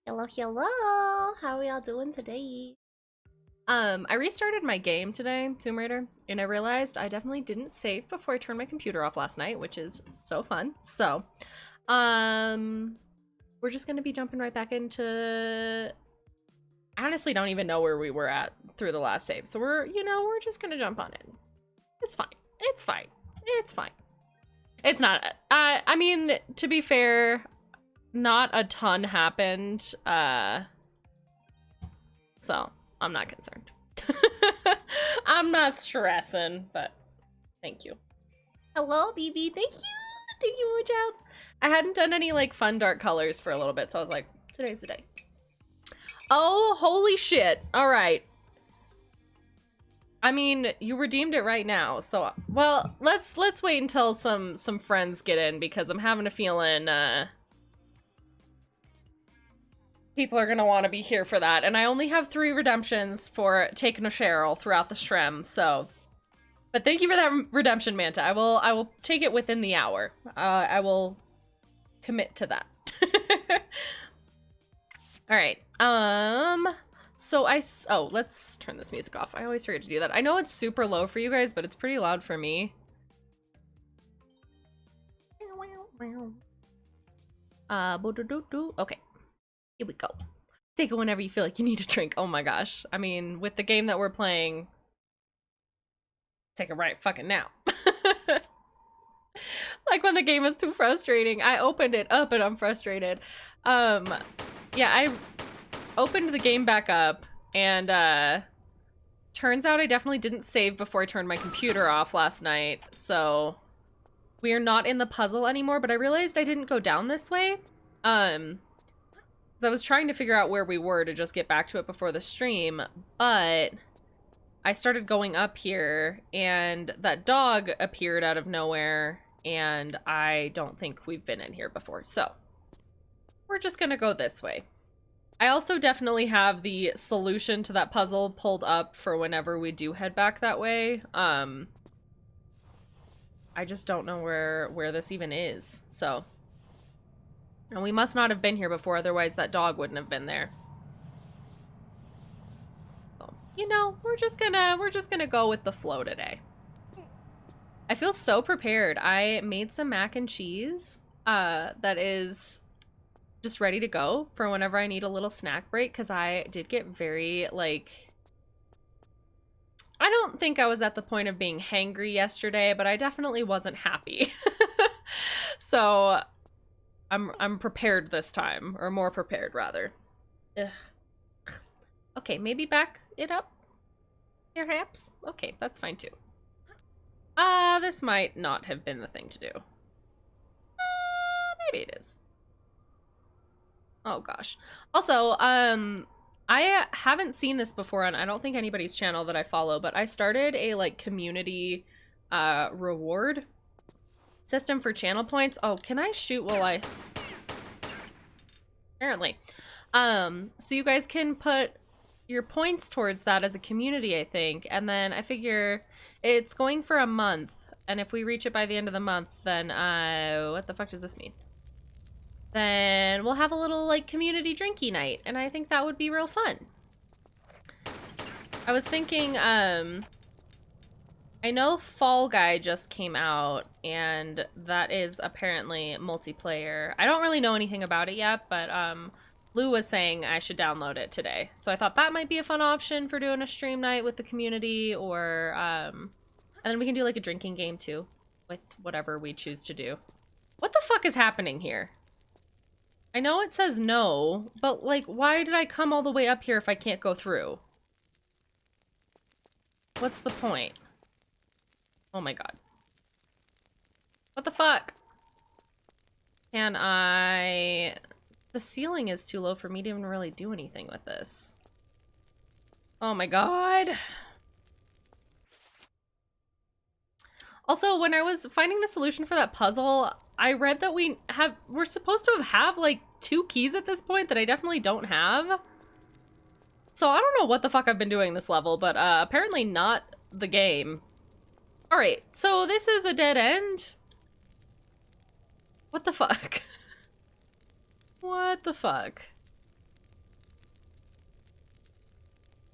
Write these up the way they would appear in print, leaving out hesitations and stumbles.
Hello, hello. How are y'all doing today? I restarted my game today, Tomb Raider, and I realized I definitely didn't save before I turned my computer off last night, which is so fun. So, um, we're just gonna be jumping right back into. I honestly don't even know where we were at through the last save, so we're just gonna jump on in. It's fine. It's fine. It's fine. It's not. I mean, to be fair, not a ton happened. So I'm not concerned. I'm not stressing, but thank you. Hello, BB. Thank you. Thank you, Mojo. I hadn't done any like fun dark colors for a little bit, so I was like, today's the day. Oh, holy shit. All right. I mean, you redeemed it right now. So, well, let's wait until some friends get in because I'm having a feeling people are gonna want to be here for that. And I only have 3 redemptions for taking a Cheryl throughout the Shrem, so. But thank you for that redemption, Manta. I will take it within the hour. I will commit to that. All right. So let's turn this music off. I always forget to do that. I know it's super low for you guys, but it's pretty loud for me. Okay. Here we go. Take it whenever you feel like you need a drink. Oh my gosh. I mean, with the game that we're playing, take it right fucking now. Like when the game is too frustrating. I opened it up and I'm frustrated. Yeah, I opened the game back up and turns out I definitely didn't save before I turned my computer off last night. So we are not in the puzzle anymore, but I realized I didn't go down this way. So I was trying to figure out where we were to just get back to it before the stream, but I started going up here and that dog appeared out of nowhere and I don't think we've been in here before. So we're just gonna go this way. I also definitely have the solution to that puzzle pulled up for whenever we do head back that way. I just don't know where this even is. So, and we must not have been here before, otherwise that dog wouldn't have been there. So, we're just gonna go with the flow today. I feel so prepared. I made some mac and cheese that is just ready to go for whenever I need a little snack break, because I did get very, like, I don't think I was at the point of being hangry yesterday, but I definitely wasn't happy. So I'm prepared this time, or more prepared rather. Ugh. Okay, maybe back it up, perhaps. Okay, that's fine too. This might not have been the thing to do. Maybe it is. Oh gosh. Also, I haven't seen this before on I don't think anybody's channel that I follow, but I started a like community reward system for channel points. Oh, can I shoot while I apparently. So you guys can put your points towards that as a community, I think, and then I figure it's going for a month, and if we reach it by the end of the month, then what the fuck does this mean? Then we'll have a little like community drinky night, and I think that would be real fun. I was thinking, I know Fall Guy just came out, and that is apparently multiplayer. I don't really know anything about it yet, but Lou was saying I should download it today. So I thought that might be a fun option for doing a stream night with the community, or and then we can do like a drinking game too, with whatever we choose to do. What the fuck is happening here? I know it says no, but like, why did I come all the way up here if I can't go through? What's the point? Oh my god. What the fuck? Can I... The ceiling is too low for me to even really do anything with this. Oh my god. Also, when I was finding the solution for that puzzle, I read that we're supposed to have like 2 keys at this point that I definitely don't have. So I don't know what the fuck I've been doing this level, but apparently not the game. All right, so this is a dead end. What the fuck? What the fuck?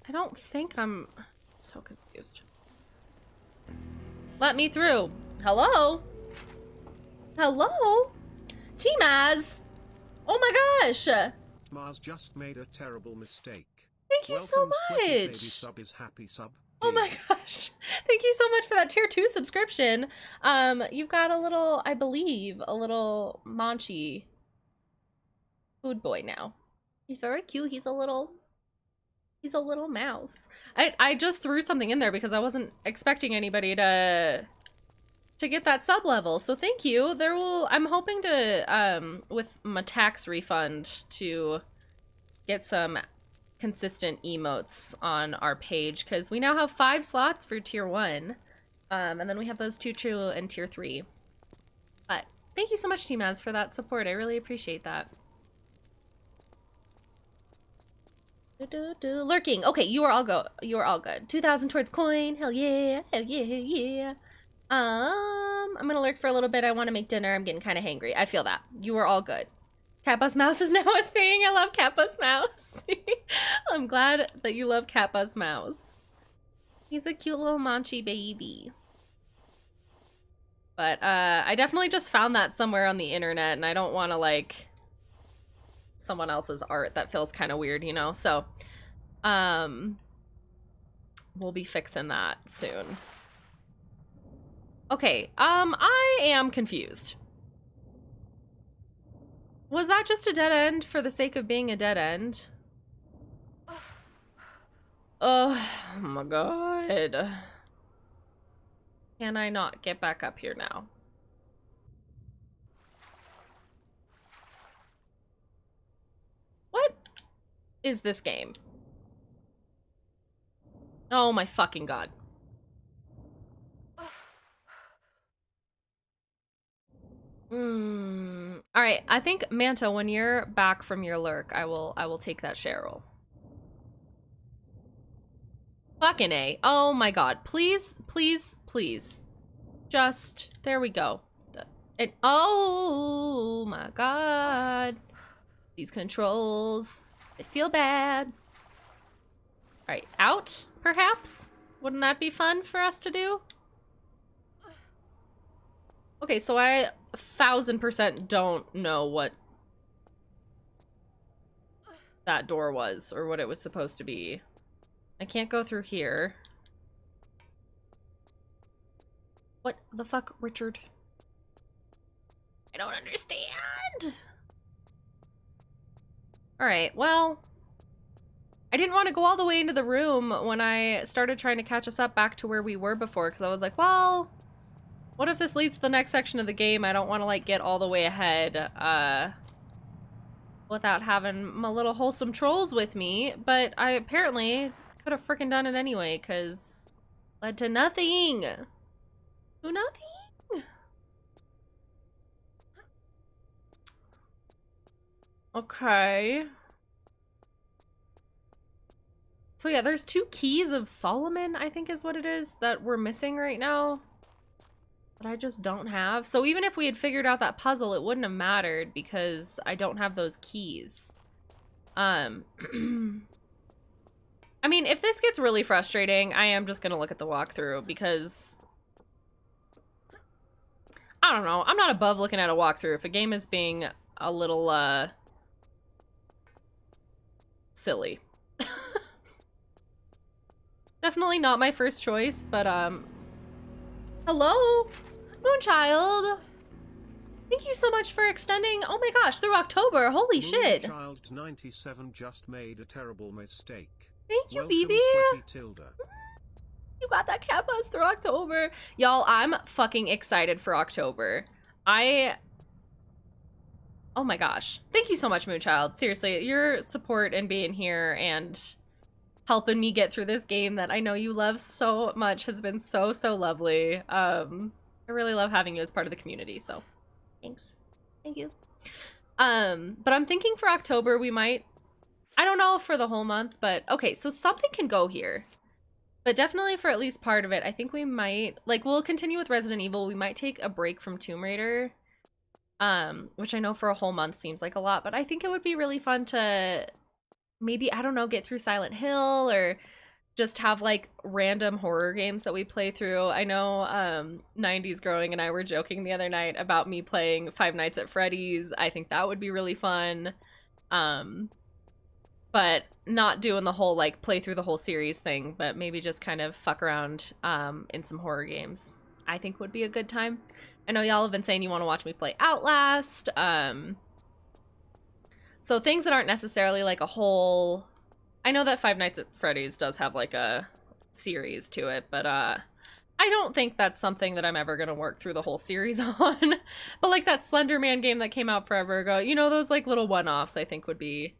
I don't think I'm so confused. Let me through. Hello? Hello? T-Maz! Oh my gosh! Mars just made a terrible mistake. Thank you so Welcome, sweaty baby much! sub is happy sub. Oh my gosh. Thank you so much for that tier 2 subscription. You've got a little, I believe, a little Manchi food boy now. He's very cute. He's a little mouse. I just threw something in there because I wasn't expecting anybody to get that sub level. So thank you. I'm hoping to with my tax refund to get some consistent emotes on our page, because we now have 5 slots for tier 1, and then we have those 2 true and tier 3. But thank you so much, T-Maz, for that support. I really appreciate that. Lurking. Okay, you are all good. 2,000 towards coin. Hell yeah. Hell yeah. Yeah. I'm gonna lurk for a little bit. I want to make dinner. I'm getting kind of hangry. I feel that. You are all good. Catbus Mouse is now a thing. I love Catbus Mouse. I'm glad that you love Catbus Mouse. He's a cute little Manchi baby. But I definitely just found that somewhere on the internet, and I don't want to like someone else's art. That feels kind of weird, you know? So we'll be fixing that soon. Okay, I am confused. Was that just a dead end for the sake of being a dead end? Oh my god. Can I not get back up here now? What is this game? Oh my fucking god. All right, I think Manta, when you're back from your lurk, I will take that Cheryl. Fucking A. Oh my god. Please, please, please. Just, there we go. Oh my god. These controls, they feel bad. All right, out, perhaps? Wouldn't that be fun for us to do? Okay, so I 1000% don't know what that door was or what it was supposed to be. I can't go through here. What the fuck, Richard? I don't understand. All right, well, I didn't want to go all the way into the room when I started trying to catch us up back to where we were before, because I was like, well, what if this leads to the next section of the game? I don't want to like get all the way ahead without having my little wholesome trolls with me, but I apparently could have freaking done it anyway, because led to nothing. To nothing. Okay. So yeah, there's 2 keys of Solomon, I think is what it is, that we're missing right now. That I just don't have. So even if we had figured out that puzzle, it wouldn't have mattered because I don't have those keys. I mean, if this gets really frustrating, I am just gonna look at the walkthrough because I don't know. I'm not above looking at a walkthrough if a game is being a little silly. Definitely not my first choice, but hello, Moonchild. Thank you so much for extending, oh my gosh, through October. Holy shit. Moonchild 97 just made a terrible mistake. Thank you, Welcome, BB. sweaty Tilda. You got that cat bus through October. Y'all, I'm fucking excited for October. Oh my gosh. Thank you so much, Moonchild. Seriously, your support and being here and helping me get through this game that I know you love so much has been so, so lovely. I really love having you as part of the community, so thanks. Thank you. But I'm thinking for October we might, I don't know for the whole month, but okay, so something can go here. But definitely for at least part of it, I think we might, like, we'll continue with Resident Evil. We might take a break from Tomb Raider, which I know for a whole month seems like a lot, but I think it would be really fun to maybe, I don't know, get through Silent Hill or just have like random horror games that we play through. I know 90s Growing and I were joking the other night about me playing Five Nights at Freddy's. I think that would be really fun. But not doing the whole like play through the whole series thing, but maybe just kind of fuck around in some horror games. I think would be a good time. I know y'all have been saying you want to watch me play Outlast. So things that aren't necessarily like a whole... I know that Five Nights at Freddy's does have like a series to it, but I don't think that's something that I'm ever gonna work through the whole series on. But like that Slender Man game that came out forever ago, you know, those like little one-offs I think would be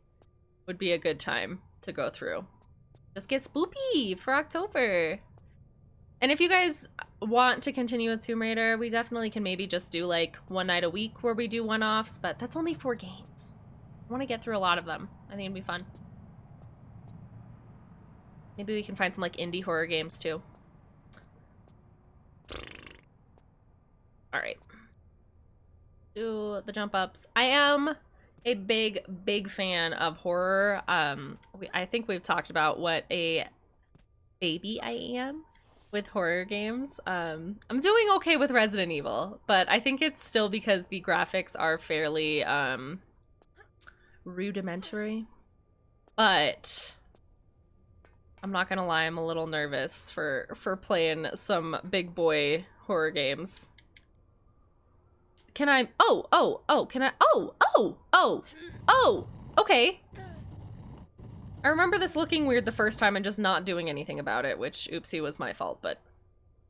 a good time to go through. Just get spoopy for October. And if you guys want to continue with Tomb Raider, we definitely can maybe just do like one night a week where we do one-offs, but that's only 4 games. I want to get through a lot of them. I think it'd be fun. Maybe we can find some like indie horror games too. All right. Do the jump ups. I am a big fan of horror. I think we've talked about what a baby I am with horror games. I'm doing okay with Resident Evil, but I think it's still because the graphics are fairly rudimentary. But I'm not gonna lie, I'm a little nervous for playing some big boy horror games. Can I? Can I? Okay. I remember this looking weird the first time and just not doing anything about it, which oopsie was my fault, but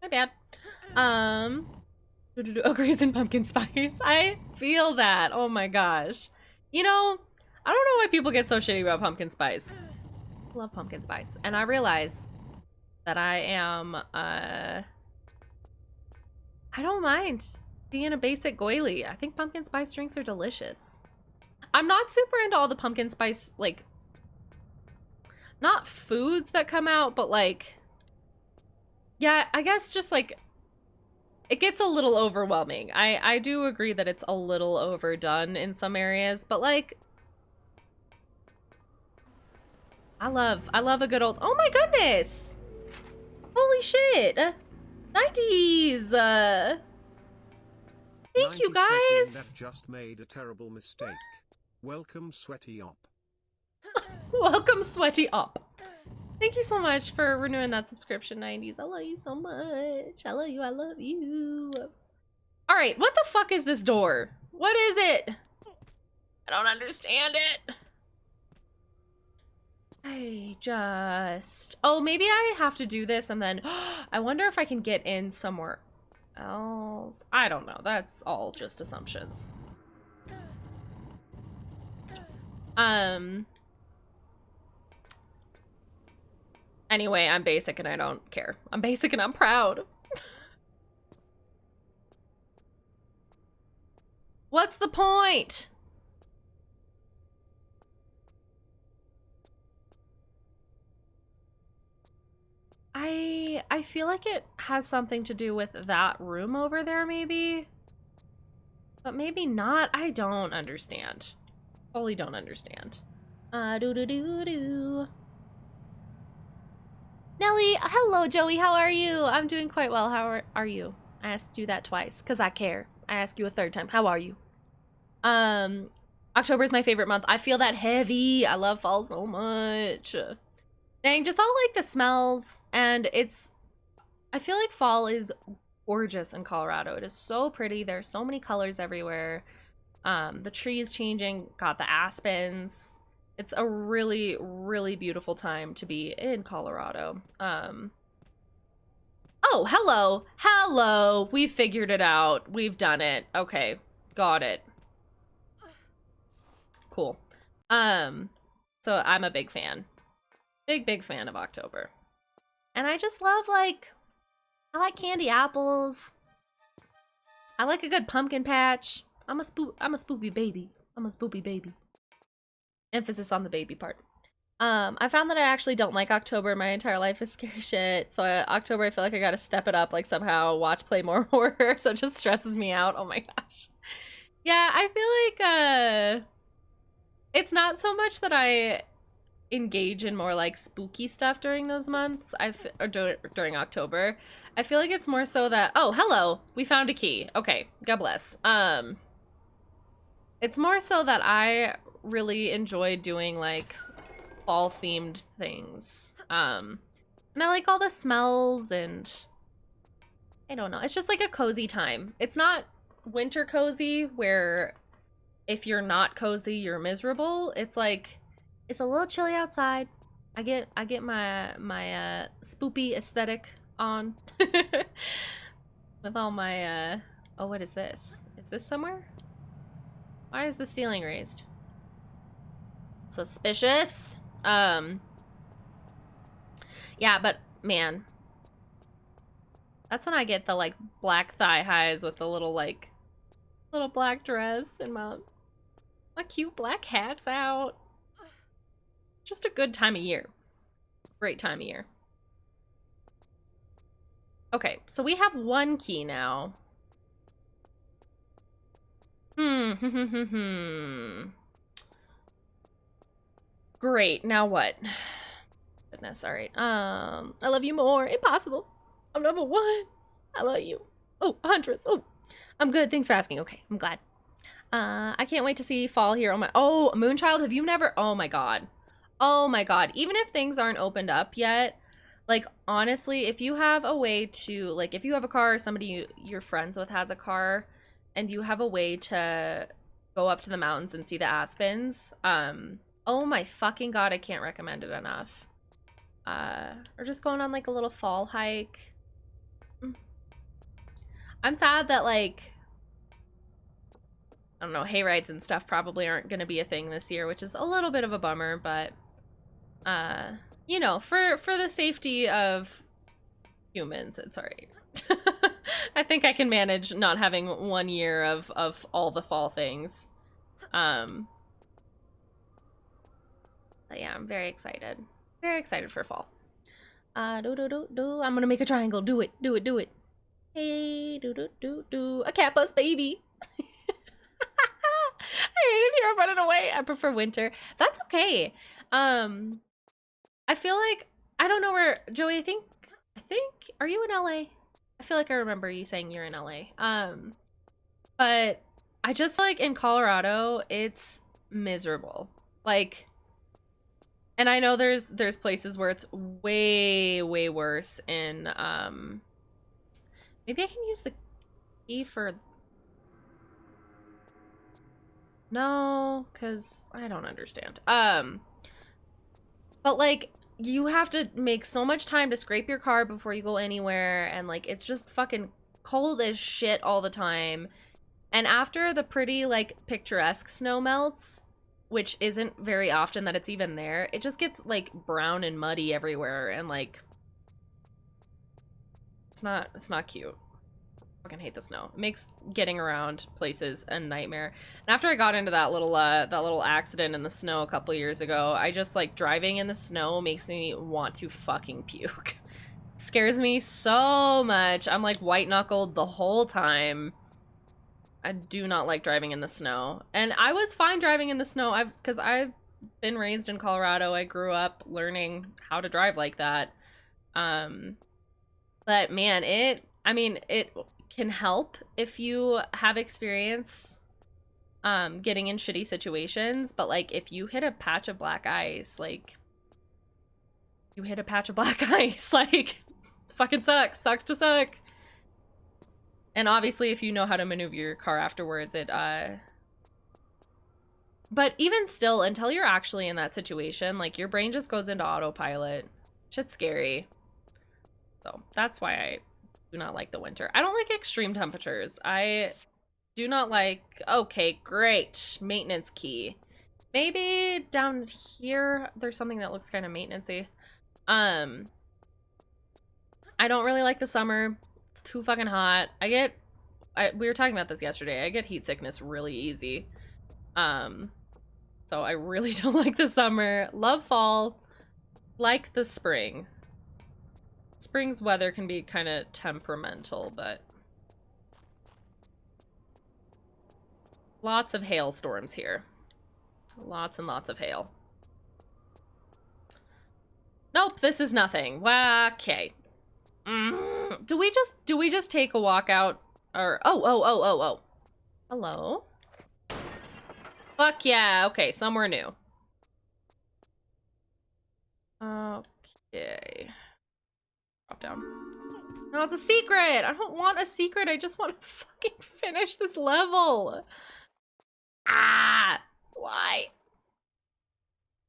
my bad. Ogres and pumpkin spice. I feel that. Oh my gosh. You know, I don't know why people get so shitty about pumpkin spice. I love pumpkin spice. And I realize that I am, I don't mind being a basic goily. I think pumpkin spice drinks are delicious. I'm not super into all the pumpkin spice, like, not foods that come out, but like, yeah, I guess just like, it gets a little overwhelming. I do agree that it's a little overdone in some areas, but like, I love a good old, oh my goodness! Holy shit! 90s! Thank you guys! That just made a terrible mistake. Welcome, Sweaty Op. Welcome, Sweaty Op. Thank you so much for renewing that subscription, 90s. I love you so much. I love you, I love you. Alright, what the fuck is this door? What is it? I don't understand it. Oh, maybe I have to do this and then, I wonder if I can get in somewhere else. I don't know, that's all just assumptions. Anyway, I'm basic and I don't care. I'm basic and I'm proud. What's the point? I feel like it has something to do with that room over there, maybe? But maybe not. I don't understand. Fully don't understand. Nelly, hello, Joey. How are you? I'm doing quite well. How are you? I asked you that twice because I care. I ask you a third time. How are you? October is my favorite month. I feel that heavy. I love fall so much. Dang, just all like the smells, and I feel like fall is gorgeous in Colorado. It is so pretty. There's so many colors everywhere. The trees changing, got the aspens. It's a really, really beautiful time to be in Colorado. Oh, hello. Hello. We figured it out. We've done it. Okay. Got it. Cool. So I'm a big fan. Big fan of October. And I just love, like, I like candy apples. I like a good pumpkin patch. I'm a spoopy baby. I'm a spoopy baby. Emphasis on the baby part. I found that I actually don't like October. My entire life is scary shit. So October, I feel like I gotta step it up, like somehow play more horror. So it just stresses me out. Oh my gosh. Yeah, I feel like, it's not so much that I engage in more like spooky stuff during those months. Or during October. I feel like it's more so that, oh, hello, we found a key. Okay, God bless. It's more so that I really enjoy doing like fall themed things. And I like all the smells, and I don't know. It's just like a cozy time. It's not winter cozy where if you're not cozy, you're miserable. It's like it's a little chilly outside. I get my spoopy aesthetic on with all my oh, what is this? Is this somewhere? Why is the ceiling raised? Suspicious. Yeah, but man, that's when I get the like black thigh highs with the little like little black dress and my cute black hat's out. Just a good time of year. Great time of year. Okay, so we have one key now. Great, now what? Goodness, alright. I love you more. Impossible. I'm number one. I love you. Oh, Huntress. Oh, I'm good. Thanks for asking. Okay, I'm glad. I can't wait to see fall here. Oh my, oh, Moonchild, have you never, oh my god. Oh my god, even if things aren't opened up yet, like, honestly, if you have a way to, like, if you have a car or somebody you're friends with has a car, and you have a way to go up to the mountains and see the aspens, oh my fucking god, I can't recommend it enough. Or just going on, like, a little fall hike. I'm sad that, like, I don't know, hay rides and stuff probably aren't going to be a thing this year, which is a little bit of a bummer, but, you know, for the safety of humans, it's alright. I think I can manage not having 1 year of all the fall things. But yeah, I'm very excited. Very excited for fall. I'm gonna make a triangle. Do it, do it, do it. Hey, do. A cat bus baby. I hate it here. I'm running away. I prefer winter. That's okay. I feel like, I don't know where, Joey, I think, are you in LA? I feel like I remember you saying you're in LA. But I just feel like in Colorado, it's miserable. Like, and I know there's places where it's way, way worse in, maybe I can use the key for, no, because I don't understand. But like, you have to make so much time to scrape your car before you go anywhere, and like, it's just fucking cold as shit all the time. And after the pretty, like, picturesque snow melts, which isn't very often that it's even there, it just gets, like, brown and muddy everywhere, and, like, it's not cute. I fucking hate the snow. It makes getting around places a nightmare. And after I got into that little accident in the snow a couple years ago, I just, like, driving in the snow makes me want to fucking puke. It scares me so much. I'm, like, white-knuckled the whole time. I do not like driving in the snow. And I was fine driving in the snow because I've been raised in Colorado. I grew up learning how to drive like that. But man, it can help if you have experience getting in shitty situations, but like if you hit a patch of black ice, like fucking sucks to suck. And obviously, if you know how to maneuver your car afterwards, but even still, until you're actually in that situation, like, your brain just goes into autopilot. Shit's scary. So, that's why I do not like the winter. I don't like extreme temperatures. I do not like... Okay, great. Maintenance key. Maybe down here, there's something that looks kind of maintenance-y. I don't really like the summer. It's too fucking hot. We were talking about this yesterday. I get heat sickness really easy. So I really don't like the summer. Love fall. Like the spring. Spring's weather can be kind of temperamental, but lots of hailstorms here. Lots and lots of hail. Nope, this is nothing. Well, okay. Do we just take a walk out? Or oh. Hello? Fuck yeah. Okay, somewhere new. Okay. Drop down. No, it's a secret! I don't want a secret, I just want to fucking finish this level. Ah! Why?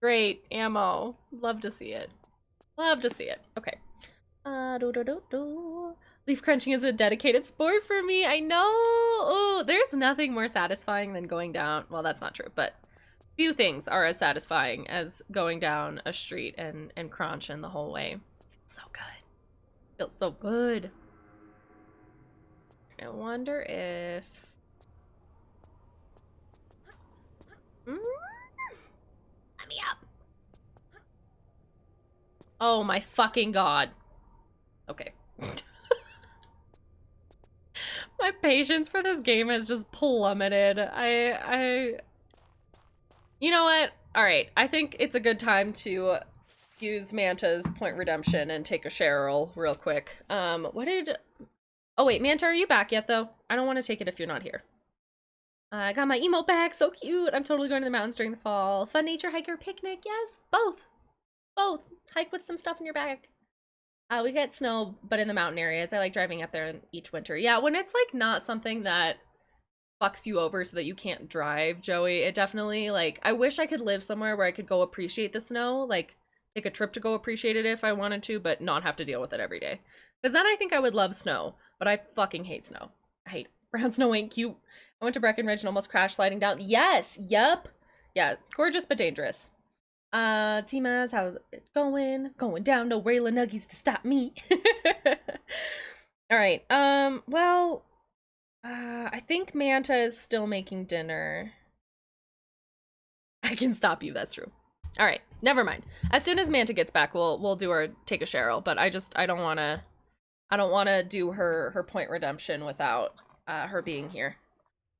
Great, ammo. Love to see it. Love to see it. Okay. Leaf crunching is a dedicated sport for me. I know. Oh, there's nothing more satisfying than going down. Well, that's not true, but few things are as satisfying as going down a street and crunching the whole way. Feels so good. Feels so good. I wonder if... Let me up. Oh my fucking god. Okay. My patience for this game has just plummeted. You know what? Alright, I think it's a good time to use Manta's point redemption and take a Cheryl real quick. Oh wait, Manta, are you back yet though? I don't want to take it if you're not here. I got my emote back, so cute. I'm totally going to the mountains during the fall. Fun nature hiker picnic, yes, both. Both. Hike with some stuff in your bag. We get snow, but in the mountain areas. I like driving up there each winter. Yeah, when it's like not something that fucks you over so that you can't drive, Joey, it definitely, like, I wish I could live somewhere where I could go appreciate the snow, like, take a trip to go appreciate it if I wanted to, but not have to deal with it every day. Because then I think I would love snow, but I fucking hate snow. I hate it. Brown snow ain't cute. I went to Breckenridge and almost crashed sliding down. Yes, yup. Yeah, gorgeous but dangerous. Timas, how's it going? Going down, no Rayla Nuggies to stop me. Alright, well, I think Manta is still making dinner. I can stop you, that's true. Alright, never mind. As soon as Manta gets back, we'll do our take a Cheryl, but I don't wanna do her point redemption without her being here.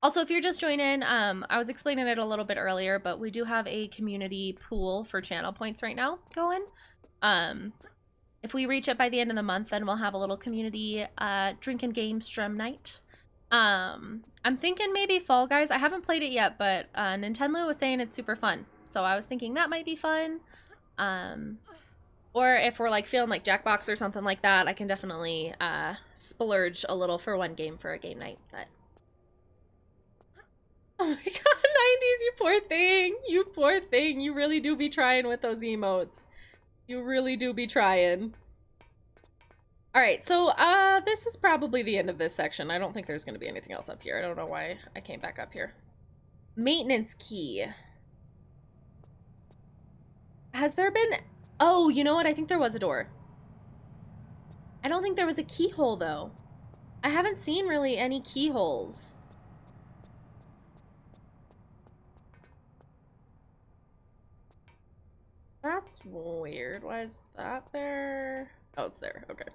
Also, if you're just joining, I was explaining it a little bit earlier, but we do have a community pool for channel points right now going. If we reach it by the end of the month, then we'll have a little community drink and game stream night. I'm thinking maybe Fall Guys. I haven't played it yet, but Nintendo was saying it's super fun. So I was thinking that might be fun. Or if we're like feeling like Jackbox or something like that, I can definitely splurge a little for one game for a game night, but... Oh my god, 90s, you poor thing. You poor thing. You really do be trying with those emotes. You really do be trying. Alright, so this is probably the end of this section. I don't think there's going to be anything else up here. I don't know why I came back up here. Maintenance key. Has there been... Oh, you know what? I think there was a door. I don't think there was a keyhole, though. I haven't seen really any keyholes. That's weird. Why is that there? Oh, it's there. Okay.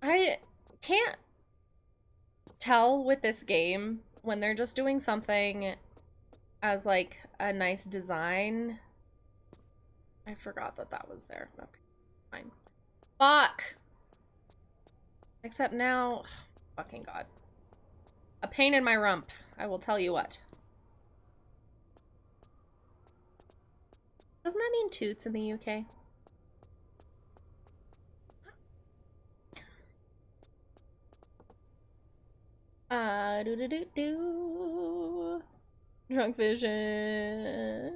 I can't tell with this game when they're just doing something as like a nice design. I forgot that that was there. Okay, fine. Fuck! Except now, fucking god. A pain in my rump, I will tell you what. Doesn't that mean toots in the UK? Do. Drunk vision.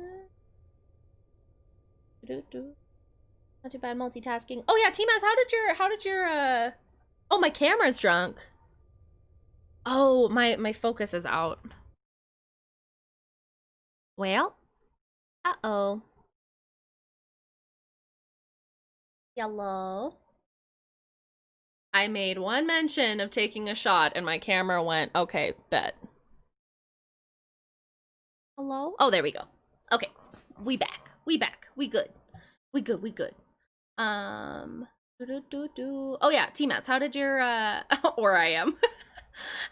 Do. Not too bad multitasking. Oh yeah, Timas, how did your oh, my camera's drunk. Oh, my focus is out. Well, uh-oh. Yellow. I made one mention of taking a shot and my camera went, okay, bet. Hello? Oh, there we go. Okay, we back. We back. We good. We good. We good. Oh yeah, T-Maz, how did your, or I am.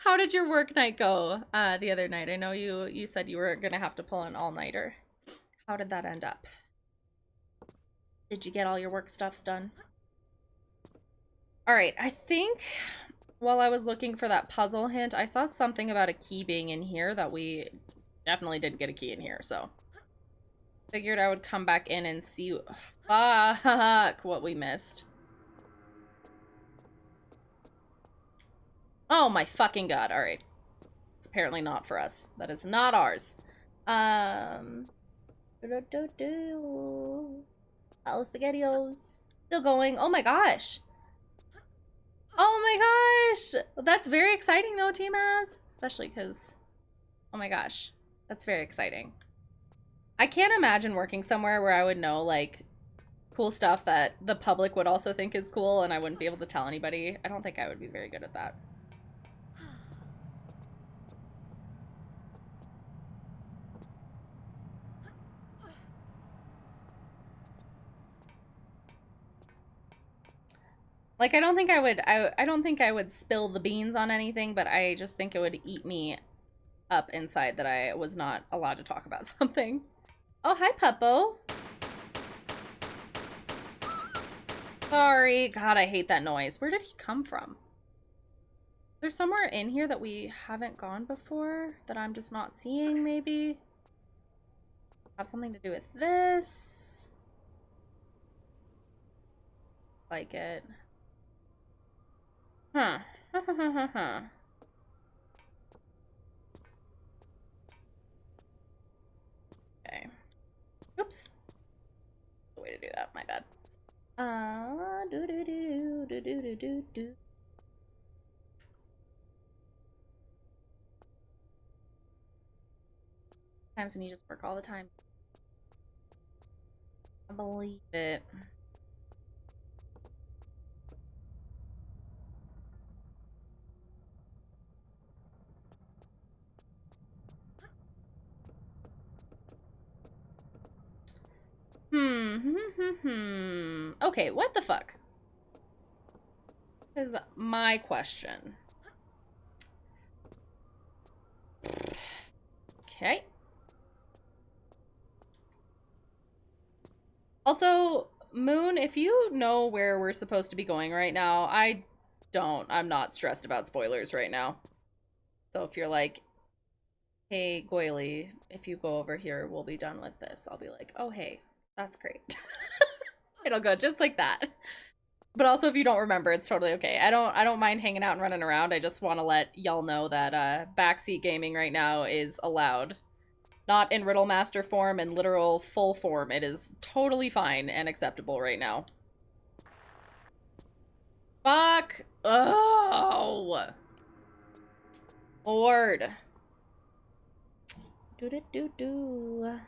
How did your work night go the other night? I know you said you were gonna have to pull an all-nighter. How did that end up? Did you get all your work stuffs done? All right, I think while I was looking for that puzzle hint, I saw something about a key being in here that we definitely didn't get a key in here, so figured I would come back in and see fuck what we missed. Oh my fucking god, all right. It's apparently not for us. That is not ours. Oh, SpaghettiOs. Still going. Oh my gosh. Oh my gosh. That's very exciting though, T-Maz. Especially because, oh my gosh. That's very exciting. I can't imagine working somewhere where I would know, like, cool stuff that the public would also think is cool and I wouldn't be able to tell anybody. I don't think I would be very good at that. Like, I don't think I would spill the beans on anything, but I just think it would eat me up inside that I was not allowed to talk about something. Oh, hi, Puppo. Sorry. God, I hate that noise. Where did he come from? There's somewhere in here that we haven't gone before that I'm just not seeing, maybe? Have something to do with this. Like it. Huh. Okay. Oops. The way to do that, my bad. Do. Times when you just work all the time. I believe it. Okay, what the fuck? Is my question. Okay. Also, Moon, if you know where we're supposed to be going right now, I don't. I'm not stressed about spoilers right now. So if you're like, hey, Goily, if you go over here, we'll be done with this. I'll be like, oh, hey, that's great. It'll go just like that. But also, if you don't remember, it's totally okay. I don't mind hanging out and running around. I just want to let y'all know that backseat gaming right now is allowed. Not in Riddle Master form and literal full form. It is totally fine and acceptable right now. Fuck. Oh. Lord. Do.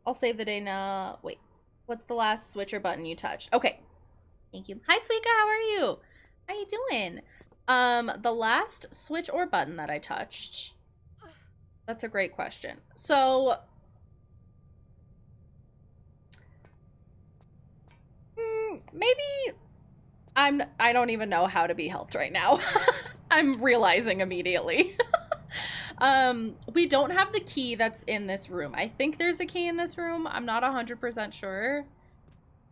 I'll save the day now. Wait. What's the last switcher button you touched? Okay. Thank you. Hi, Suika. How are you? How you doing? The last switch or button that I touched. That's a great question. So, maybe I don't even know how to be helped right now. I'm realizing immediately. We don't have the key that's in this room. I think there's a key in this room. I'm not 100% sure.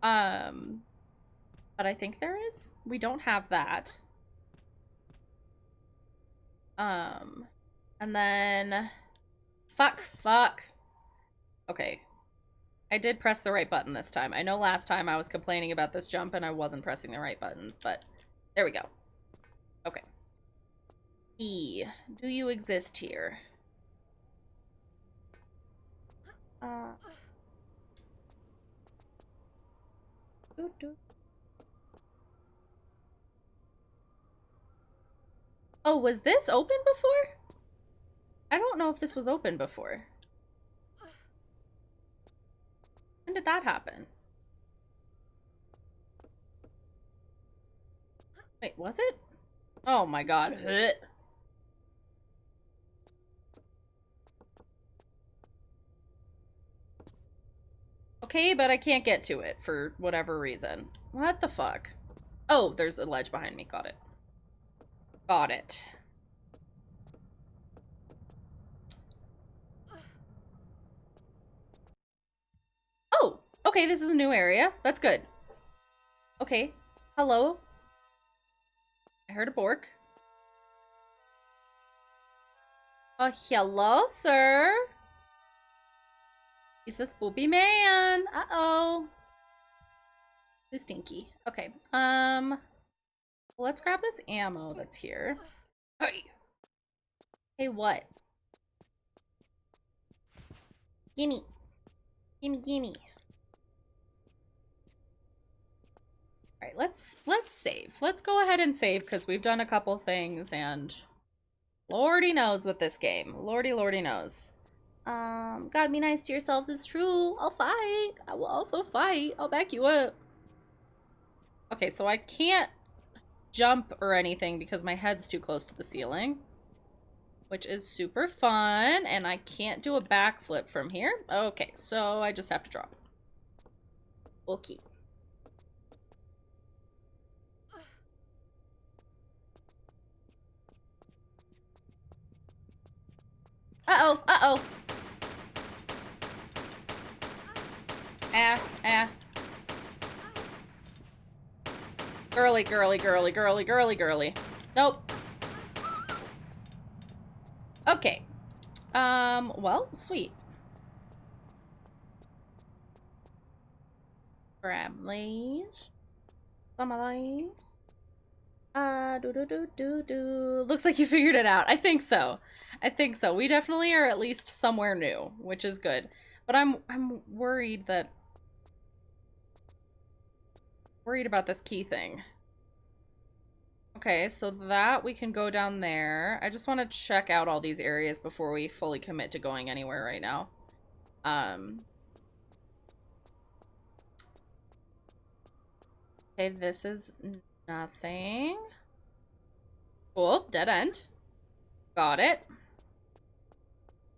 But I think there is. We don't have that. And then fuck. Okay. I did press the right button this time. I know last time I was complaining about this jump and I wasn't pressing the right buttons, but there we go. Okay. E, do you exist here? Oh, was this open before? I don't know if this was open before. When did that happen? Wait, was it? Oh my god. Okay, but I can't get to it for whatever reason. What the fuck? Oh, there's a ledge behind me. Got it. Got it. Okay, this is a new area. That's good. Okay. Hello. I heard a bork. Oh, hello, sir. He's a spoopy man. Uh-oh. Too stinky. Okay. Let's grab this ammo that's here. Hey. Hey, what? Gimme. Gimme, gimme. Alright, let's save. Let's go ahead and save because we've done a couple things and Lordy knows with this game. Lordy knows. Gotta be nice to yourselves. It's true. I'll fight. I will also fight. I'll back you up. Okay, so I can't jump or anything because my head's too close to the ceiling, which is super fun, and I can't do a backflip from here. Okay, so I just have to drop. Okay. Uh-oh, uh-oh. Ah. Girly. Nope. Okay. Well, sweet. Grab these. Some of these. Looks like you figured it out. I think so. We definitely are at least somewhere new, which is good. But I'm worried about this key thing. Okay, so that we can go down there. I just want to check out all these areas before we fully commit to going anywhere right now. Okay, this is nothing. Cool, dead end. Got it.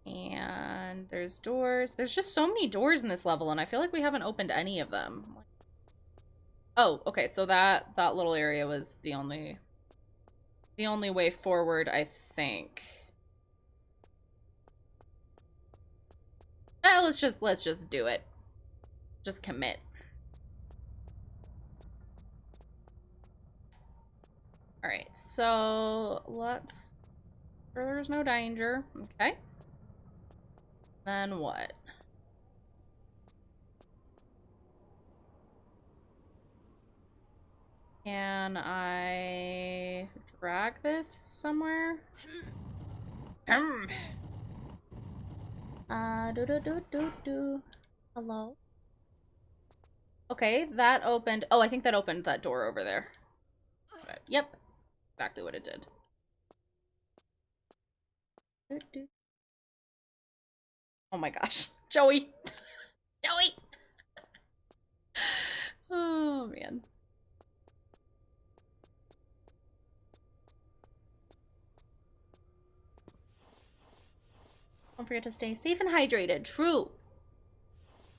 And there's doors. There's just so many doors in this level, and I feel like we haven't opened any of them. Oh, okay, so that little area was the only way forward, I think. Let's just do it. Just commit. All right, so let's. There's no danger. Okay. Then what? Can I drag this somewhere? Hello? Okay, that opened. Oh, I think that opened that door over there. Okay. Yep. Exactly what it did. Oh my gosh. Joey! Joey! Oh, man. Don't forget to stay safe and hydrated. True.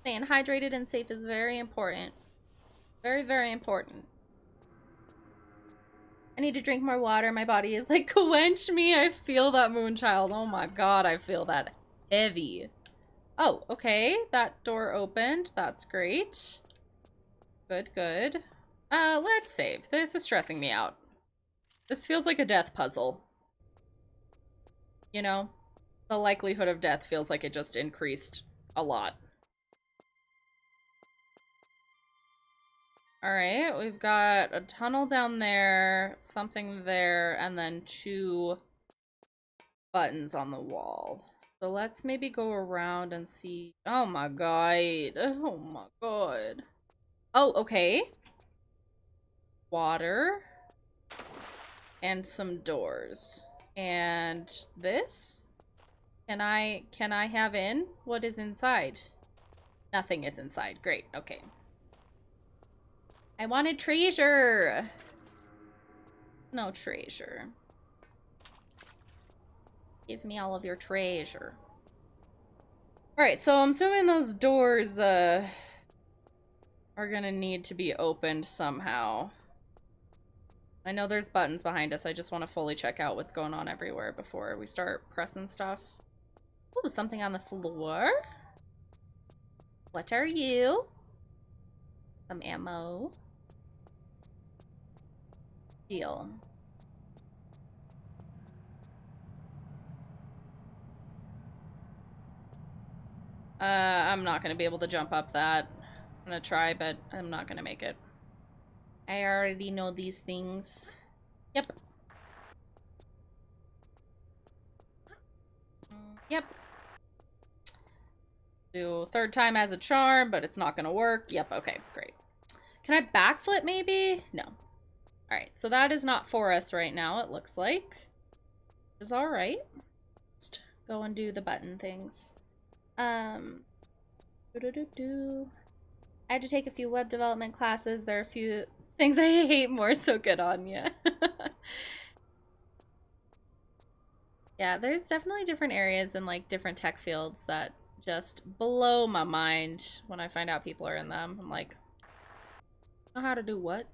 Staying hydrated and safe is very important. Very, very important. I need to drink more water. My body is like, quench me. I feel that, Moonchild. Oh my god, I feel that heavy. Oh, okay. That door opened. That's great. Good, good. Let's save. This is stressing me out. This feels like a death puzzle. You know? The likelihood of death feels like it just increased a lot. Alright, we've got a tunnel down there, something there, and then 2 buttons on the wall. So let's maybe go around and see. Oh my god. Oh my god. Oh, okay. Water. And some doors. And this? Can I have in? What is inside? Nothing is inside. Great. Okay. I wanted treasure. No treasure. Give me all of your treasure. Alright, so I'm assuming those doors, are gonna need to be opened somehow. I know there's buttons behind us. I just want to fully check out what's going on everywhere before we start pressing stuff. Ooh, something on the floor. What are you? Some ammo. Deal. I'm not gonna be able to jump up that. I'm gonna try, but I'm not gonna make it. I already know these things. Yep. Yep. Do third time as a charm, but it's not gonna work. Yep, okay, great. Can I backflip maybe? No. Alright, so that is not for us right now, it looks like. Is alright. Let's go and do the button things. I had to take a few web development classes. There are a few things I hate more, so good on ya. Yeah, there's definitely different areas and like different tech fields that just blow my mind when I find out people are in them. I'm like, know how to do what?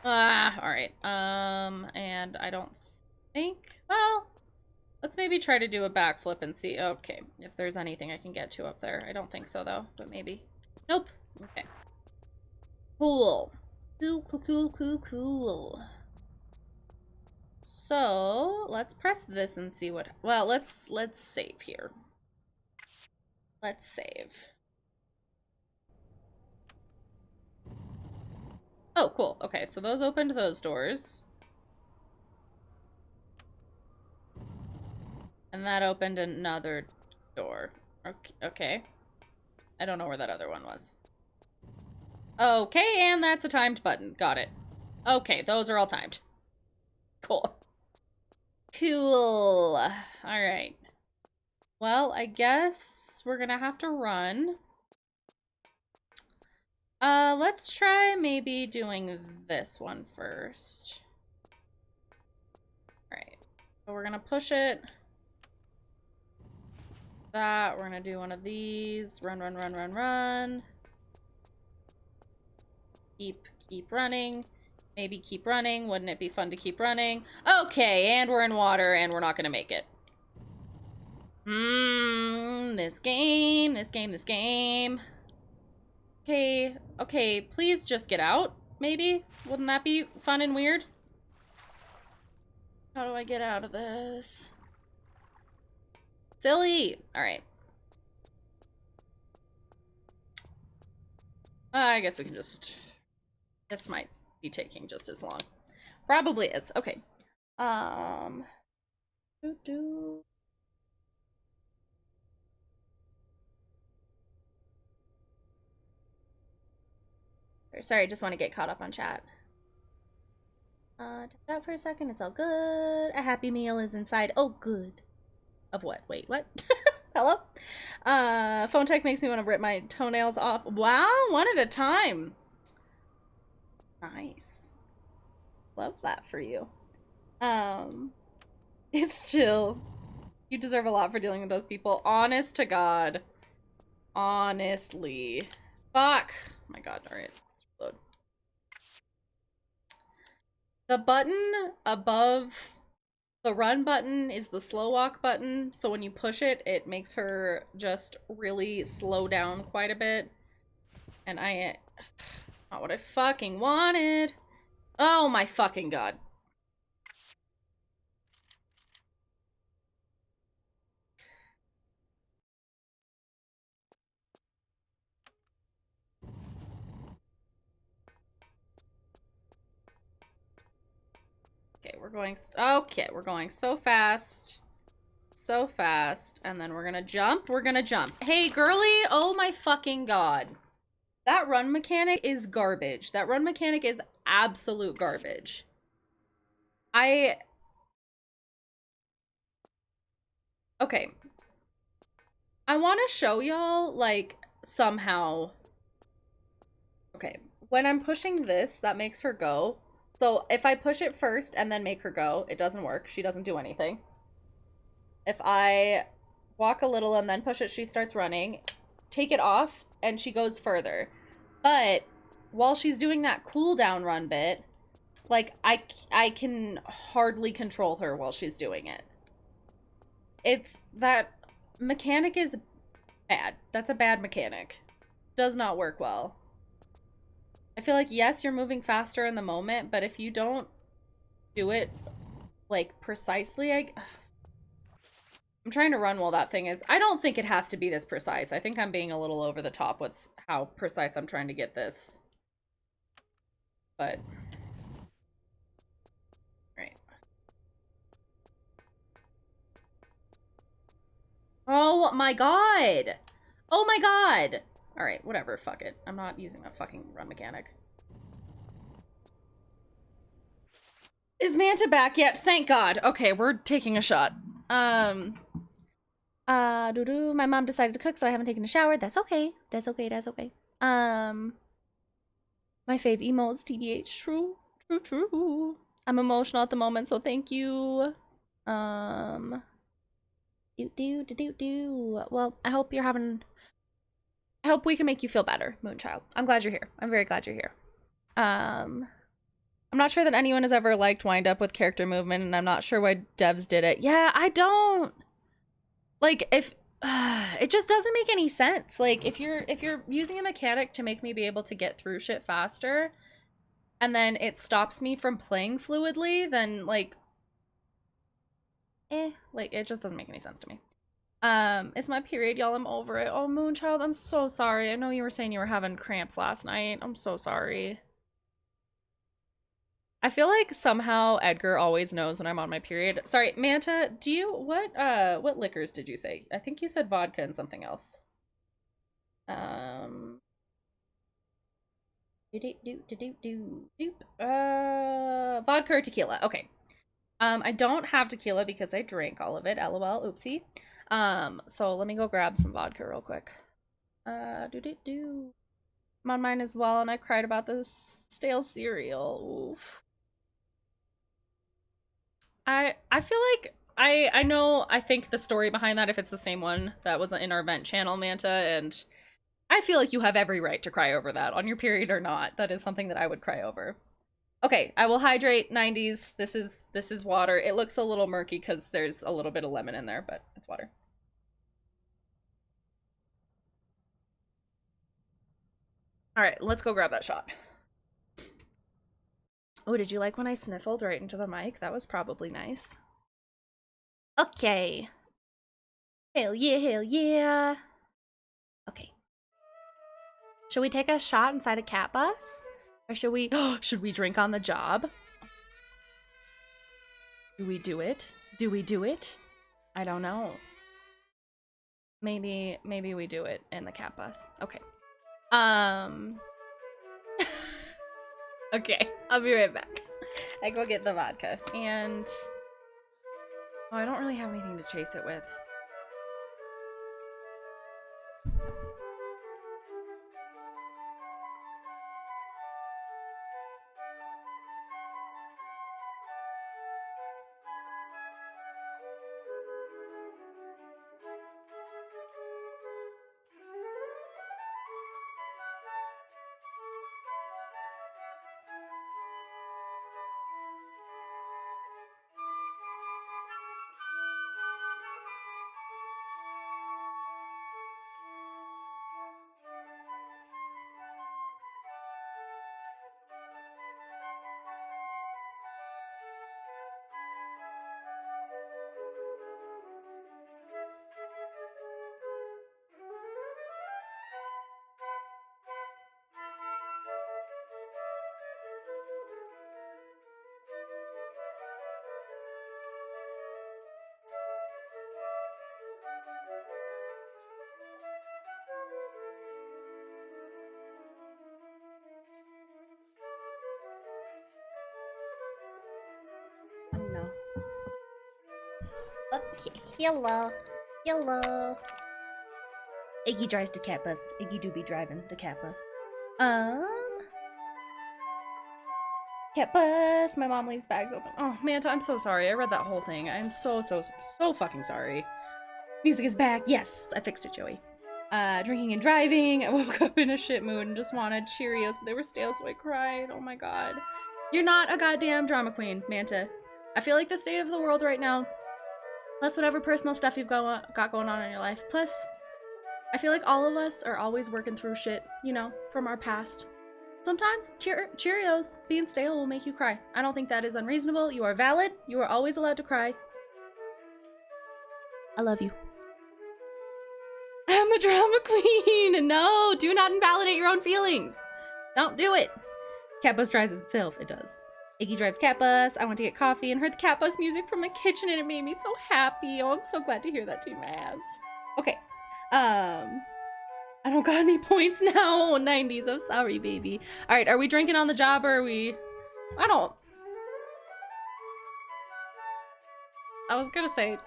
Alright. And I don't think, well, let's maybe try to do a backflip and see. Okay, if there's anything I can get to up there. I don't think so though, but maybe. Nope. Okay. Cool. Cool. So, let's press this and see what, well, let's save here. Let's save. Oh, cool. Okay, so those opened those doors. And that opened another door. Okay. I don't know where that other one was. Okay, and that's a timed button. Got it. Okay, those are all timed. Cool. Cool. Alright. Well, I guess we're gonna have to run. Let's try maybe doing this one first. Alright. So we're gonna push it. That, we're gonna do one of these. Run. Keep running. Maybe keep running. Wouldn't it be fun to keep running? Okay, and we're in water, and we're not gonna make it. This game. Okay, please just get out, maybe? Wouldn't that be fun and weird? How do I get out of this? Silly! Alright. I guess we can just... This might be taking just as long. Probably is. Okay. Sorry, I just want to get caught up on chat. Tap it out for a second. It's all good. A happy meal is inside. Oh, good. Of what? Wait, what? Hello? Phone tech makes me want to rip my toenails off. Wow, one at a time. Nice. Love that for you. It's chill. You deserve a lot for dealing with those people. Honest to God. Honestly. Fuck. Oh my God, alright. Let's reload. The button above the run button is the slow walk button, so when you push it, it makes her just really slow down quite a bit. And not what I fucking wanted. Oh my fucking God. Okay, we're going so fast. So fast. And then we're gonna jump. Hey, girly! Oh my fucking God. That run mechanic is garbage. That run mechanic is absolute garbage. Okay. I want to show y'all, like, somehow. Okay. When I'm pushing this, that makes her go. So if I push it first and then make her go, it doesn't work. She doesn't do anything. If I walk a little and then push it, she starts running. Take it off, and she goes further. But while she's doing that cooldown run bit, like, I can hardly control her while she's doing it. That mechanic is bad. That's a bad mechanic. does not work well. I feel like, yes, you're moving faster in the moment, but if you don't do it, like, precisely, I'm trying to run while that thing is... I don't think it has to be this precise. I think I'm being a little over the top with how precise I'm trying to get this. But... Right. Oh my god! Oh my god! Alright, whatever, fuck it. I'm not using a fucking run mechanic. Is Manta back yet? Thank God. Okay, we're taking a shot. My mom decided to cook, so I haven't taken a shower. That's okay. That's okay, that's okay. My fave emotes, TBH. True. True, true. I'm emotional at the moment, so thank you. Well, I hope you're having... I hope we can make you feel better, Moonchild. I'm glad you're here. I'm very glad you're here. I'm not sure that anyone has ever liked wind up with character movement, and I'm not sure why devs did it. Yeah, I don't... Like, if... it just doesn't make any sense. Like, if you're using a mechanic to make me be able to get through shit faster, and then it stops me from playing fluidly, then, like... Like, it just doesn't make any sense to me. It's my period, y'all. I'm over it. Oh, Moonchild, I'm so sorry. I know you were saying you were having cramps last night. I'm so sorry. I feel like somehow Edgar always knows when I'm on my period. Sorry, Manta, do you... What liquors did you say? I think you said vodka and something else. Vodka or tequila. Okay. I don't have tequila because I drank all of it. LOL. Oopsie. So let me go grab some vodka real quick. I'm on mine as well, and I cried about this stale cereal. Oof. I feel like I think the story behind that, if it's the same one that was in our vent channel, Manta, and I feel like you have every right to cry over that, on your period or not. That is something that I would cry over. Okay, I will hydrate. 90s. This is water. It looks a little murky because there's a little bit of lemon in there, but it's water. All right, let's go grab that shot. Oh, did you like when I sniffled right into the mic? That was probably nice. Okay. Hell yeah, hell yeah. Okay. Should we take a shot inside a cat bus? Or should we drink on the job? Do we do it? Do we do it? I don't know. Maybe we do it in the cat bus. Okay. Okay, I'll be right back. I go get the vodka. And... oh, I don't really have anything to chase it with. No. Okay, hello. Hello. Iggy drives the cat bus. Iggy do be driving the cat bus. Cat bus. My mom leaves bags open. Oh, Manta, I'm so sorry. I read that whole thing. I'm so fucking sorry. Music is back. Yes, I fixed it, Joey. Drinking and driving. I woke up in a shit mood and just wanted Cheerios, but they were stale, so I cried. Oh my god. You're not a goddamn drama queen, Manta. I feel like the state of the world right now, plus whatever personal stuff you've got going on in your life, plus I feel like all of us are always working through shit, you know, from our past. Sometimes Cheerios being stale will make you cry. I don't think that is unreasonable. You are valid. You are always allowed to cry. I love you. I'm a drama queen. No, do not invalidate your own feelings. Don't do it. Cat bus drives itself. It does. Iggy drives cat bus. I went to get coffee and heard the cat bus music from my kitchen and it made me so happy. Oh, I'm so glad to hear that too, Maz. Okay. I don't got any points now. 90s. I'm sorry, baby. All right, are we drinking on the job or are we... I was gonna say...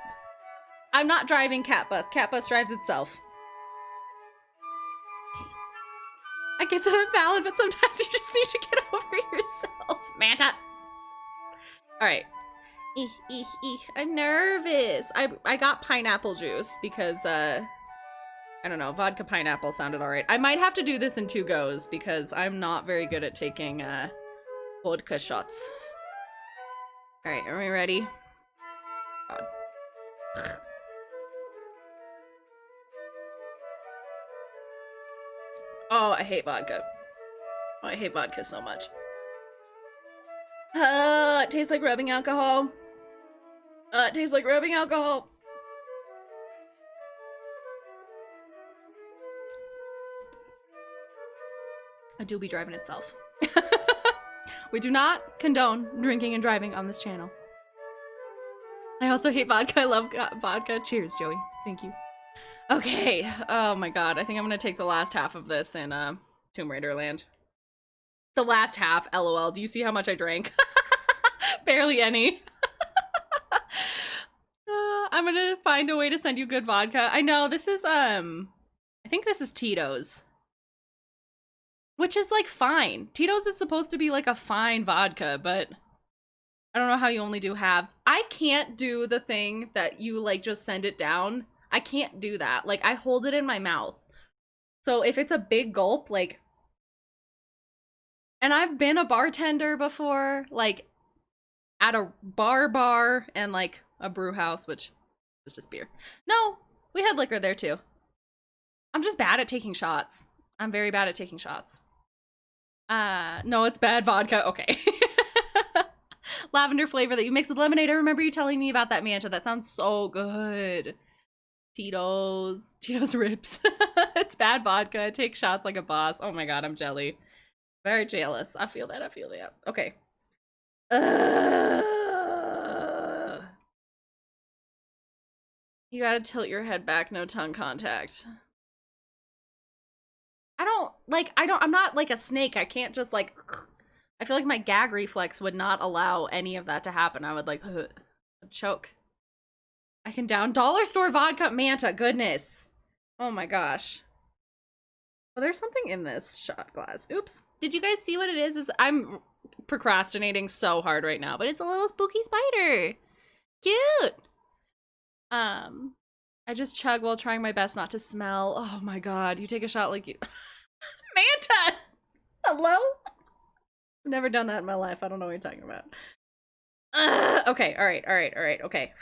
I'm not driving cat bus. Cat bus drives itself. Okay. I get that I'm valid, but sometimes you just need to get over yourself. Manta! Alright. I'm nervous. I got pineapple juice because, I don't know, vodka pineapple sounded alright. I might have to do this in 2 goes because I'm not very good at taking, vodka shots. Alright, are we ready? God. Oh, I hate vodka. Oh, I hate vodka so much. It tastes like rubbing alcohol. It tastes like rubbing alcohol. I do be driving itself. We do not condone drinking and driving on this channel. I also hate vodka. I love vodka. Cheers, Joey. Thank you. Okay. Oh my god. I think I'm gonna take the last half of this in Tomb Raider land. The last half, LOL. Do you see how much I drank? Barely any. I'm gonna find a way to send you good vodka. I know, this is, I think this is Tito's. Which is, like, fine. Tito's is supposed to be, like, a fine vodka, but I don't know how you only do halves. I can't do the thing that you, like, just send it down. I can't do that. Like, I hold it in my mouth. So if it's a big gulp, like... And I've been a bartender before, like, at a bar and, like, a brew house, which was just beer. No, we had liquor there, too. I'm just bad at taking shots. I'm very bad at taking shots. No, it's bad vodka. Okay. Lavender flavor that you mix with lemonade. I remember you telling me about that, Manta. That sounds so good. Tito's rips. It's bad vodka. Take shots like a boss. Oh my god, I'm jelly. Very jealous. I feel that. I feel that. Okay. You gotta tilt your head back. No tongue contact. I'm not like a snake. I can't just like, I feel like my gag reflex would not allow any of that to happen. I would like, choke. I can down dollar store vodka. Manta, goodness. Oh my gosh. Oh, there's something in this shot glass. Oops. Did you guys see what it is? I'm procrastinating so hard right now, but it's a little spooky spider. Cute. I just chug while trying my best not to smell. Oh my god, you take a shot like you... Manta! Hello? I've never done that in my life. I don't know what you're talking about. Okay, alright, okay.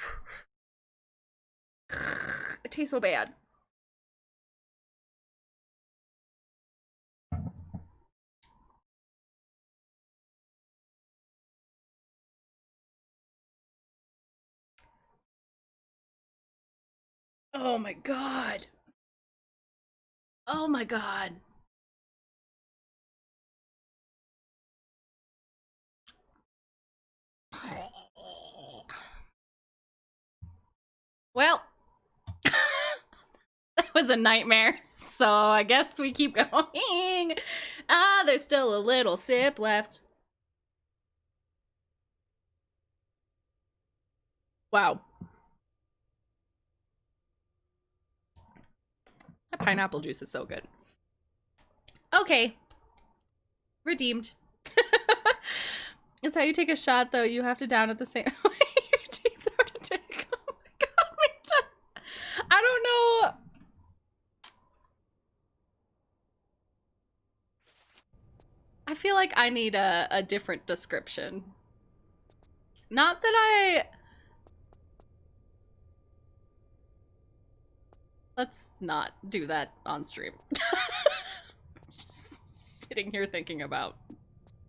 It tastes so bad. Oh my god. Oh my god. Well, that was a nightmare, so I guess we keep going. There's still a little sip left. Wow. That pineapple juice is so good. Okay. Redeemed. It's how you take a shot, though. You have to down it the same way your teeth are to take. Oh my god, I don't know. I feel like I need a different description. Not that Let's not do that on stream. Just sitting here thinking about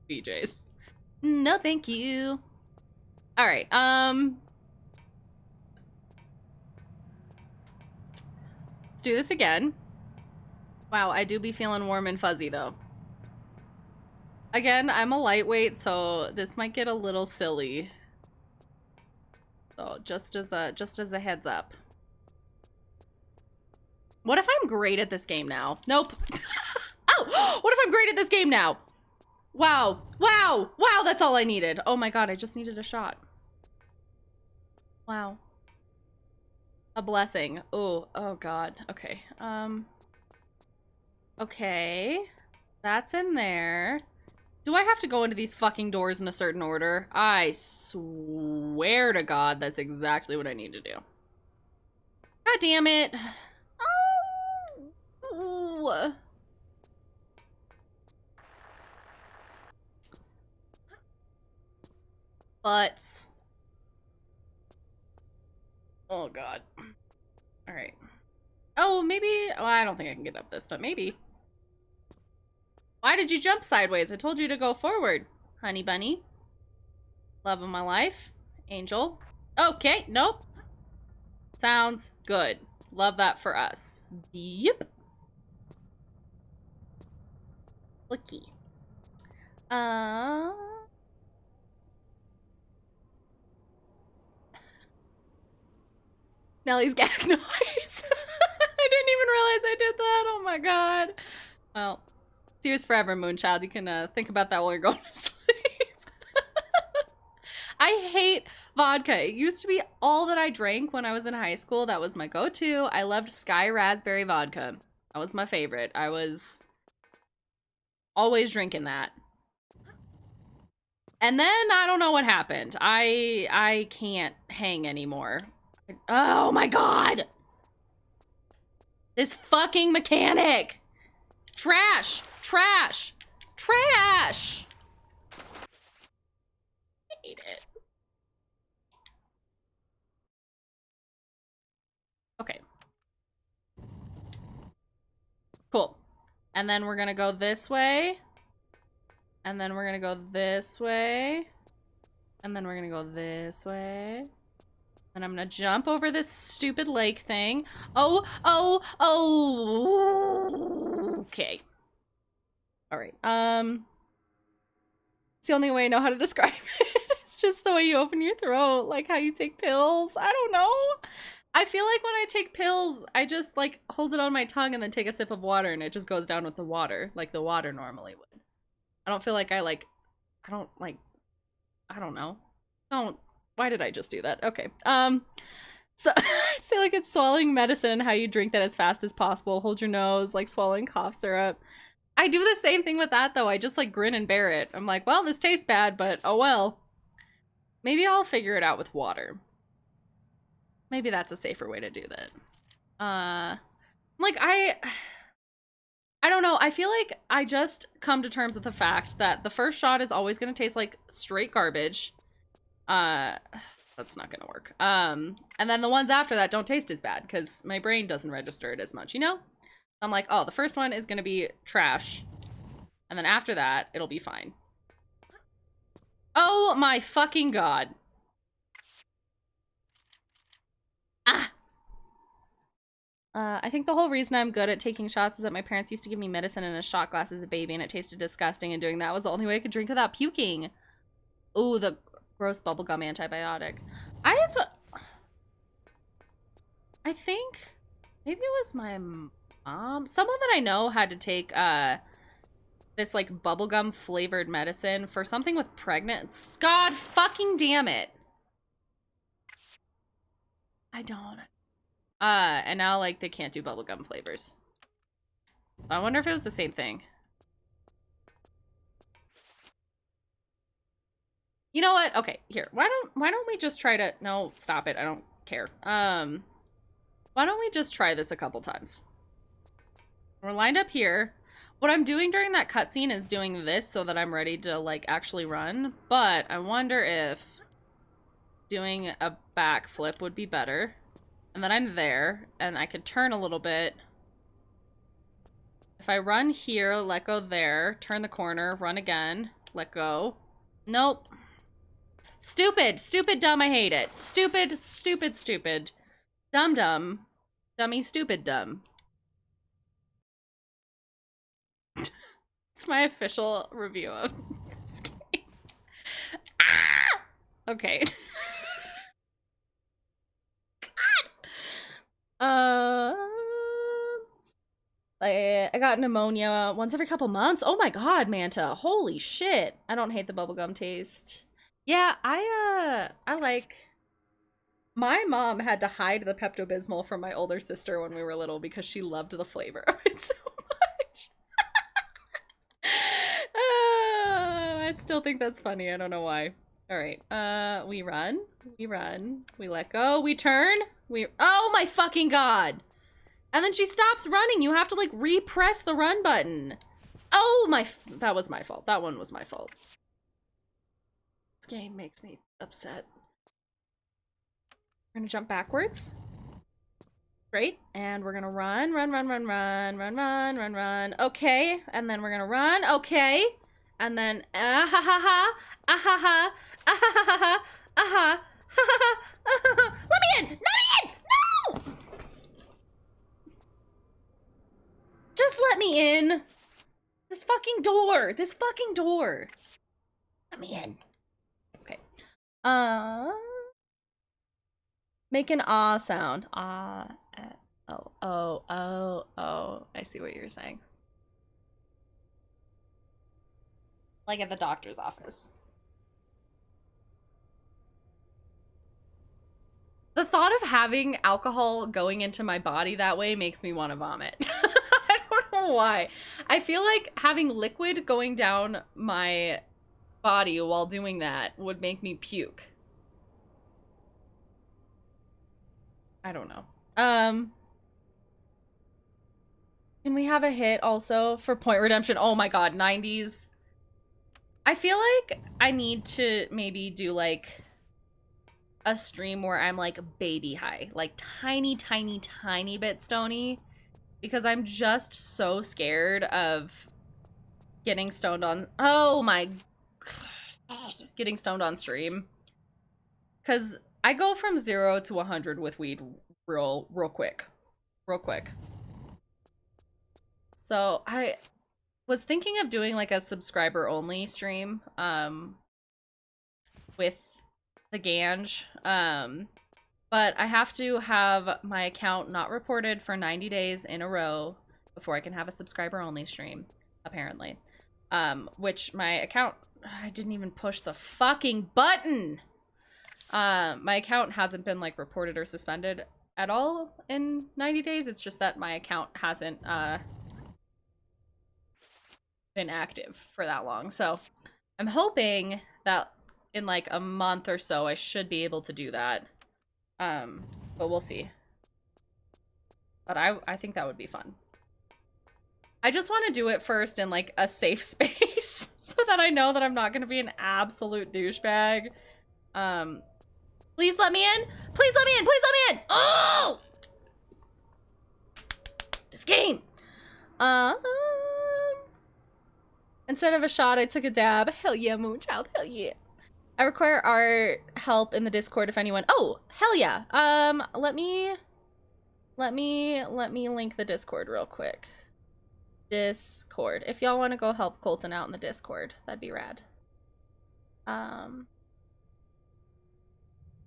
BJ's. No, thank you. All right. Let's do this again. Wow, I do be feeling warm and fuzzy though. Again, I'm a lightweight, so this might get a little silly. So just as a heads up. What if I'm great at this game now? Nope. Oh, what if I'm great at this game now? Wow, wow, wow, that's all I needed. Oh my god, I just needed a shot. Wow. A blessing. Oh god. Okay. Okay. That's in there. Do I have to go into these fucking doors in a certain order? I swear to God, that's exactly what I need to do. God damn it. Oh. But. Oh God. All right. Oh, maybe. Well, I don't think I can get up this, but maybe. Why did you jump sideways? I told you to go forward, honey bunny. Love of my life. Angel. Okay, nope. Sounds good. Love that for us. Yep. Looky. Nellie's gag noise. I didn't even realize I did that. Oh my god. Well, tears forever, Moonchild. You can think about that while you're going to sleep. I hate vodka. It used to be all that I drank when I was in high school. That was my go-to. I loved Sky Raspberry vodka. That was my favorite. I was always drinking that. And then I don't know what happened. I can't hang anymore. Oh my god! This fucking mechanic! Trash! Trash! Trash! I hate it. Okay. Cool. And then we're gonna go this way. And then we're gonna go this way. And then we're gonna go this way. And I'm gonna jump over this stupid lake thing. Oh. Okay. All right. It's the only way I know how to describe it. It's just the way you open your throat, like how you take pills. I don't know. I feel like when I take pills, I just like hold it on my tongue and then take a sip of water and it just goes down with the water, like the water normally would. I don't feel like I don't know. Why did I just do that? Okay. So I'd say like it's swallowing medicine and how you drink that as fast as possible. Hold your nose, like swallowing cough syrup. I do the same thing with that though. I just like grin and bear it. I'm like, well, this tastes bad, but oh well. Maybe I'll figure it out with water. Maybe that's a safer way to do that. Like I don't know. I feel like I just come to terms with the fact that the first shot is always going to taste like straight garbage. That's not gonna work. And then the ones after that don't taste as bad because my brain doesn't register it as much, you know? I'm like, oh, the first one is gonna be trash. And then after that, it'll be fine. Oh my fucking god. Ah! I think the whole reason I'm good at taking shots is that my parents used to give me medicine in a shot glass as a baby and it tasted disgusting, and doing that was the only way I could drink without puking. Ooh, the gross bubblegum antibiotic. I think maybe it was my mom. Someone that I know had to take this like bubblegum flavored medicine for something with pregnant. God fucking damn it. I don't. And now like they can't do bubblegum flavors. I wonder if it was the same thing. You know what? Okay, here. Why don't we just try to... No, stop it. I don't care. Why don't we just try this a couple times? We're lined up here. What I'm doing during that cutscene is doing this so that I'm ready to, like, actually run. But I wonder if doing a backflip would be better. And then I'm there, and I could turn a little bit. If I run here, let go there, turn the corner, run again, let go. Nope. Stupid, stupid, dumb, I hate it. Stupid, stupid, stupid. Dumb, dumb. Dummy, stupid, dumb. It's my official review of this game. Ah! Okay. God! I got pneumonia once every couple months. Oh my god, Manta. Holy shit. I don't hate the bubblegum taste. Yeah, I like... My mom had to hide the Pepto-Bismol from my older sister when we were little because she loved the flavor of it so much. I still think that's funny. I don't know why. All right. We run. We run. We let go. We turn. We... Oh my fucking god. And then she stops running. You have to, like, repress the run button. Oh my... That was my fault. That one was my fault. This game makes me upset. We're gonna jump backwards. Great. And we're gonna run, run, run, run, run, run, run, run, run. Okay. And then we're gonna run. Okay. And then ah ha ha ha, ah ha ha, ah ha ha ha, ah ha, ha ha ha. Let me in! Let me in! No! Just let me in. This fucking door. This fucking door. Let me in. Okay. Make an ah sound. Ah. Oh, oh, oh, oh. I see what you're saying. Like at the doctor's office. The thought of having alcohol going into my body that way makes me want to vomit. I don't know why. I feel like having liquid going down my body while doing that would make me puke. I don't know. Can we have a hit also for Point Redemption? Oh my god, 90s. I feel like I need to maybe do like a stream where I'm like baby high, like tiny, tiny, tiny bit stony, because I'm just so scared of getting stoned on. Oh my god, getting stoned on stream. Because I go from 0 to 100 with weed real quick. Real quick. So I was thinking of doing like a subscriber only stream with the Ganj. But I have to have my account not reported for 90 days in a row before I can have a subscriber only stream, apparently. Which my account, I didn't even push the fucking button. My account hasn't been like reported or suspended at all in 90 days. It's just that my account hasn't been active for that long. So I'm hoping that in like a month or so I should be able to do that. But we'll see. But I think that would be fun. I just want to do it first in like a safe space so that I know that I'm not going to be an absolute douchebag. Please let me in. Please let me in. Please let me in. Oh! This game. Instead of a shot, I took a dab. Hell yeah, Moonchild. Hell yeah. I require our help in the Discord if anyone. Oh, hell yeah. Let me link the Discord real quick. Discord. If y'all want to go help Colton out in the Discord, that'd be rad.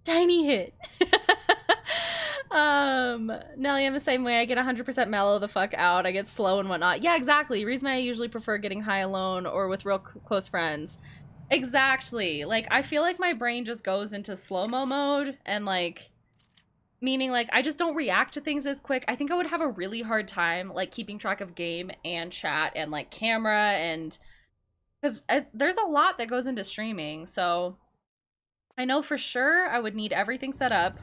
Tiny hit. Nelly, I'm the same way. I get 100% mellow the fuck out. I get slow and whatnot. Yeah, exactly. Reason I usually prefer getting high alone or with real close friends. Exactly. Like, I feel like my brain just goes into slow-mo mode and like, meaning like, I just don't react to things as quick. I think I would have a really hard time like keeping track of game and chat and like camera and because there's a lot that goes into streaming. So I know for sure I would need everything set up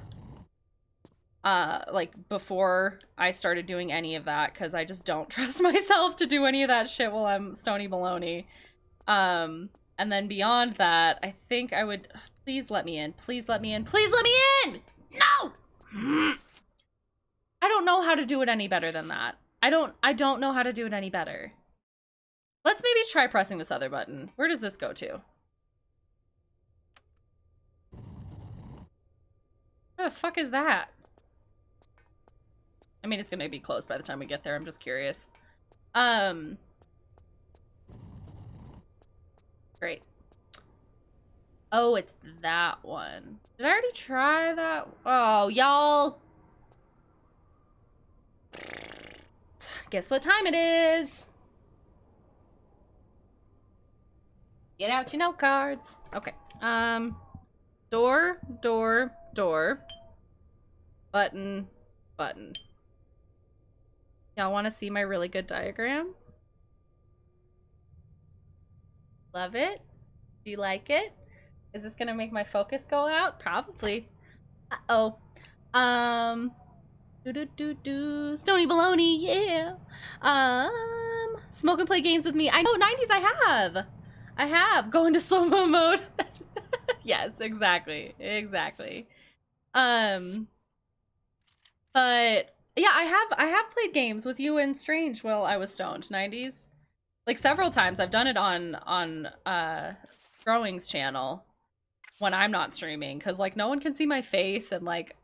like before I started doing any of that because I just don't trust myself to do any of that shit while I'm stony baloney. And then beyond that, I think I would... Please let me in. Please let me in. Please let me in! No! I don't know how to do it any better than that. I don't know how to do it any better. Let's maybe try pressing this other button. Where does this go to? Where the fuck is that? I mean, it's gonna be closed by the time we get there. I'm just curious. Great. Oh, it's that one. Did I already try that? Oh, y'all. Guess what time it is? Get out your note cards. Okay. Door, door, door. Button, button. Y'all want to see my really good diagram? Love it? Do you like it? Is this gonna make my focus go out? Probably. Uh-oh. Stony baloney, yeah. Smoke and play games with me. I know, 90s I have. Go into slow-mo mode. Yes, exactly. Exactly. But yeah, I have played games with you and Strange while I was stoned. 90s. Like several times. I've done it on Growing's channel when I'm not streaming, because like no one can see my face, and like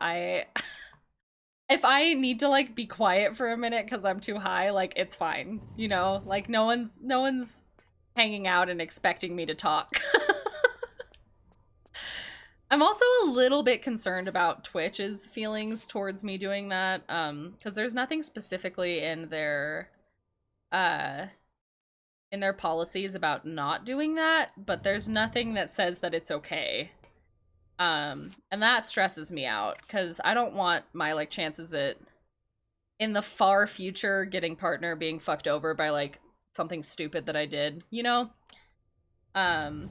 if I need to like be quiet for a minute because I'm too high, like it's fine, you know? Like no one's hanging out and expecting me to talk. I'm also a little bit concerned about Twitch's feelings towards me doing that, because there's nothing specifically in their policies about not doing that, but there's nothing that says that it's okay. And that stresses me out, because I don't want my, like, chances at, in the far future, getting partner being fucked over by, like, something stupid that I did, you know? So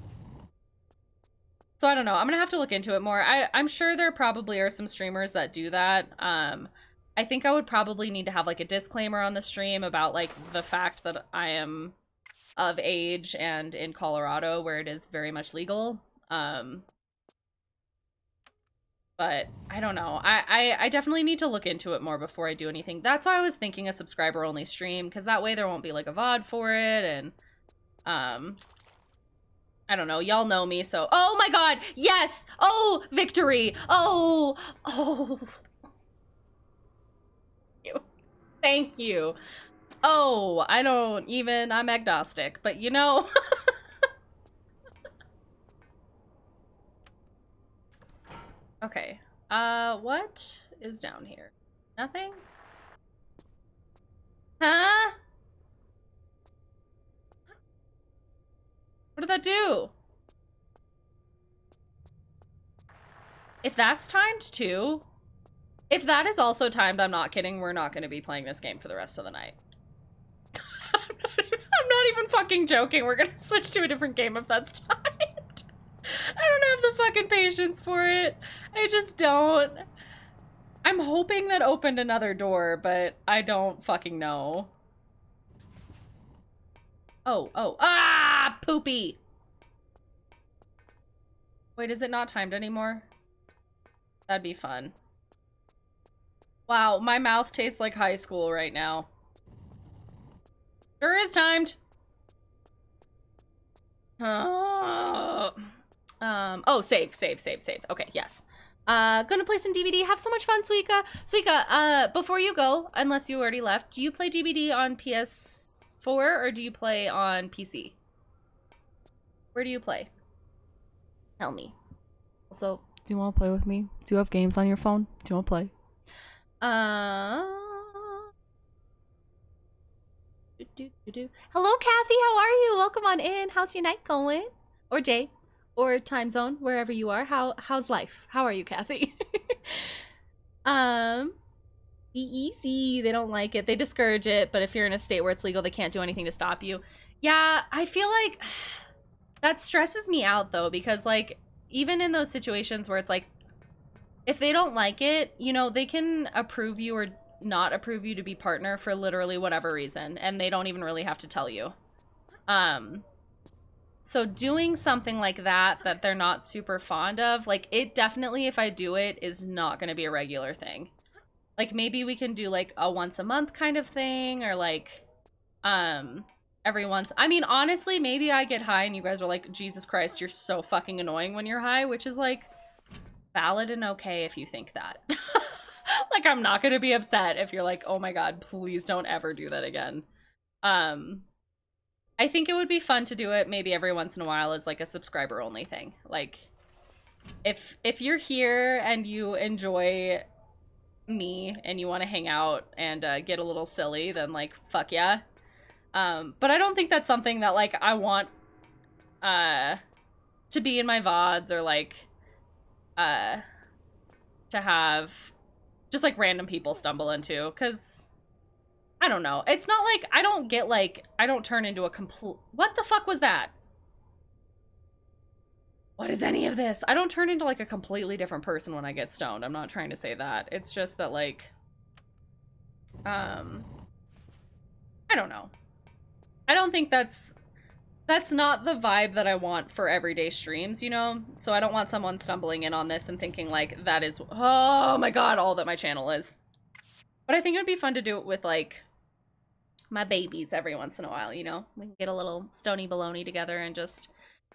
I don't know. I'm gonna have to look into it more. I'm sure there probably are some streamers that do that. I think I would probably need to have, like, a disclaimer on the stream about, like, the fact that I am of age and in Colorado, where it is very much legal. But I don't know. I definitely need to look into it more before I do anything. That's why I was thinking a subscriber only stream, because that way there won't be like a VOD for it, and I don't know. Y'all know me, so oh my god, yes! Oh, victory! Oh, thank you. Oh, I'm agnostic, but you know. Okay, what is down here? Nothing? Huh? What did that do? If that's timed too, if that is also timed, I'm not kidding, we're not going to be playing this game for the rest of the night. I'm not even fucking joking. We're going to switch to a different game if that's timed. I don't have the fucking patience for it. I just don't. I'm hoping that opened another door, but I don't fucking know. Oh, ah, poopy. Wait, is it not timed anymore? That'd be fun. Wow, my mouth tastes like high school right now. Sure is timed. Oh, save. Okay, yes. Gonna play some DBD. Have so much fun, Suika. Suika, before you go, unless you already left, do you play DBD on PS4 or do you play on PC? Where do you play? Tell me. Also, do you want to play with me? Do you have games on your phone? Do you want to play? Hello, Kathy. How are you? Welcome on in. How's your night going? Or day, or time zone, wherever you are. How's life? How are you, Kathy? Be easy. They don't like it. They discourage it. But if you're in a state where it's legal, they can't do anything to stop you. Yeah, I feel like that stresses me out though, because like even in those situations where it's like, if they don't like it, you know, they can approve you or not approve you to be partner for literally whatever reason, and they don't even really have to tell you. So doing something like that they're not super fond of, like, it definitely, if I do it, is not going to be a regular thing. Like maybe we can do like a once a month kind of thing, or like every once. I mean, honestly, maybe I get high and you guys are like, Jesus Christ, you're so fucking annoying when you're high, which is like valid and okay if you think that. Like, I'm not gonna be upset if you're like, oh my god, please don't ever do that again. I think it would be fun to do it maybe every once in a while as like a subscriber only thing. Like, if you're here and you enjoy me and you want to hang out and get a little silly, then like, fuck yeah. But I don't think that's something that like I want to be in my VODs, or like to have just like random people stumble into, because I don't know. It's not like I don't turn into a complete, what the fuck was that? What is any of this? I don't turn into like a completely different person when I get stoned. I'm not trying to say that. It's just that like, I don't know. I don't think that's not the vibe that I want for everyday streams, you know? So I don't want someone stumbling in on this and thinking like that is, oh my god, all that my channel is. But I think it would be fun to do it with like my babies every once in a while, you know? We can get a little stony baloney together and just,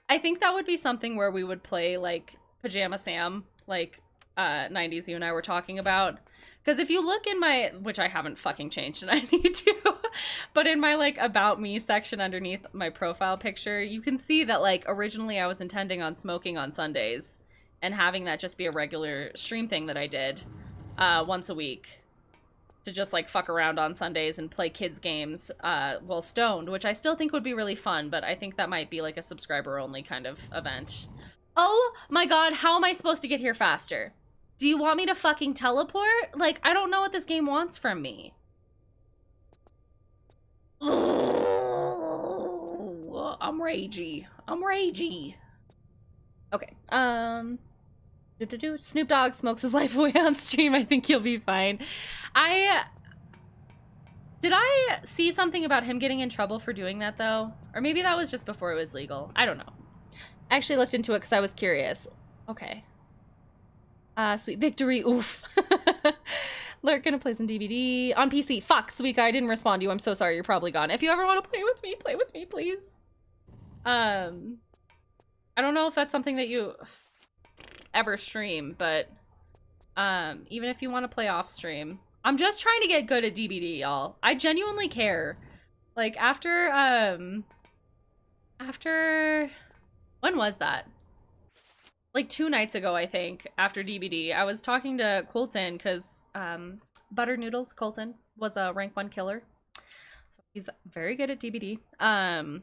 I think that would be something where we would play like Pajama Sam, like 90s you and I were talking about. Because if you look in my, which I haven't fucking changed and I need to, but in my like about me section underneath my profile picture, you can see that like originally I was intending on smoking on Sundays and having that just be a regular stream thing that I did once a week to just like fuck around on Sundays and play kids games while stoned, which I still think would be really fun, but I think that might be like a subscriber only kind of event. Oh my god, how am I supposed to get here faster? Do you want me to fucking teleport? Like, I don't know what this game wants from me. Ugh, I'm ragey. I'm ragey. Okay. Snoop Dogg smokes his life away on stream. I think you'll be fine. Did I see something about him getting in trouble for doing that though? Or maybe that was just before it was legal. I don't know. I actually looked into it because I was curious. Okay. Sweet victory, oof. Lurk gonna play some DVD on PC. Fuck, sweet guy, I didn't respond to you. I'm so sorry, you're probably gone. If you ever want to play with me, please. I don't know if that's something that you ever stream, but even if you want to play off stream, I'm just trying to get good at DBD, y'all. I genuinely care. Like after when was that? Like 2 nights ago, I think, after DBD, I was talking to Colton because Butter Noodles Colton was a rank 1 killer. So he's very good at DBD. And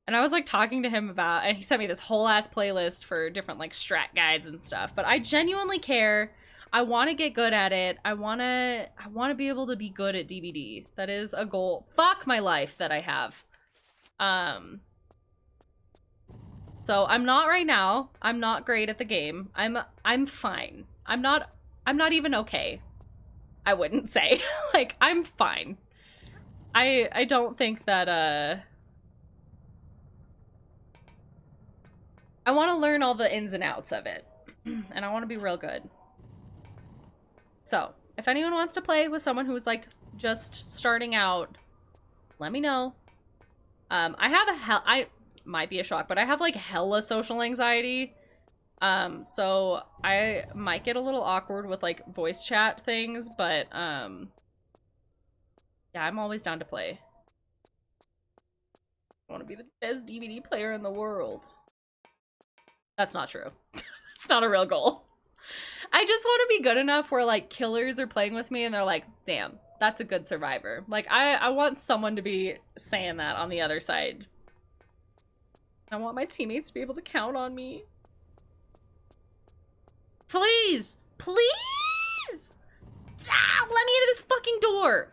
I was like talking to him about, and he sent me this whole ass playlist for different like strat guides and stuff. But I genuinely care. I want to get good at it. I want to be able to be good at DBD. That is a goal. Fuck my life that I have. So I'm not right now. I'm not great at the game. I'm fine. I'm not even okay. I wouldn't say. Like, I'm fine. I don't think that I want to learn all the ins and outs of it. And I want to be real good. So, if anyone wants to play with someone who's like just starting out, let me know. I might be a shock, but I have like hella social anxiety. So I might get a little awkward with like voice chat things, but yeah, I'm always down to play. I want to be the best DVD player in the world. That's not true. It's not a real goal. I just want to be good enough where like killers are playing with me and they're like, damn, that's a good survivor. Like I want someone to be saying that on the other side. I want my teammates to be able to count on me. Please! Please! Ah, let me into this fucking door!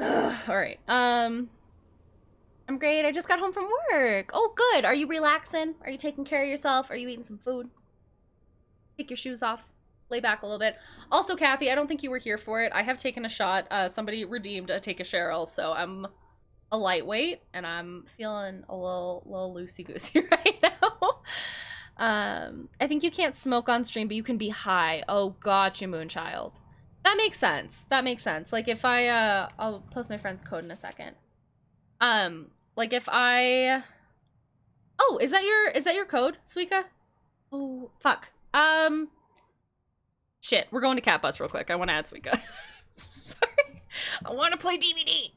Oh my god. Alright, I'm great. I just got home from work. Oh, good. Are you relaxing? Are you taking care of yourself? Are you eating some food? Take your shoes off. Lay back a little bit. Also, Kathy, I don't think you were here for it. I have taken a shot. Somebody redeemed a Take a Cheryl, so I'm a lightweight, and I'm feeling a little loosey-goosey right now. I think you can't smoke on stream, but you can be high. Oh, gotcha, Moonchild. That makes sense. That makes sense. Like if I'll post my friend's code in a second. Like if I, oh, is that your code, Suika? Oh, fuck. Shit, we're going to Cat Bus real quick. I want to add Suika. Sorry. I want to play DVD.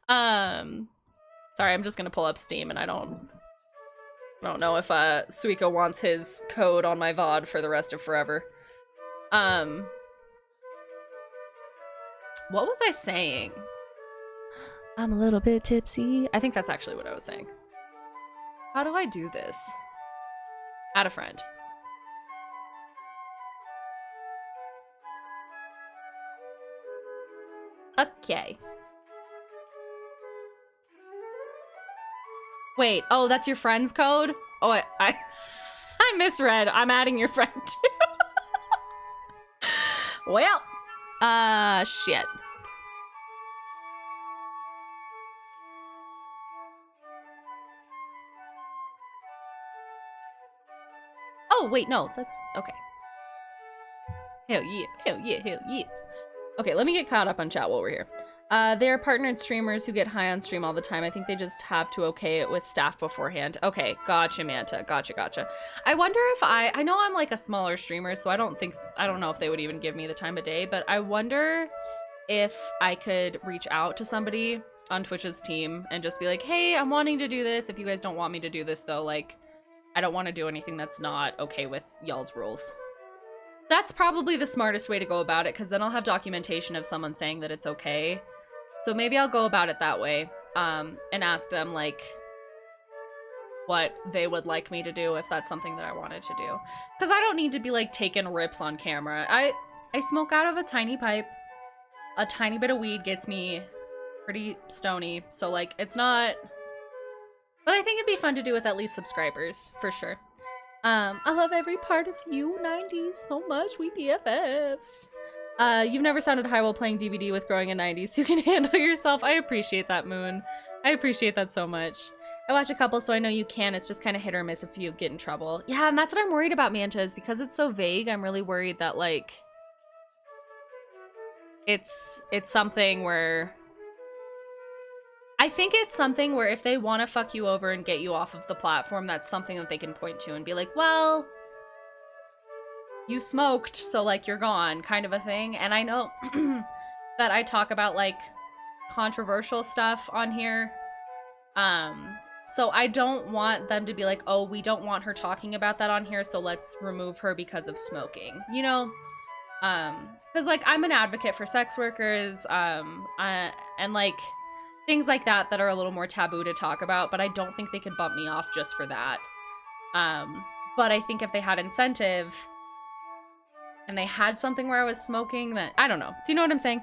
Sorry, I'm just gonna pull up Steam and I don't know if Suika wants his code on my VOD for the rest of forever. What was I saying? I'm a little bit tipsy. I think that's actually what I was saying. How do I do this? Add a friend. Okay. Wait, oh, that's your friend's code? Oh, I misread. I'm adding your friend too. Well, shit. Oh, wait, no, that's, okay. Hell yeah, hell yeah, hell yeah. Okay, let me get caught up on chat while we're here. They're partnered streamers who get high on stream all the time. I think they just have to okay it with staff beforehand. Okay, gotcha, Manta. Gotcha. I wonder if I know I'm like a smaller streamer, so I don't know if they would even give me the time of day, but I wonder if I could reach out to somebody on Twitch's team and just be like, hey, I'm wanting to do this. If you guys don't want me to do this though, like, I don't want to do anything that's not okay with y'all's rules. That's probably the smartest way to go about it, because then I'll have documentation of someone saying that it's okay. So maybe I'll go about it that way, and ask them, like, what they would like me to do if that's something that I wanted to do. Because I don't need to be, like, taking rips on camera. I smoke out of a tiny pipe. A tiny bit of weed gets me pretty stony, so, like, it's not... But I think it'd be fun to do with at least subscribers, for sure. I love every part of you, 90s, so much. We BFFs. You've never sounded high while playing DVD with growing in 90s. You can handle yourself. I appreciate that, Moon. I appreciate that so much. I watch a couple, so I know you can. It's just kind of hit or miss if you get in trouble. Yeah, and that's what I'm worried about, Manta, is because it's so vague, I'm really worried that, like, it's something where... I think it's something where if they want to fuck you over and get you off of the platform, that's something that they can point to and be like, well, you smoked, so, like, you're gone, kind of a thing. And I know that I talk about, like, controversial stuff on here. So I don't want them to be like, oh, we don't want her talking about that on here, so let's remove her because of smoking, you know? Because, like, I'm an advocate for sex workers, and, like, things like that that are a little more taboo to talk about, but I don't think they could bump me off just for that. But I think if they had incentive and they had something where I was smoking, that I don't know. Do you know what I'm saying?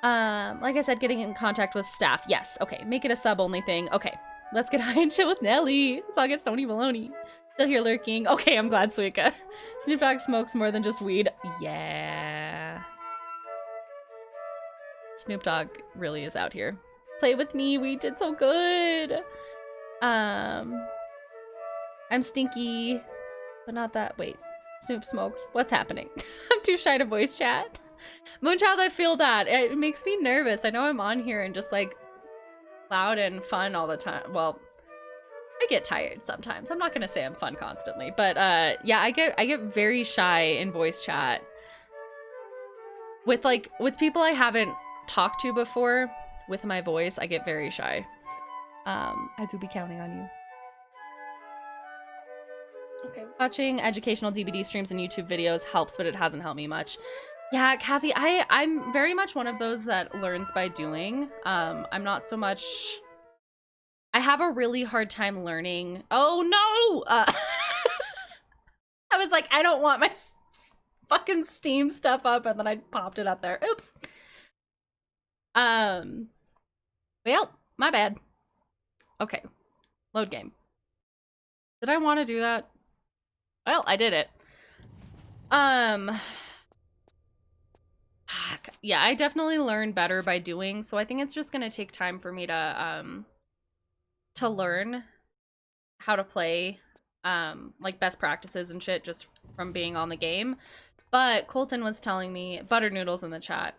Like I said, getting in contact with staff. Yes. Okay. Make it a sub only thing. Okay. Let's get high and chill with Nelly. So I get Sony Baloney. Still here lurking. Okay. I'm glad, Suika. Snoop Dogg smokes more than just weed. Yeah. Snoop Dogg really is out here. Play with me, we did so good. I'm stinky, but not that. Wait, Snoop smokes. What's happening? I'm too shy to voice chat. Moonchild, I feel that. It makes me nervous. I know I'm on here and just like loud and fun all the time. Well, I get tired sometimes. I'm not gonna say I'm fun constantly, but yeah, I get very shy in voice chat. With people I haven't talked to before. With my voice, I get very shy. I do be counting on you. Okay. Watching educational DVD streams and YouTube videos helps, but it hasn't helped me much. Yeah, Kathy, I'm very much one of those that learns by doing. I'm not so much... I have a really hard time learning... Oh, no! I was like, I don't want my fucking Steam stuff up, and then I popped it up there. Oops. Well, my bad. Okay. Load game. Did I want to do that? Well, I did it. Yeah, I definitely learn better by doing, so I think it's just gonna take time for me to learn how to play like best practices and shit just from being on the game. But Colton was telling me, Butter Noodles in the chat,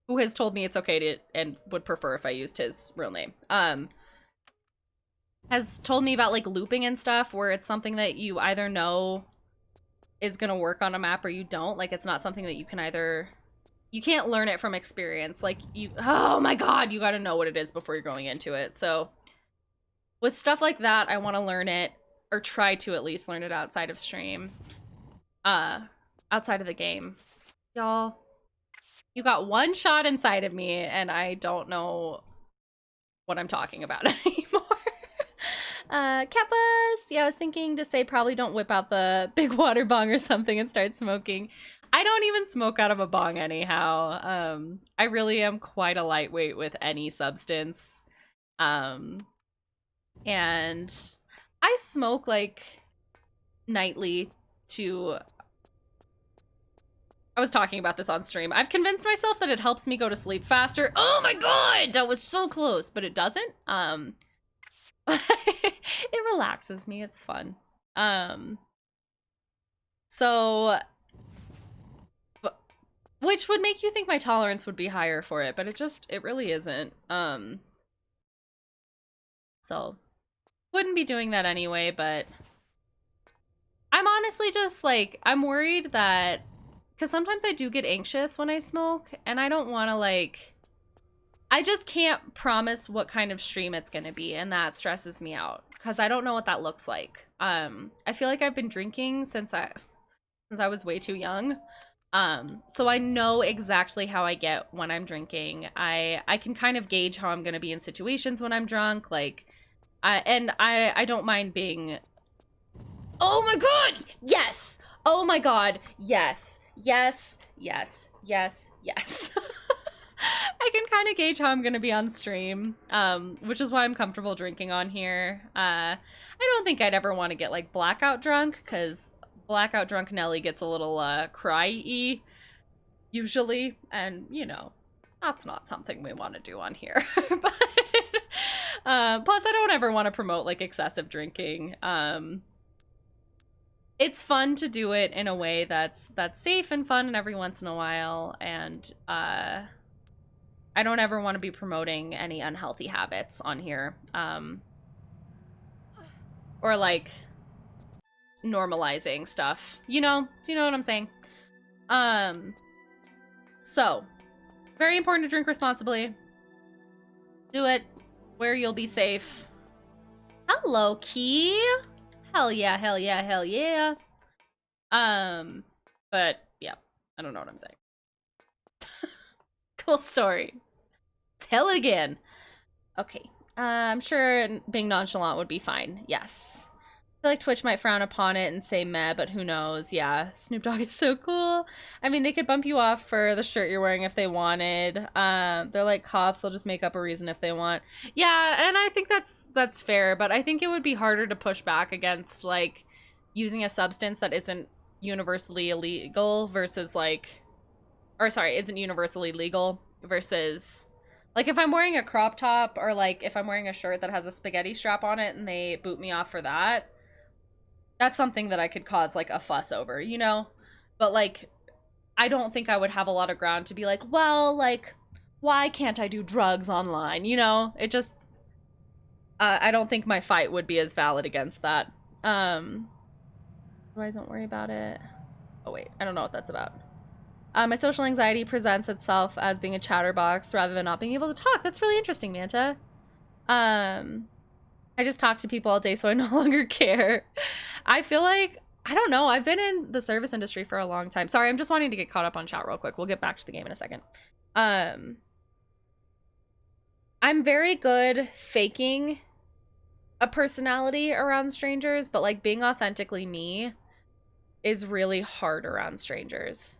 who has told me it's okay to, and would prefer if I used his real name, has told me about like looping and stuff, where it's something that you either know is gonna work on a map or you don't. Like, it's not something that you can either, you can't learn it from experience. Like, you, oh my god, you gotta know what it is before you're going into it. So with stuff like that, I want to learn it, or try to at least learn it outside of stream, outside of the game. Y'all, you got one shot inside of me and I don't know what I'm talking about anymore. Kappas! Yeah, I was thinking to say probably don't whip out the big water bong or something and start smoking. I don't even smoke out of a bong anyhow. I really am quite a lightweight with any substance. And I smoke like nightly to, I was talking about this on stream. I've convinced myself that it helps me go to sleep faster. Oh my god, that was so close, but it doesn't. It relaxes me. It's fun. So, which would make you think my tolerance would be higher for it, but it really isn't. So, wouldn't be doing that anyway, but I'm honestly just like, I'm worried that, because sometimes I do get anxious when I smoke, and I don't want to like, I just can't promise what kind of stream it's gonna be, and that stresses me out, because I don't know what that looks like. I feel like I've been drinking since I was way too young. So I know exactly how I get when I'm drinking. I can kind of gauge how I'm gonna be in situations when I'm drunk, like, I don't mind being, oh my god, yes! Oh my god, yes! Yes, yes, yes, yes. I can kind of gauge how I'm gonna be on stream, which is why I'm comfortable drinking on here. I don't think I'd ever want to get like blackout drunk, because blackout drunk Nelly gets a little cry-y usually, and you know, that's not something we want to do on here. But plus I don't ever want to promote like excessive drinking. It's fun to do it in a way that's safe and fun and every once in a while, and I don't ever want to be promoting any unhealthy habits on here, or like normalizing stuff, you know? Do you know what I'm saying? So very important to drink responsibly. Do it where you'll be safe. Hello, Key. Hell yeah, hell yeah, hell yeah. But yeah, I don't know what I'm saying. Cool story. Tell it again. Okay. I'm sure being nonchalant would be fine. Yes. I feel like Twitch might frown upon it and say meh, but who knows? Yeah, Snoop Dogg is so cool. I mean, they could bump you off for the shirt you're wearing if they wanted. They're like cops, they'll just make up a reason if they want. Yeah, and I think that's fair, but I think it would be harder to push back against like using a substance that isn't universally illegal versus like, or sorry, isn't universally legal versus like if I'm wearing a crop top, or like if I'm wearing a shirt that has a spaghetti strap on it and they boot me off for that, that's something that I could cause like a fuss over, you know? But like, I don't think I would have a lot of ground to be like, well, like, why can't I do drugs online? You know, it just, I don't think my fight would be as valid against that. Otherwise, don't worry about it. Oh wait, I don't know what that's about. My social anxiety presents itself as being a chatterbox rather than not being able to talk. That's really interesting, Manta. I just talk to people all day, so I no longer care. I feel like, I don't know, I've been in the service industry for a long time. Sorry, I'm just wanting to get caught up on chat real quick. We'll get back to the game in a second. I'm very good faking a personality around strangers, but like being authentically me is really hard around strangers.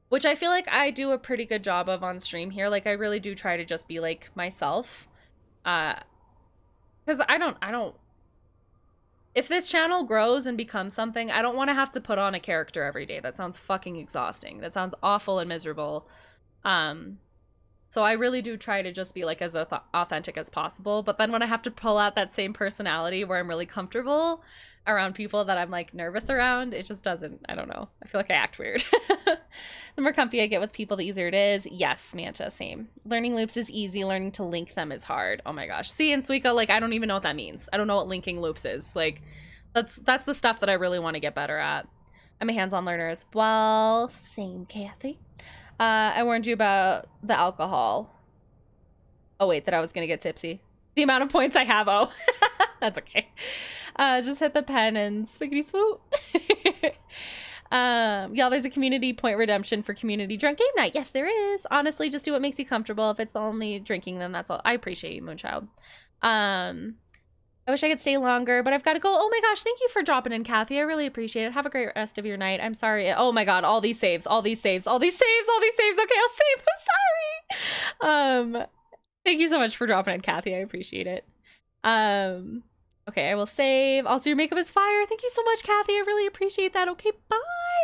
Which I feel like I do a pretty good job of on stream here. Like I really do try to just be like myself. Because I don't, if this channel grows and becomes something, I don't want to have to put on a character every day. That sounds fucking exhausting. That sounds awful and miserable. So So I really do try to just be like as authentic as possible. But then when I have to pull out that same personality where I'm really comfortable around people that I'm like nervous around, it just doesn't, I don't know. I feel like I act weird. The more comfy I get with people, the easier it is. Yes, Manta, same. Learning loops is easy. Learning to link them is hard. Oh my gosh. See, in Suika, like, I don't even know what that means. I don't know what linking loops is. Like, that's the stuff that I really want to get better at. I'm a hands-on learner as well. Same, Kathy. I warned you about the alcohol. Oh, wait, that I was going to get tipsy. The amount of points I have, oh. That's okay. Just hit the pen and spiggity swoot. Y'all, there's a community point redemption for community drunk game night. Yes, there is. Honestly, just do what makes you comfortable. If it's the only drinking, then that's all. I appreciate you, Moonchild. I wish I could stay longer, but I've got to go. Oh my gosh, thank you for dropping in, Kathy. I really appreciate it. Have a great rest of your night. I'm sorry. Oh my god, all these saves, all these saves, all these saves, all these saves. Okay, I'll save. I'm sorry. Thank you so much for dropping in, Kathy. I appreciate it. Okay, I will save. Also, your makeup is fire. Thank you so much, Kathy. I really appreciate that. Okay, bye.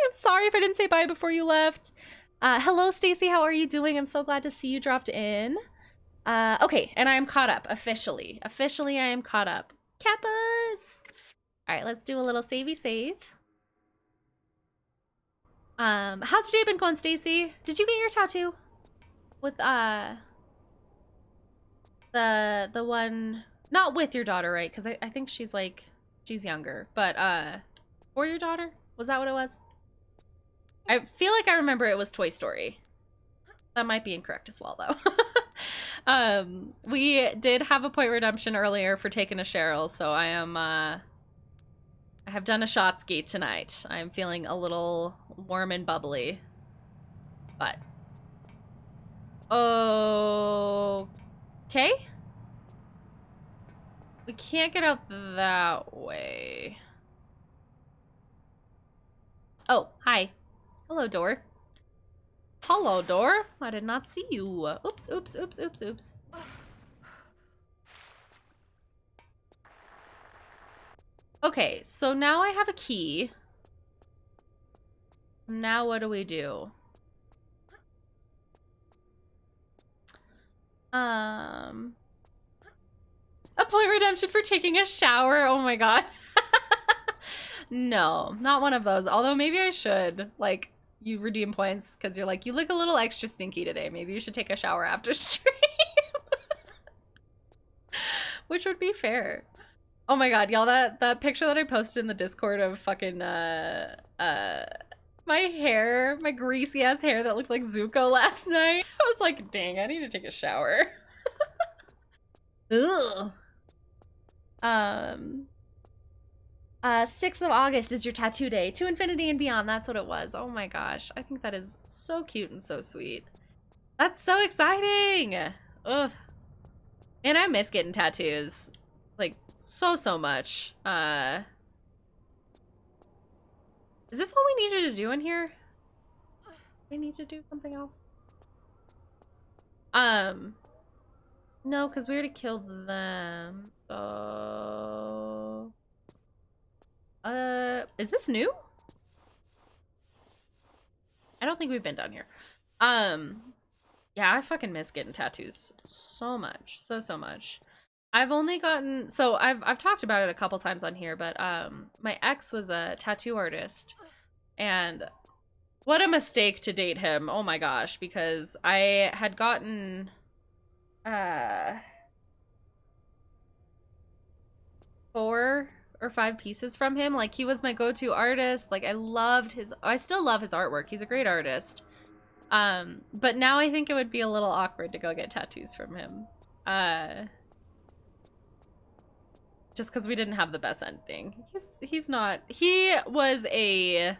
I'm sorry if I didn't say bye before you left. Hello, Stacy. How are you doing? I'm so glad to see you dropped in. Okay, and I am caught up, officially. Officially, I am caught up. Kappas! Alright, let's do a little savey save. How's your day been going, Stacy? Did you get your tattoo? With, the one... Not with your daughter, right? Because I think she's, like, she's younger. But, for your daughter? Was that what it was? I feel like I remember it was Toy Story. That might be incorrect as well, though. We did have a point redemption earlier for taking a Cheryl, so I am, I have done a Shotski tonight. I'm feeling a little warm and bubbly. But. Okay. We can't get out that way. Oh, hi. Hello, door. Hello, door. I did not see you. Oops, oops, oops, oops, oops. Okay, so now I have a key. Now what do we do? A point redemption for taking a shower. Oh my god. No, not one of those. Although maybe I should. Like, you redeem points because you're like, you look a little extra stinky today. Maybe you should take a shower after stream. Which would be fair. Oh my god, y'all, that picture that I posted in the Discord of fucking, my hair, my greasy ass hair that looked like Zuko last night. I was like, dang, I need to take a shower. Ugh. 6th of August is your tattoo day. To infinity and beyond, that's what it was. Oh my gosh, I think that is so cute and so sweet. That's so exciting! Ugh. And I miss getting tattoos. Like, so much. Is this all we needed to do in here? We need to do something else? No, because we already killed them. So... is this new? I don't think we've been down here. Yeah, I fucking miss getting tattoos so much. So much. I've only gotten, so I've talked about it a couple times on here, but my ex was a tattoo artist, and what a mistake to date him. Oh my gosh, because I had gotten 4 or 5 pieces from him. Like, he was my go-to artist. Like, I still love his artwork. He's a great artist. But now I think it would be a little awkward to go get tattoos from him. Just because we didn't have the best ending. He was a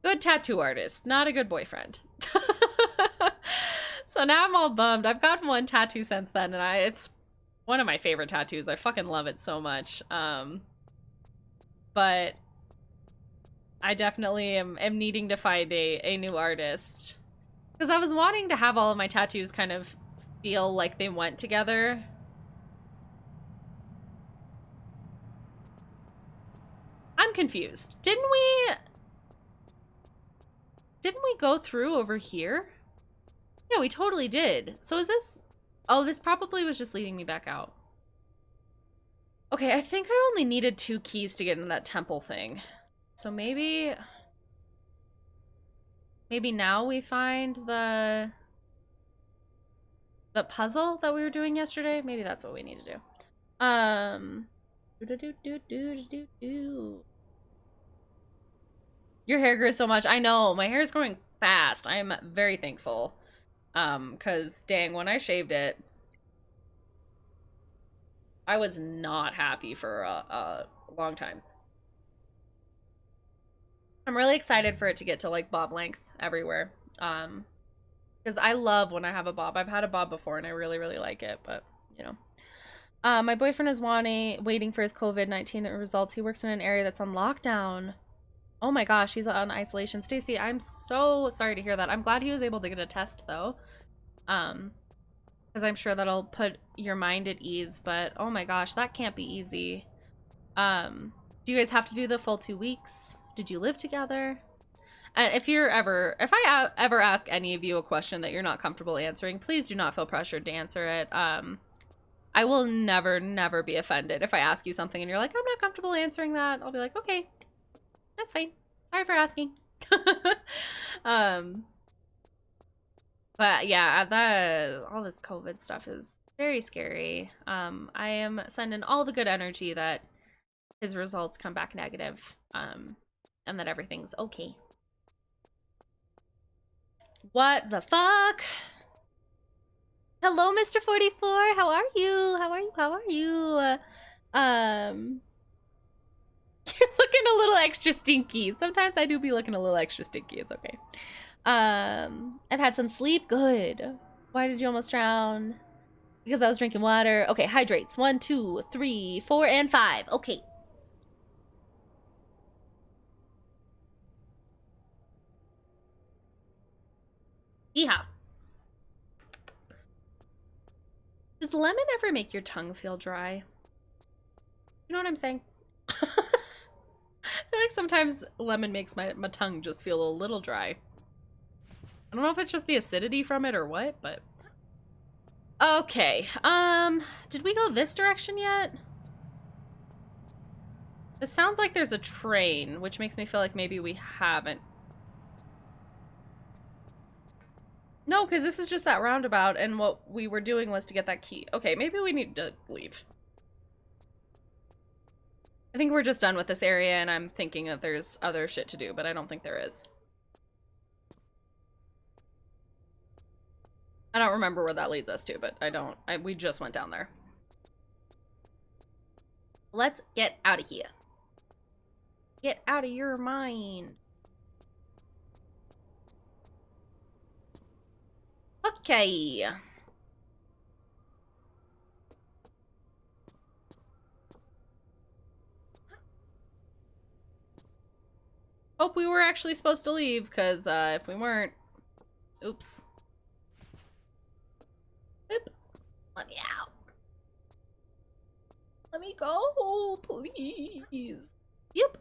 good tattoo artist, not a good boyfriend. So now I'm all bummed. I've gotten 1 tattoo since then, and it's one of my favorite tattoos. I fucking love it so much. But I definitely am needing to find a new artist. Because I was wanting to have all of my tattoos kind of feel like they went together. I'm confused. Didn't we go through over here? Yeah, we totally did. So is this... Oh, this probably was just leading me back out. Okay, I think I only needed 2 keys to get into that temple thing. So maybe... Maybe now we find the puzzle that we were doing yesterday. Maybe that's what we need to do. Your hair grew so much. I know, my hair is growing fast. I am very thankful. Cause dang, when I shaved it, I was not happy for a long time. I'm really excited for it to get to like bob length everywhere. Because I love when I have a bob. I've had a bob before and I really, really like it, but you know. My boyfriend is waiting for his COVID-19 results. He works in an area that's on lockdown. Oh my gosh, he's on isolation. Stacy, I'm so sorry to hear that. I'm glad he was able to get a test though. Because I'm sure that'll put your mind at ease, but oh my gosh, that can't be easy. Do you guys have to do the full 2 weeks? Did you live together? And if I ever ask any of you a question that you're not comfortable answering, please do not feel pressured to answer it. I will never be offended if I ask you something and you're like, I'm not comfortable answering that. I'll be like, okay, that's fine. Sorry for asking. But yeah, all this COVID stuff is very scary. I am sending all the good energy that his results come back negative, and that everything's okay. What the fuck? Hello, Mr. 44. How are you? How are you? How are you? You're looking a little extra stinky. Sometimes I do be looking a little extra stinky. It's okay. I've had some sleep. Good. Why did you almost drown? Because I was drinking water. Okay, hydrates. 1, 2, 3, 4, and 5. Okay. Yeehaw. Does lemon ever make your tongue feel dry? You know what I'm saying? I feel like sometimes lemon makes my tongue just feel a little dry. I don't know if it's just the acidity from it or what, but... Okay, did we go this direction yet? This sounds like there's a train, which makes me feel like maybe we haven't. No, because this is just that roundabout, and what we were doing was to get that key. Okay, maybe we need to leave. I think we're just done with this area, and I'm thinking that there's other shit to do, but I don't think there is. I don't remember where that leads us to, but we just went down there. Let's get out of here. Get out of your mind. Okay. Hope we were actually supposed to leave, because if we weren't... Oops. Oop. Let me out. Let me go, please. Yep.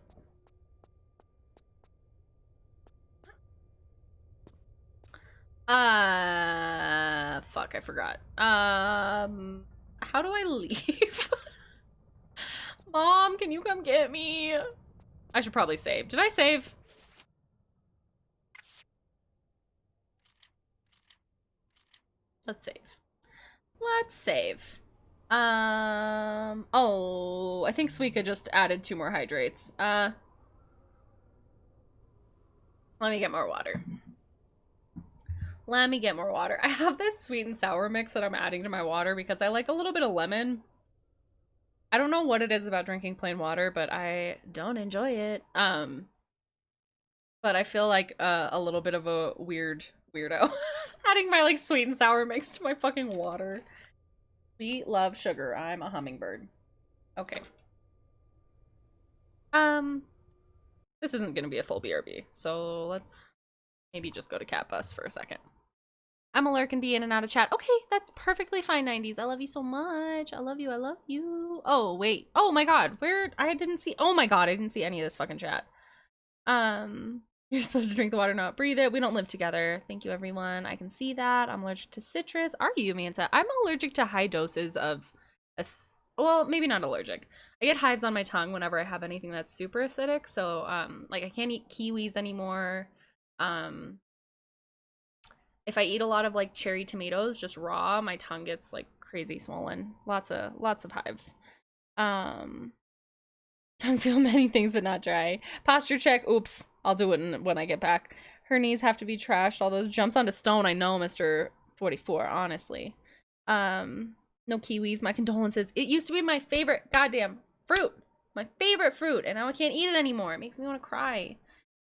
Fuck, I forgot. How do I leave? Mom, can you come get me? I should probably save. Did I save? Let's save. Let's save. Oh, I think Suika just added 2 more hydrates. Let me get more water. Let me get more water. I have this sweet and sour mix that I'm adding to my water because I like a little bit of lemon. I don't know what it is about drinking plain water, but I don't enjoy it. But I feel like a little bit of a weirdo adding my like sweet and sour mix to my fucking water. We love sugar. I'm a hummingbird. Okay. This isn't gonna be a full BRB, so let's maybe just go to Cat Bus for a second. I'm a lurk and be in and out of chat. Okay, that's perfectly fine, 90s. I love you so much. I love you. I love you. Oh, wait. Oh my god. Where? I didn't see. Oh my god. I didn't see any of this fucking chat. You're supposed to drink the water, not breathe it. We don't live together. Thank you, everyone. I can see that. I'm allergic to citrus. Are you, Manta? I'm allergic to high doses of, well, maybe not allergic. I get hives on my tongue whenever I have anything that's super acidic. So, like I can't eat kiwis anymore. If I eat a lot of like cherry tomatoes, just raw, my tongue gets like crazy swollen. Lots of hives. Tongue feel many things, but not dry. Posture check. Oops. I'll do it when I get back. Her knees have to be trashed. All those jumps onto stone. I know, Mr. 44, honestly. No kiwis. My condolences. It used to be my favorite goddamn fruit. My favorite fruit. And now I can't eat it anymore. It makes me want to cry.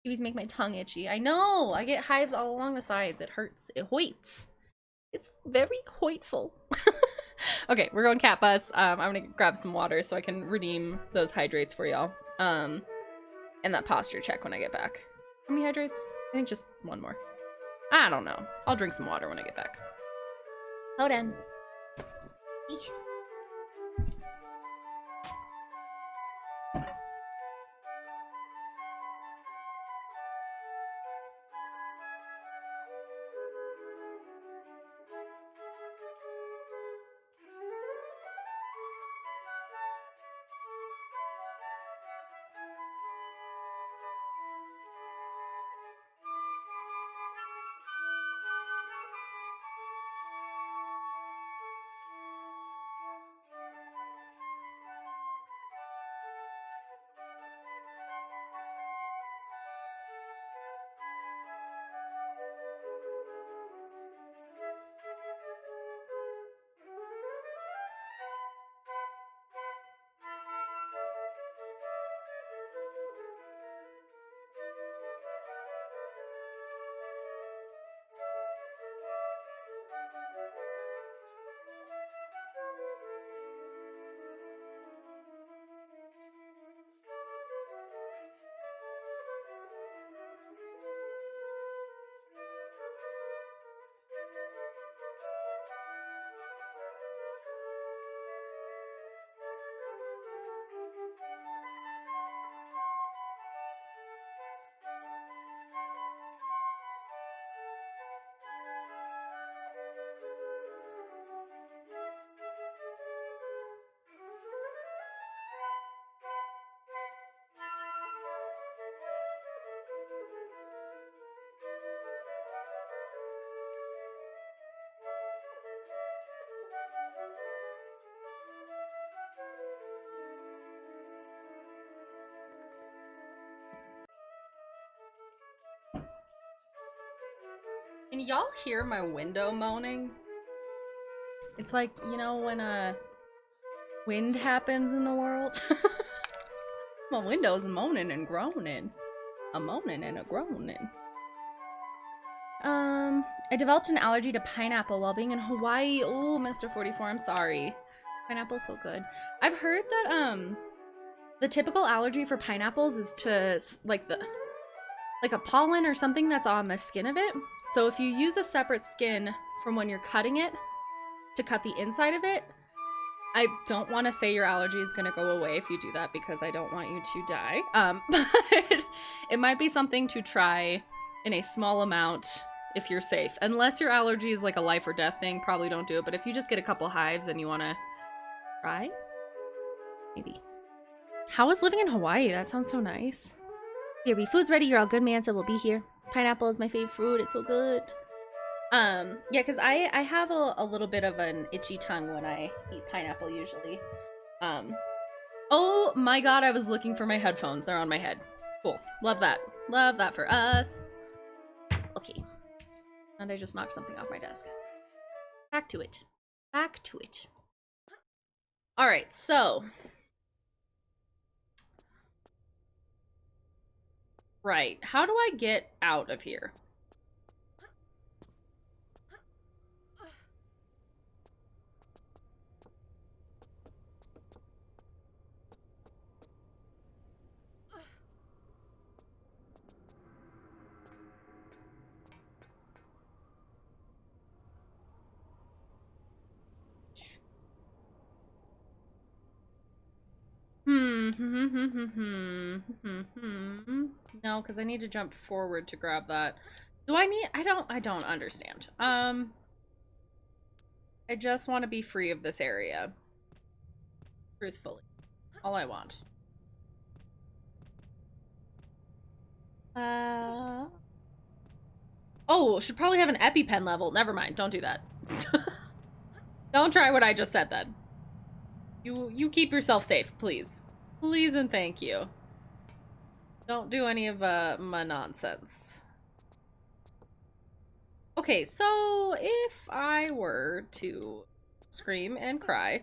Kiwis make my tongue itchy. I know. I get hives all along the sides. It hurts. It hoits. It's very hoitful. Okay, we're going cat bus. I'm gonna grab some water so I can redeem those hydrates for y'all. And that posture check when I get back. How many hydrates? I think just one more. I don't know. I'll drink some water when I get back. Hold on. Eesh. Can y'all hear my window moaning? It's like, you know, when wind happens in the world. My window's moaning and groaning. A moaning and a groaning. I developed an allergy to pineapple while being in Hawaii. Oh, Mr. 44, I'm sorry. Pineapple's so good. I've heard that, the typical allergy for pineapples is to, like a pollen or something that's on the skin of it. So if you use a separate skin from when you're cutting it to cut the inside of it, I don't want to say your allergy is going to go away if you do that because I don't want you to die. But it might be something to try in a small amount if you're safe. Unless your allergy is like a life or death thing, probably don't do it. But if you just get a couple hives and you want to try, maybe. How is living in Hawaii? That sounds so nice. Here, be food's ready. You're all good, man. So we'll be here. Pineapple is my favorite fruit. It's so good. Yeah, because I have a little bit of an itchy tongue when I eat pineapple usually. Oh my god, I was looking for my headphones. They're on my head. Cool. Love that. Love that for us. Okay. And I just knocked something off my desk. Back to it. Back to it. Alright, so. Right. How do I get out of here? No, No, because I need to jump forward to grab that. Do I need... I don't understand. I just want to be free of this area. Truthfully. All I want. Oh, should probably have an EpiPen level. Never mind, don't do that. Don't try what I just said then. You keep yourself safe, please. Please and thank you. Don't do any of my nonsense. Okay, so if I were to scream and cry,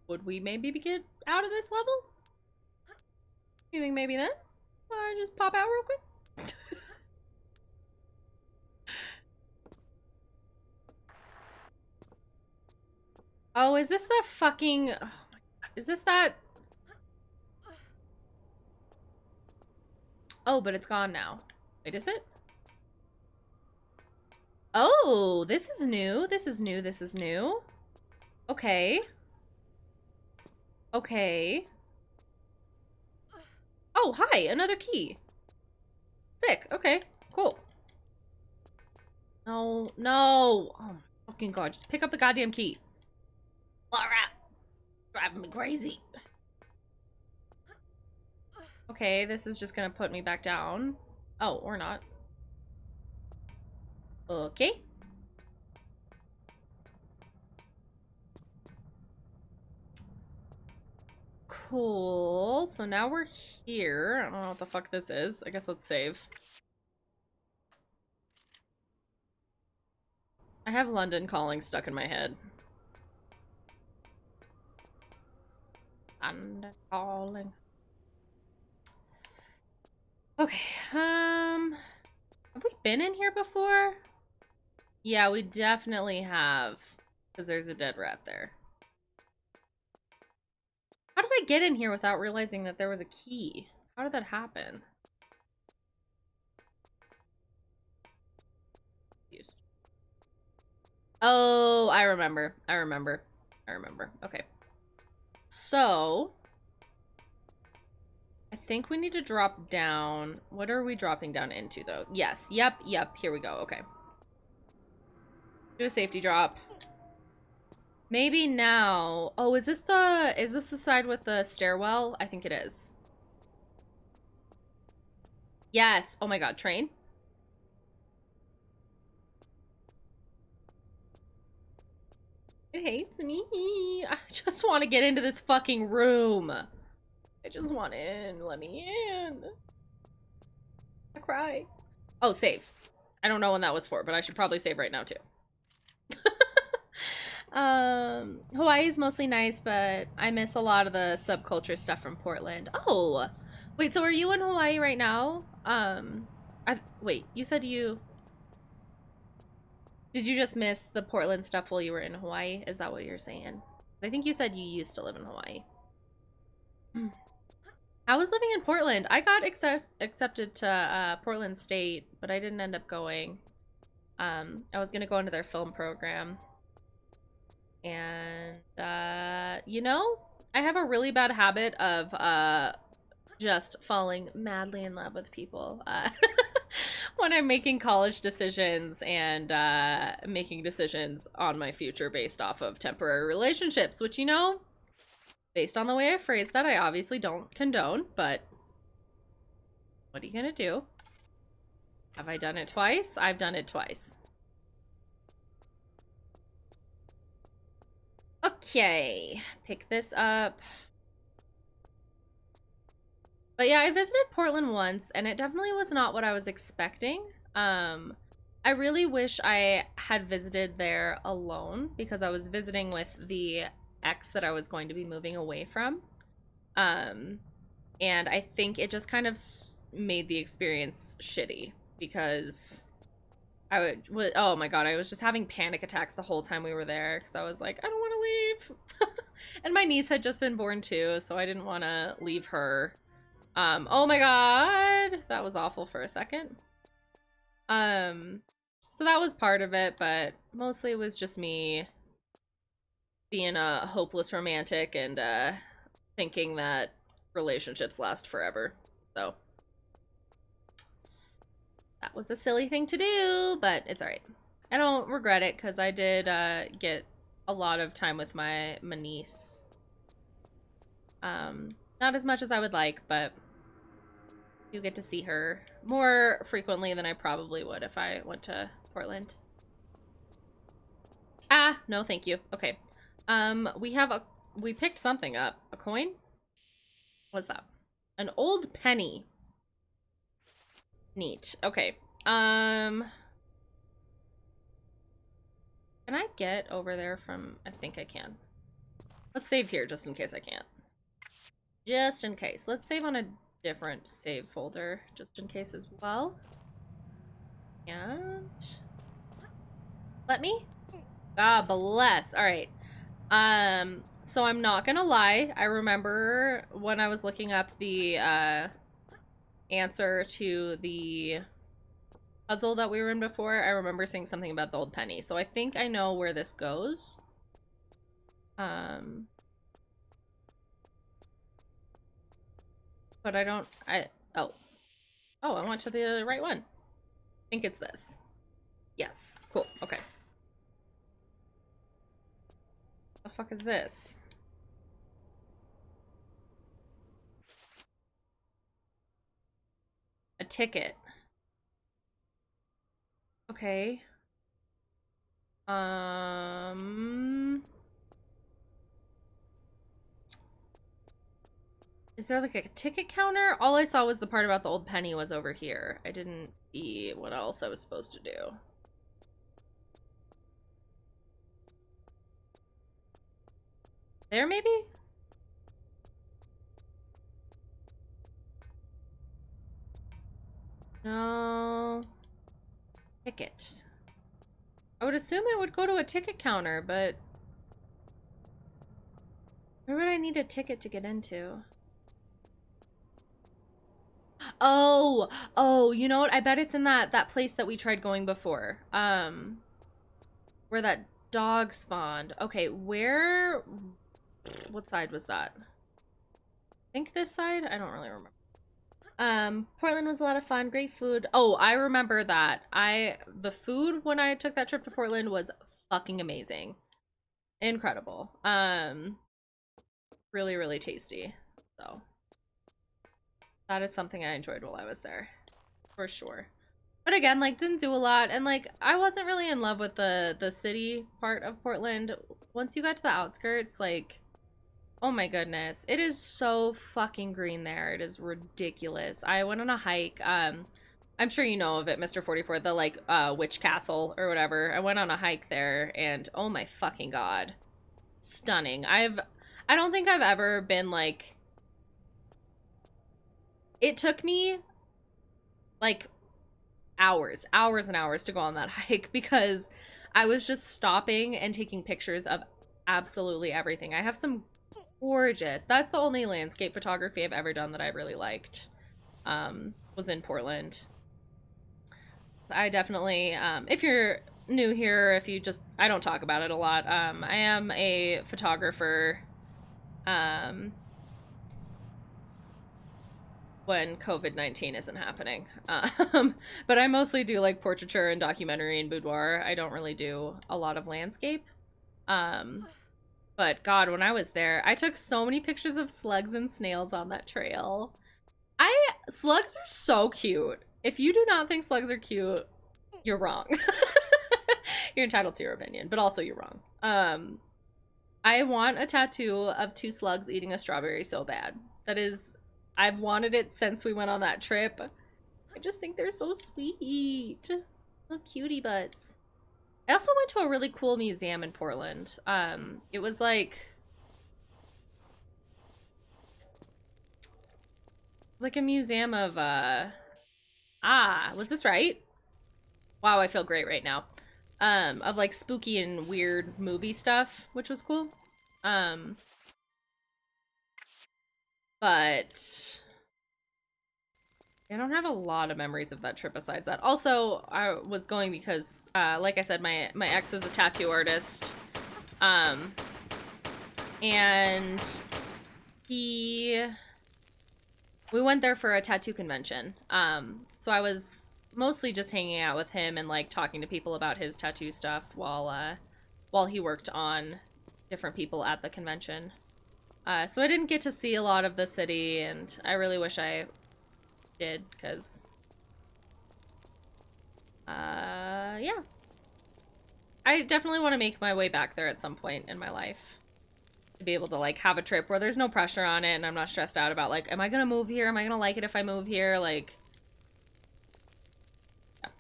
would we maybe get out of this level? You think maybe then? Just pop out real quick? Oh, is this the fucking... Oh my god, is this that... Oh, but it's gone now. Wait, is it? Oh, this is new. This is new. This is new. Okay. Okay. Oh, hi, another key. Sick. Okay, cool. No, no. Oh my fucking god, just pick up the goddamn key. Laura, driving me crazy. Okay, this is just gonna put me back down. Oh, or not. Okay. Cool. So now we're here. I don't know what the fuck this is. I guess let's save. I have London Calling stuck in my head. London Calling. Okay, have we been in here before? Yeah, we definitely have, because there's a dead rat there. How did I get in here without realizing that there was a key? How did that happen? Oh, I remember. I remember. I remember. Okay. So, I think we need to drop down. What are we dropping down into, though? Yes. Yep. Yep. Here we go. Okay. Do a safety drop. Maybe now. Oh, is this the side with the stairwell? I think it is. Yes. Oh my god, train. It hates me. I just want to get into this fucking room. I just want in. Let me in. I cry. Oh, save. I don't know when that was for, but I should probably save right now too. Hawaii is mostly nice, but I miss a lot of the subculture stuff from Portland. Oh, wait, so are you in Hawaii right now? Wait, you said you... Did you just miss the Portland stuff while you were in Hawaii? Is that what you're saying? I think you said you used to live in Hawaii. I was living in Portland. I got accepted to Portland State, but I didn't end up going. I was gonna go into their film program. And, you know, I have a really bad habit of just falling madly in love with people when I'm making college decisions and making decisions on my future based off of temporary relationships, which, you know, based on the way I phrase that, I obviously don't condone, but what are you gonna do? Have I done it twice? I've done it twice. Okay, pick this up. But yeah, I visited Portland once, and it definitely was not what I was expecting. I really wish I had visited there alone, because I was visiting with the ex that I was going to be moving away from. And I think it just kind of made the experience shitty, because I would, oh my god, I was just having panic attacks the whole time we were there, because I was like, I don't want to leave. And my niece had just been born too, so I didn't want to leave her. Oh my god, that was awful for a second. So that was part of it, but mostly it was just me being a hopeless romantic and thinking that relationships last forever. So That was a silly thing to do, but it's alright. I don't regret it because I did get a lot of time with my niece. Not as much as I would like, but I do get to see her more frequently than I probably would if I went to Portland. Ah, no, thank you. Okay. We picked something up. A coin? What's that? An old penny. Neat. Okay. Can I get over there from... I think I can. Let's save here just in case I can't. Just in case. Let's save on a different save folder just in case as well. And... let me? God bless. Alright. So I'm not gonna lie. I remember when I was looking up the, answer to the puzzle that we were in before, I remember seeing something about the old penny. So I think I know where this goes. But I don't, oh, I went to the right one. I think it's this. Yes, cool, okay. The fuck is this? A ticket. Okay. Is there like a ticket counter? All I saw was the part about the old penny was over here. I didn't see what else I was supposed to do. There, maybe? No. Ticket. I would assume it would go to a ticket counter, but... where would I need a ticket to get into? Oh, you know what? I bet it's in that place that we tried going before. Where that dog spawned. Okay, where... what side was that? I think this side? I don't really remember. Portland was a lot of fun, great food. Oh, I remember that. The food when I took that trip to Portland was fucking amazing. Incredible. Really, really tasty. So that is something I enjoyed while I was there. For sure. But again, like, didn't do a lot, and like, I wasn't really in love with the city part of Portland. Once you got to the outskirts, like, oh my goodness, it is so fucking green there. It is ridiculous. I went on a hike. I'm sure you know of it, Mr. 44, the like witch castle or whatever. I went on a hike there, and oh my fucking god, stunning. I don't think I've ever been like. It took me like hours and hours to go on that hike because I was just stopping and taking pictures of absolutely everything. I have some gorgeous, that's the only landscape photography I've ever done that I really liked, was in Portland. I definitely, if you're new here, if you just, I don't talk about it a lot, I am a photographer, when COVID-19 isn't happening. But I mostly do like portraiture and documentary and boudoir. I don't really do a lot of landscape. But God, when I was there, I took so many pictures of slugs and snails on that trail. Slugs are so cute. If you do not think slugs are cute, you're wrong. You're entitled to your opinion, but also you're wrong. I want a tattoo of 2 slugs eating a strawberry so bad. That is, I've wanted it since we went on that trip. I just think they're so sweet. Little cutie butts. I also went to a really cool museum in Portland. It was like... it was like a museum of, was this right? Wow, I feel great right now. Of like spooky and weird movie stuff, which was cool. But I don't have a lot of memories of that trip besides that. Also, I was going because, like I said, my ex is a tattoo artist. And we went there for a tattoo convention. So I was mostly just hanging out with him and like talking to people about his tattoo stuff while he worked on different people at the convention. So I didn't get to see a lot of the city, and I really wish I did, because yeah. I definitely want to make my way back there at some point in my life. To be able to, like, have a trip where there's no pressure on it and I'm not stressed out about, like, am I gonna move here? Am I gonna like it if I move here? Like, yeah.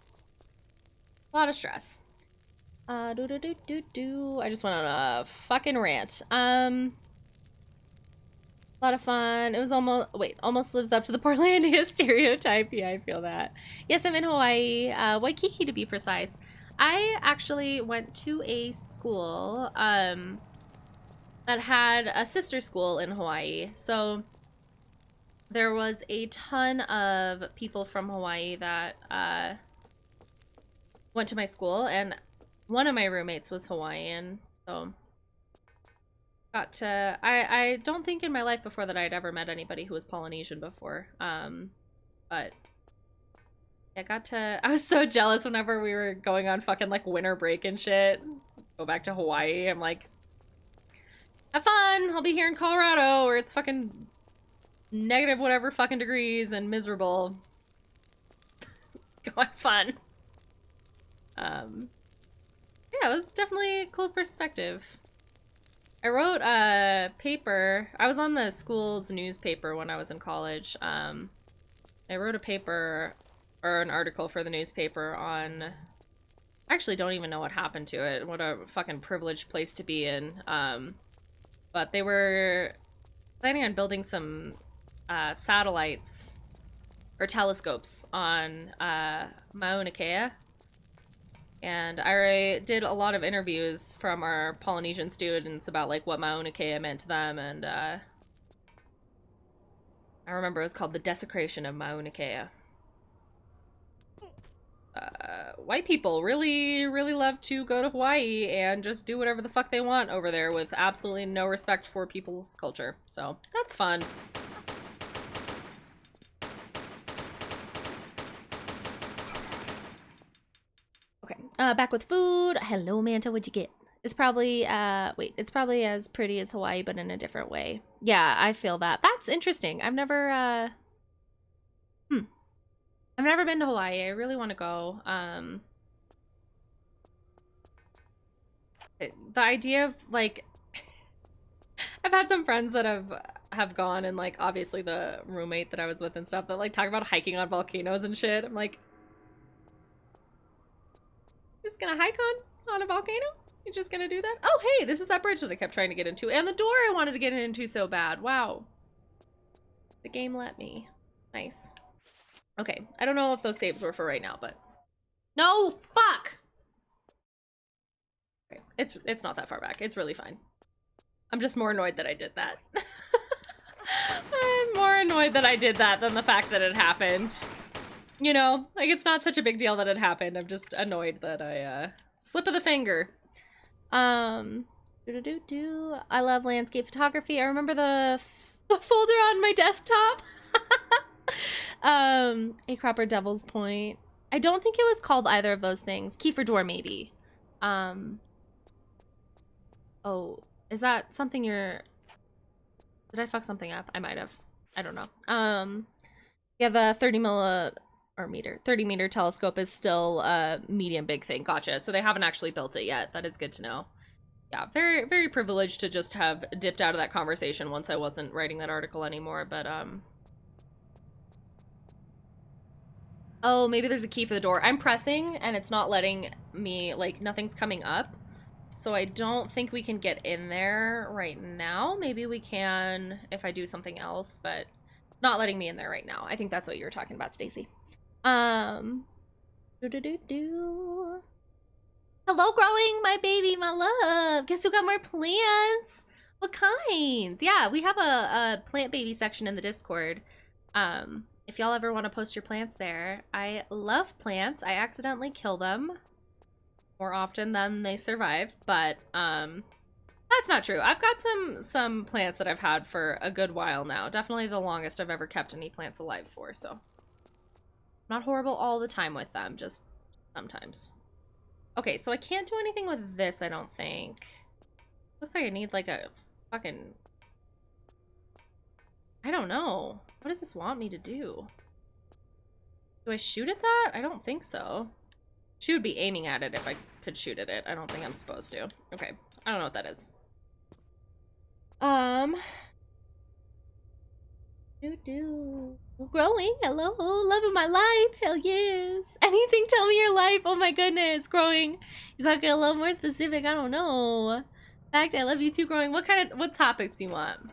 A lot of stress. I just went on a fucking rant. A lot of fun. It was almost lives up to the Portlandia stereotype. Yeah, I feel that. Yes, I'm in Hawaii, Waikiki to be precise. I actually went to a school, that had a sister school in Hawaii. So there was a ton of people from Hawaii that went to my school, and one of my roommates was Hawaiian. So got to I don't think in my life before that I'd ever met anybody who was Polynesian before. But I was so jealous whenever we were going on fucking like winter break and shit. Go back to Hawaii. I'm like, have fun. I'll be here in Colorado where it's fucking negative whatever fucking degrees and miserable. Go have fun. Yeah, it was definitely a cool perspective. I wrote a paper. I was on the school's newspaper when I was in college. I wrote a paper or an article for the newspaper on, I actually don't even know what happened to it. What a fucking privileged place to be in. But they were planning on building some satellites or telescopes on Mauna Kea. And I did a lot of interviews from our Polynesian students about like what Mauna Kea meant to them, and I remember it was called The Desecration of Mauna Kea. White people really, really love to go to Hawaii and just do whatever the fuck they want over there with absolutely no respect for people's culture. So that's fun. Okay, back with food. Hello, Manta, what'd you get? It's probably, it's probably as pretty as Hawaii, but in a different way. Yeah, I feel that. That's interesting. I've never been to Hawaii. I really want to go. The idea of, like, I've had some friends that have gone, and, like, obviously the roommate that I was with and stuff, that, like, talk about hiking on volcanoes and shit. I'm like, just gonna hike on a volcano? You're just gonna do that? Oh, hey, this is that bridge that I kept trying to get into, and the door I wanted to get into so bad. Wow. The game let me. Nice. Okay, I don't know if those saves were for right now, but... No! Fuck! Okay, it's not that far back. It's really fine. I'm just more annoyed that I did that. I'm more annoyed that I did that than the fact that it happened. You know, like, it's not such a big deal that it happened. I'm just annoyed that I, slip of the finger. I love landscape photography. I remember the folder on my desktop. A Cropper Devil's Point. I don't think it was called either of those things. Kiefer Door, maybe. Oh, is that something you're... Did I fuck something up? I might have. I don't know. Yeah, the 30 meter telescope is still a medium big thing. Gotcha. So they haven't actually built it yet. That is good to know. Yeah, very, very privileged to just have dipped out of that conversation once I wasn't writing that article anymore, but, oh, maybe there's a key for the door. I'm pressing, and it's not letting me, like, nothing's coming up. So I don't think we can get in there right now. Maybe we can if I do something else, but not letting me in there right now. I think that's what you were talking about, Stacy. Hello, growing, my baby, my love. Guess who got more plants? What kinds? Yeah, we have a plant baby section in the Discord. If y'all ever want to post your plants there. I love plants. I accidentally kill them more often than they survive, but that's not true. I've got some plants that I've had for a good while now. Definitely the longest I've ever kept any plants alive for, so. Not horrible all the time with them, just sometimes. Okay, so I can't do anything with this, I don't think. Looks like I need like a fucking... I don't know. What does this want me to do? Do I shoot at that? I don't think so. She would be aiming at it if I could shoot at it. I don't think I'm supposed to. Okay, I don't know what that is. Growing, hello, loving my life, hell yes. Anything, tell me your life, oh my goodness, growing. You gotta get a little more specific, I don't know. Fact, I love you too, growing. What topics do you want?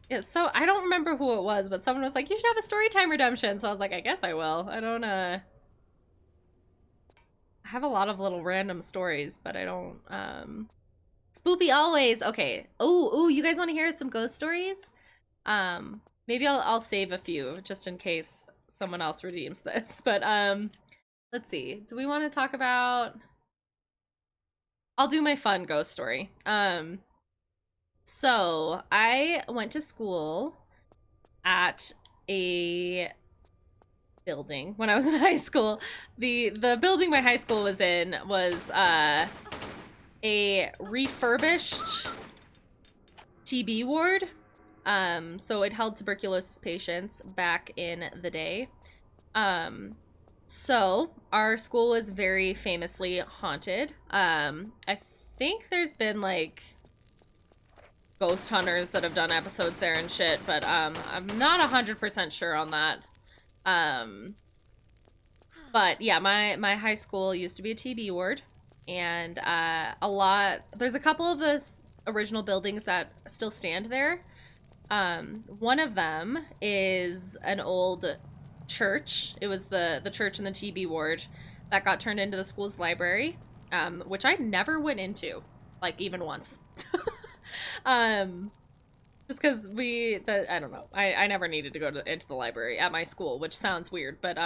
Yeah, so I don't remember who it was, but someone was like, you should have a story time redemption. So I was like, I guess I will. I don't, I have a lot of little random stories, but I don't, Spoopy always. Okay. Oh, you guys want to hear some ghost stories? Maybe I'll save a few just in case someone else redeems this. But, let's see. Do we want to talk about... I'll do my fun ghost story. So I went to school at a building when I was in high school. The building my high school was in was a refurbished TB ward. So it held tuberculosis patients back in the day. So our school was very famously haunted. I think there's been like ghost hunters that have done episodes there and shit, but I'm not 100% sure on that. But yeah, my high school used to be a TB ward, and there's a couple of those original buildings that still stand there. One of them is an old church. It was the church in the TB ward that got turned into the school's library, which I never went into, like, even once. Just because I don't know. I never needed to go into the library at my school, which sounds weird, but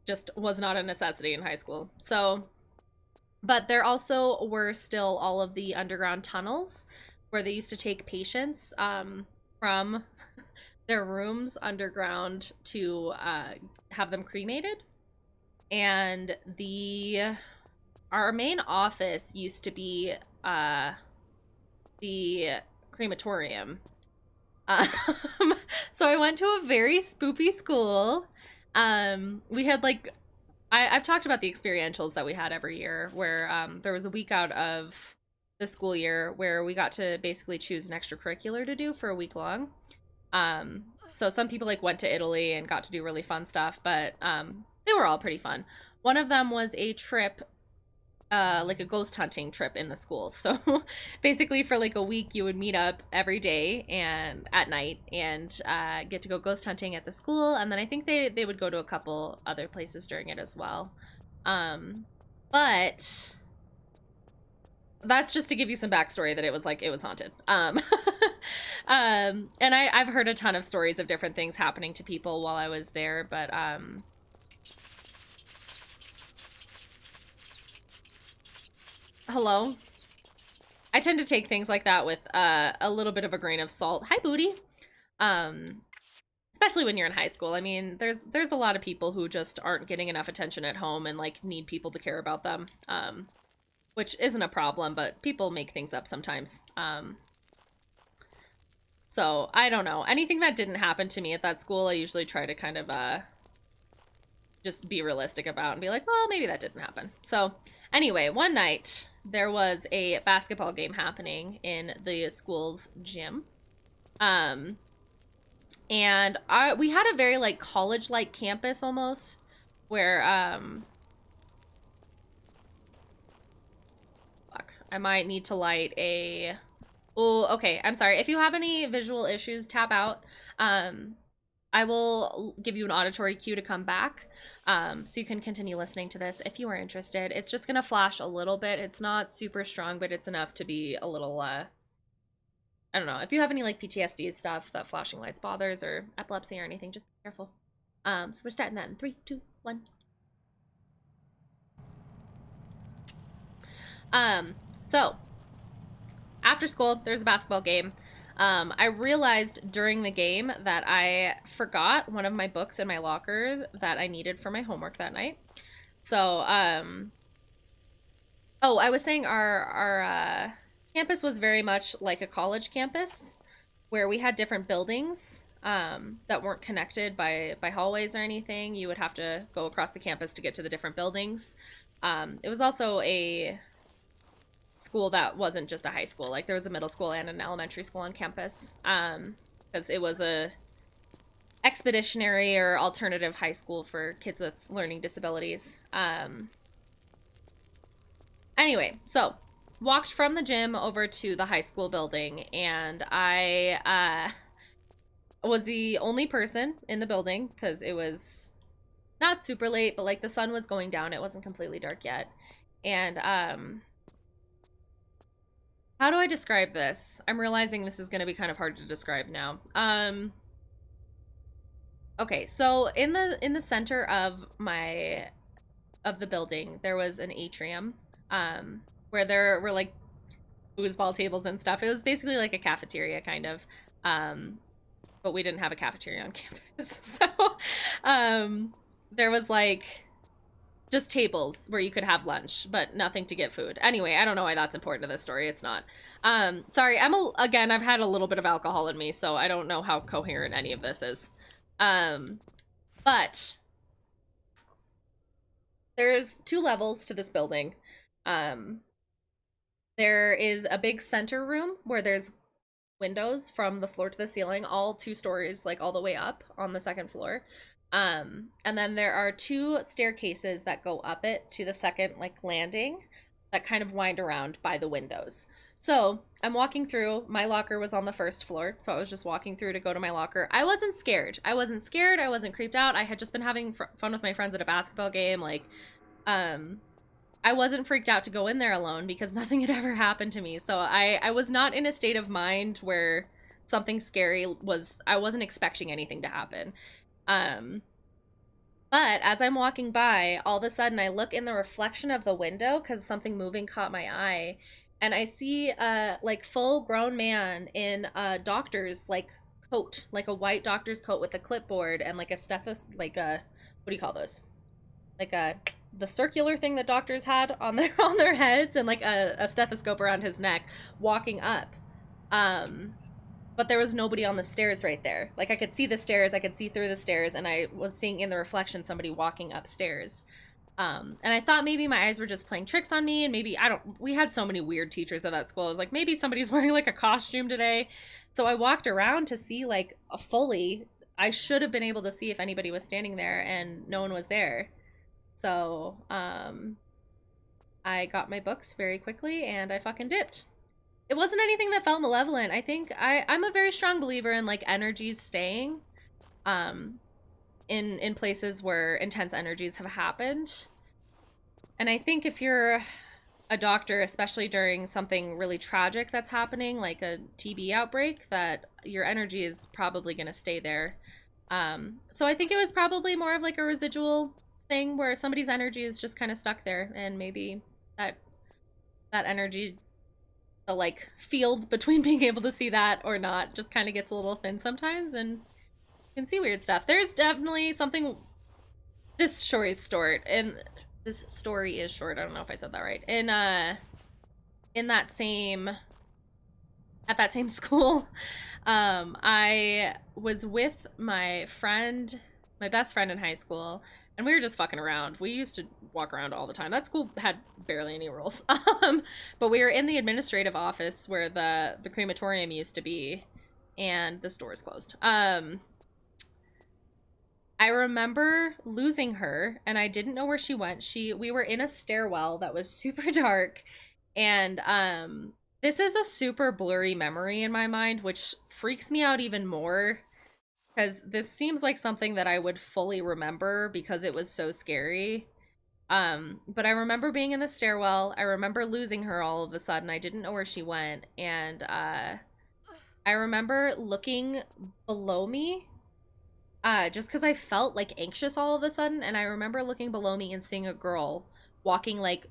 just was not a necessity in high school. So, but there also were still all of the underground tunnels where they used to take patients from their rooms underground to have them cremated. And our main office used to be the crematorium. So I went to a very spoopy school. We had like, I've talked about the experientials that we had every year where there was a week out of the school year where we got to basically choose an extracurricular to do for a week long. So some people like went to Italy and got to do really fun stuff, but they were all pretty fun. One of them was a trip, like a ghost hunting trip in the school. So basically for like a week you would meet up every day and at night and get to go ghost hunting at the school, and then I think they would go to a couple other places during it as well. But that's just to give you some backstory that it was haunted. And I've heard a ton of stories of different things happening to people while I was there, but hello. I tend to take things like that with a little bit of a grain of salt. Hi, Booty. Especially when you're in high school. I mean, there's a lot of people who just aren't getting enough attention at home and like need people to care about them. Which isn't a problem, but people make things up sometimes. So I don't know. Anything that didn't happen to me at that school, I usually try to kind of just be realistic about and be like, well, maybe that didn't happen. So anyway, one night there was a basketball game happening in the school's gym. And we had a very like college-like campus almost, where fuck, I might need to light a... Oh, okay, I'm sorry. If you have any visual issues, tap out. I will give you an auditory cue to come back, so you can continue listening to this if you are interested. It's just gonna flash a little bit. It's not super strong, but it's enough to be a little, I don't know. If you have any, like, PTSD stuff that flashing lights bothers, or epilepsy or anything, just be careful. So we're starting that in 3, 2, 1. So, after school, there's a basketball game. I realized during the game that I forgot one of my books in my locker that I needed for my homework that night. So, oh, I was saying our campus was very much like a college campus where we had different buildings that weren't connected by hallways or anything. You would have to go across the campus to get to the different buildings. It was also a school that wasn't just a high school. Like there was a middle school and an elementary school on campus because it was a expeditionary or alternative high school for kids with learning disabilities. Anyway, so walked from the gym over to the high school building, and I was the only person in the building because it was not super late, but like the sun was going down. It wasn't completely dark yet. And how do I describe this? I'm realizing this is going to be kind of hard to describe now. Okay, so in the center of the building, there was an atrium where there were like foosball tables and stuff. It was basically like a cafeteria kind of, but we didn't have a cafeteria on campus. So there was like just tables where you could have lunch, but nothing to get food. Anyway, I don't know why that's important to this story. It's not. Sorry, again, I've had a little bit of alcohol in me, so I don't know how coherent any of this is. But there's 2 levels to this building. There is a big center room where there's windows from the floor to the ceiling, all 2 stories, like all the way up on the 2nd floor. And then there are 2 staircases that go up it to the 2nd like landing that kind of wind around by the windows. So I'm walking through. My locker was on the 1st floor, so I was just walking through to go to my locker. I wasn't scared. I wasn't creeped out. I had just been having fun with my friends at a basketball game. Like, I wasn't freaked out to go in there alone because nothing had ever happened to me. So I was not in a state of mind where something scary was. I wasn't expecting anything to happen. But as I'm walking by, all of a sudden I look in the reflection of the window because something moving caught my eye, and I see a like full grown man in a doctor's like coat, like a white doctor's coat with a clipboard and like a stethoscope, like a, what do you call those? Like the circular thing that doctors had on their heads, and like a stethoscope around his neck, walking up. But there was nobody on the stairs right there. Like I could see the stairs, I could see through the stairs, and I was seeing in the reflection somebody walking upstairs. And I thought maybe my eyes were just playing tricks on me, and maybe, we had so many weird teachers at that school. I was like, maybe somebody's wearing like a costume today. So I walked around to see like fully. I should have been able to see if anybody was standing there, and no one was there. So, I got my books very quickly and I fucking dipped. It wasn't anything that felt malevolent. I think I'm a very strong believer in like energies staying, in places where intense energies have happened. And I think if you're a doctor, especially during something really tragic that's happening, like a TB outbreak, that your energy is probably going to stay there. So I think it was probably more of like a residual thing where somebody's energy is just kind of stuck there, and maybe that energy, the like field between being able to see that or not, just kind of gets a little thin sometimes, and you can see weird stuff. There's definitely something. This story is short, and this story is short. I don't know if I said that right. In that same at that same school, I was with my friend, my best friend in high school, and we were just fucking around. We used to walk around all the time. That school had barely any rules. But we were in the administrative office where the crematorium used to be, and the store is closed. I remember losing her, and I didn't know where she went. We were in a stairwell that was super dark, and this is a super blurry memory in my mind, which freaks me out even more, because this seems like something that I would fully remember because it was so scary. But I remember being in the stairwell. I remember losing her all of a sudden. I didn't know where she went. And I remember looking below me, just because I felt like anxious all of a sudden. And I remember looking below me and seeing a girl walking like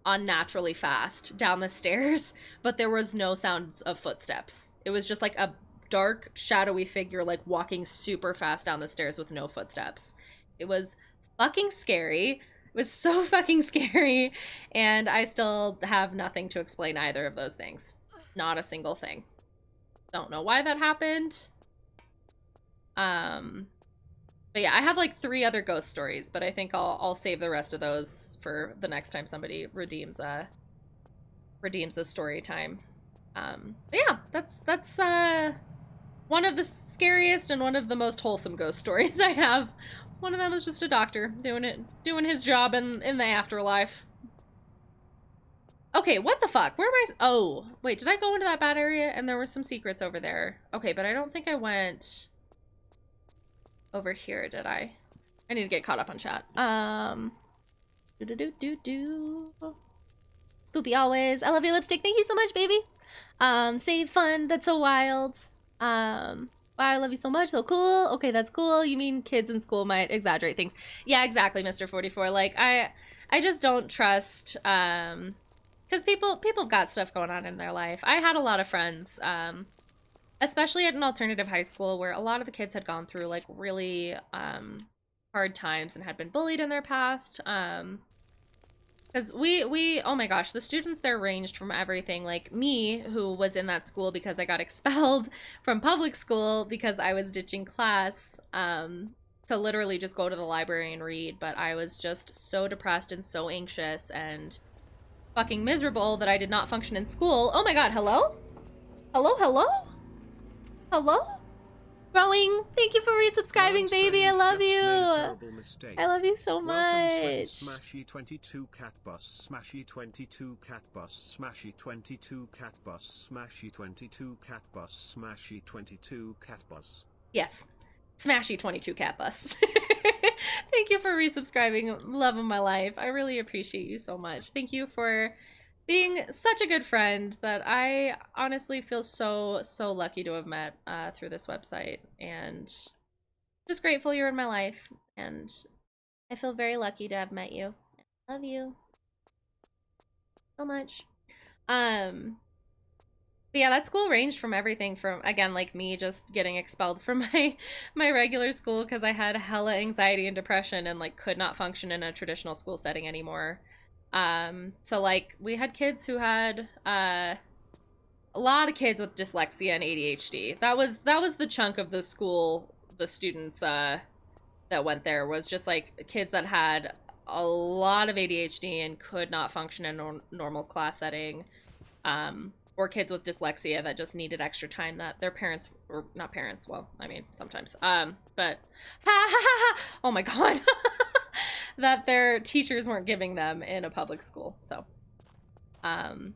unnaturally fast down the stairs, but there was no sounds of footsteps. It was just like a dark, shadowy figure like walking super fast down the stairs with no footsteps. It was fucking scary. It was so fucking scary, and I still have nothing to explain either of those things. Not a single thing. Don't know why that happened. But yeah, I have like 3 other ghost stories, but I think I'll save the rest of those for the next time somebody redeems a story time. But yeah, that's one of the scariest and one of the most wholesome ghost stories I have. One of them was just a doctor doing his job in the afterlife. Okay, what the fuck? Where am I? Oh, wait, did I go into that bad area? And there were some secrets over there. Okay, but I don't think I went over here, did I? I need to get caught up on chat. Spoopy always. I love your lipstick. Thank you so much, baby. Save fun. That's so wild. Wow, I love you so much. So cool. Okay, that's cool. You mean kids in school might exaggerate things. Yeah, exactly, Mr. 44. Like, I just don't trust, because people have got stuff going on in their life. I had a lot of friends, especially at an alternative high school where a lot of the kids had gone through like really hard times and had been bullied in their past. Because we oh my gosh, the students there ranged from everything. Like me, who was in that school because I got expelled from public school because I was ditching class to literally just go to the library and read. But I was just so depressed and so anxious and fucking miserable that I did not function in school. Oh my god, hello? Hello, hello? Hello? Growing, thank you for resubscribing, baby. I love you. I love you so much. Smashy 22 cat bus, smashy 22 cat bus, smashy 22 cat bus, smashy 22 cat bus, smashy 22 cat bus. Yes, smashy 22 cat bus. Thank you for resubscribing. Love of my life. I really appreciate you so much. Thank you for being such a good friend that I honestly feel so lucky to have met through this website, and just grateful you're in my life, and I feel very lucky to have met you. I love you so much. But yeah, that school ranged from everything from, again, like me just getting expelled from my regular school because I had hella anxiety and depression and like could not function in a traditional school setting anymore. So like we had kids who had a lot of kids with dyslexia and ADHD. That was the chunk of the school, the students that went there, was just like kids that had a lot of ADHD and could not function in a normal class setting, or kids with dyslexia that just needed extra time that their parents, or not parents, well, I mean sometimes, but oh my god. That their teachers weren't giving them in a public school. So but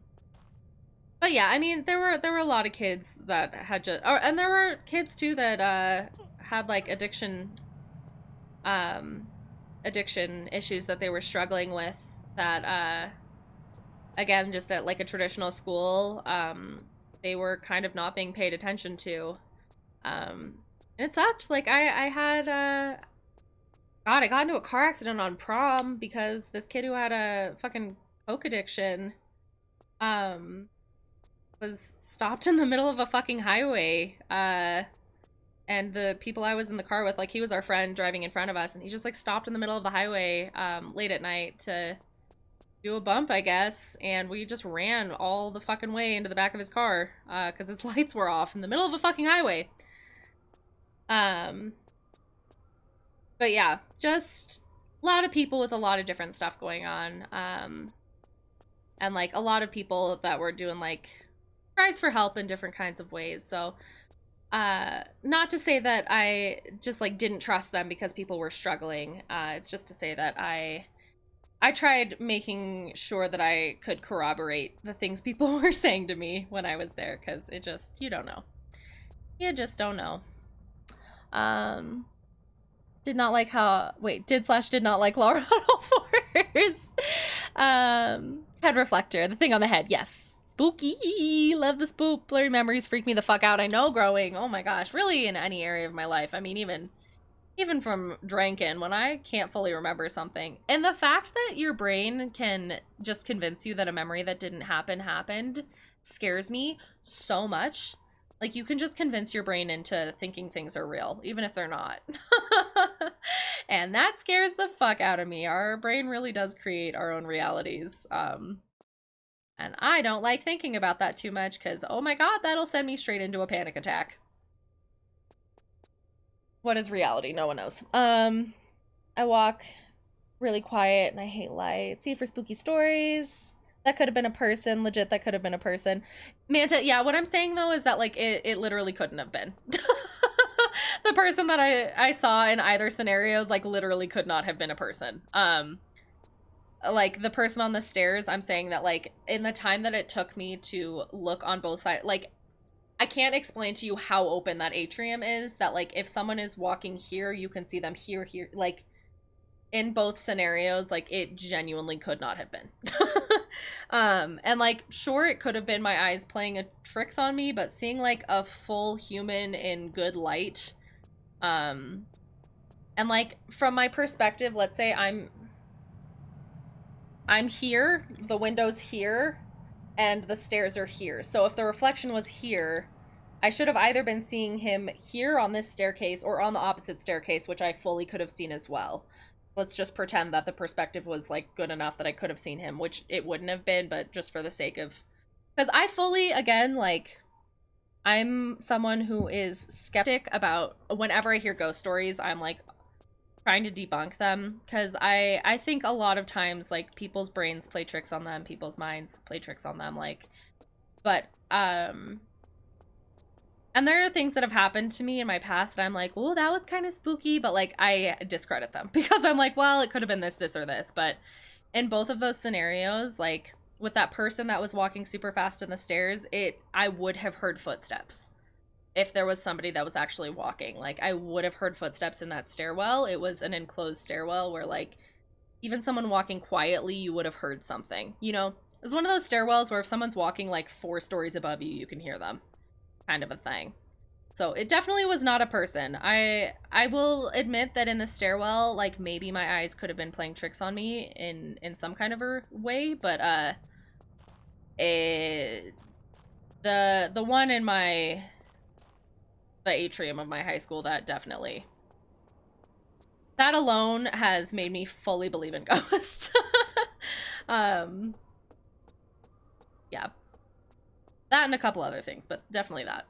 yeah, I mean there were a lot of kids that had just, and there were kids too that had like addiction issues that they were struggling with, that again, just at like a traditional school, they were kind of not being paid attention to, and it sucked. Like I had God, I got into a car accident on prom because this kid who had a fucking coke addiction was stopped in the middle of a fucking highway, and the people I was in the car with, like, he was our friend driving in front of us, and he just like stopped in the middle of the highway late at night to do a bump, I guess, and we just ran all the fucking way into the back of his car because his lights were off in the middle of a fucking highway. But yeah, just a lot of people with a lot of different stuff going on. And like a lot of people that were doing like cries for help in different kinds of ways. So not to say that I just like didn't trust them because people were struggling. It's just to say that I tried making sure that I could corroborate the things people were saying to me when I was there, because it just, you don't know. You just don't know. Did not like how, wait, did not like Laura on all fours. Head reflector, the thing on the head, yes. Spooky, love the spook. Blurry memories freak me the fuck out. I know, growing, oh my gosh, really in any area of my life. I mean, even even from drinking, when I can't fully remember something. And the fact that your brain can just convince you that a memory that didn't happen happened scares me so much. Like, you can just convince your brain into thinking things are real, even if they're not. And that scares the fuck out of me. Our brain really does create our own realities. And I don't like thinking about that too much because, oh my god, that'll send me straight into a panic attack. What is reality? No one knows. I walk really quiet and I hate light. See for spooky stories. That could have been a person. Legit, that could have been a person. Manta, yeah, what I'm saying though is that like it literally couldn't have been. The person that I saw in either scenarios like literally could not have been a person. Like the person on the stairs, I'm saying that like in the time that it took me to look on both sides, like I can't explain to you how open that atrium is, that like if someone is walking here, you can see them here, like in both scenarios, like it genuinely could not have been. And like, sure, it could have been my eyes playing tricks on me, but seeing like a full human in good light, and like from my perspective, let's say I'm here, the window's here, and the stairs are here. So if the reflection was here, I should have either been seeing him here on this staircase or on the opposite staircase, which I fully could have seen as well. Let's just pretend that the perspective was like good enough that I could have seen him, which it wouldn't have been, but just for the sake of, because I fully, again, like I'm someone who is skeptic about whenever I hear ghost stories, I'm like trying to debunk them, because I think a lot of times like people's brains play tricks on them, people's minds play tricks on them, like, but and there are things that have happened to me in my past that I'm like, oh, that was kind of spooky, but like I discredit them because I'm like, well, it could have been this or this. But in both of those scenarios, like with that person that was walking super fast in the stairs, I would have heard footsteps. If there was somebody that was actually walking, like I would have heard footsteps in that stairwell. It was an enclosed stairwell where like even someone walking quietly, you would have heard something, you know? It's one of those stairwells where if someone's walking like 4 stories above you, you can hear them, kind of a thing. So it definitely was not a person. I will admit that in the stairwell, like maybe my eyes could have been playing tricks on me in some kind of a way, but the one in the atrium of my high school, that definitely, that alone has made me fully believe in ghosts. Yeah, that and a couple other things, but definitely that.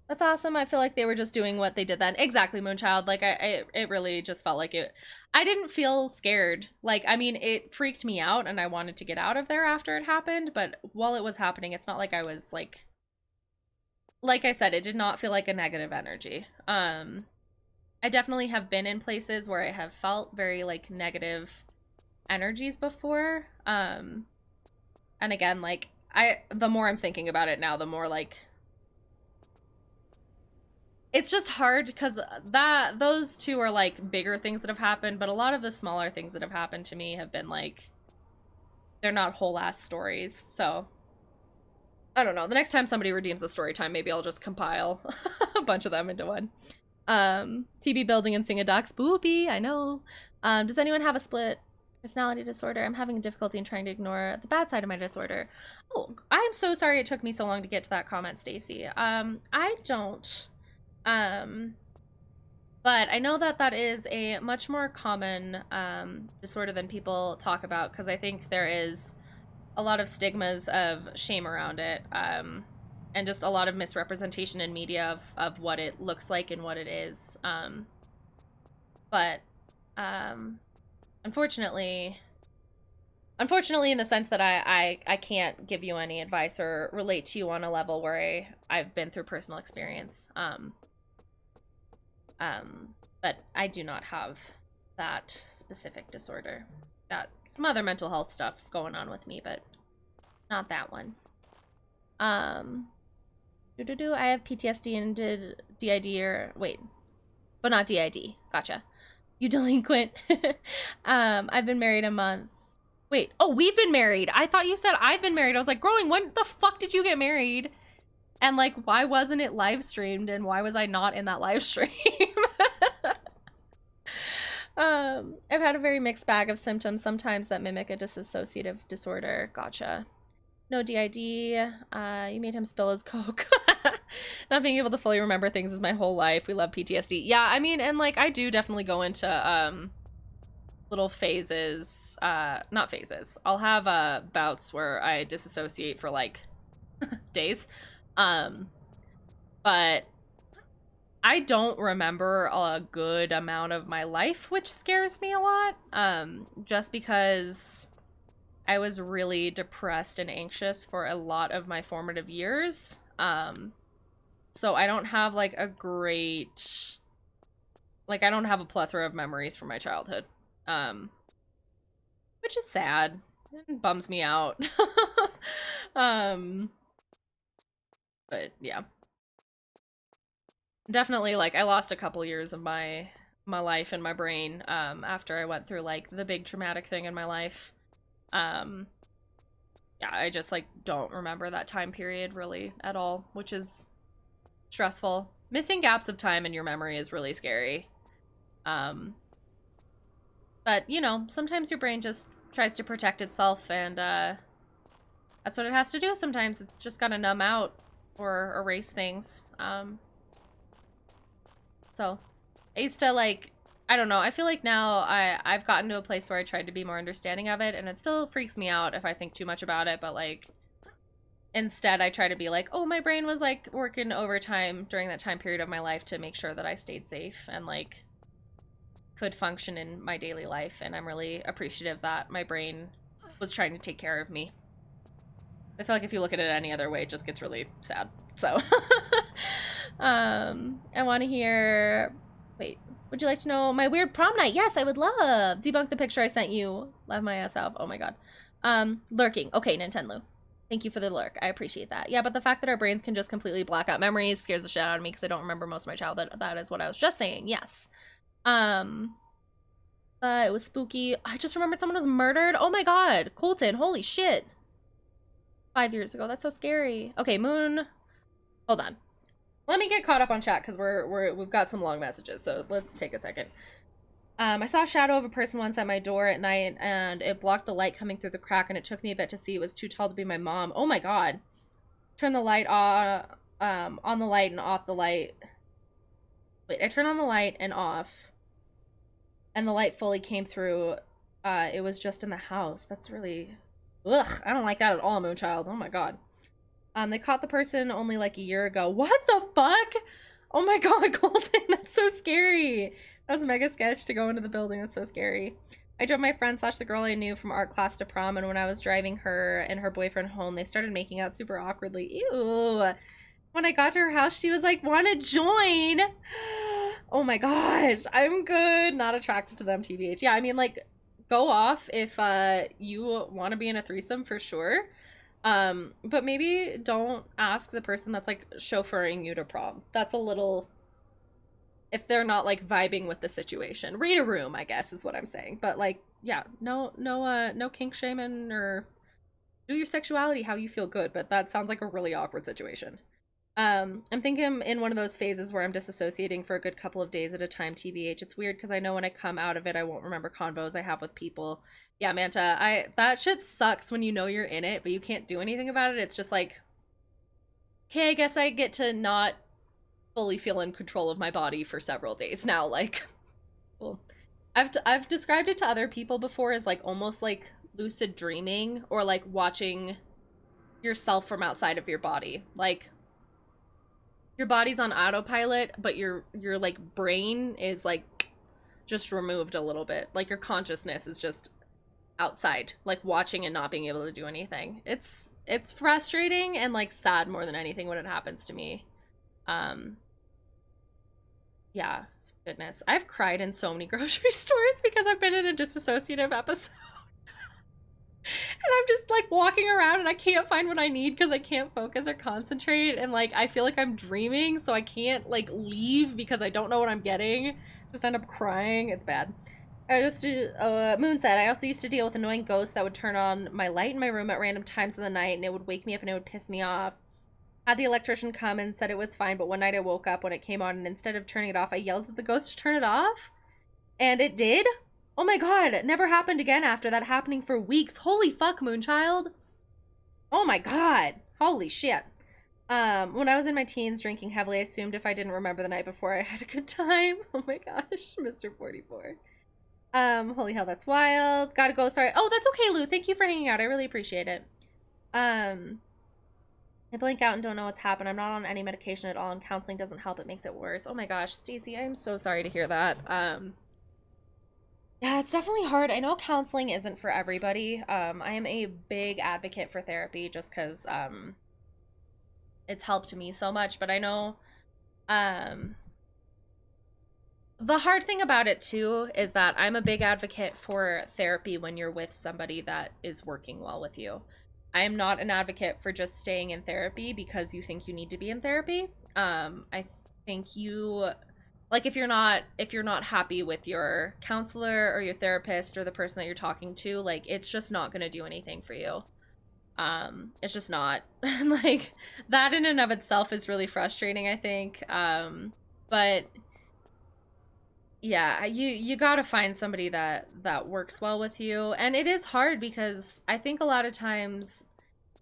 That's awesome. I feel like they were just doing what they did then. Exactly, Moonchild. Like it really just felt like it. I didn't feel scared. Like, I mean, it freaked me out and I wanted to get out of there after it happened, but while it was happening, it's not like I was like I said, it did not feel like a negative energy. I definitely have been in places where I have felt very like negative energies before. And again, like the more I'm thinking about it now, the more like it's just hard because those two are like bigger things that have happened, but a lot of the smaller things that have happened to me have been like, they're not whole ass stories. So I don't know. The next time somebody redeems a story time, maybe I'll just compile a bunch of them into one. TB building and sing a doc spoopy. I know. Does anyone have a split personality disorder? I'm having difficulty in trying to ignore the bad side of my disorder. Oh, I'm so sorry it took me so long to get to that comment, Stacy. I don't. But I know that that is a much more common disorder than people talk about, because I think there is a lot of stigmas of shame around it, and just a lot of misrepresentation in media of what it looks like and what it is. But unfortunately in the sense that I can't give you any advice or relate to you on a level where I've been through personal experience. But I do not have that specific disorder. Got some other mental health stuff going on with me, but not that one. I have PTSD and did DID but not DID. Gotcha. You delinquent. I've been married a month. Wait, oh, we've been married. I thought you said I've been married. I was like, growing, when the fuck did you get married? And like, why wasn't it live streamed and why was I not in that live stream? I've had a very mixed bag of symptoms, sometimes that mimic a dissociative disorder. Gotcha. No DID. You made him spill his Coke. Not being able to fully remember things is my whole life. We love PTSD. Yeah, I mean, and like, I do definitely go into little phases. Not phases. I'll have bouts where I disassociate for like days. But I don't remember a good amount of my life, which scares me a lot. Just because I was really depressed and anxious for a lot of my formative years. So I don't have like a great, like, I don't have a plethora of memories from my childhood. Which is sad. It bums me out. But yeah. Definitely, like, I lost a couple years of my life and my brain after I went through like the big traumatic thing in my life. Yeah, I just like don't remember that time period really at all, which is stressful. Missing gaps of time in your memory is really scary. But you know, sometimes your brain just tries to protect itself, and that's what it has to do. Sometimes it's just gotta numb out or erase things. So I used to like, I don't know, I feel like now I've gotten to a place where I tried to be more understanding of it, and it still freaks me out if I think too much about it, but like instead I try to be like, oh, my brain was like working overtime during that time period of my life to make sure that I stayed safe and like could function in my daily life, and I'm really appreciative that my brain was trying to take care of me. I feel like if you look at it any other way, it just gets really sad. So I want to hear, wait, would you like to know my weird prom night? Yes, I would love. Debunk the picture I sent you. Laugh my ass off. Oh my god. Lurking. Okay, Nintendo. Thank you for the lurk. I appreciate that. Yeah, but the fact that our brains can just completely black out memories scares the shit out of me because I don't remember most of my childhood. That is what I was just saying. Yes. It was spooky. I just remembered someone was murdered. Oh my god. Colton, holy shit. 5 years ago. That's so scary. Okay, Moon. Hold on. Let me get caught up on chat because we've got some long messages, so let's take a second. I saw a shadow of a person once at my door at night, and it blocked the light coming through the crack, and it took me a bit to see. It was too tall to be my mom. Oh my god. Turn the light on the light and off the light. Wait, I turned on the light and off, and the light fully came through. It was just in the house. That's really... Ugh, I don't like that at all, Moonchild. Oh my god. They caught the person only like a year ago. What the fuck? Oh my god, Colton, that's so scary. That was a mega sketch to go into the building. That's so scary. I drove my friend / the girl I knew from art class to prom, and when I was driving her and her boyfriend home, they started making out super awkwardly. Ew. When I got to her house, she was like, wanna join? Oh my gosh. I'm good. Not attracted to them, TBH. Yeah, I mean, like, go off if you want to be in a threesome for sure. But maybe don't ask the person that's like chauffeuring you to prom. That's a little, if they're not like vibing with the situation. Read a room, I guess is what I'm saying. But like, yeah, no kink shaming, or do your sexuality how you feel good, but that sounds like a really awkward situation. I'm thinking in one of those phases where I'm disassociating for a good couple of days at a time, TBH. It's weird because I know when I come out of it, I won't remember convos I have with people. Yeah, Manta, that shit sucks when you know you're in it, but you can't do anything about it. It's just like, okay, I guess I get to not fully feel in control of my body for several days now. Like, well, I've described it to other people before as like almost like lucid dreaming, or like watching yourself from outside of your body. Like, your body's on autopilot, but your like brain is like just removed a little bit. Like your consciousness is just outside, like watching and not being able to do anything. It's frustrating and like sad more than anything when it happens to me. Yeah, goodness. I've cried in so many grocery stores because I've been in a disassociative episode. And I'm just like walking around and I can't find what I need because I can't focus or concentrate, and like I feel like I'm dreaming, so I can't like leave because I don't know what I'm getting. Just end up crying. It's bad. I used to, Moon said, I also used to deal with annoying ghosts that would turn on my light in my room at random times of the night, and it would wake me up and it would piss me off. Had the electrician come and said it was fine, but one night I woke up when it came on, and instead of turning it off, I yelled at the ghost to turn it off. And it did? Oh my god, it never happened again after that, happening for weeks. Holy fuck, Moonchild. Oh my god. Holy shit. When I was in my teens drinking heavily, I assumed if I didn't remember the night before, I had a good time. Oh my gosh, Mr. 44. Holy hell, that's wild. Gotta go, sorry. Oh, that's okay, Lou. Thank you for hanging out. I really appreciate it. I blank out and don't know what's happened. I'm not on any medication at all, and counseling doesn't help. It makes it worse. Oh my gosh, Stacey, I am so sorry to hear that. Yeah, it's definitely hard. I know counseling isn't for everybody. I am a big advocate for therapy just because it's helped me so much, but I know the hard thing about it too is that I'm a big advocate for therapy when you're with somebody that is working well with you. I am not an advocate for just staying in therapy because you think you need to be in therapy. I think you, like, if you're not happy with your counselor or your therapist or the person that you're talking to, like, it's just not going to do anything for you. It's just not. Like, that in and of itself is really frustrating, I think. But yeah, you got to find somebody that works well with you. And it is hard because I think a lot of times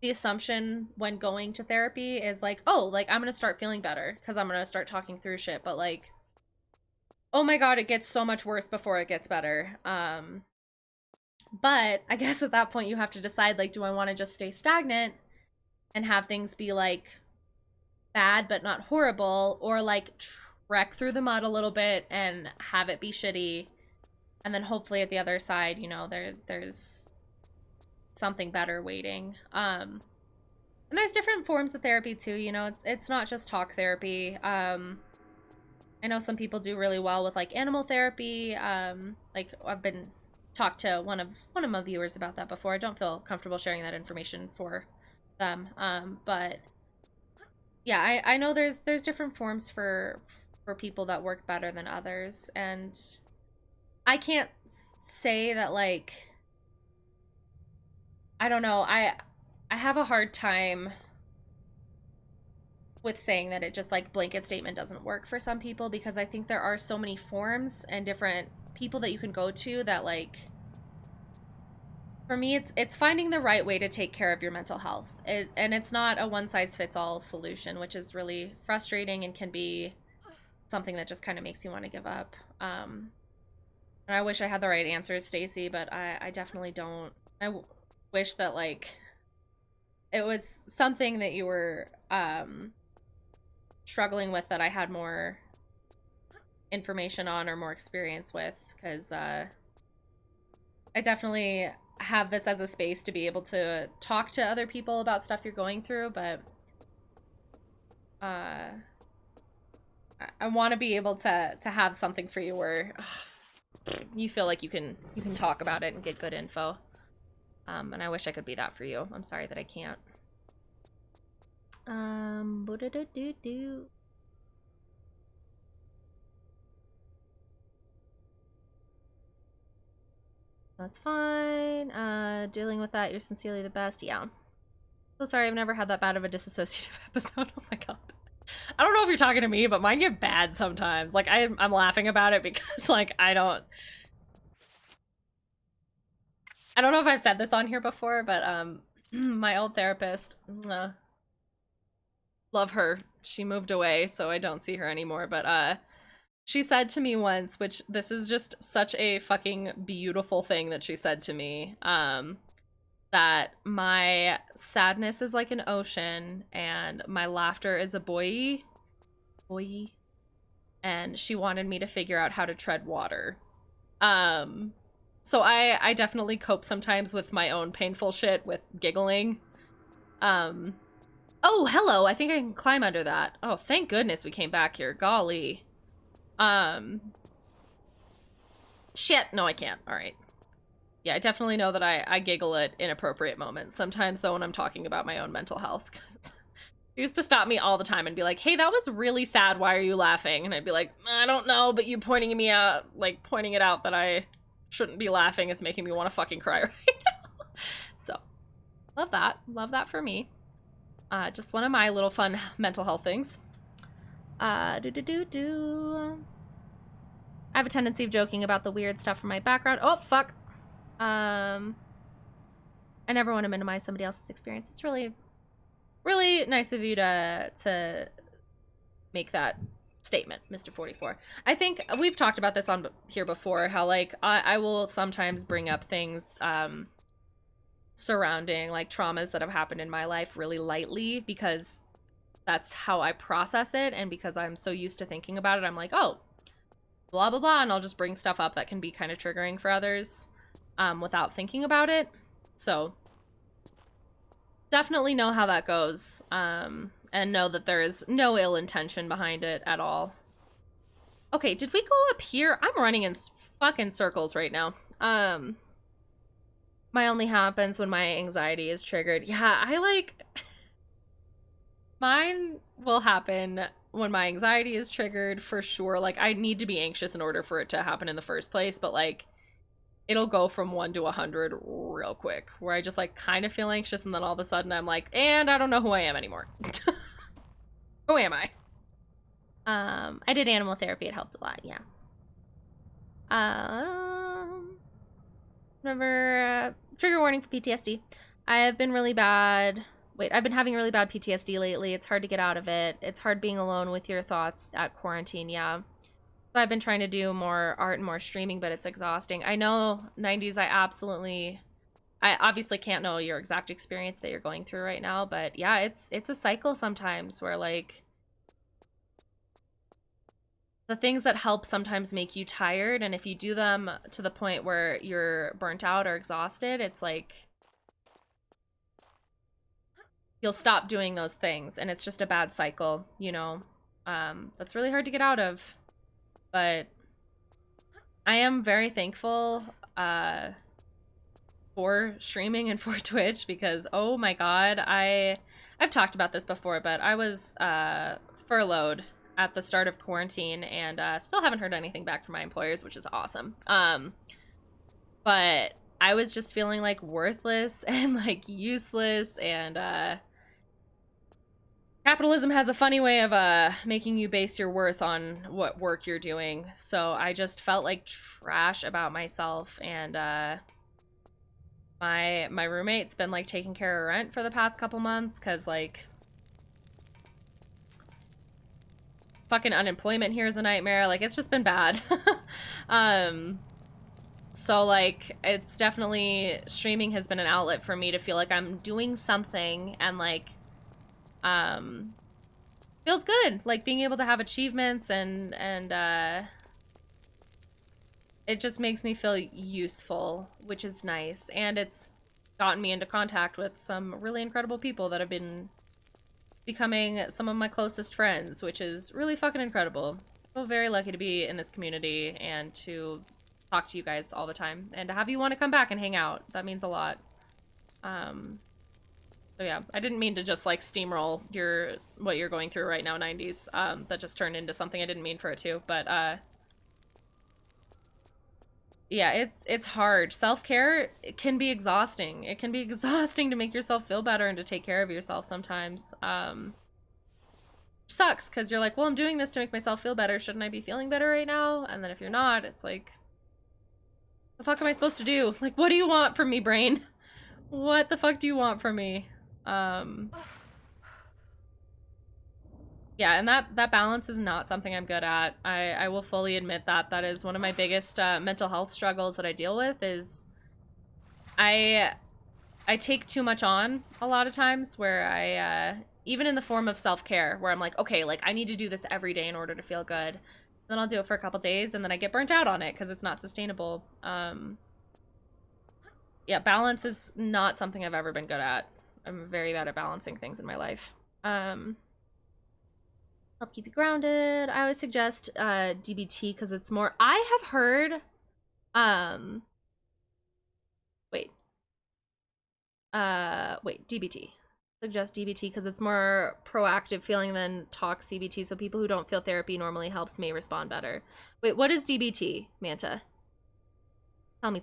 the assumption when going to therapy is like, oh, like, I'm gonna start feeling better because I'm gonna start talking through shit. But like, oh my god, it gets so much worse before it gets better. But I guess at that point you have to decide, like, do I want to just stay stagnant and have things be like bad but not horrible, or like trek through the mud a little bit and have it be shitty, and then hopefully at the other side, you know, there's something better waiting. And there's different forms of therapy too, you know. It's not just talk therapy. I know some people do really well with like animal therapy. Like, I've been talked to one of my viewers about that before. I don't feel comfortable sharing that information for them. But yeah, I know there's different forms for people that work better than others, and I can't say that, like, I don't know, I have a hard time with saying that it just, like, blanket statement doesn't work for some people, because I think there are so many forms and different people that you can go to that, like, for me, it's finding the right way to take care of your mental health. And it's not a one-size-fits-all solution, which is really frustrating and can be something that just kind of makes you want to give up. And I wish I had the right answers, Stacey, but I definitely don't. Wish that, like, it was something that you were struggling with that I had more information on or more experience with, because I definitely have this as a space to be able to talk to other people about stuff you're going through, but I want to be able to have something for you where you feel like you can talk about it and get good info. And I wish I could be that for you. I'm sorry that I can't. That's fine. Dealing with that, you're sincerely the best. Yeah. So sorry, I've never had that bad of a disassociative episode. Oh my god. I don't know if you're talking to me, but mine get bad sometimes. Like, I'm laughing about it because, like, I don't know if I've said this on here before, but my old therapist, love her. She moved away, so I don't see her anymore, but she said to me once, which this is just such a fucking beautiful thing that she said to me, that my sadness is like an ocean and my laughter is a buoy. And she wanted me to figure out how to tread water. So I definitely cope sometimes with my own painful shit with giggling. Oh, hello. I think I can climb under that. Oh, thank goodness we came back here. Golly. Shit. No, I can't. All right. Yeah, I definitely know that I giggle at inappropriate moments. Sometimes, though, when I'm talking about my own mental health. She used to stop me all the time and be like, hey, that was really sad. Why are you laughing? And I'd be like, I don't know, but you pointing it out that I shouldn't be laughing is making me want to fucking cry right now. So, love that. Love that for me. Just one of my little fun mental health things. I have a tendency of joking about the weird stuff from my background. Oh, fuck. I never want to minimize somebody else's experience. It's really, really nice of you to make that statement, Mr. 44. I think we've talked about this on here before, how, like, I will sometimes bring up things surrounding, like, traumas that have happened in my life really lightly because that's how I process it, and because I'm so used to thinking about it, I'm like, oh, blah, blah, blah, and I'll just bring stuff up that can be kind of triggering for others without thinking about it. So definitely know how that goes, and know that there is no ill intention behind it at all. Okay, did we go up here? I'm running in fucking circles right now. My only happens when my anxiety is triggered. Yeah, I like... Mine will happen when my anxiety is triggered for sure. Like, I need to be anxious in order for it to happen in the first place, but like, it'll go from 1 to 100 real quick, where I just like kind of feel anxious, and then all of a sudden I'm like, and I don't know who I am anymore. Who am I? I did animal therapy. It helped a lot. Yeah. Remember, trigger warning for PTSD. I have been really bad. Wait, I've been having really bad PTSD lately. It's hard to get out of it. It's hard being alone with your thoughts at quarantine. Yeah. So I've been trying to do more art and more streaming, but it's exhausting. I know, 90s, I obviously can't know your exact experience that you're going through right now, but yeah, it's a cycle sometimes where, like, the things that help sometimes make you tired, and if you do them to the point where you're burnt out or exhausted, it's like you'll stop doing those things, and it's just a bad cycle, you know? That's really hard to get out of. But I am very thankful for streaming and for Twitch, because oh my god, I've talked about this before, but I was furloughed at the start of quarantine, and still haven't heard anything back from my employers, which is awesome. But I was just feeling like worthless and like useless, and capitalism has a funny way of making you base your worth on what work you're doing. So I just felt like trash about myself, and my roommate's been like taking care of rent for the past couple months, because like fucking unemployment here is a nightmare. Like, it's just been bad. So like, it's definitely, streaming has been an outlet for me to feel like I'm doing something, and like feels good, like being able to have achievements, and it just makes me feel useful, which is nice. And it's gotten me into contact with some really incredible people that have been becoming some of my closest friends, which is really fucking incredible. I feel very lucky to be in this community and to talk to you guys all the time, and to have you want to come back and hang out. That means a lot. So yeah, I didn't mean to just like steamroll what you're going through right now, 90s. That just turned into something I didn't mean for it to, but yeah, it's hard. Self-care, it can be exhausting. It can be exhausting to make yourself feel better and to take care of yourself sometimes. Sucks, because you're like, well, I'm doing this to make myself feel better. Shouldn't I be feeling better right now? And then if you're not, it's like, the fuck am I supposed to do? Like, what do you want from me, brain? What the fuck do you want from me? Yeah, and that balance is not something I'm good at. I will fully admit that. That is one of my biggest mental health struggles that I deal with, is I take too much on a lot of times, where I, even in the form of self-care, where I'm like, okay, like, I need to do this every day in order to feel good. Then I'll do it for a couple days, and then I get burnt out on it because it's not sustainable. Yeah, balance is not something I've ever been good at. I'm very bad at balancing things in my life. Help keep you grounded. I always suggest DBT, because it's more... I have heard... Wait, DBT. Suggest DBT because it's more proactive feeling than talk CBT, so people who don't feel therapy normally helps me respond better. Wait, what is DBT, Manta? Tell me.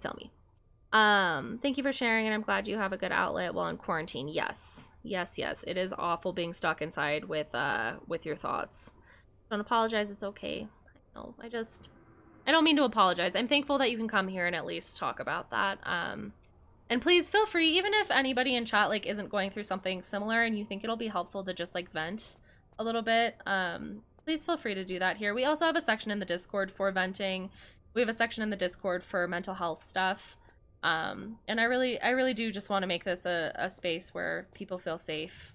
Thank you for sharing, and I'm glad you have a good outlet while in quarantine. Yes. Yes, yes. It is awful being stuck inside with your thoughts. Don't apologize, it's okay. No, I don't mean to apologize. I'm thankful that you can come here and at least talk about that. And please feel free, even if anybody in chat like isn't going through something similar and you think it'll be helpful to just like vent a little bit, please feel free to do that here. We also have a section in the Discord for venting. We have a section in the Discord for mental health stuff. And I really do just want to make this a space where people feel safe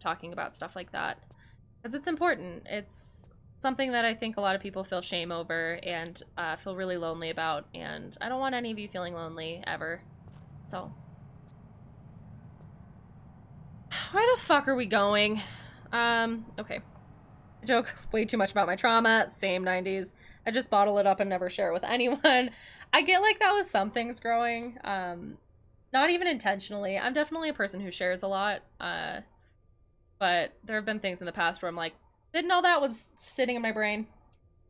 talking about stuff like that, because it's important. It's something that I think a lot of people feel shame over and feel really lonely about, and I don't want any of you feeling lonely ever. So, where the fuck are we going? Okay. I joke way too much about my trauma. Same 90s. I just bottle it up and never share it with anyone. I get like that with some things growing. Not even intentionally. I'm definitely a person who shares a lot. But there have been things in the past where I'm like, didn't know that was sitting in my brain.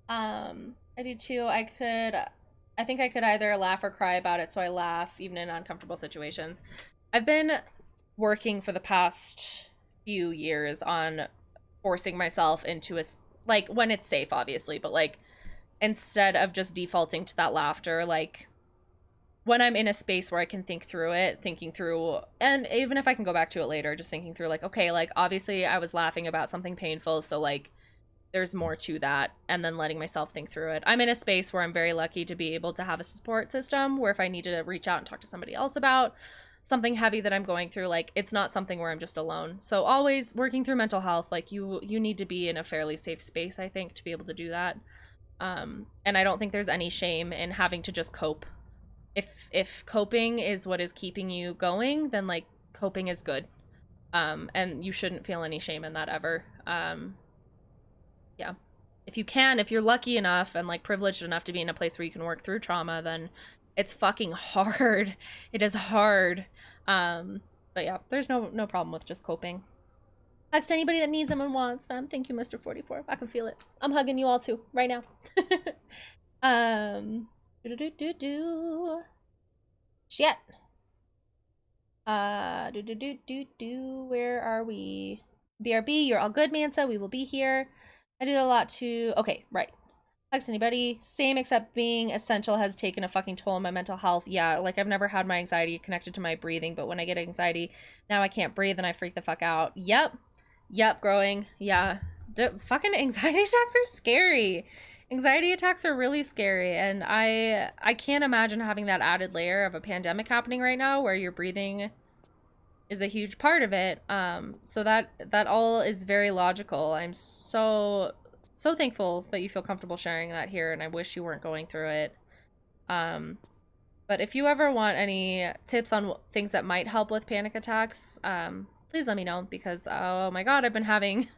I do too. I think I could either laugh or cry about it, so I laugh even in uncomfortable situations. I've been working for the past few years on forcing myself into like when it's safe, obviously, but like instead of just defaulting to that laughter, like when I'm in a space where I can think through it, thinking through, and even if I can go back to it later, just thinking through like, okay, like obviously I was laughing about something painful, so like there's more to that, and then letting myself think through it. I'm in a space where I'm very lucky to be able to have a support system where if I need to reach out and talk to somebody else about something heavy that I'm going through, like it's not something where I'm just alone. So always working through mental health, like you need to be in a fairly safe space, I think, to be able to do that. And I don't think there's any shame in having to just cope. If coping is what is keeping you going, then like coping is good. And you shouldn't feel any shame in that ever. Yeah. If you can, if you're lucky enough and like privileged enough to be in a place where you can work through trauma, then it's fucking hard. It is hard. But yeah, there's no problem with just coping. Thanks to anybody that needs them and wants them. Thank you, Mr. 44. I can feel it. I'm hugging you all too, right now. Shit. Where are we? BRB, you're all good, Mansa. We will be here. I do a lot to... Okay, right. Thanks anybody. Same, except being essential has taken a fucking toll on my mental health. Yeah, like I've never had my anxiety connected to my breathing, but when I get anxiety, now I can't breathe and I freak the fuck out. Yep, growing. Yeah. The fucking anxiety attacks are scary. Anxiety attacks are really scary, and I can't imagine having that added layer of a pandemic happening right now where your breathing is a huge part of it. So that all is very logical. I'm so thankful that you feel comfortable sharing that here, and I wish you weren't going through it. But if you ever want any tips on things that might help with panic attacks, please let me know, because oh my god, I've been having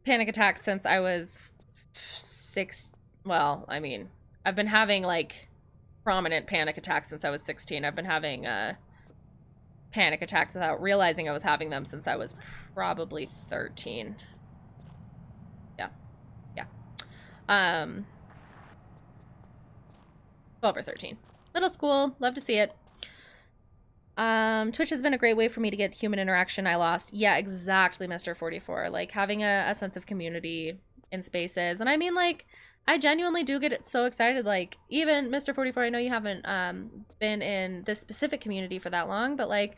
panic attacks since I was 6. Well, I mean, I've been having like prominent panic attacks since I was 16. I've been having panic attacks without realizing I was having them since I was probably 13. Yeah. 12 or 13. Middle school, love to see it. Twitch has been a great way for me to get human interaction I lost. Yeah, exactly, Mr. 44. Like having a sense of community in spaces. And I mean, like, I genuinely do get so excited. Like, even Mr. 44, I know you haven't been in this specific community for that long, but like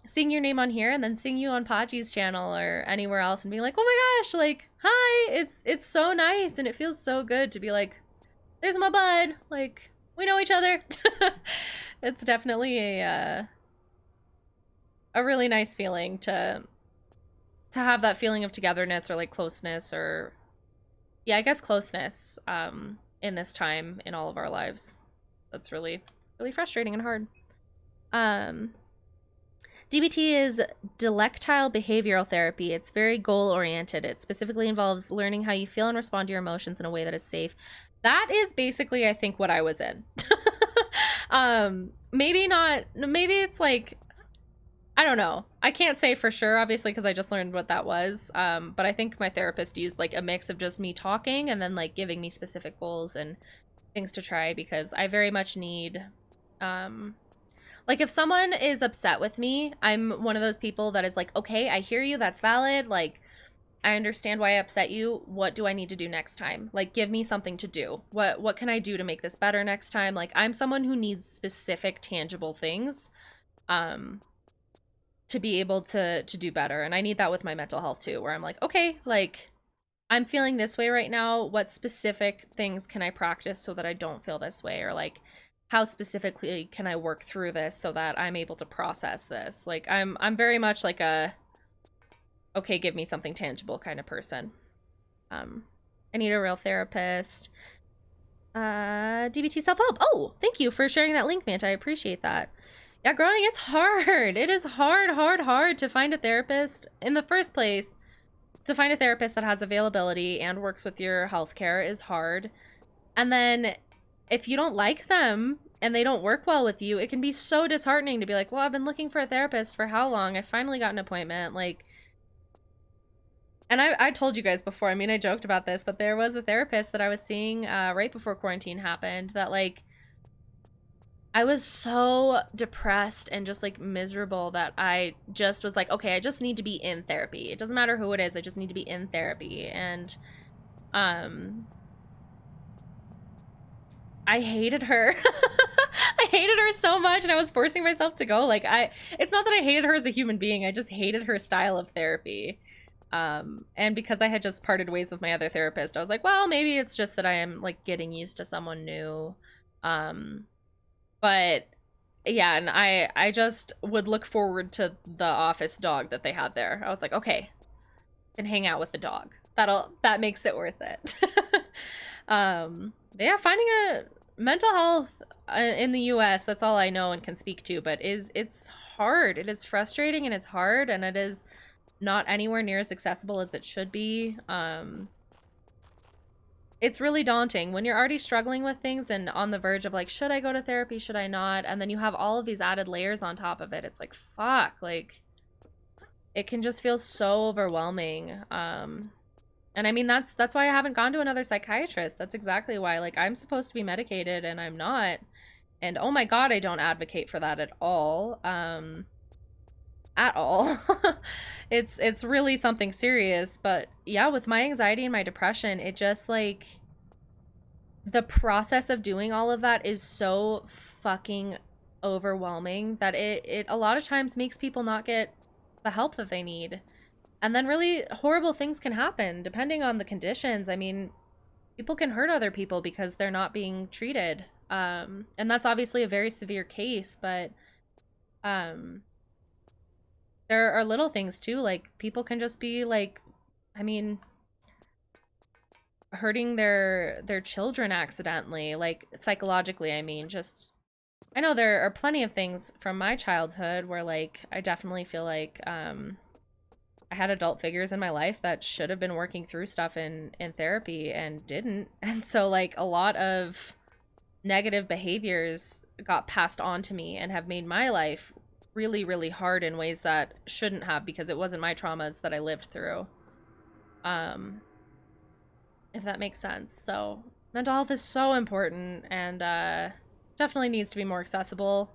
seeing your name on here and then seeing you on Pachi's channel or anywhere else and being like, oh my gosh, like, hi, it's so nice, and it feels so good to be like, there's my bud, like, we know each other. It's definitely a really nice feeling to have that feeling of togetherness or like closeness, or yeah, I guess closeness in this time in all of our lives. That's really frustrating and hard. DBT is dialectical behavioral therapy. It's very goal oriented. It specifically involves learning how you feel and respond to your emotions in a way that is safe. That is basically, I think, what I was in. Maybe not, maybe it's like, I don't know. I can't say for sure, obviously, because I just learned what that was. But I think my therapist used like a mix of just me talking and then like giving me specific goals and things to try, because I very much need Like, if someone is upset with me, I'm one of those people that is like, okay, I hear you, that's valid, like, I understand why I upset you. What do I need to do next time? Like, give me something to do. What can I do to make this better next time? Like, I'm someone who needs specific, tangible things to be able to do better. And I need that with my mental health too, where I'm like, okay, like, I'm feeling this way right now. What specific things can I practice so that I don't feel this way? Or like, how specifically can I work through this so that I'm able to process this? Like, I'm very much like a, okay, give me something tangible kind of person. I need a real therapist. DBT self-help. Oh, thank you for sharing that link, Manta. I appreciate that. Yeah, growing, it's hard. It is hard to find a therapist in the first place. To find a therapist that has availability and works with your healthcare is hard. And then if you don't like them and they don't work well with you, it can be so disheartening to be like, well, I've been looking for a therapist for how long? I finally got an appointment. Like, and I told you guys before, I mean, I joked about this, but there was a therapist that I was seeing right before quarantine happened that, like, I was so depressed and just, like, miserable that I just was like, okay, I just need to be in therapy. It doesn't matter who it is, I just need to be in therapy. And, I hated her. I hated her so much, and I was forcing myself to go. Like, it's not that I hated her as a human being, I just hated her style of therapy. And because I had just parted ways with my other therapist, I was like, well, maybe it's just that I am, like, getting used to someone new. But yeah, and I just would look forward to the office dog that they had there. I was like, okay, I can hang out with the dog. That makes it worth it. Yeah, finding a mental health in the US, that's all I know and can speak to, but it's hard. It is frustrating and it's hard, and it is not anywhere near as accessible as it should be. It's really daunting when you're already struggling with things and on the verge of like, should I go to therapy? Should I not? And then you have all of these added layers on top of it. It's like, fuck, like, it can just feel so overwhelming. And I mean, that's why I haven't gone to another psychiatrist. That's exactly why. Like, I'm supposed to be medicated and I'm not. And oh my God, I don't advocate for that at all. At all. It's really something serious. But yeah, with my anxiety and my depression, it just, like, the process of doing all of that is so fucking overwhelming that it a lot of times makes people not get the help that they need. And then really horrible things can happen depending on the conditions. I mean, people can hurt other people because they're not being treated. And that's obviously a very severe case, but there are little things too, like people can just be like, I mean, hurting their children accidentally, like psychologically, I mean, just, I know there are plenty of things from my childhood where, like, I definitely feel like I had adult figures in my life that should have been working through stuff in therapy and didn't. And so, like, a lot of negative behaviors got passed on to me and have made my life really, really hard in ways that shouldn't have, because it wasn't my traumas that I lived through. If that makes sense. So mental health is so important, and definitely needs to be more accessible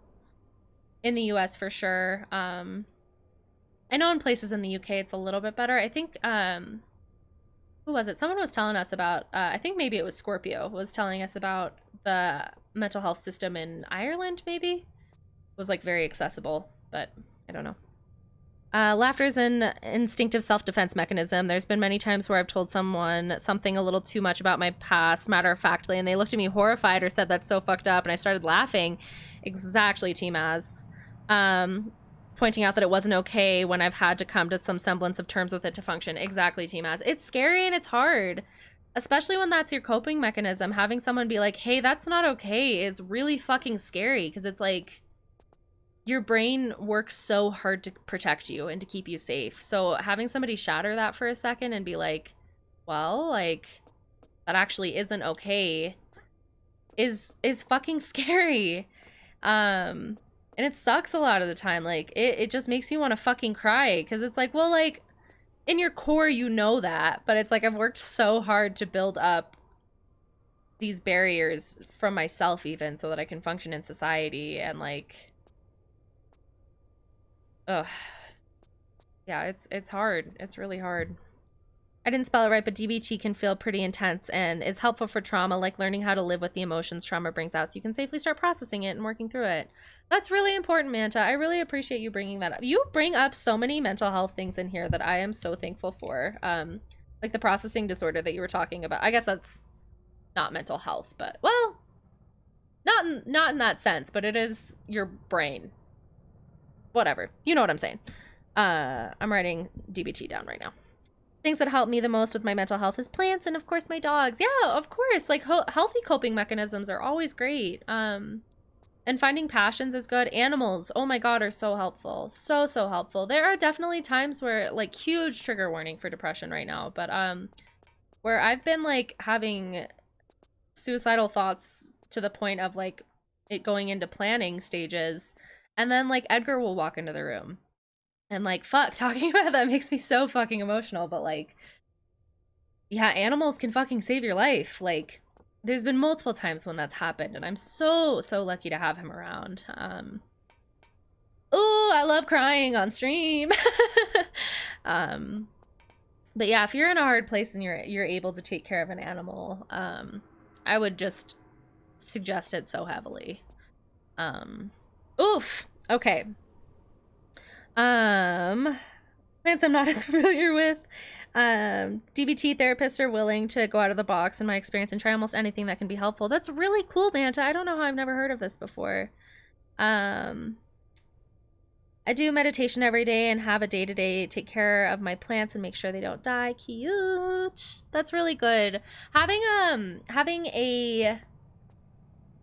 in the US for sure. I know in places in the UK it's a little bit better. I think who was it? Someone was telling us about I think maybe it was Scorpio was telling us about the mental health system in Ireland, maybe. It was, like, very accessible, but I don't know. Laughter is an instinctive self-defense mechanism. There's been many times where I've told someone something a little too much about my past, matter-of-factly, and they looked at me horrified or said that's so fucked up, and I started laughing. Exactly, Team Az. Pointing out that it wasn't okay when I've had to come to some semblance of terms with it to function. Exactly, Team Az. It's scary and it's hard, especially when that's your coping mechanism. Having someone be like, hey, that's not okay, is really fucking scary, because it's like, your brain works so hard to protect you and to keep you safe. So having somebody shatter that for a second and be like, well, like, that actually isn't okay is fucking scary. And it sucks a lot of the time. Like, it just makes you want to fucking cry, because it's like, well, like, in your core you know that, but it's like, I've worked so hard to build up these barriers from myself even so that I can function in society and like, ugh. Yeah, it's hard. It's really hard. I didn't spell it right, but DBT can feel pretty intense and is helpful for trauma, like learning how to live with the emotions trauma brings out so you can safely start processing it and working through it. That's really important, Manta. I really appreciate you bringing that up. You bring up so many mental health things in here that I am so thankful for. Like the processing disorder that you were talking about. I guess that's not mental health, but, well, not in that sense, but it is your brain. Whatever. You know what I'm saying. I'm writing DBT down right now. Things that help me the most with my mental health is plants and of course my dogs. Yeah, of course. Like healthy coping mechanisms are always great. And finding passions is good. Animals, oh my god, are so helpful. So helpful. There are definitely times where, like, huge trigger warning for depression right now, but where I've been like having suicidal thoughts to the point of like it going into planning stages, and then like Edgar will walk into the room. And like, fuck, talking about that makes me so fucking emotional, but like, yeah, animals can fucking save your life. Like, there's been multiple times when that's happened, and I'm so lucky to have him around. Oh, I love crying on stream. But yeah, if you're in a hard place and you're able to take care of an animal, I would just suggest it so heavily. Oof. Okay. Plants I'm not as familiar with. DBT therapists are willing to go out of the box in my experience and try almost anything that can be helpful. That's really cool, Manta. I don't know how I've never heard of this before. I do meditation every day and have a day-to-day take care of my plants and make sure they don't die. Cute. That's really good. Having a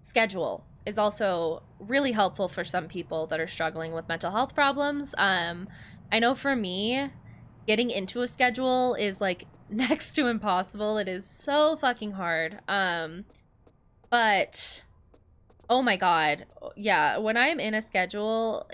schedule is also really helpful for some people that are struggling with mental health problems. I know for me, getting into a schedule is like next to impossible. It is so fucking hard. But oh my god, yeah, when I'm in a schedule,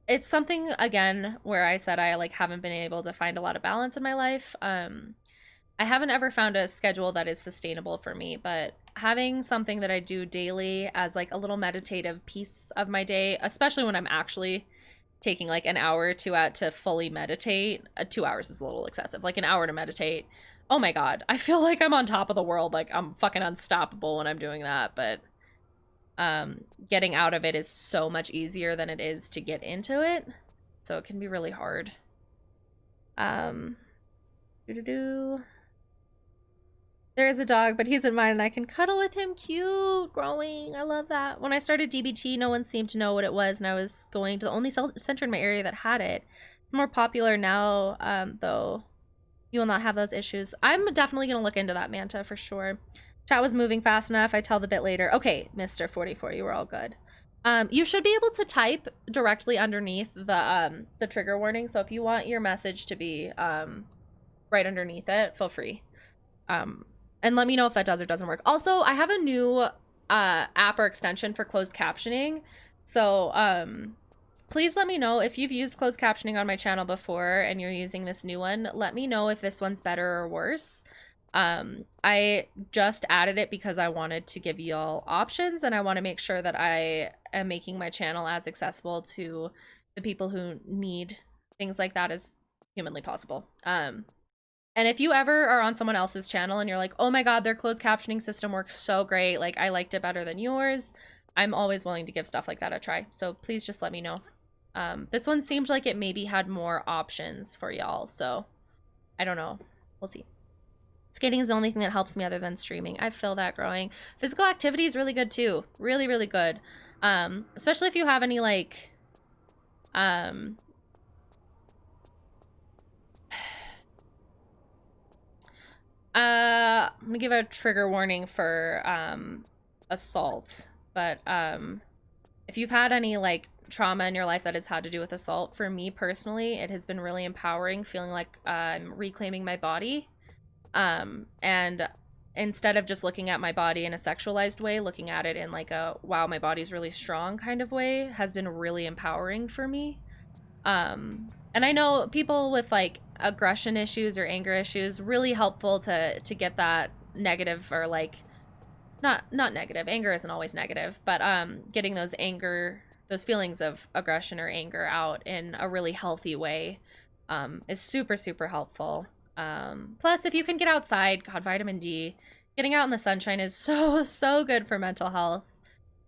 it's something, again, where I said I like haven't been able to find a lot of balance in my life. I haven't ever found a schedule that is sustainable for me, but having something that I do daily as like a little meditative piece of my day, especially when I'm actually taking like an hour or two out to fully meditate. 2 hours is a little excessive. Like an hour to meditate. Oh my god, I feel like I'm on top of the world. Like I'm fucking unstoppable when I'm doing that. But getting out of it is so much easier than it is to get into it. So it can be really hard. There is a dog, but he's in mine and I can cuddle with him. Cute, growing. I love that. When I started DBT, no one seemed to know what it was, and I was going to the only center in my area that had it. It's more popular now, though. You will not have those issues. I'm definitely going to look into that, Manta, for sure. Chat was moving fast enough. I tell the bit later. Okay, Mr. 44, you were all good. You should be able to type directly underneath the trigger warning, so if you want your message to be right underneath it, feel free. And let me know if that does or doesn't work. Also, I have a new app or extension for closed captioning. So please let me know if you've used closed captioning on my channel before and you're using this new one. Let me know if this one's better or worse. I just added it because I wanted to give y'all options, and I want to make sure that I am making my channel as accessible to the people who need things like that as humanly possible. And if you ever are on someone else's channel and you're like, oh my god, their closed captioning system works so great, like I liked it better than yours, I'm always willing to give stuff like that a try. So please just let me know. This one seemed like it maybe had more options for y'all, so I don't know. We'll see. Skating is the only thing that helps me other than streaming. I feel that growing. Physical activity is really good too. Really, really good. Especially if you have any like I'm gonna give a trigger warning for assault, but if you've had any like trauma in your life that has had to do with assault, for me personally, it has been really empowering, feeling like I'm reclaiming my body. And instead of just looking at my body in a sexualized way, looking at it in like a wow, my body's really strong kind of way has been really empowering for me. And I know people with like aggression issues or anger issues, really helpful to get that negative or like not negative. Anger isn't always negative, but getting those feelings of aggression or anger out in a really healthy way is super, super helpful. Plus, if you can get outside, God, vitamin D, getting out in the sunshine is so, so good for mental health.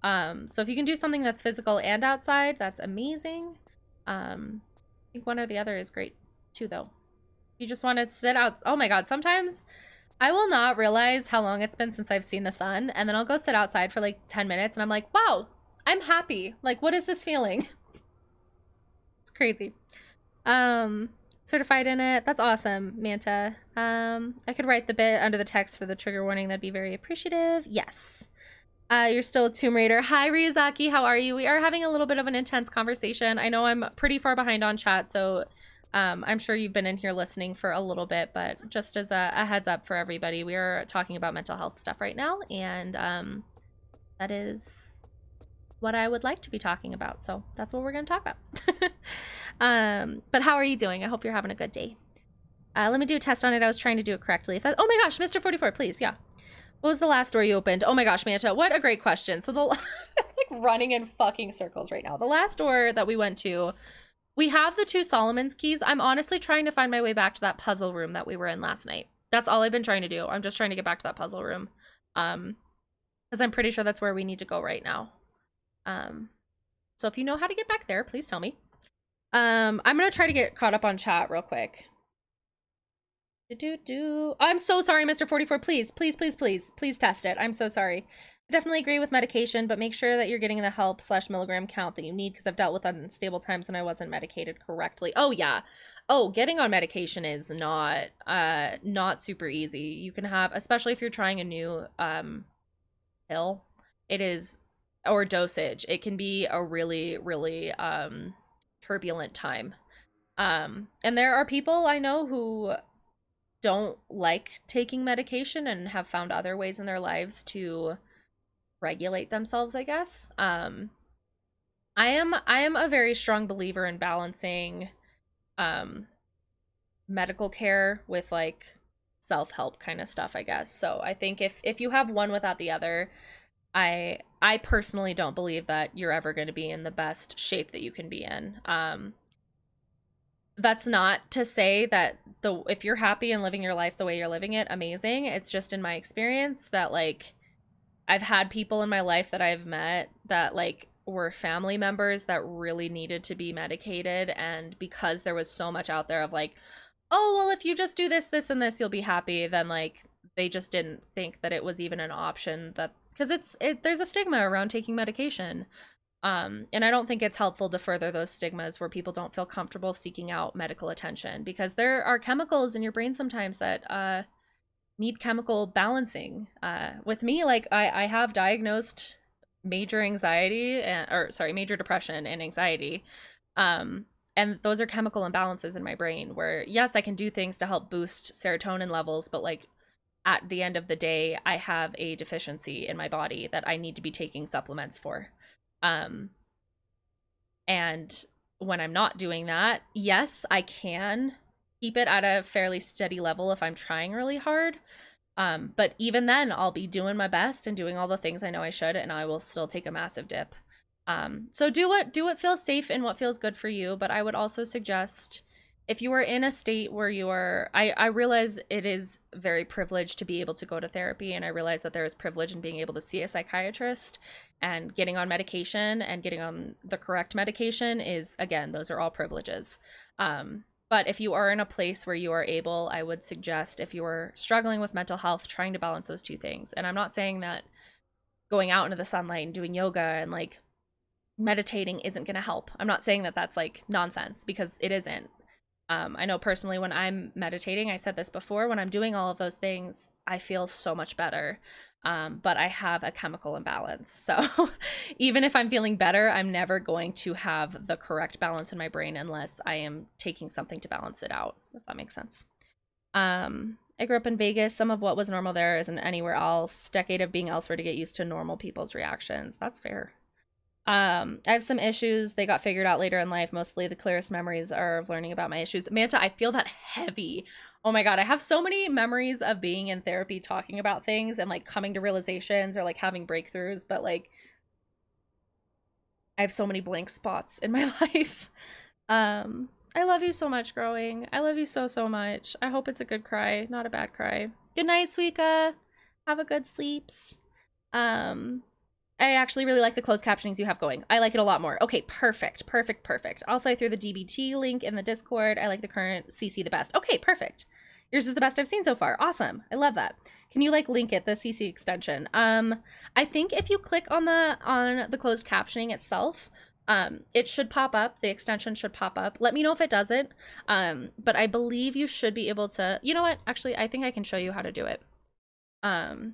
So if you can do something that's physical and outside, that's amazing. I think one or the other is great too, though. You just want to sit out. Oh my God, sometimes I will not realize how long it's been since I've seen the sun, and then I'll go sit outside for like 10 minutes and I'm like, wow, I'm happy. Like, what is this feeling? It's crazy. Certified in it. That's awesome, Manta. I could write the bit under the text for the trigger warning. That'd be very appreciative. Yes. You're still a Tomb Raider. Hi, Ryuzaki. How are you? We are having a little bit of an intense conversation. I know I'm pretty far behind on chat, so I'm sure you've been in here listening for a little bit, but just as a heads up for everybody, we are talking about mental health stuff right now, and that is what I would like to be talking about, so that's what we're going to talk about. But how are you doing? I hope you're having a good day. Let me do a test on it. I was trying to do it correctly. Oh my gosh, Mr. 44, please, yeah. What was the last door you opened? Oh my gosh, Manta, what a great question. So I'm like running in fucking circles right now. The last door that we went to, we have the 2 Solomon's keys. I'm honestly trying to find my way back to that puzzle room that we were in last night. That's all I've been trying to do. I'm just trying to get back to that puzzle room. Because I'm pretty sure that's where we need to go right now. So if you know how to get back there, please tell me. I'm going to try to get caught up on chat real quick. I'm so sorry, Mr. 44. Please test it. I'm so sorry. I definitely agree with medication, but make sure that you're getting the help / milligram count that you need, because I've dealt with unstable times when I wasn't medicated correctly. Oh yeah. Oh, getting on medication is not super easy. You can have, especially if you're trying a new pill, it is, or dosage, it can be a really, really turbulent time. And there are people I know who don't like taking medication and have found other ways in their lives to regulate themselves, I guess. I am a very strong believer in balancing medical care with like self-help kind of stuff, I guess. So I think if you have one without the other, I personally don't believe that you're ever going to be in the best shape that you can be in. That's not to say that if you're happy and living your life the way you're living it, amazing. It's just in my experience that like I've had people in my life that I've met that like were family members that really needed to be medicated, and because there was so much out there of like, oh well, if you just do this, this, and this, you'll be happy, then like they just didn't think that it was even an option, that because there's a stigma around taking medication. And I don't think it's helpful to further those stigmas where people don't feel comfortable seeking out medical attention, because there are chemicals in your brain sometimes that need chemical balancing. With me, like I have diagnosed major anxiety major depression and anxiety. And those are chemical imbalances in my brain where, yes, I can do things to help boost serotonin levels, but like at the end of the day, I have a deficiency in my body that I need to be taking supplements for. And when I'm not doing that, yes, I can keep it at a fairly steady level if I'm trying really hard. But even then I'll be doing my best and doing all the things I know I should, and I will still take a massive dip. So do what feels safe and what feels good for you. But I would also suggest, if you are in a state where you are, I realize it is very privileged to be able to go to therapy, and I realize that there is privilege in being able to see a psychiatrist, and getting on medication and getting on the correct medication is, again, those are all privileges. But if you are in a place where you are able, I would suggest, if you are struggling with mental health, trying to balance those 2 things. And I'm not saying that going out into the sunlight and doing yoga and like meditating isn't going to help. I'm not saying that that's like nonsense, because it isn't. I know personally when I'm meditating, I said this before, when I'm doing all of those things, I feel so much better. But I have a chemical imbalance. So even if I'm feeling better, I'm never going to have the correct balance in my brain unless I am taking something to balance it out, if that makes sense. I grew up in Vegas. Some of what was normal there isn't anywhere else. Decade of being elsewhere to get used to normal people's reactions. That's fair. I have some issues. They got figured out later in life. Mostly the clearest memories are of learning about my issues. Manta, I feel that heavy Oh my God, I have so many memories of being in therapy talking about things and like coming to realizations or like having breakthroughs, but like I have so many blank spots in my life. I love you so much, Growing. I love you so, so much. I hope it's a good cry, not a bad cry. Good night, Suika. Have a good sleeps. I actually really like the closed captionings you have going. I like it a lot more. Okay, perfect, perfect, perfect. Also, I threw the DBT link in the Discord. I like the current CC the best. Okay, perfect. Yours is the best I've seen so far. Awesome. I love that. Can you like link it, the CC extension? I think if you click on the closed captioning itself, it should pop up. The extension should pop up. Let me know if it doesn't. But I believe you should be able to, you know what? Actually, I think I can show you how to do it. Give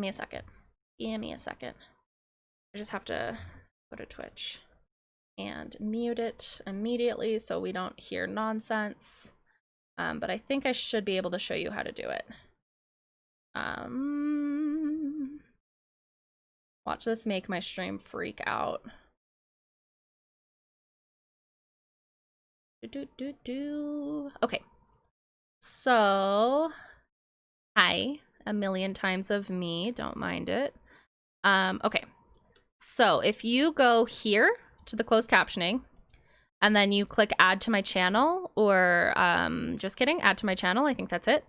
me a second. Give me a second. I just have to go to Twitch and mute it immediately so we don't hear nonsense. But I think I should be able to show you how to do it. Watch this make my stream freak out. Okay. So, hi. A million times of me. Don't mind it. Okay. So if you go here to the closed captioning and then you click add to my channel or just kidding, add to my channel. I think that's it.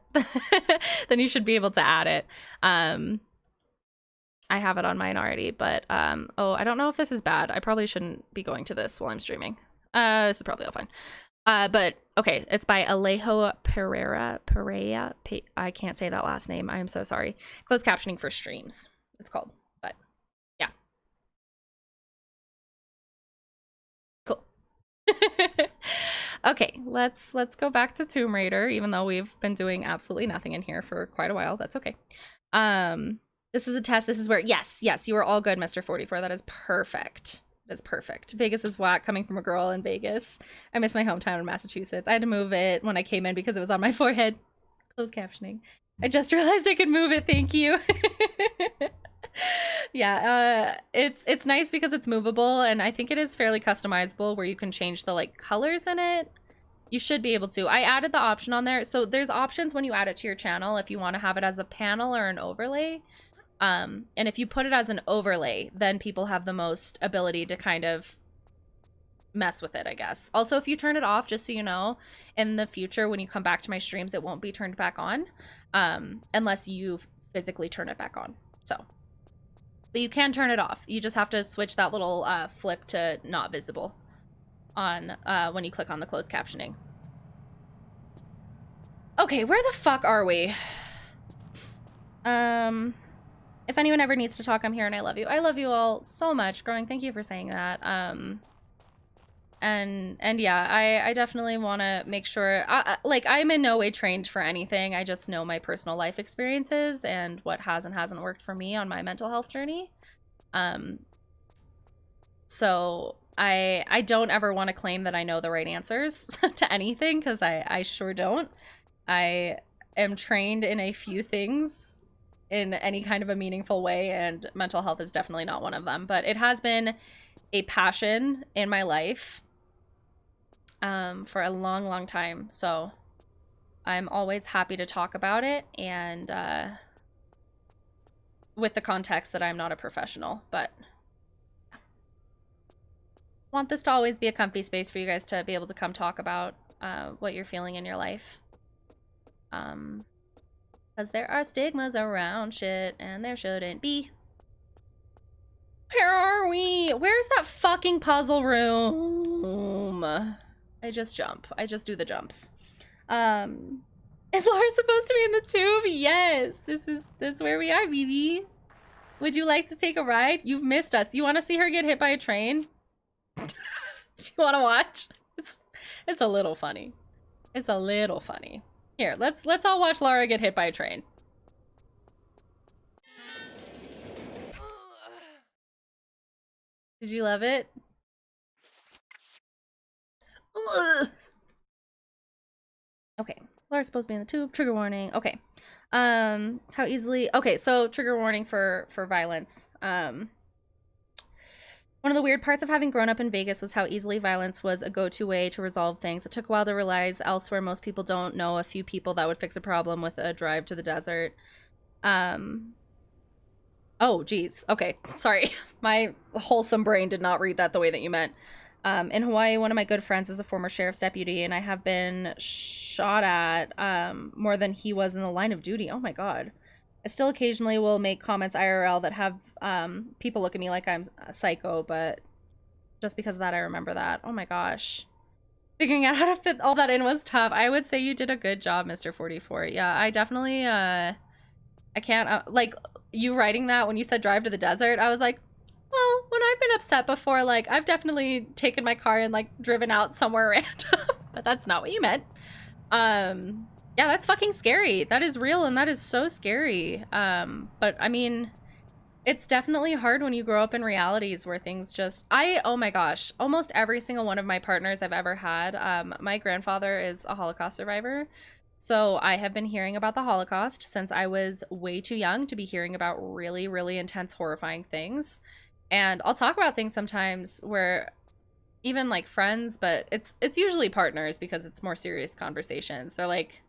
Then you should be able to add it. I have it on mine already, but oh, I don't know if this is bad. I probably shouldn't be going to this while I'm streaming. This is probably all fine. But okay, it's by Alejo Pereira. I can't say that last name. I am so sorry. Closed captioning for streams, it's called. But yeah, cool. Okay, let's go back to Tomb Raider, even though we've been doing absolutely nothing in here for quite a while. That's okay. This is a test. This is where yes, you are all good, Mr. 44. That is perfect. That's perfect. Vegas is whack, coming from a girl in Vegas. I miss my hometown in Massachusetts. I had to move it when I came in because it was on my forehead. Closed captioning. I just realized I could move it. Thank you. Yeah, it's nice because it's movable, and I think it is fairly customizable where you can change the like colors in it. You should be able to. I added the option on there. So there's options when you add it to your channel if you want to have it as a panel or an overlay. And if you put it as an overlay, then people have the most ability to kind of mess with it, I guess. Also, if you turn it off, just so you know, in the future when you come back to my streams, it won't be turned back on unless you physically turn it back on. So, but you can turn it off. You just have to switch that little flip to not visible on when you click on the closed captioning. Okay, where the fuck are we? If anyone ever needs to talk, I'm here and I love you. I love you all so much. Growing, thank you for saying that. And yeah, I definitely want to make sure, like, I'm in no way trained for anything. I just know my personal life experiences and what has and hasn't worked for me on my mental health journey. So I don't ever want to claim that I know the right answers to anything, because I sure don't. I am trained in a few things in any kind of a meaningful way, and mental health is definitely not one of them, but it has been a passion in my life for a long time, so I'm always happy to talk about it, and with the context that I'm not a professional, but want this to always be a comfy space for you guys to be able to come talk about what you're feeling in your life. Because there are stigmas around shit, and there shouldn't be. Where are we? Where's that fucking puzzle room? I just jump. I just do the jumps. Is Laura supposed to be in the tube? Yes. This is where we are, BB. Would you like to take a ride? You've missed us. You want to see her get hit by a train? Do you want to watch? It's a little funny. It's a little funny. Here, let's all watch Laura get hit by a train. Did you love it? Ugh. Okay, Laura's supposed to be in the tube. Trigger warning. Okay. How easily? Okay, so trigger warning for violence. One of the weird parts of having grown up in Vegas was how easily violence was a go-to way to resolve things. It took a while to realize elsewhere most people don't know a few people that would fix a problem with a drive to the desert. Oh, geez. Okay, sorry. My wholesome brain did not read that the way that you meant. In Hawaii, one of my good friends is a former sheriff's deputy, and I have been shot at more than he was in the line of duty. Oh my god. I still occasionally will make comments IRL that have people look at me like I'm a psycho, but just because of that, I remember that. Oh my gosh. Figuring out how to fit all that in was tough. I would say you did a good job, Mr. 44. Yeah, I definitely, I can't, like, you writing that when you said drive to the desert, I was like, well, when I've been upset before, like, I've definitely taken my car and, like, driven out somewhere random. But that's not what you meant. Yeah, that's fucking scary. That is real, and that is so scary. But, I mean, it's definitely hard when you grow up in realities where things just... oh my gosh, almost every single one of my partners I've ever had, my grandfather is a Holocaust survivor. So I have been hearing about the Holocaust since I was way too young to be hearing about really, really intense, horrifying things. And I'll talk about things sometimes where even like friends, but it's usually partners because it's more serious conversations. They're like,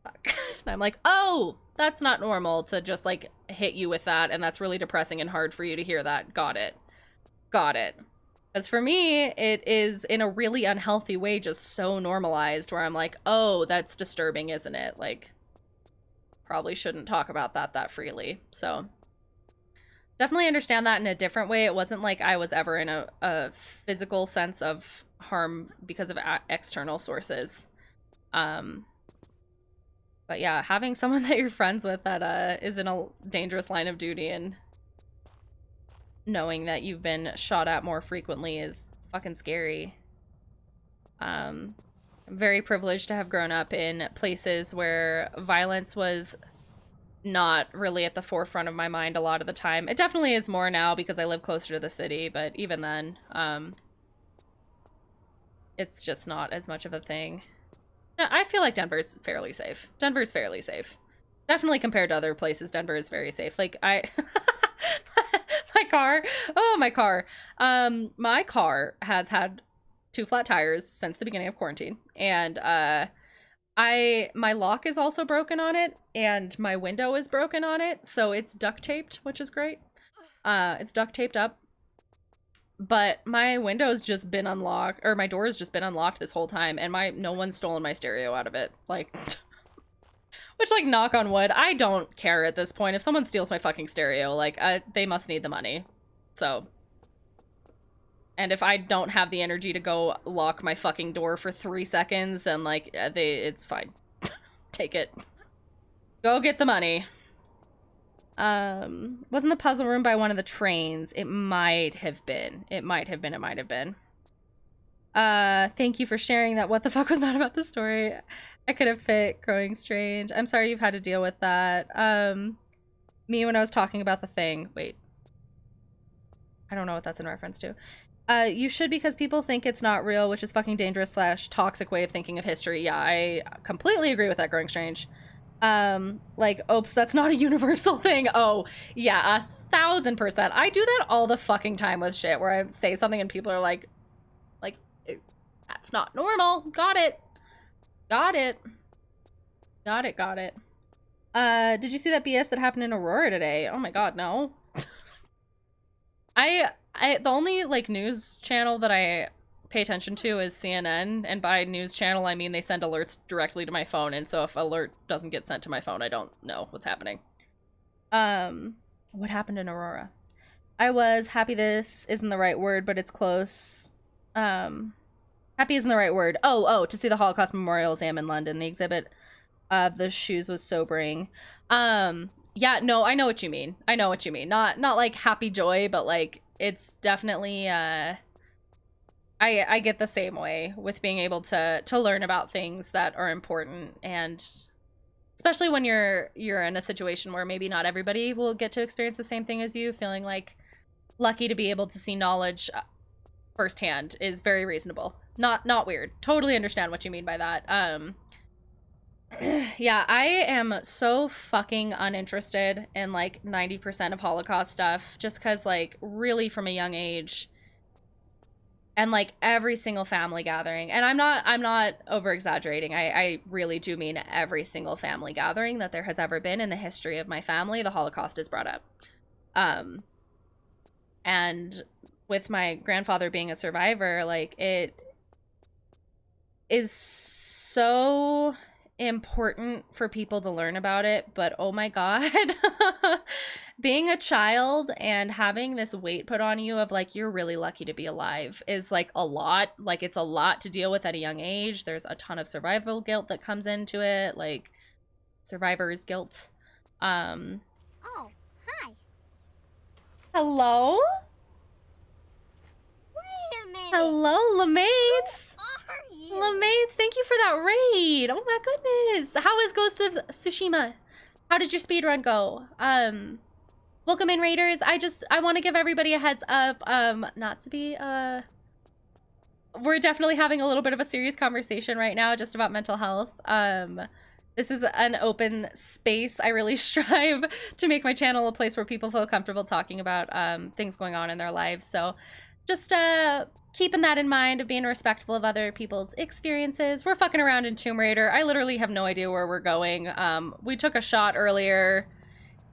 fuck. And I'm like, oh, that's not normal to just like hit you with that. And that's really depressing and hard for you to hear that. Got it. Got it. Because for me, it is in a really unhealthy way just so normalized where I'm like, oh, that's disturbing, isn't it? Like, probably shouldn't talk about that freely. So definitely understand that in a different way. It wasn't like I was ever in a physical sense of harm because of external sources. But yeah, having someone that you're friends with that is in a dangerous line of duty and knowing that you've been shot at more frequently is fucking scary. I'm very privileged to have grown up in places where violence was not really at the forefront of my mind a lot of the time. It definitely is more now because I live closer to the city, but even then, it's just not as much of a thing. I feel like Denver's fairly safe. Denver's fairly safe. Definitely compared to other places, Denver is very safe. Like, my car. Oh, my car. My car has had 2 flat tires since the beginning of quarantine. And, my lock is also broken on it, and my window is broken on it, so it's duct taped, which is great. It's duct taped up. But my window's just been unlocked, or my door's just been unlocked this whole time, and no one's stolen my stereo out of it. Like, which, like, knock on wood, I don't care at this point. If someone steals my fucking stereo, like, they must need the money. So. And if I don't have the energy to go lock my fucking door for 3 seconds, then, like, it's fine. Take it. Go get the money. Wasn't the puzzle room by one of the trains? It might have been. It might have been. Thank you for sharing that. What the fuck was not about the story? I could have fit growing strange. I'm sorry you've had to deal with that. Me when I was talking about the thing. Wait. I don't know what that's in reference to. You should because people think it's not real, which is fucking dangerous / toxic way of thinking of history. Yeah, I completely agree with that, growing strange. Like, oops, that's not a universal thing. Oh, yeah, 1000%. I do that all the fucking time with shit where I say something and people are like, that's not normal. Got it. Got it. Did you see that BS that happened in Aurora today? Oh my god, no. The only, like, news channel that I pay attention to is CNN, and by news channel I mean they send alerts directly to my phone, and so if alert doesn't get sent to my phone, I don't know what's happening. What happened in Aurora? I was happy this isn't the right word, but it's close. Happy isn't the right word. Oh, to see the Holocaust Memorial Exam in London. The exhibit of the shoes was sobering. Yeah, no, I know what you mean. Not like happy joy, but like it's definitely I get the same way with being able to learn about things that are important, and especially when you're in a situation where maybe not everybody will get to experience the same thing as you, feeling like lucky to be able to see knowledge firsthand is very reasonable. Not weird. Totally understand what you mean by that. Yeah, I am so fucking uninterested in like 90% of Holocaust stuff just because, like, really from a young age and like every single family gathering, and I'm not over exaggerating. I really do mean every single family gathering that there has ever been in the history of my family, the Holocaust is brought up. And with my grandfather being a survivor, like, it is so important for people to learn about it, but oh my god. Being a child and having this weight put on you of like, you're really lucky to be alive is like a lot. Like, it's a lot to deal with at a young age. There's a ton of survival guilt that comes into it, like survivor's guilt. Oh, hi. Hello? Wait a minute. Hello, Lamates. Who are you? Lamates, thank you for that raid. Oh my goodness. How is Ghost of Tsushima? How did your speedrun go? Welcome in, raiders. I want to give everybody a heads up, not to be, we're definitely having a little bit of a serious conversation right now just about mental health. This is an open space. I really strive to make my channel a place where people feel comfortable talking about things going on in their lives. So just keeping that in mind, of being respectful of other people's experiences. We're fucking around in Tomb Raider. I literally have no idea where we're going. We took a shot earlier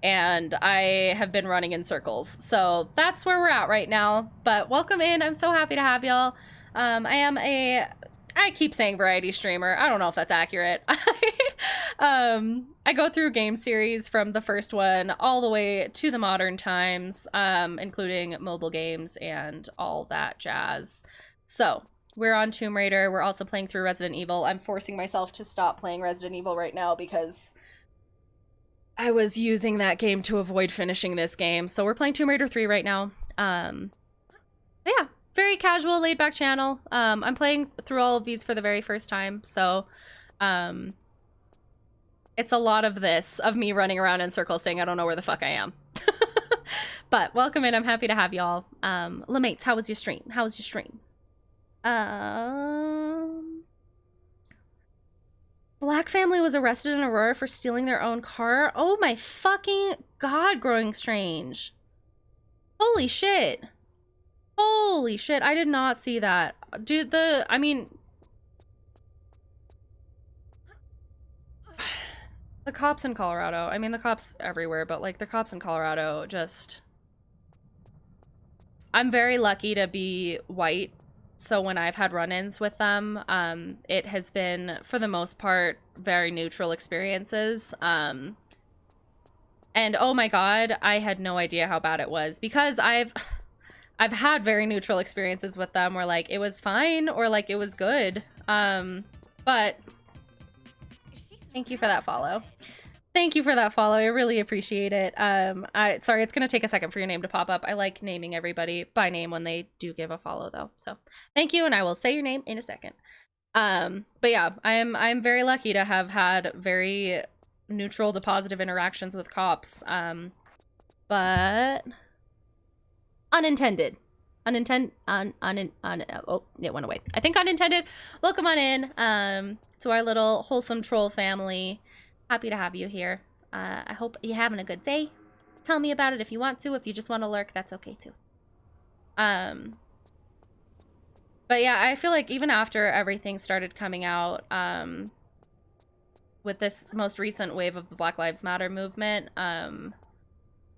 and I have been running in circles. So that's where we're at right now. But welcome in. I'm so happy to have y'all. I keep saying variety streamer. I don't know if that's accurate. I go through game series from the first one all the way to the modern times, including mobile games and all that jazz. So we're on Tomb Raider. We're also playing through Resident Evil. I'm forcing myself to stop playing Resident Evil right now because I was using that game to avoid finishing this game. So we're playing Tomb Raider 3 right now. Yeah, very casual, laid back channel. I'm playing through all of these for the very first time. So it's a lot of this, of me running around in circles saying I don't know where the fuck I am. But welcome in. I'm happy to have y'all. Lamates, how was your stream? How was your stream? Black family was arrested in Aurora for stealing their own car. Oh my fucking god, Growing Strange. Holy shit. Holy shit, I did not see that. Dude, I mean, the cops in Colorado, I mean, the cops everywhere, but like the cops in Colorado just, I'm very lucky to be white. So when I've had run-ins with them, it has been, for the most part, very neutral experiences. And oh my god, I had no idea how bad it was, because I've had very neutral experiences with them where like it was fine or like it was good. But thank you for that follow. Thank you for that follow. I really appreciate it. Sorry, it's gonna take a second for your name to pop up. I like naming everybody by name when they do give a follow though. So thank you, and I will say your name in a second. But yeah, I'm very lucky to have had very neutral to positive interactions with cops. But unintended. Oh, it went away. I think unintended. Welcome on in to our little wholesome troll family. Happy to have you here. I hope you're having a good day. Tell me about it if you want to. If you just want to lurk, that's okay too. But yeah, I feel like even after everything started coming out, with this most recent wave of the Black Lives Matter movement,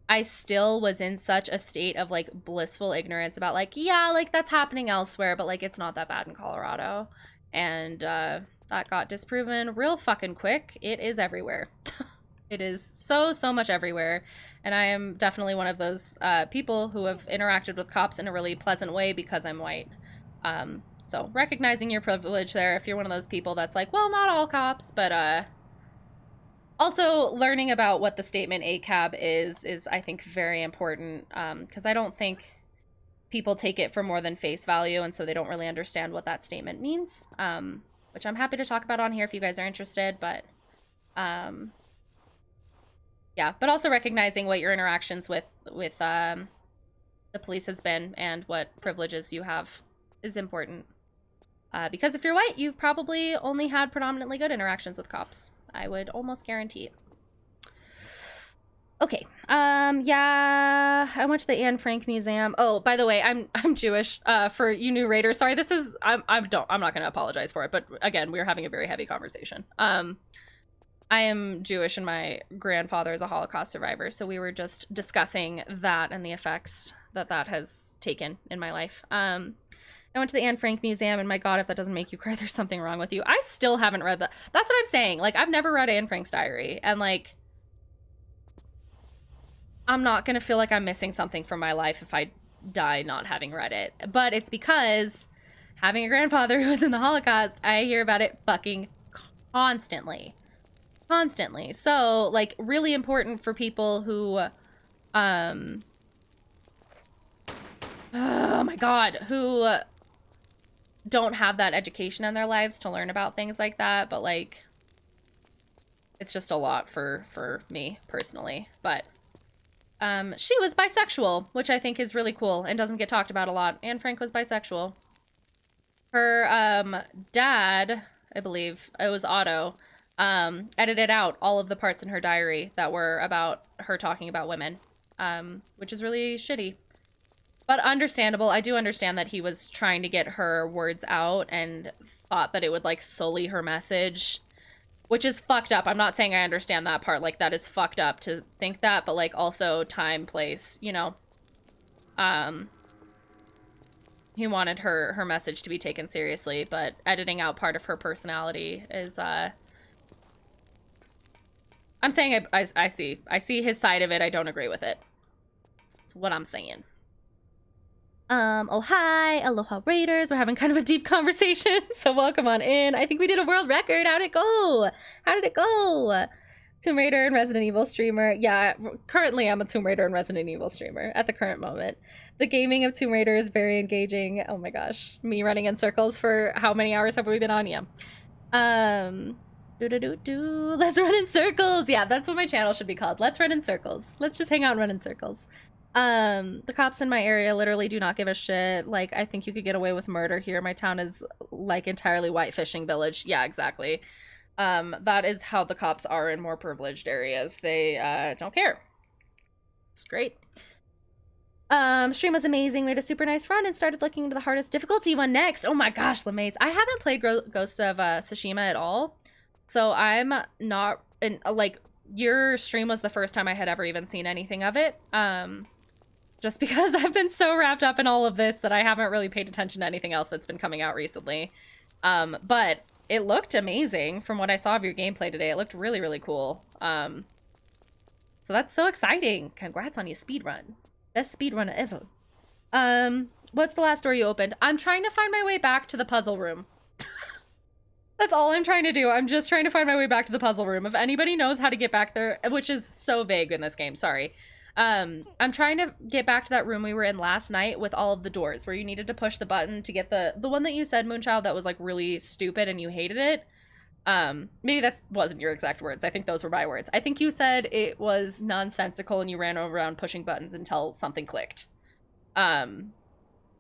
I still was in such a state of like blissful ignorance about like, yeah, like that's happening elsewhere, but like it's not that bad in Colorado. And that got disproven real fucking quick. It is everywhere. It is so much everywhere. And I am definitely one of those people who have interacted with cops in a really pleasant way because I'm white. So recognizing your privilege there, if you're one of those people that's like, well, not all cops, but also learning about what the statement ACAB is I think very important, because I don't think people take it for more than face value, and so they don't really understand what that statement means, which I'm happy to talk about on here if you guys are interested. But yeah, but also recognizing what your interactions with the police has been and what privileges you have is important, because if you're white, you've probably only had predominantly good interactions with cops. I would almost guarantee. Okay. Yeah, I went to the Anne Frank Museum. Oh, by the way, I'm Jewish. For you new raiders, sorry. This is I'm not gonna apologize for it, but again, we're having a very heavy conversation. I am Jewish, and my grandfather is a Holocaust survivor, so we were just discussing that and the effects that that has taken in my life. I went to the Anne Frank Museum, and my God, if that doesn't make you cry, there's something wrong with you. I still haven't read that. That's what I'm saying. Like, I've never read Anne Frank's diary, and like, I'm not gonna feel like I'm missing something from my life if I die not having read it. But it's because having a grandfather who was in the Holocaust, I hear about it fucking constantly. Constantly. So, like, really important for people who, oh my God, who don't have that education in their lives to learn about things like that. But, like, it's just a lot for me personally. But, she was bisexual, which I think is really cool and doesn't get talked about a lot. Anne Frank was bisexual. Her, dad, I believe, it was Otto, edited out all of the parts in her diary that were about her talking about women, which is really shitty. But understandable. I do understand that he was trying to get her words out and thought that it would, like, sully her message, which is fucked up. I'm not saying I understand that part. Like, that is fucked up to think that, but, like, also time, place, you know. He wanted her message to be taken seriously, but editing out part of her personality is, I'm saying I see his side of it. I don't agree with it. That's what I'm saying. Oh, hi. Aloha Raiders. We're having kind of a deep conversation, so welcome on in. I think we did a world record. How'd it go? How did it go? Tomb Raider and Resident Evil streamer. Yeah, currently I'm a Tomb Raider and Resident Evil streamer at the current moment. The gaming of Tomb Raider is very engaging. Oh my gosh. Me running in circles for how many hours have we been on? Yeah. Let's run in circles. Yeah, that's what my channel should be called. Let's run in circles. Let's just hang out and run in circles. The cops in my area literally do not give a shit. Like, I think you could get away with murder here. My town is like entirely white fishing village. Yeah, exactly. That is how the cops are in more privileged areas. They don't care. It's great. Stream was amazing. We had a super nice run and started looking into the hardest difficulty one next. Oh my gosh, LeMaze. I haven't played Ghost of Tsushima at all. So I'm not, and like, your stream was the first time I had ever even seen anything of it. Just because I've been so wrapped up in all of this that I haven't really paid attention to anything else that's been coming out recently. But it looked amazing from what I saw of your gameplay today. It looked really, really cool. So that's so exciting. Congrats on your speedrun. Best speedrunner ever. What's the last door you opened? I'm trying to find my way back to the puzzle room. That's all I'm trying to do. I'm just trying to find my way back to the puzzle room. If anybody knows how to get back there, which is so vague in this game, sorry. I'm trying to get back to that room we were in last night with all of the doors, where you needed to push the button to get the one that you said, Moonchild, that was like really stupid and you hated it. Maybe that wasn't your exact words. I think those were my words. I think you said it was nonsensical and you ran around pushing buttons until something clicked.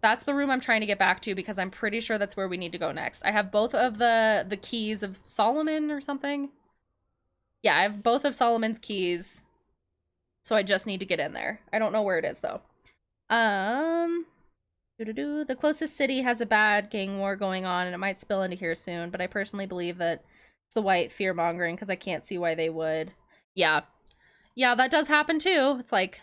That's the room I'm trying to get back to because I'm pretty sure that's where we need to go next. I have both of the keys of Solomon or something. Yeah, I have both of Solomon's keys. So I just need to get in there. I don't know where it is though. The closest city has a bad gang war going on and it might spill into here soon, but I personally believe that it's the white fear-mongering because I can't see why they would. Yeah. Yeah, that does happen too. It's like,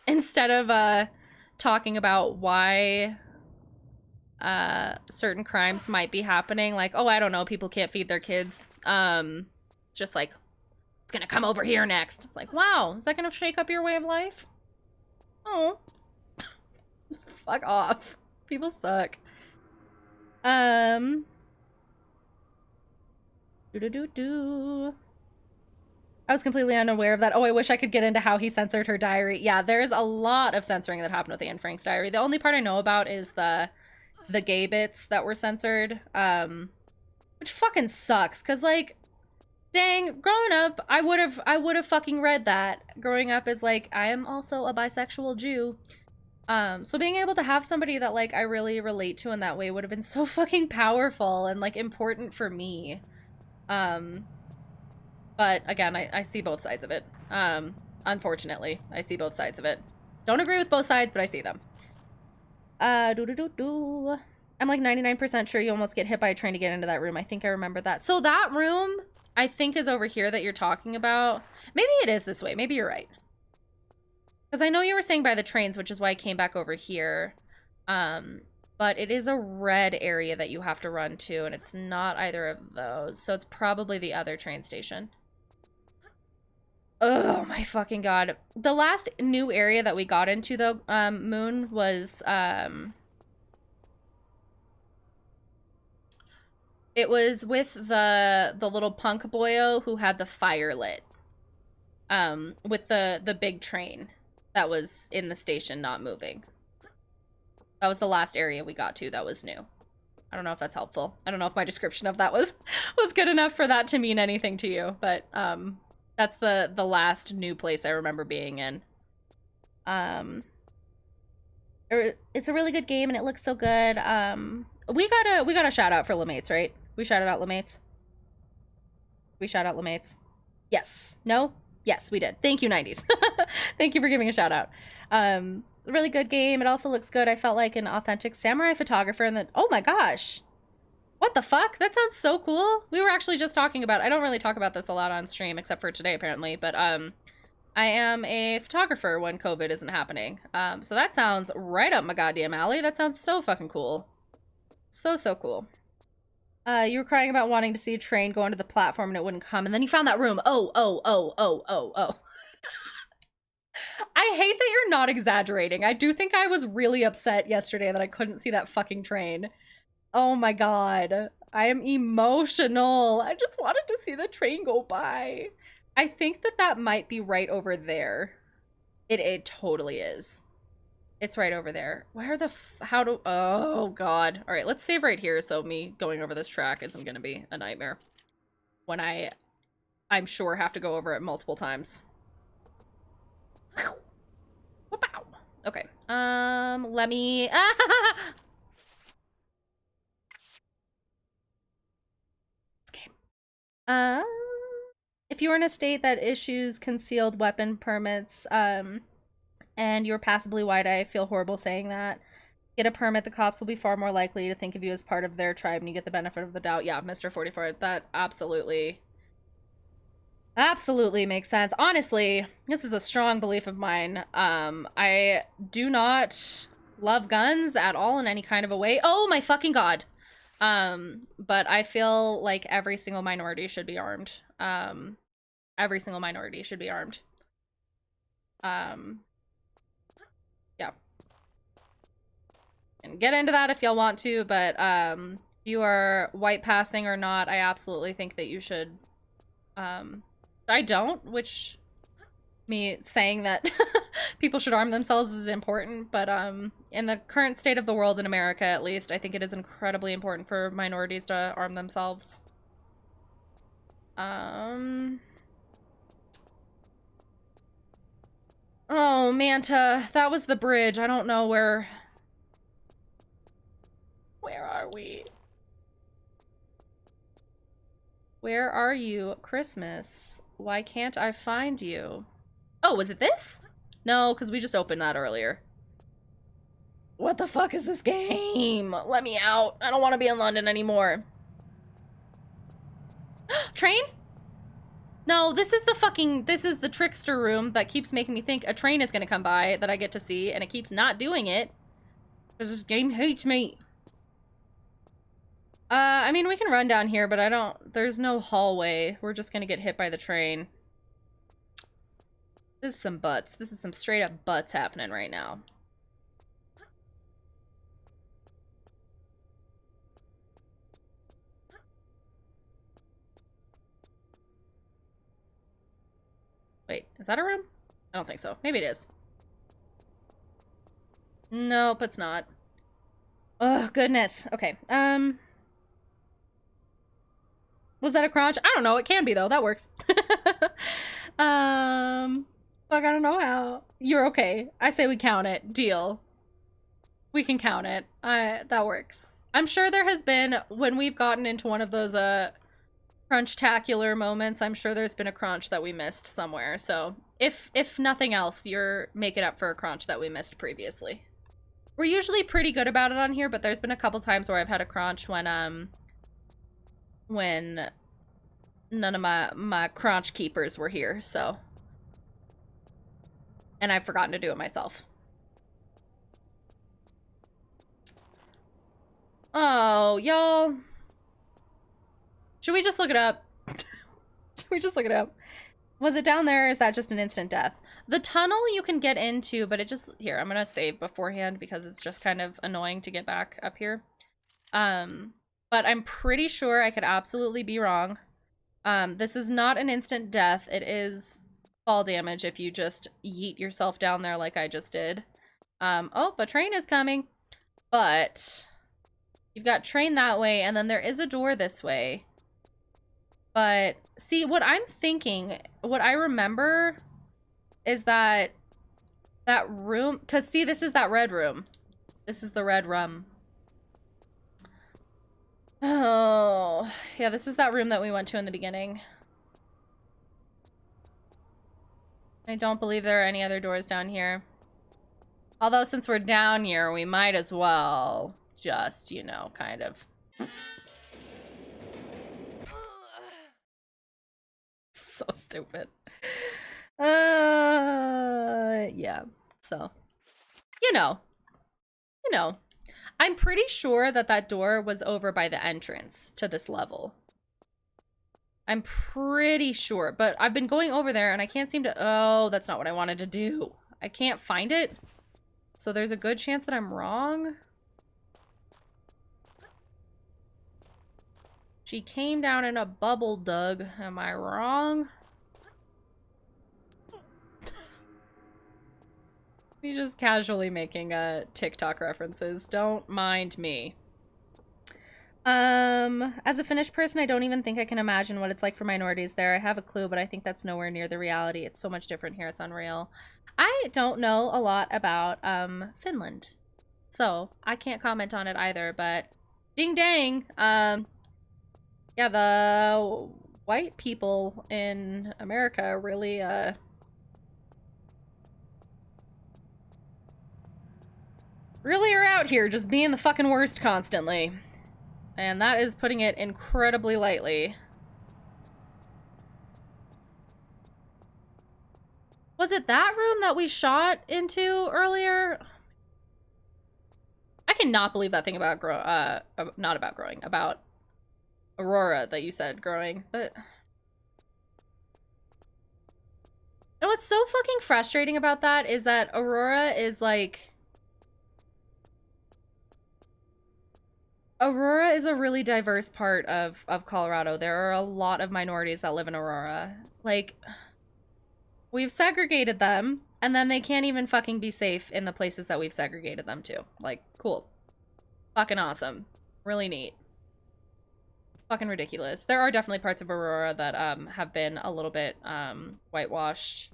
instead of talking about why certain crimes might be happening, like, oh, I don't know, people can't feed their kids. It's just like, it's gonna come over here next. It's like, wow, is that gonna shake up your way of life? Oh. Fuck off. People suck. I was completely unaware of that. Oh, I wish I could get into how he censored her diary. Yeah, there's a lot of censoring that happened with Anne Frank's diary. The only part I know about is the gay bits that were censored, which fucking sucks. Cause like, dang, growing up, I would have fucking read that. Growing up is like, I am also a bisexual Jew. So being able to have somebody that like I really relate to in that way would have been so fucking powerful and like important for me. But again, I see both sides of it. Unfortunately, I see both sides of it. Don't agree with both sides, but I see them. I'm like 99% sure you almost get hit by a train to get into that room. I think I remember that. So that room, I think, is over here that you're talking about. Maybe it is this way. Maybe you're right. Because I know you were saying by the trains, which is why I came back over here. But it is a red area that you have to run to, and it's not either of those. So it's probably the other train station. Oh my fucking god. The last new area that we got into, though, Moon, was, it was with the little punk boyo who had the fire lit. With the big train that was in the station not moving. That was the last area we got to that was new. I don't know if that's helpful. I don't know if my description of that was good enough for that to mean anything to you, but, that's the last new place I remember being in. It's a really good game and it looks so good. We got a shout out for Lemates, right? We shouted out Lemates. We shout out Lemates. Yes. No? Yes, we did. Thank you, 90s. Thank you for giving a shout out. Really good game. It also looks good. I felt like an authentic samurai photographer and then, oh my gosh. What the fuck? That sounds so cool. We were actually just talking about, I don't really talk about this a lot on stream except for today apparently, but I am a photographer when COVID isn't happening. So that sounds right up my goddamn alley. That sounds so fucking cool. So cool. You were crying about wanting to see a train go onto the platform and it wouldn't come, and then you found that room. Oh. I hate that you're not exaggerating. I do think I was really upset yesterday that I couldn't see that fucking train. Oh my god. I am emotional. I just wanted to see the train go by. I think that might be right over there. It totally is. It's right over there. Where the oh god. All right, let's save right here so me going over this track isn't going to be a nightmare when I'm sure have to go over it multiple times. Okay. Let me if you're in a state that issues concealed weapon permits, and you're passably white, I feel horrible saying that. Get a permit, the cops will be far more likely to think of you as part of their tribe and you get the benefit of the doubt. Yeah, Mr. 44, that absolutely makes sense. Honestly, this is a strong belief of mine. I do not love guns at all in any kind of a way. Oh my fucking god. But I feel like every single minority should be armed. Every single minority should be armed. Yeah. And get into that if y'all want to, but, you are white passing or not, I absolutely think that you should, I don't, which me saying that people should arm themselves is important, but in the current state of the world in America, at least, I think it is incredibly important for minorities to arm themselves. Oh, Manta, that was the bridge. I don't know where are we? Where are you, Christmas? Why can't I find you? Oh, was it this? No, because we just opened that earlier. What the fuck is this game? Let me out. I don't want to be in London anymore. Train? No, this is the trickster room that keeps making me think a train is going to come by that I get to see, and it keeps not doing it. Because this game hates me. I mean, we can run down here, but there's no hallway. We're just gonna get hit by the train. This is some butts. This is some straight up butts happening right now. Wait, is that a room? I don't think so. Maybe it is. Nope, it's not. Oh, goodness. Okay, was that a crunch? I don't know. It can be, though. That works. Fuck, I don't know how. You're okay. I say we count it. Deal. We can count it. That works. I'm sure there has been, when we've gotten into one of those, crunch-tacular moments. I'm sure there's been a crunch that we missed somewhere. So if nothing else, you're making up for a crunch that we missed previously. We're usually pretty good about it on here, but there's been a couple times where I've had a crunch when none of my crunch keepers were here, so. And I've forgotten to do it myself. Oh, y'all. Should we just look it up? Should we just look it up? Was it down there, or is that just an instant death? The tunnel you can get into, but it just... Here, I'm gonna save beforehand because it's just kind of annoying to get back up here. But I'm pretty sure I could absolutely be wrong. This is not an instant death. It is fall damage if you just yeet yourself down there like I just did. Oh, a train is coming. But you've got train that way, and then there is a door this way. But see, what I'm thinking, what I remember is that room, because see, this is that red room. This is the red room. Oh, yeah, this is that room that we went to in the beginning. I don't believe there are any other doors down here. Although, since we're down here, we might as well just, you know, kind of... So stupid. Yeah. So, you know. I'm pretty sure that that door was over by the entrance to this level. I'm pretty sure, but I've been going over there and I can't seem to... Oh, that's not what I wanted to do. I can't find it. So there's a good chance that I'm wrong. She came down in a bubble, Doug. Am I wrong? We just casually making TikTok references. Don't mind me. As a Finnish person, I don't even think I can imagine what it's like for minorities there. I have a clue, but I think that's nowhere near the reality. It's so much different here. It's unreal. I don't know a lot about Finland, so I can't comment on it either, but ding dang. Yeah, the white people in America really, really are out here just being the fucking worst constantly. And that is putting it incredibly lightly. Was it that room that we shot into earlier? I cannot believe that thing about not about growing, about Aurora that you said growing, but... And what's so fucking frustrating about that is that Aurora is like... Aurora is a really diverse part of Colorado. There are a lot of minorities that live in Aurora. Like, we've segregated them, and then they can't even fucking be safe in the places that we've segregated them to. Like, cool. Fucking awesome. Really neat. Fucking ridiculous. There are definitely parts of Aurora that have been a little bit whitewashed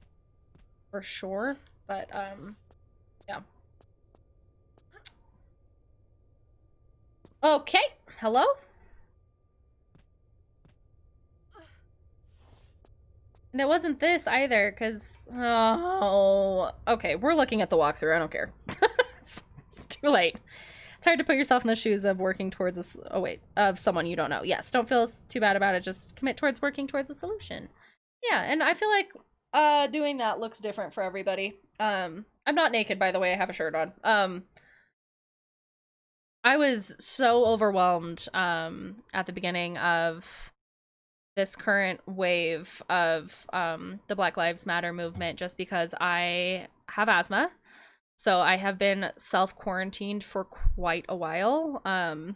for sure, but yeah. Okay, hello? And it wasn't this either, because... Oh... Okay, we're looking at the walkthrough, I don't care. It's too late. It's hard to put yourself in the shoes of working towards a... Oh, wait. Of someone you don't know. Yes, don't feel too bad about it, just commit towards working towards a solution. Yeah, and I feel like doing that looks different for everybody. I'm not naked, by the way, I have a shirt on. I was so overwhelmed at the beginning of this current wave of the Black Lives Matter movement just because I have asthma. So I have been self-quarantined for quite a while. And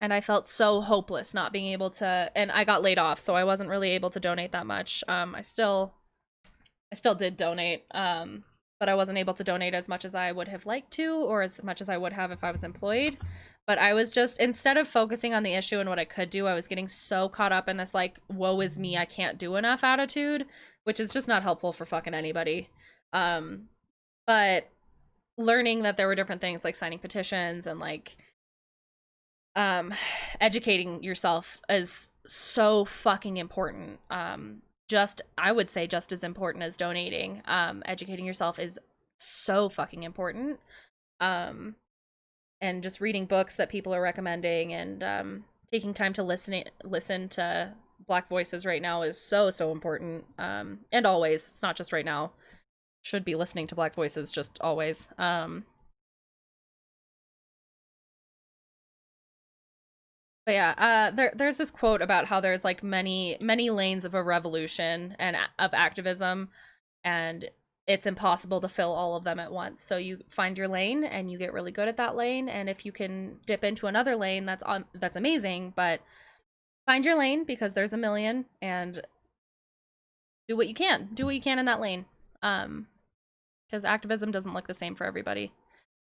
I felt so hopeless not being able to, and I got laid off, so I wasn't really able to donate that much. I still did donate, but I wasn't able to donate as much as I would have liked to, or as much as I would have if I was employed. But I was just, instead of focusing on the issue and what I could do, I was getting so caught up in this, like, woe is me, I can't do enough attitude, which is just not helpful for fucking anybody. But learning that there were different things like signing petitions and, like, educating yourself is so fucking important. I would say just as important as donating. Educating yourself is so fucking important. And just reading books that people are recommending and taking time to listen to Black voices right now is so important. And always, it's not just right now. Should be listening to Black voices just always. But yeah, there's this quote about how there's like many lanes of a revolution and of activism, and it's impossible to fill all of them at once. So you find your lane and you get really good at that lane, and if you can dip into another lane, that's amazing. But find your lane, because there's a million, and do what you can. Do what you can in that lane. Because activism doesn't look the same for everybody.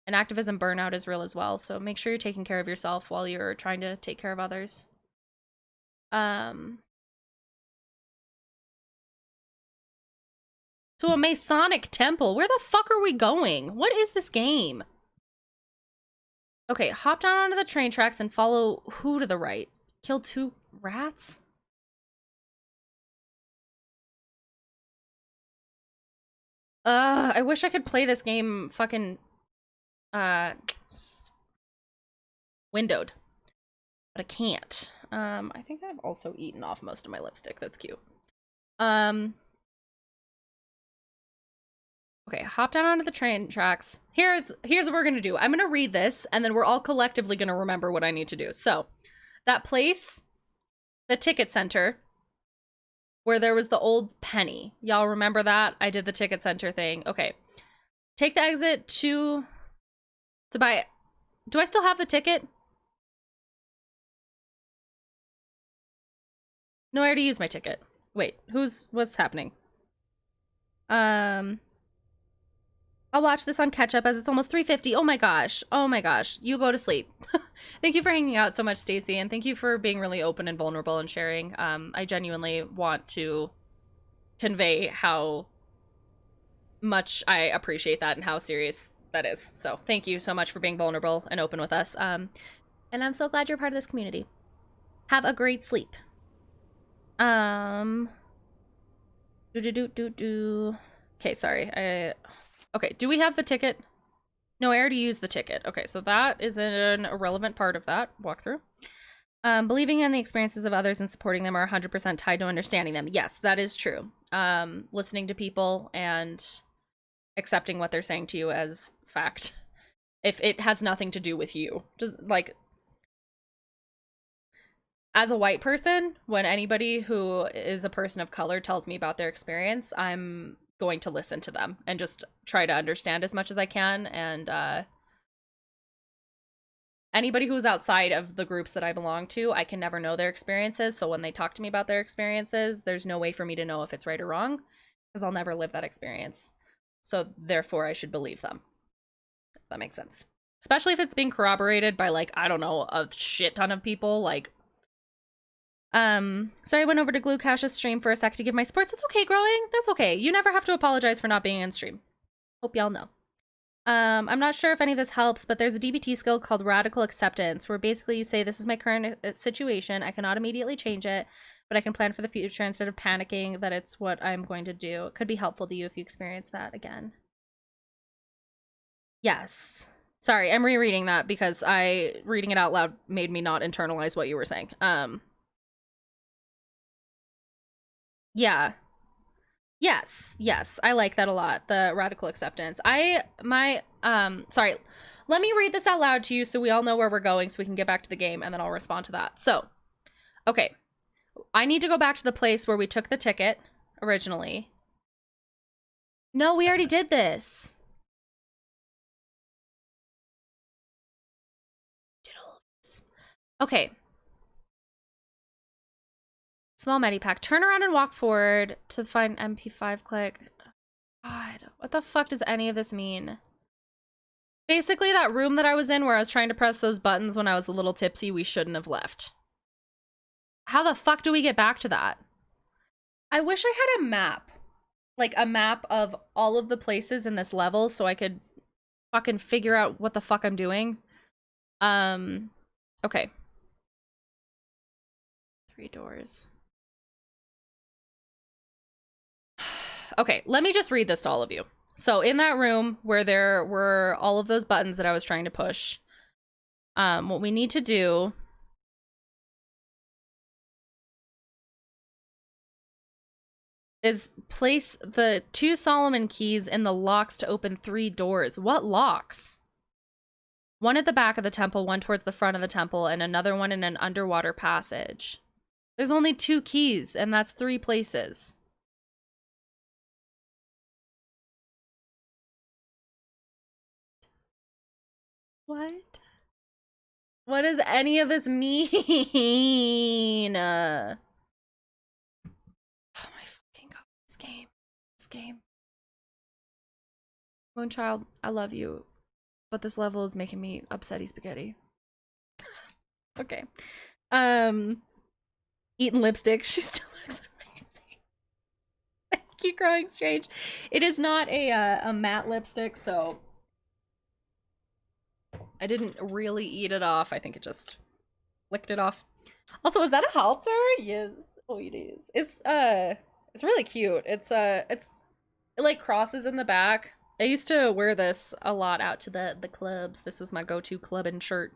And activism burnout is real as well, so make sure you're taking care of yourself while you're trying to take care of others. To a Masonic temple. Where the fuck are we going? What is this game? Okay, hop down onto the train tracks and follow who to the right? Kill 2 rats? I wish I could play this game fucking windowed, but I can't. I think I've also eaten off most of my lipstick. That's cute. Okay, hop down onto the train tracks. Here's what we're gonna do. I'm gonna read this, and then we're all collectively gonna remember what I need to do. So, that place, the ticket center, where there was the old penny. Y'all remember that? I did the ticket center thing. Okay. Take the exit to buy. Do I still have the ticket? No, I already used my ticket. Wait, what's happening? I'll watch this on catch up as it's almost 3:50. Oh my gosh. Oh my gosh. You go to sleep. Thank you for hanging out so much, Stacy, and thank you for being really open and vulnerable and sharing. I genuinely want to convey how much I appreciate that and how serious that is. So thank you so much for being vulnerable and open with us. And I'm so glad you're part of this community. Have a great sleep. Okay, sorry. Okay, do we have the ticket? No, I already used the ticket. Okay, so that is an irrelevant part of that walkthrough. Believing in the experiences of others and supporting them are 100% tied to understanding them. Yes, that is true. Listening to people and accepting what they're saying to you as fact. If it has nothing to do with you. Just, like, as a white person, when anybody who is a person of color tells me about their experience, I'm going to listen to them and just try to understand as much as I can. And anybody who's outside of the groups that I belong to, I can never know their experiences. So when they talk to me about their experiences, there's no way for me to know if it's right or wrong, because I'll never live that experience. So therefore, I should believe them. If that makes sense. Especially if it's being corroborated by, like, I don't know, a shit ton of people. Like, sorry, I went over to Glue Cash's stream for a sec to give my sports. That's okay, Growing. That's okay. You never have to apologize for not being in stream. Hope y'all know. I'm not sure if any of this helps, but there's a DBT skill called Radical Acceptance, where basically you say, this is my current situation. I cannot immediately change it, but I can plan for the future instead of panicking that it's what I'm going to do. It could be helpful to you if you experience that again. Yes. Sorry, I'm rereading that because reading it out loud made me not internalize what you were saying. Yeah. Yes, I like that a lot, the radical acceptance. Sorry, let me read this out loud to you so we all know where we're going so we can get back to the game, and then I'll respond to that. So, okay, I need to go back to the place where we took the ticket originally. No, we already did this. Okay. Small medipack. Turn around and walk forward to find MP5 click. God, what the fuck does any of this mean? Basically, that room that I was in where I was trying to press those buttons when I was a little tipsy, we shouldn't have left. How the fuck do we get back to that? I wish I had a map. Like, a map of all of the places in this level so I could fucking figure out what the fuck I'm doing. Okay. 3 doors. Okay, let me just read this to all of you. So in that room where there were all of those buttons that I was trying to push, what we need to do is place the 2 Solomon keys in the locks to open 3 doors. What locks? One at the back of the temple, one towards the front of the temple, and another one in an underwater passage. There's only 2 keys, and that's 3 places. What? What does any of this mean? Oh my fucking god, this game. This game. Moonchild, I love you, but this level is making me upsetty spaghetti. Okay. Eating lipstick. She still looks amazing. Keep growing strange. It is not a matte lipstick, so I didn't really eat it off. I think it just licked it off. Also, is that a halter? Yes. Oh, it is. It's really cute. It like crosses in the back. I used to wear this a lot out to the clubs. This was my go-to clubbing shirt.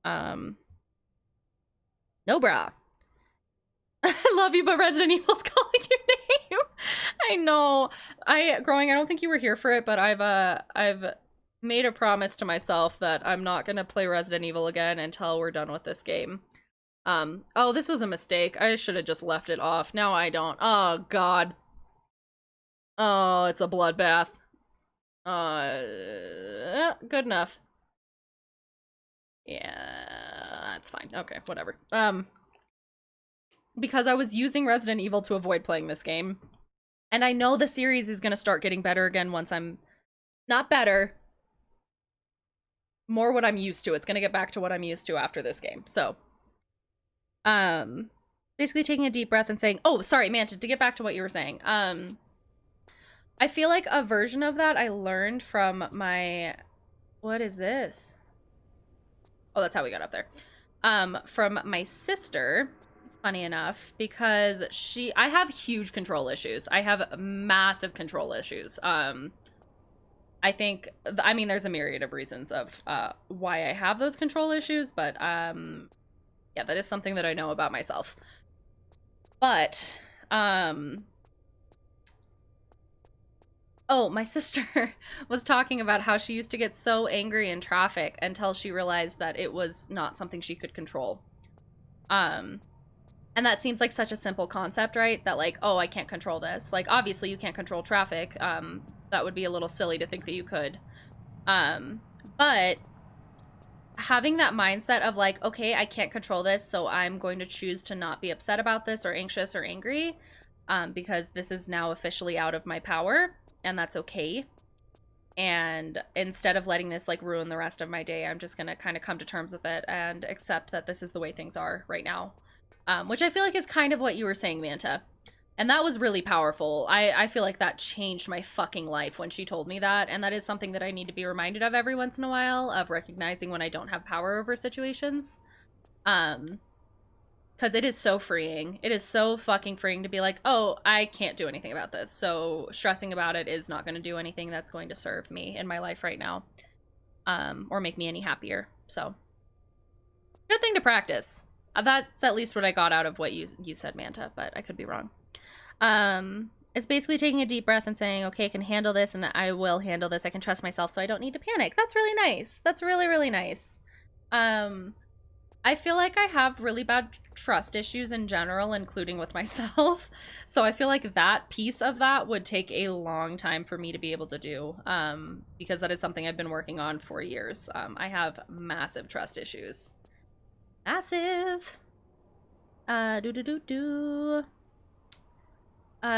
No bra. I love you, but Resident Evil's calling your name. I know. Growing, I don't think you were here for it, but I've made a promise to myself that I'm not gonna play Resident Evil again until we're done with this game. Oh, this was a mistake. I should have just left it off. Now I don't. Oh, God. Oh, it's a bloodbath. Good enough. Yeah, that's fine. Okay, whatever. Because I was using Resident Evil to avoid playing this game. And I know the series is gonna start getting better again once I'm... Not better. More what I'm used to. It's gonna get back to what I'm used to after this game. So... basically taking a deep breath and saying... Oh, sorry, Manta, to get back to what you were saying. I feel like a version of that I learned from my... What is this? Oh, that's how we got up there. From my sister... Funny enough, because I have huge control issues. I have massive control issues. I think, I mean, there's a myriad of reasons of why I have those control issues, but yeah, that is something that I know about myself. But, oh, my sister was talking about how she used to get so angry in traffic until she realized that it was not something she could control. And that seems like such a simple concept, right? That like, oh, I can't control this. Like, obviously you can't control traffic. That would be a little silly to think that you could. But having that mindset of like, okay, I can't control this, so I'm going to choose to not be upset about this or anxious or angry, because this is now officially out of my power, and that's okay. And instead of letting this like ruin the rest of my day, I'm just gonna kind of come to terms with it and accept that this is the way things are right now. Which I feel like is kind of what you were saying, Manta. And that was really powerful. I feel like that changed my fucking life when she told me that. And that is something that I need to be reminded of every once in a while, of recognizing when I don't have power over situations. Because it is so freeing. It is so fucking freeing to be like, oh, I can't do anything about this. So stressing about it is not going to do anything that's going to serve me in my life right now. Or make me any happier. So, good thing to practice. That's at least what I got out of what you said, Manta, but I could be wrong. It's basically taking a deep breath and saying, okay, I can handle this and I will handle this. I can trust myself so I don't need to panic. That's really nice. That's really, really nice. I feel like I have really bad trust issues in general, including with myself. So I feel like that piece of that would take a long time for me to be able to do, because that is something I've been working on for years. I have massive trust issues. Massive.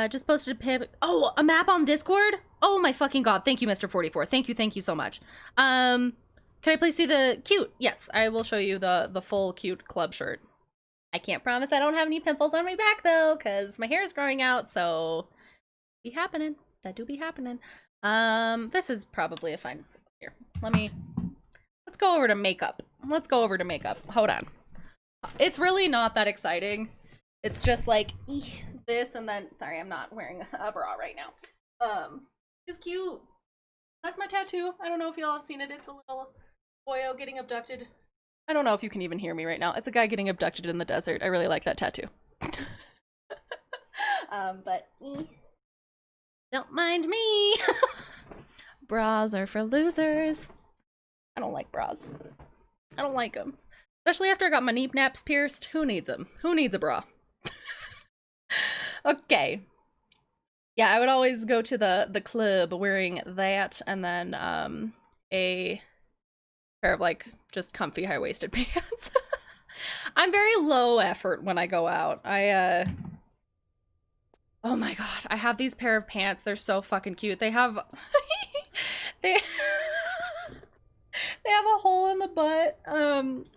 Just posted a pip. Oh, a map on Discord? Oh my fucking god. Thank you, Mr. 44. Thank you so much. Can I please see the cute? Yes, I will show you the full cute club shirt. I can't promise I don't have any pimples on my back though, because my hair is growing out, so be happening. That do be happening. This is probably a fine. Here, let's go over to makeup. Hold on. It's really not that exciting. It's just like this, and then sorry, I'm not wearing a bra right now. It's cute. That's my tattoo. I don't know if y'all have seen it. It's a little boyo getting abducted. I don't know if you can even hear me right now. It's a guy getting abducted in the desert. I really like that tattoo. But don't mind me. Bras are for losers. I don't like bras. I don't like them. Especially after I got my knee naps pierced. Who needs them? Who needs a bra? Okay. Yeah, I would always go to the club wearing that and then a pair of like just comfy high-waisted pants. I'm very low effort when I go out. Oh my god, I have these pair of pants. They're so fucking cute. They have they they have a hole in the butt.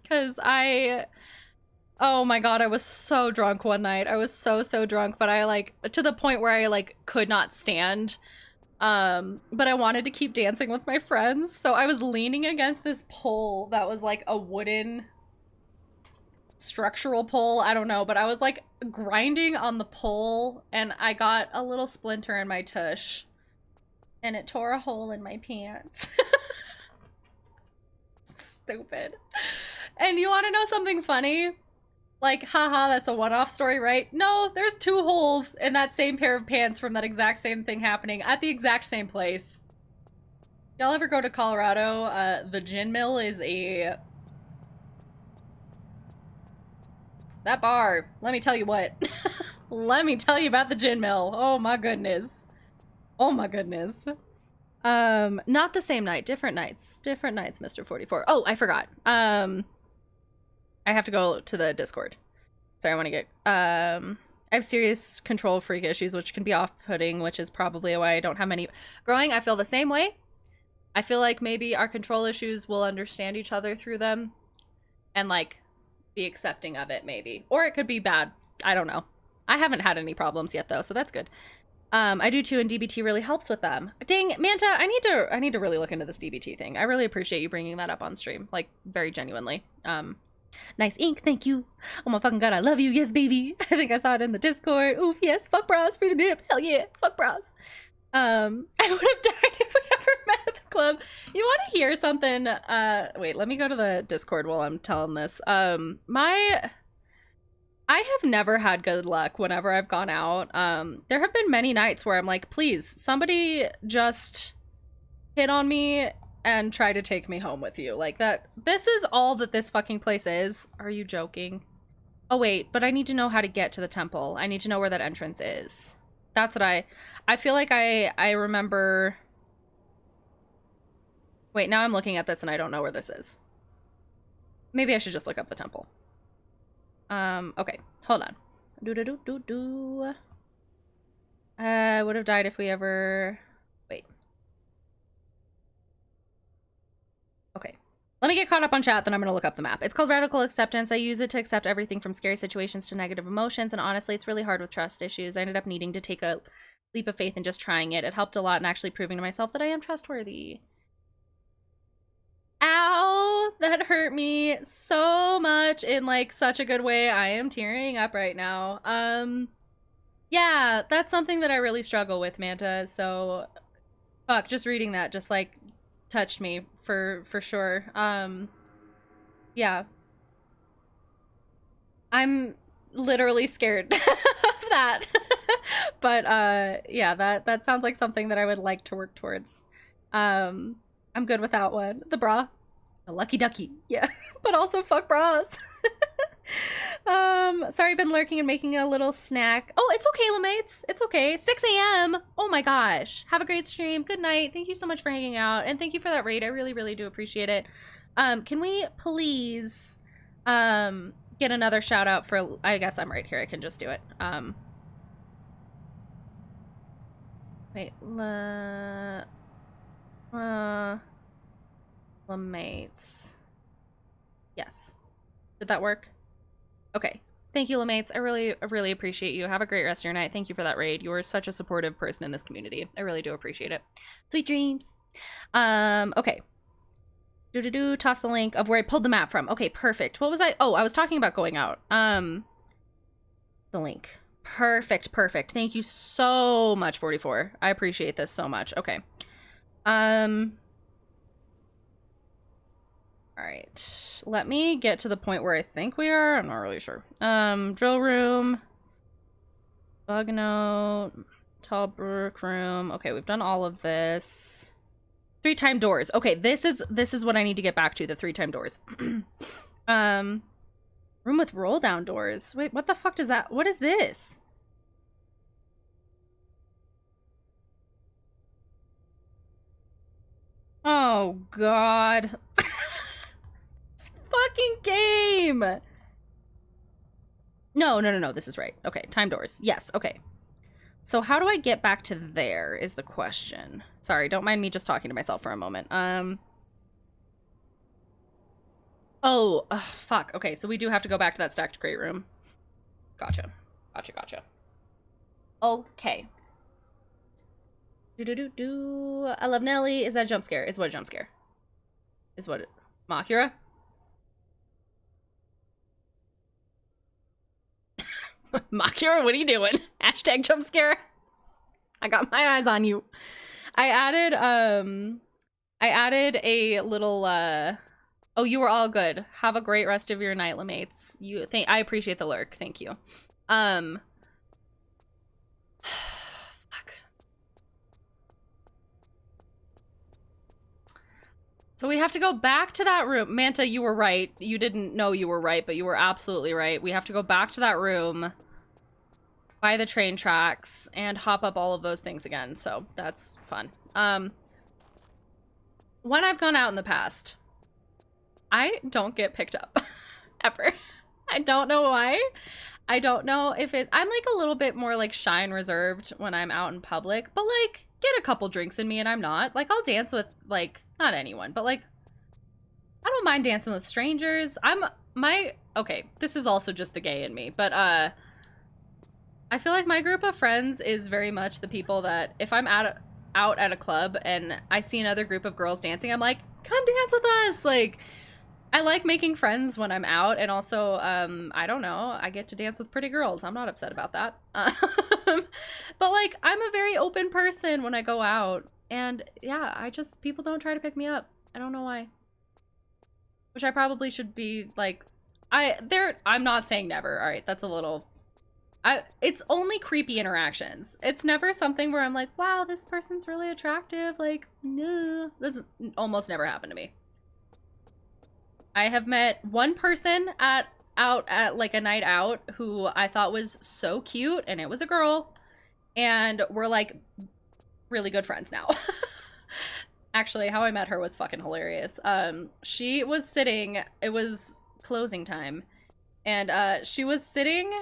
Cause oh my god, I was so drunk one night. I was so drunk, but I like to the point where I like could not stand. But I wanted to keep dancing with my friends, so I was leaning against this pole that was like a wooden structural pole, I don't know, but I was like grinding on the pole and I got a little splinter in my tush and it tore a hole in my pants. Stupid. And you want to know something funny? Like, haha, that's a one-off story, right? No, there's 2 holes in that same pair of pants from that exact same thing happening at the exact same place. Y'all ever go to Colorado? The gin mill is a... That bar, let me tell you what. Let me tell you about the gin mill. Oh my goodness. Oh my goodness. Not the same night, different nights. Different nights, Mr. 44. Oh, I forgot. I have to go to the Discord. Sorry, I want to get, I have serious control freak issues, which can be off-putting, which is probably why I don't have many. Growing, I feel the same way. I feel like maybe our control issues will understand each other through them and like be accepting of it, maybe. Or it could be bad. I don't know. I haven't had any problems yet though, so that's good. I do too, and DBT really helps with them. Dang, Manta, I need to really look into this DBT thing. I really appreciate you bringing that up on stream, like very genuinely. Nice ink, thank you. Oh my fucking god, I love you, yes baby. I think I saw it in the Discord. Oof, yes, fuck bras for the nip. Hell yeah, fuck bras. I would have died if we ever met at the club. You want to hear something? Wait, let me go to the Discord while I'm telling this. I have never had good luck whenever I've gone out. There have been many nights where I'm like, please, somebody just hit on me and try to take me home with you. Like that, this is all that this fucking place is. Are you joking? Oh wait, but I need to know how to get to the temple. I need to know where that entrance is. That's what I feel like I remember. Wait, now I'm looking at this and I don't know where this is. Maybe I should just look up the temple. Okay, hold on. I would have died if we ever... Wait. Okay. Let me get caught up on chat, then I'm gonna look up the map. It's called Radical Acceptance. I use it to accept everything from scary situations to negative emotions, and honestly, it's really hard with trust issues. I ended up needing to take a leap of faith and just trying it. It helped a lot in actually proving to myself that I am trustworthy. Ow! That hurt me so much in, like, such a good way. I am tearing up right now. Yeah, that's something that I really struggle with, Manta, so... Fuck, just reading that just, like, touched me for sure. Yeah. I'm literally scared of that. But, yeah, that sounds like something that I would like to work towards. I'm good without one. The bra. A lucky ducky. Yeah. But also fuck bras. Sorry, I've been lurking and making a little snack. Oh, it's okay, Lamates. It's okay. 6 a.m. Oh my gosh. Have a great stream. Good night. Thank you so much for hanging out. And thank you for that raid. I really, really do appreciate it. Can we please get another shout out for... I guess I'm right here. I can just do it. Wait. Lamates. Yes. Did that work? Okay. Thank you, Lamates. I really appreciate you. Have a great rest of your night. Thank you for that raid. You are such a supportive person in this community. I really do appreciate it. Sweet dreams. Okay. Toss the link of where I pulled the map from. Okay, perfect. What was I? Oh, I was talking about going out. the link. Perfect, perfect. Thank you so much, 44. I appreciate this so much. Okay. All right. Let me get to the point where I think we are. I'm not really sure. Drill room. Bug note. Tall brick room. Okay, we've done all of this. 3-time doors. Okay, this is what I need to get back to, the 3-time doors. Room with roll down doors. Wait, what the fuck does that? What is this? Oh god. This fucking game. No, this is right. Okay, time doors. Yes, okay. So how do I get back to there is the question. Sorry, don't mind me just talking to myself for a moment. Oh, fuck. Okay, so we do have to go back to that stacked crate room. Gotcha. Okay. I love Nelly. Is that a jump scare? Is what a jump scare? Is what it... Makura? Makura, what are you doing? Hashtag jump scare. I got my eyes on you. I added a little, oh, you were all good. Have a great rest of your night, Lamates. I appreciate the lurk. Thank you. Fuck. So we have to go back to that room. Manta, you were right. You didn't know you were right, but you were absolutely right. We have to go back to that room, by the train tracks, and hop up all of those things again. So that's fun. When I've gone out in the past, I don't get picked up ever. I don't know why. I don't know if I'm like a little bit more like shy and reserved when I'm out in public, but like get a couple drinks in me and I'm not. Like I'll dance with like, not anyone, but like I don't mind dancing with strangers. Okay, this is also just the gay in me, but I feel like my group of friends is very much the people that if I'm out at a club and I see another group of girls dancing, I'm like, come dance with us. Like, I like making friends when I'm out, and also, I don't know, I get to dance with pretty girls. I'm not upset about that. But like, I'm a very open person when I go out, and yeah, people don't try to pick me up. I don't know why. Which I probably should be like, I'm not saying never. All right, that's a little... it's only creepy interactions. It's never something where I'm like, wow, this person's really attractive. Like, no, this almost never happened to me. I have met one person out at like a night out who I thought was so cute, and it was a girl, and we're like really good friends now. Actually, how I met her was fucking hilarious. She was sitting, it was closing time, and she was sitting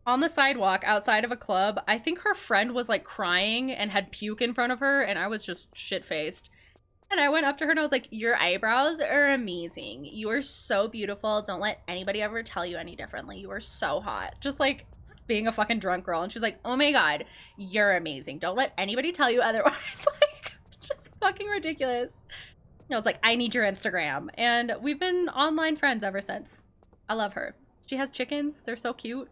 on the sidewalk outside of a club. I think her friend was like crying and had puke in front of her, and I was just shit-faced. And I went up to her and I was like, your eyebrows are amazing. You are so beautiful. Don't let anybody ever tell you any differently. You are so hot. Just like being a fucking drunk girl. And she was like, oh my God, you're amazing. Don't let anybody tell you otherwise. Like, just fucking ridiculous. I was like, I need your Instagram. And we've been online friends ever since. I love her. She has chickens. They're so cute.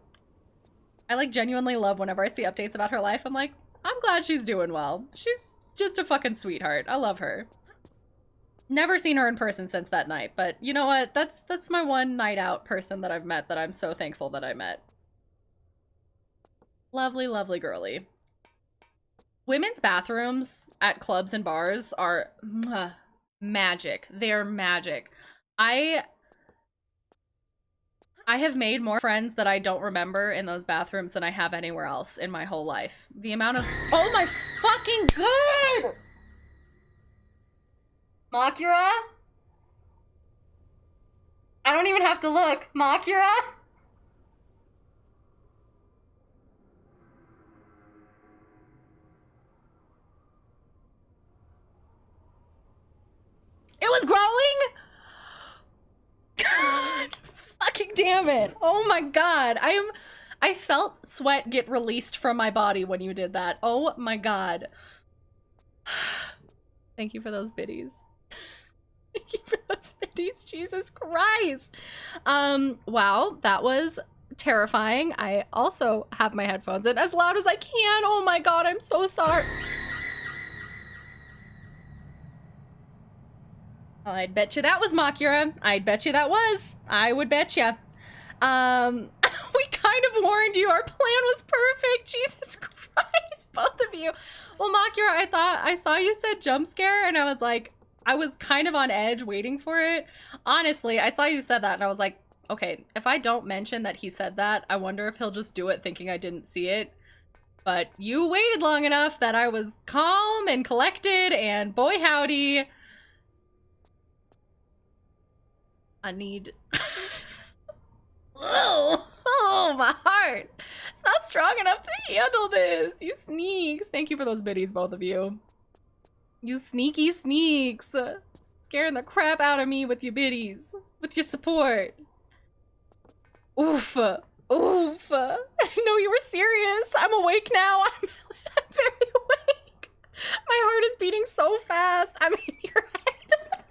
I like genuinely love whenever I see updates about her life. I'm like, I'm glad she's doing well. She's just a fucking sweetheart. I love her. Never seen her in person since that night, but you know what? That's my one night out person that I've met that I'm so thankful that I met. Lovely, lovely girly. Women's bathrooms at clubs and bars are magic. They're magic. I have made more friends that I don't remember in those bathrooms than I have anywhere else in my whole life. The amount of... Oh my fucking God! Makura? I don't even have to look. Makura? It was growing? God fucking damn it. Oh my God. I felt sweat get released from my body when you did that. Oh my God. Thank you for those biddies. Thank you for those biddies. Jesus Christ. Wow, that was terrifying. I also have my headphones in as loud as I can. Oh my god, I'm so sorry. I'd bet you that was Makura. I'd bet you that was. I would bet you. We kind of warned you. Our plan was perfect. Jesus Christ, both of you. Well, Makura, I saw you said jump scare, and I was like, I was kind of on edge waiting for it. Honestly, I saw you said that, and I was like, okay, if I don't mention that he said that, I wonder if he'll just do it thinking I didn't see it. But you waited long enough that I was calm and collected, and boy howdy. I need... Oh, my heart. It's not strong enough to handle this. You sneaks. Thank you for those biddies, both of you. You sneaky sneaks. Scaring the crap out of me with your biddies. With your support. Oof. Oof. I didn't know you were serious. I'm awake now. I'm very awake. My heart is beating so fast. I'm in your head.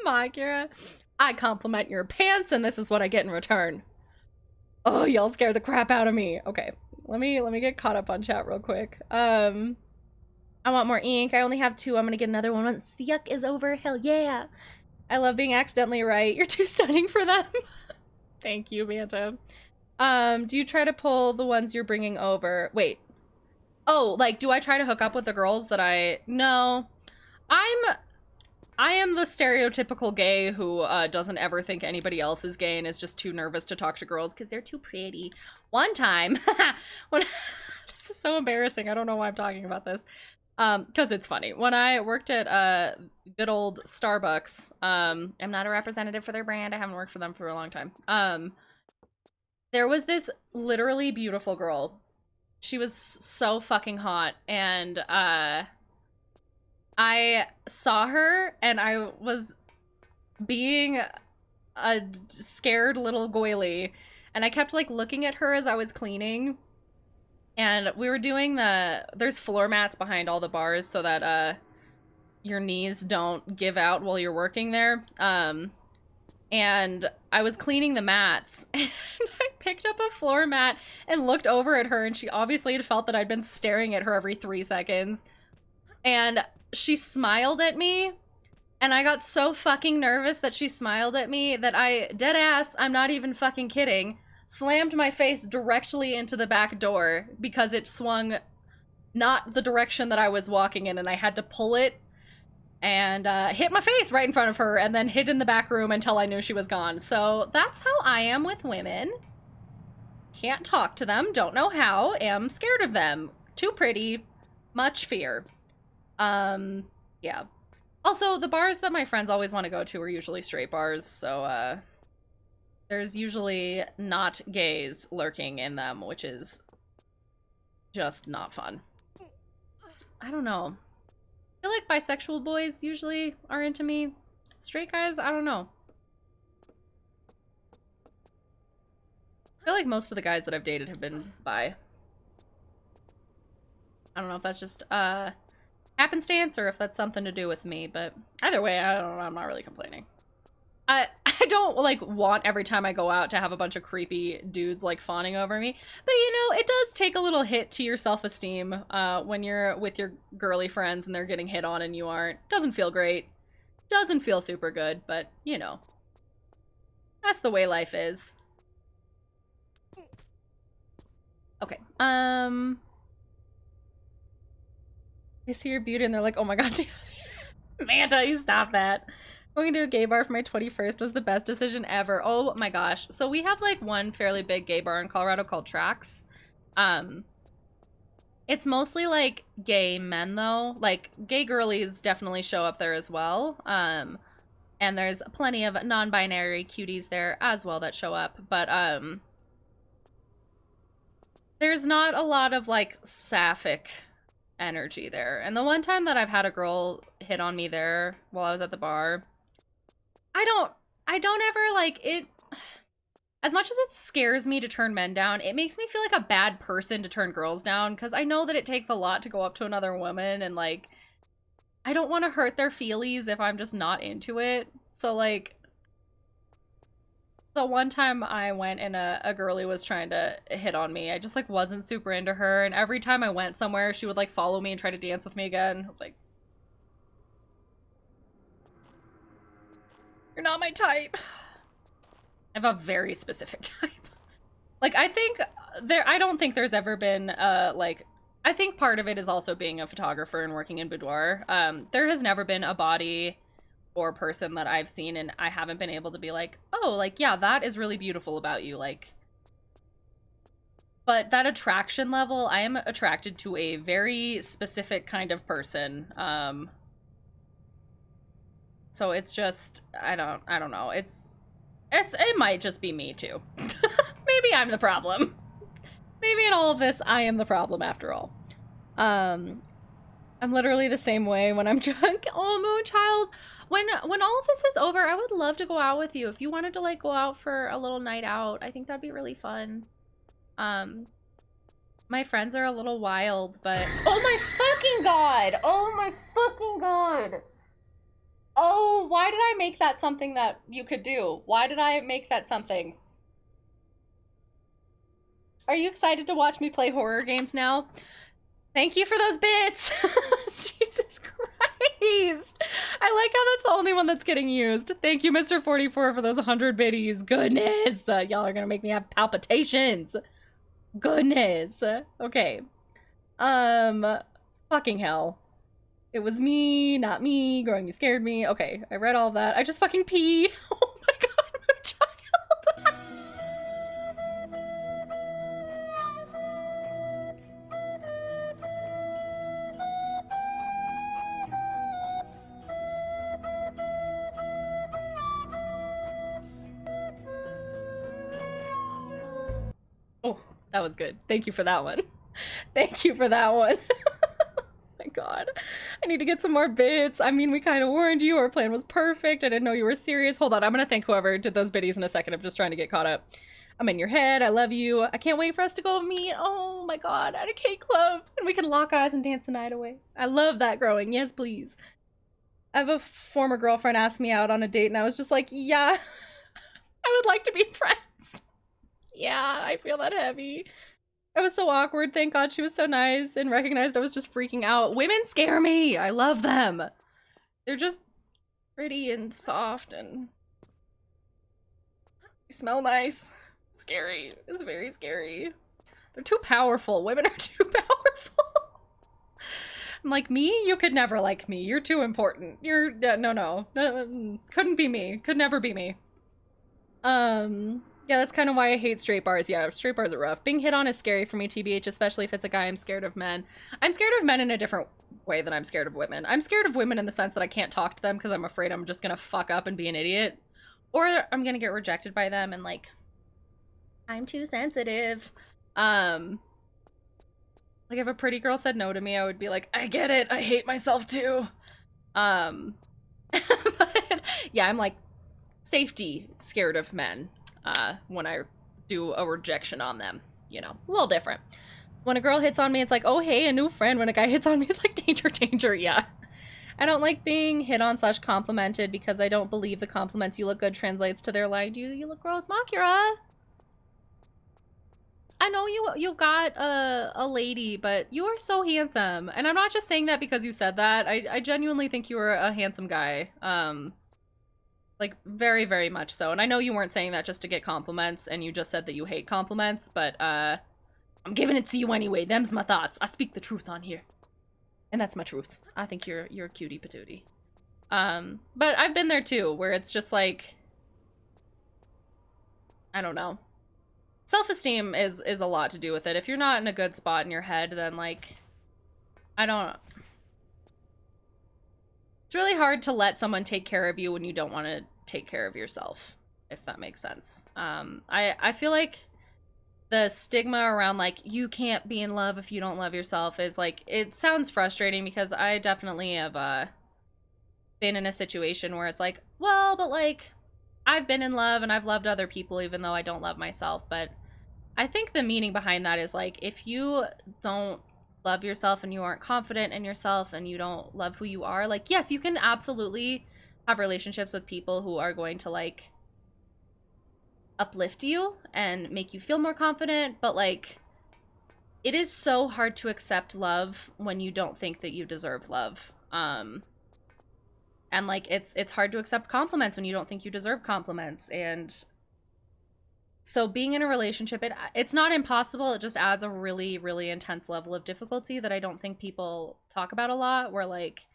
Makura. I compliment your pants, and this is what I get in return. Oh, y'all scared the crap out of me. Okay, let me get caught up on chat real quick. I want more ink. I only have 2. I'm gonna get another one once the yuck is over. Hell yeah. I love being accidentally right. You're too stunning for them. Thank you, Manta. Do you try to pull the ones you're bringing over? Wait. Oh, like, do I try to hook up with the girls that I... No. I am the stereotypical gay who doesn't ever think anybody else is gay and is just too nervous to talk to girls because they're too pretty. One time, this is so embarrassing. I don't know why I'm talking about this. Because it's funny. When I worked at good old Starbucks, I'm not a representative for their brand. I haven't worked for them for a long time. There was this literally beautiful girl. She was so fucking hot, and I saw her, and I was being a scared little goyly, and I kept, like, looking at her as I was cleaning, and we were doing there's floor mats behind all the bars so that, your knees don't give out while you're working there, and I was cleaning the mats, and I picked up a floor mat and looked over at her, and she obviously had felt that I'd been staring at her every 3 seconds, and she smiled at me, and I got so fucking nervous that she smiled at me that I, dead ass, I'm not even fucking kidding, slammed my face directly into the back door because it swung not the direction that I was walking in, and I had to pull it and hit my face right in front of her and then hid in the back room until I knew she was gone. So that's how I am with women. Can't talk to them, don't know how, am scared of them. Too pretty, much fear. Yeah. Also, the bars that my friends always want to go to are usually straight bars, so, there's usually not gays lurking in them, which is just not fun. I don't know. I feel like bisexual boys usually are into me. Straight guys, I don't know. I feel like most of the guys that I've dated have been bi. I don't know if that's just, happenstance or if that's something to do with me, but either way, I don't know, I'm not really complaining. I don't, like, want every time I go out to have a bunch of creepy dudes, like, fawning over me, but, you know, it does take a little hit to your self-esteem, when you're with your girly friends and they're getting hit on and you aren't. Doesn't feel great. Doesn't feel super good, but, you know. That's the way life is. Okay, they see your beauty and they're like, oh my god, Manta, you stop that. Going to a gay bar for my 21st was the best decision ever. Oh my gosh. So we have like one fairly big gay bar in Colorado called Trax. It's mostly like gay men though. Like gay girlies definitely show up there as well. And there's plenty of non-binary cuties there as well that show up. But there's not a lot of like sapphic energy there. And the one time that I've had a girl hit on me there while I was at the bar, I don't ever like it. As much as it scares me to turn men down, it makes me feel like a bad person to turn girls down, because I know that it takes a lot to go up to another woman, and like I don't want to hurt their feelies if I'm just not into it. So like the one time I went and a girly was trying to hit on me, I just like wasn't super into her, and every time I went somewhere she would like follow me and try to dance with me again. I was like, you're not my type. I have a very specific type. Like, I don't think there's ever been like, I think part of it is also being a photographer and working in boudoir. There has never been a body or person that I've seen and I haven't been able to be like, oh, like, yeah, that is really beautiful about you. Like, but that attraction level, I am attracted to a very specific kind of person. So it's just, I don't know. It might just be me too. Maybe I'm the problem. Maybe in all of this, I am the problem after all. I'm literally the same way when I'm drunk. Oh, Moonchild, when all of this is over, I would love to go out with you. If you wanted to like go out for a little night out, I think that'd be really fun. My friends are a little wild, but oh my fucking god! Oh my fucking god! Oh, why did I make that something that you could do? Why did I make that something? Are you excited to watch me play horror games now? Thank you for those bits! Jesus Christ! I like how that's the only one that's getting used. Thank you, Mr. 44, for those 100 biddies. Goodness! Y'all are gonna make me have palpitations. Goodness. Okay. Fucking hell. It was me, not me. Growing you scared me. Okay, I read all that. I just fucking peed. Oh my god, Moonchild. Oh, that was good. Thank you for that one. Thank you for that one. My god, I need to get some more bits. I mean, we kind of warned you. Our plan was perfect. I didn't know you were serious. Hold on, I'm gonna thank whoever did those biddies in a second. I'm just trying to get caught up. I'm in your head. I love you. I can't wait for us to go meet. Oh my god, at a cake club, and we can lock eyes and dance the night away. I love that growing. Yes, please. I have a former girlfriend asked me out on a date, and I was just like, yeah, I would like to be friends. Yeah, I feel that heavy. It was so awkward. Thank God she was so nice and recognized I was just freaking out. Women scare me. I love them. They're just pretty and soft and they smell nice. Scary. It's very scary. They're too powerful. Women are too powerful. I'm like, me? You could never like me. You're too important. You're no. Couldn't be me. Could never be me. Yeah, that's kind of why I hate straight bars. Yeah, straight bars are rough. Being hit on is scary for me, TBH, especially if it's a guy. I'm scared of men. I'm scared of men in a different way than I'm scared of women. I'm scared of women in the sense that I can't talk to them because I'm afraid I'm just gonna fuck up and be an idiot. Or I'm gonna get rejected by them and like, I'm too sensitive. Like if a pretty girl said no to me, I would be like, I get it. I hate myself too. But yeah, I'm like safety scared of men. When I do a rejection on them, you know, a little different. When a girl hits on me, it's like, oh, hey, a new friend. When a guy hits on me, it's like, danger, danger, yeah. I don't like being hit on / complimented because I don't believe the compliments "you look good" translates to their line, you look gross, Makira. I know you got a lady, but you are so handsome. And I'm not just saying that because you said that. I genuinely think you are a handsome guy. Like, very, very much so. And I know you weren't saying that just to get compliments, and you just said that you hate compliments, but, I'm giving it to you anyway. Them's my thoughts. I speak the truth on here. And that's my truth. I think you're a cutie patootie. But I've been there too, where it's just like, I don't know. Self-esteem is a lot to do with it. If you're not in a good spot in your head, then, like, I don't... It's really hard to let someone take care of you when you don't want to take care of yourself, if that makes sense. I feel like the stigma around, like, you can't be in love if you don't love yourself is, like, it sounds frustrating because I definitely have been in a situation where it's like, well, but, like, I've been in love and I've loved other people even though I don't love myself. But I think the meaning behind that is, like, if you don't love yourself and you aren't confident in yourself and you don't love who you are, like, yes, you can absolutely have relationships with people who are going to, like, uplift you and make you feel more confident, but like it is so hard to accept love when you don't think that you deserve love. And like it's hard to accept compliments when you don't think you deserve compliments. And so being in a relationship, it's not impossible, it just adds a really, really intense level of difficulty that I don't think people talk about a lot, where like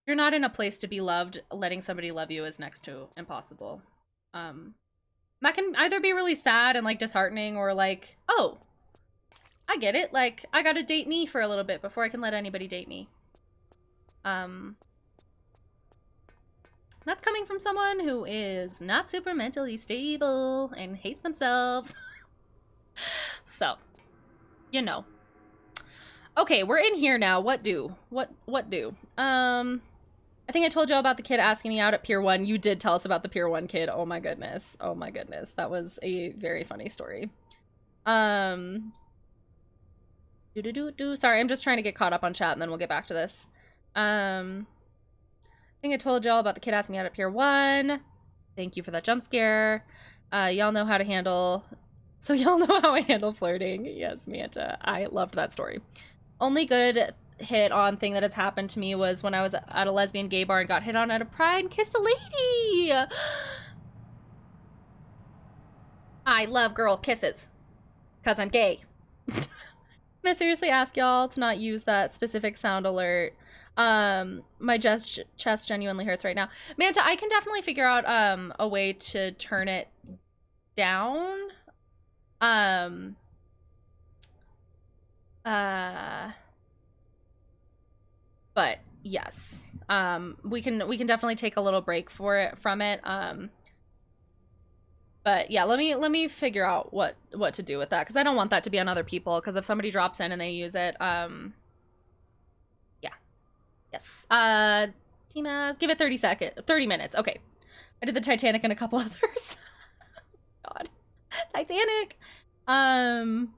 you're not in a place to be loved, letting somebody love you is next to impossible. That can either be really sad and like disheartening, or like, oh, I get it, like I gotta date me for a little bit before I can let anybody date me. That's coming from someone who is not super mentally stable and hates themselves. So, you know. Okay, we're in here now. What do? What do? I think I told you all about the kid asking me out at Pier 1. You did tell us about the Pier 1 kid. Oh my goodness. Oh my goodness. That was a very funny story. Sorry, I'm just trying to get caught up on chat and then we'll get back to this. I think I told y'all about the kid asking me out at Pier 1. Thank you for that jump scare. Y'all know how to handle... So y'all know how I handle flirting. Yes, Manta. I loved that story. Only good hit on thing that has happened to me was when I was at a lesbian gay bar and got hit on at a pride and kissed a lady. I love girl kisses. Because I'm gay. Can I seriously ask y'all to not use that specific sound alert? My chest genuinely hurts right now. Manta, I can definitely figure out a way to turn it down. But yes. We can definitely take a little break from it. But yeah, let me figure out what to do with that, because I don't want that to be on other people, because if somebody drops in and they use it, yes. Team Az, give it 30 minutes. Okay. I did the Titanic and a couple others. God. Titanic. I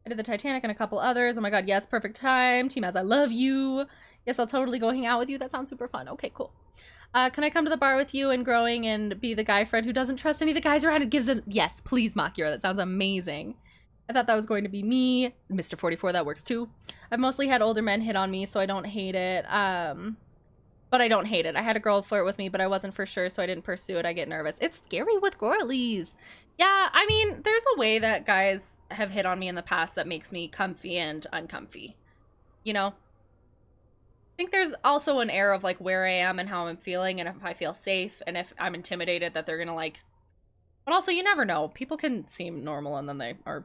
did the Titanic and a couple others. Oh my god, yes, perfect time. Team Az, I love you. Yes, I'll totally go hang out with you. That sounds super fun. Okay, cool. Can I come to the bar with you and growing and be the guy friend who doesn't trust any of the guys around and gives them... Yes, please, Makira. That sounds amazing. I thought that was going to be me. Mr. 44, that works too. I've mostly had older men hit on me, so I don't hate it. But I don't hate it. I had a girl flirt with me, but I wasn't for sure, so I didn't pursue it. I get nervous. It's scary with girlies. Yeah, I mean, there's a way that guys have hit on me in the past that makes me comfy and uncomfy. You know? I think there's also an air of like where I am and how I'm feeling, and if I feel safe, and if I'm intimidated that they're gonna like... But also, you never know. People can seem normal and then they are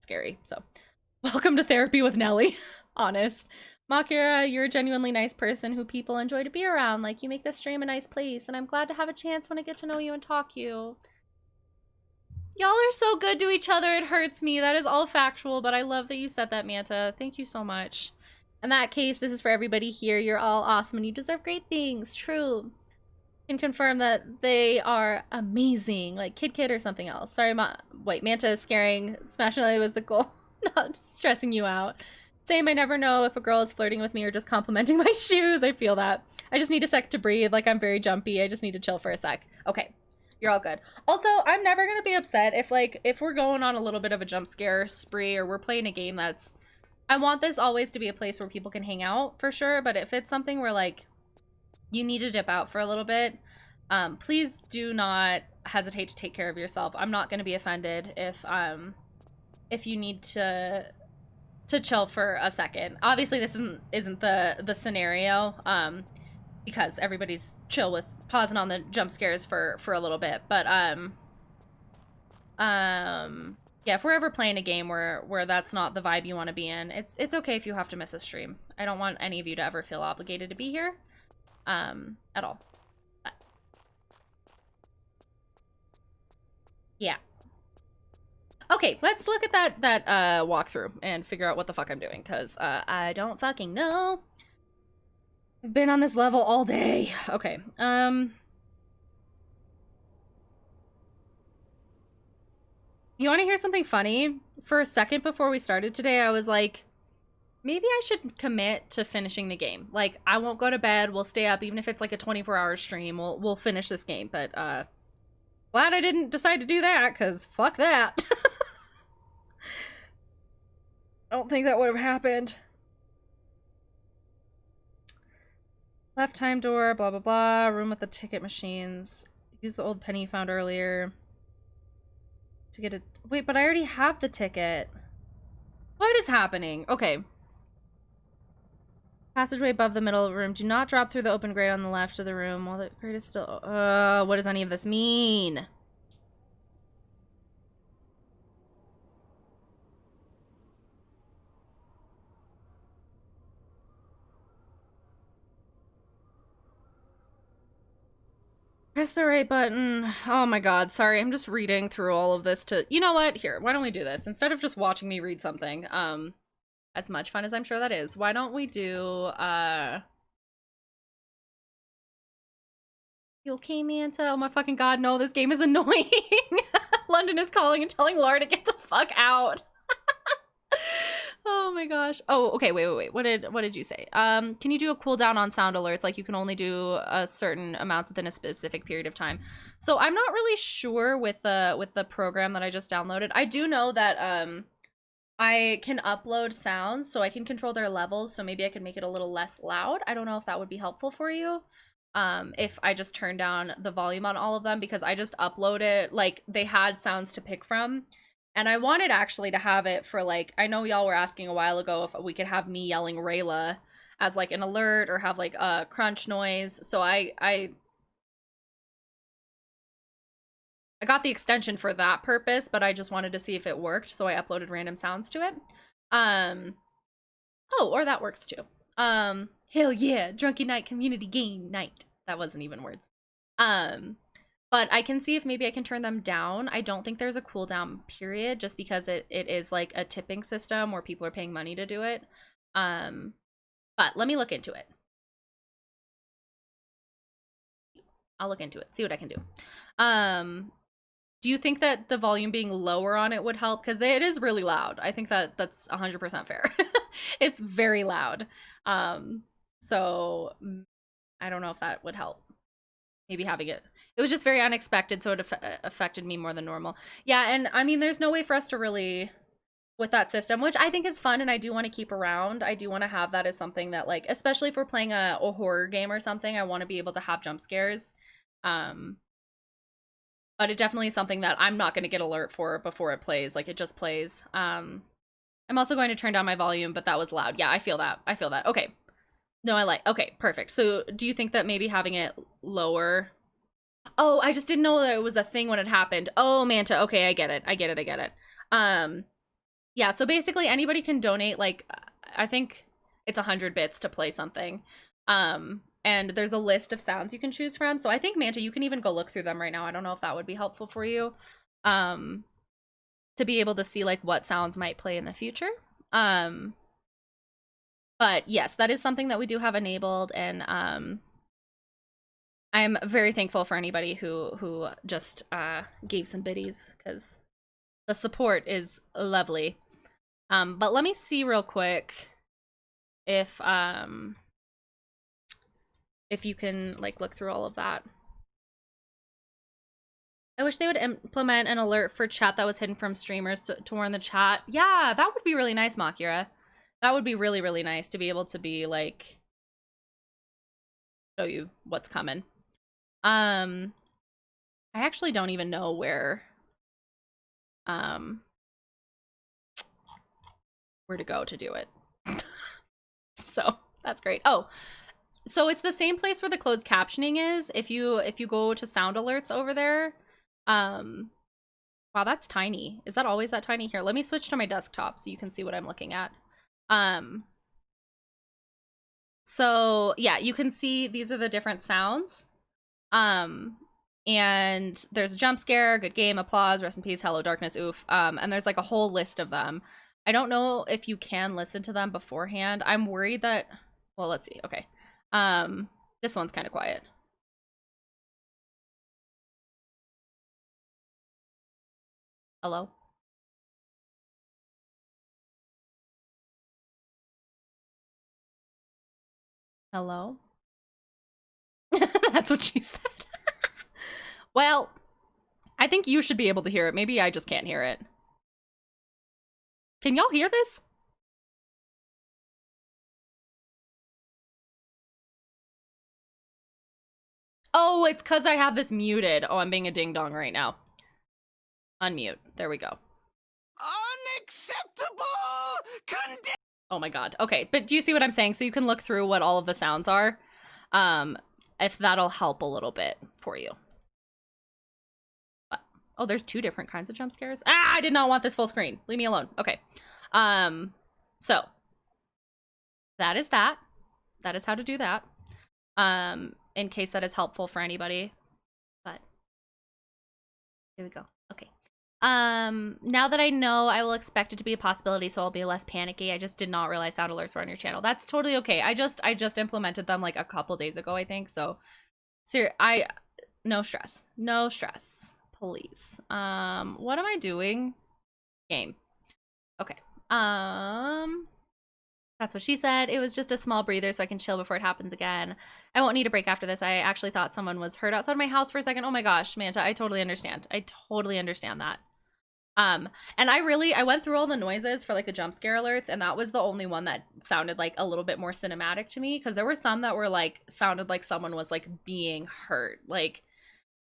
scary. So, welcome to therapy with Nelly. Honest. Makira, you're a genuinely nice person who people enjoy to be around. Like, you make this stream a nice place, and I'm glad to have a chance when I get to know you and talk you. Y'all are so good to each other, it hurts me. That is all factual, but I love that you said that, Manta. Thank you so much. In that case, this is for everybody here. You're all awesome, and you deserve great things. True. Can confirm that they are amazing. Like Kid or something else. Sorry, wait, Manta is scaring. Smashing was the goal. Not stressing you out. Same, I never know if a girl is flirting with me or just complimenting my shoes. I feel that. I just need a sec to breathe. Like, I'm very jumpy. I just need to chill for a sec. Okay, you're all good. Also, I'm never gonna be upset if we're going on a little bit of a jump scare spree, or we're playing a game that's... I want this always to be a place where people can hang out, for sure, but if it's something where, like, you need to dip out for a little bit, please do not hesitate to take care of yourself. I'm not gonna be offended if you need to chill for a second. Obviously, this isn't the scenario, because everybody's chill with pausing on the jump scares for a little bit. But yeah, if we're ever playing a game where that's not the vibe you want to be in, it's okay if you have to miss a stream. I don't want any of you to ever feel obligated to be here, at all. But yeah. Okay, let's look at that walkthrough and figure out what the fuck I'm doing, because I don't fucking know. I've been on this level all day. Okay, you want to hear something funny? For a second before we started today, I was like, maybe I should commit to finishing the game. Like, I won't go to bed. We'll stay up, even if it's like a 24-hour stream. We'll finish this game. But glad I didn't decide to do that, because fuck that. I don't think that would have happened. Left time door, blah, blah, blah. Room with the ticket machines. Use the old penny you found earlier. To get it. Wait, but I already have the ticket. What is happening? Okay. Passageway above the middle of the room. Do not drop through the open grate on the left of the room while the grate is still... what does any of this mean? Press the right button. Oh my god, sorry. I'm just reading through all of this to... You know what? Here, why don't we do this? Instead of just watching me read something, as much fun as I'm sure that is, why don't we do, You okay, Manta? Oh my fucking god, no, this game is annoying. London is calling and telling Laura to get the fuck out. Oh my gosh. Oh, okay, wait. What did you say? Can you do a cooldown on sound alerts? Like, you can only do a certain amounts within a specific period of time. So I'm not really sure with the program that I just downloaded. I do know that I can upload sounds, so I can control their levels, so maybe I can make it a little less loud. I don't know if that would be helpful for you. If I just turn down the volume on all of them, because I just uploaded, like, they had sounds to pick from. And I wanted actually to have it for, like, I know y'all were asking a while ago if we could have me yelling Rayla as, like, an alert or have, like, a crunch noise. So I got the extension for that purpose, but I just wanted to see if it worked, so I uploaded random sounds to it. Oh, or that works too. Hell yeah, Drunky Night Community Game Night. That wasn't even words. But I can see if maybe I can turn them down. I don't think there's a cooldown period, just because it is like a tipping system where people are paying money to do it. But let me look into it. I'll look into it, see what I can do. Do you think that the volume being lower on it would help? Because it is really loud. I think that that's 100% fair. It's very loud. So I don't know if that would help. Maybe having it was just very unexpected, so it affected me more than normal. Yeah, and I mean, there's no way for us to really, with that system, which I think is fun and I do want to keep around. I do want to have that as something that, like, especially if we're playing a horror game or something, I want to be able to have jump scares. But it definitely is something that I'm not going to get alert for before it plays. Like, it just plays. I'm also going to turn down my volume, but that was loud. Yeah, I feel that. Okay. No, okay, perfect. So do you think that maybe having it lower? Oh, I just didn't know that it was a thing when it happened. Oh, Manta. Okay, I get it. Yeah, so basically anybody can donate, like, I think it's 100 bits to play something. And there's a list of sounds you can choose from. So I think, Manta, you can even go look through them right now. I don't know if that would be helpful for you. To be able to see, like, what sounds might play in the future. But yes, that is something that we do have enabled, and I'm very thankful for anybody who just gave some biddies, because the support is lovely. But let me see real quick if you can, like, look through all of that. I wish they would implement an alert for chat that was hidden from streamers to warn the chat. Yeah, that would be really nice, Makira. That would be really, really nice to be able to be, like, show you what's coming. I actually don't even know where to go to do it. So that's great. Oh, so it's the same place where the closed captioning is. If you go to sound alerts over there. Wow, that's tiny. Is that always that tiny? Here, let me switch to my desktop so you can see what I'm looking at. So yeah, you can see these are the different sounds. And there's a jump scare, good game, applause, rest in peace, hello darkness, oof. And there's, like, a whole list of them. I don't know if you can listen to them beforehand. I'm worried that, well, let's see. Okay. This one's kind of quiet. Hello? Hello? That's what she said. Well, I think you should be able to hear it. Maybe I just can't hear it. Can y'all hear this? Oh, it's because I have this muted. Oh, I'm being a ding-dong right now. Unmute. There we go. Unacceptable! Oh my god. Okay, but do you see what I'm saying? So you can look through what all of the sounds are. If that'll help a little bit for you. Oh, there's 2 different kinds of jump scares. Ah, I did not want this full screen. Leave me alone. Okay. So that is that. That is how to do that. In case that is helpful for anybody. But here we go. Okay. Now that I know, I will expect it to be a possibility, so I'll be less panicky. I just did not realize sound alerts were on your channel. That's totally okay. I just implemented them like a couple days ago, I think. So, no stress. No stress. Please. What am I doing? Game. Okay. That's what she said. It was just a small breather so I can chill before it happens again. I won't need a break after this. I actually thought someone was hurt outside my house for a second. Oh my gosh, Manta, I totally understand. I totally understand that. And I went through all the noises for like the jump scare alerts, and that was the only one that sounded like a little bit more cinematic to me, because there were some that were like, sounded like someone was like being hurt, like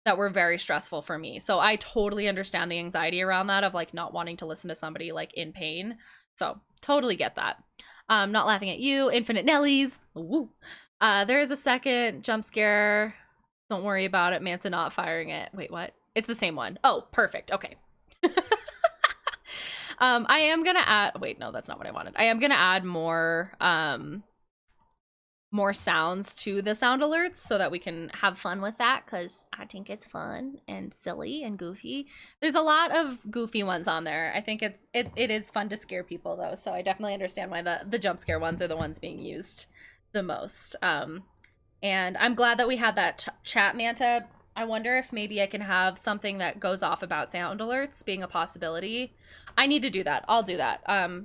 that were very stressful for me. So I totally understand the anxiety around that of like not wanting to listen to somebody like in pain. So totally get that. Not laughing at you, Infinite Nellies. Woo. There is a second jump scare. Don't worry about it. Manta not firing it. Wait, what? It's the same one. Oh, perfect. Okay. I am gonna add, wait, no, that's not what I wanted. I am gonna add more sounds to the sound alerts so that we can have fun with that, because I think it's fun and silly and goofy. There's a lot of goofy ones on there. I think it is fun to scare people though, so I definitely understand why the jump scare ones are the ones being used the most. And I'm glad that we had that chat, Manta. I wonder if maybe I can have something that goes off about sound alerts being a possibility. I need to do that. I'll do that.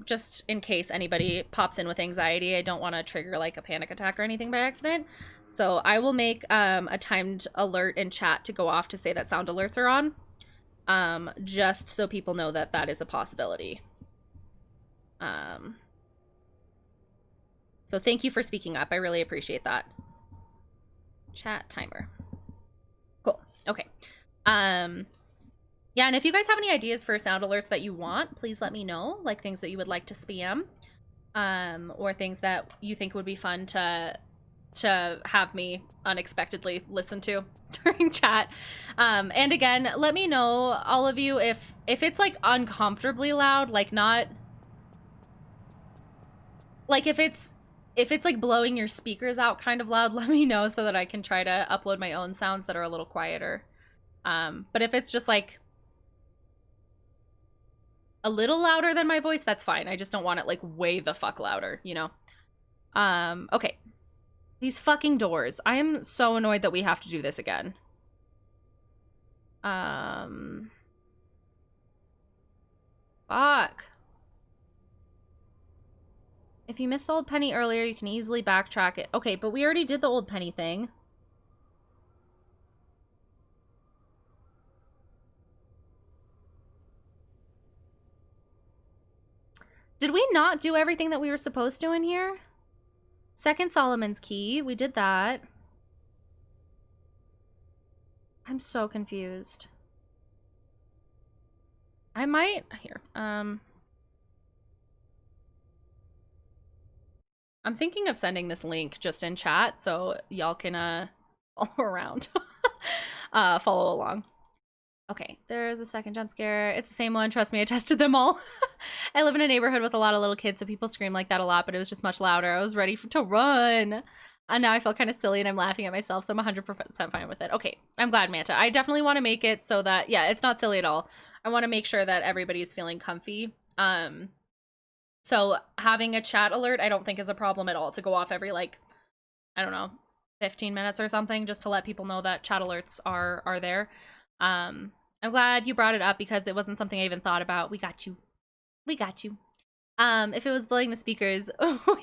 Just in case anybody pops in with anxiety. I don't want to trigger like a panic attack or anything by accident. So I will make a timed alert in chat to go off to say that sound alerts are on. Just so people know that that is a possibility. So thank you for speaking up. I really appreciate that. Chat timer. Cool. Okay. Yeah, and if you guys have any ideas for sound alerts that you want, please let me know. Like things that you would like to spam, or things that you think would be fun to have me unexpectedly listen to during chat. And again, let me know, all of you, if it's like uncomfortably loud, like not like if it's like blowing your speakers out kind of loud, let me know so that I can try to upload my own sounds that are a little quieter. But if it's just like a little louder than my voice, that's fine. I just don't want it like way the fuck louder, you know? Okay. These fucking doors. I am so annoyed that we have to do this again. Fuck. If you missed the old penny earlier, you can easily backtrack it. Okay, but we already did the old penny thing. Did we not do everything that we were supposed to in here? Second Solomon's key. We did that. I'm so confused. I might... Here. I'm thinking of sending this link just in chat so y'all can follow around. Follow along. Okay, there's a second jump scare. It's the same one. Trust me, I tested them all. I live in a neighborhood with a lot of little kids, so people scream like that a lot, but it was just much louder. I was ready to run. And now I feel kind of silly and I'm laughing at myself, so I'm 100% fine with it. Okay, I'm glad, Manta. I definitely want to make it so that, yeah, it's not silly at all. I want to make sure that everybody's feeling comfy. So having a chat alert, I don't think is a problem at all to go off every, like, I don't know, 15 minutes or something, just to let people know that chat alerts are there. I'm glad you brought it up because it wasn't something I even thought about. We got you. We got you. If it was blowing the speakers,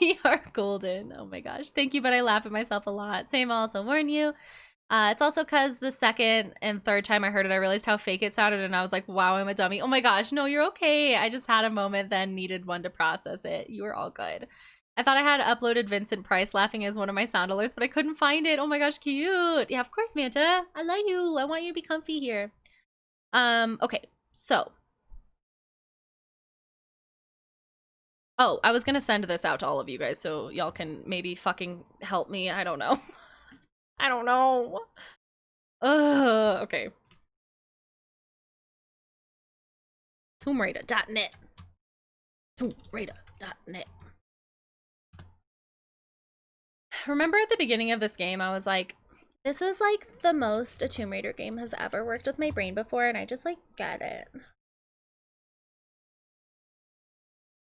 we are golden. Oh my gosh. Thank you, but I laugh at myself a lot. Same, I'll also warn you. It's also because the second and third time I heard it, I realized how fake it sounded, and I was like, wow, I'm a dummy. Oh my gosh, no, you're okay. I just had a moment, then needed one to process it. You were all good. I thought I had uploaded Vincent Price laughing as one of my sound alerts, but I couldn't find it. Oh my gosh, cute. Yeah, of course, Manta. I love you. I want you to be comfy here. Okay, so. Oh, I was gonna send this out to all of you guys so y'all can maybe fucking help me. I don't know. I don't know. Okay. TombRaider.net. TombRaider.net. Remember at the beginning of this game, I was like, this is like the most a Tomb Raider game has ever worked with my brain before, and I just like get it.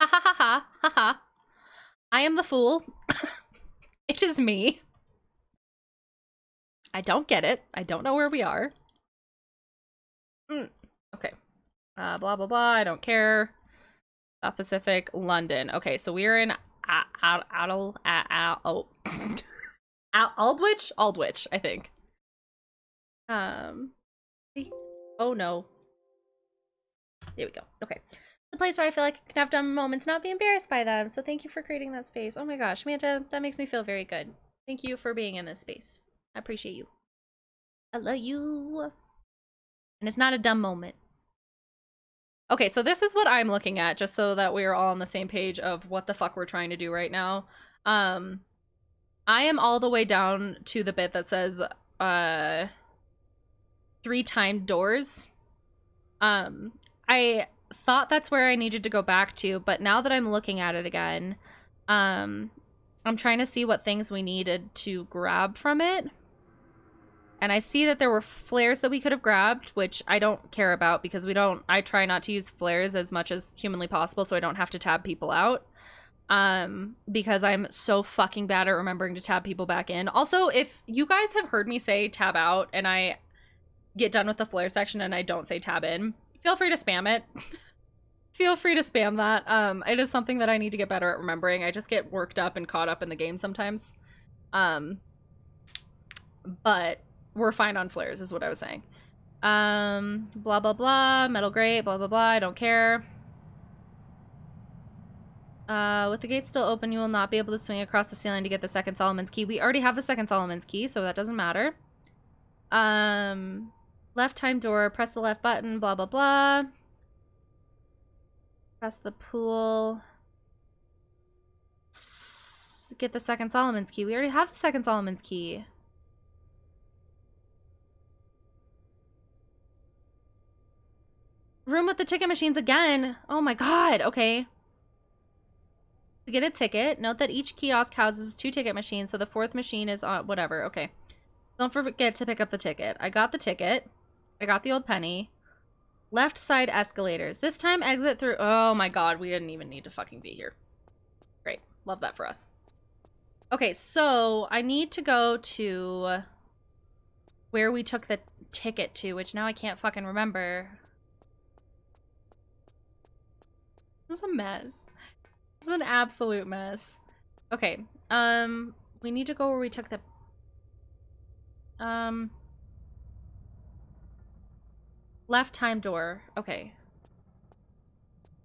Ha ha ha ha ha ha. I am the fool. It is me. I don't get it. I don't know where we are. Okay. Blah, blah, blah. I don't care. South Pacific, London. Okay, so we're in Aldwych? Aldwych, I think. Oh no. There we go. Okay. The place where I feel like I can have dumb moments, not be embarrassed by them. So thank you for creating that space. Oh my gosh, Manta, that makes me feel very good. Thank you for being in this space. I appreciate you. I love you. And it's not a dumb moment. Okay, so this is what I'm looking at, just so that we're all on the same page of what the fuck we're trying to do right now. I am all the way down to the bit that says 3 timed doors. I thought that's where I needed to go back to, but now that I'm looking at it again, I'm trying to see what things we needed to grab from it. And I see that there were flares that we could have grabbed, which I don't care about because I try not to use flares as much as humanly possible so I don't have to tab people out. Because I'm so fucking bad at remembering to tab people back in. Also, if you guys have heard me say tab out and I get done with the flare section and I don't say tab in, feel free to spam it. Feel free to spam that. It is something that I need to get better at remembering. I just get worked up and caught up in the game sometimes. But we're fine on flares is what I was saying. Blah, blah, blah. Metal grate, blah, blah, blah. I don't care. With the gate still open, you will not be able to swing across the ceiling to get the second Solomon's key. We already have the second Solomon's key, so that doesn't matter. Left time door, press the left button, blah, blah, blah. Press the pool. Get the second Solomon's key. We already have the second Solomon's key. Room with the ticket machines again. Oh my god, okay. To get a ticket, note that each kiosk houses 2 ticket machines, so the 4th machine is on whatever. Okay. Don't forget to pick up the ticket. I got the ticket. I got the old penny. Left side escalators. This time exit through. Oh my god, we didn't even need to fucking be here. Great. Love that for us. Okay, so I need to go to where we took the ticket to, which now I can't fucking remember. This is a mess. This is an absolute mess. Okay. We need to go where we took the left time door. Okay.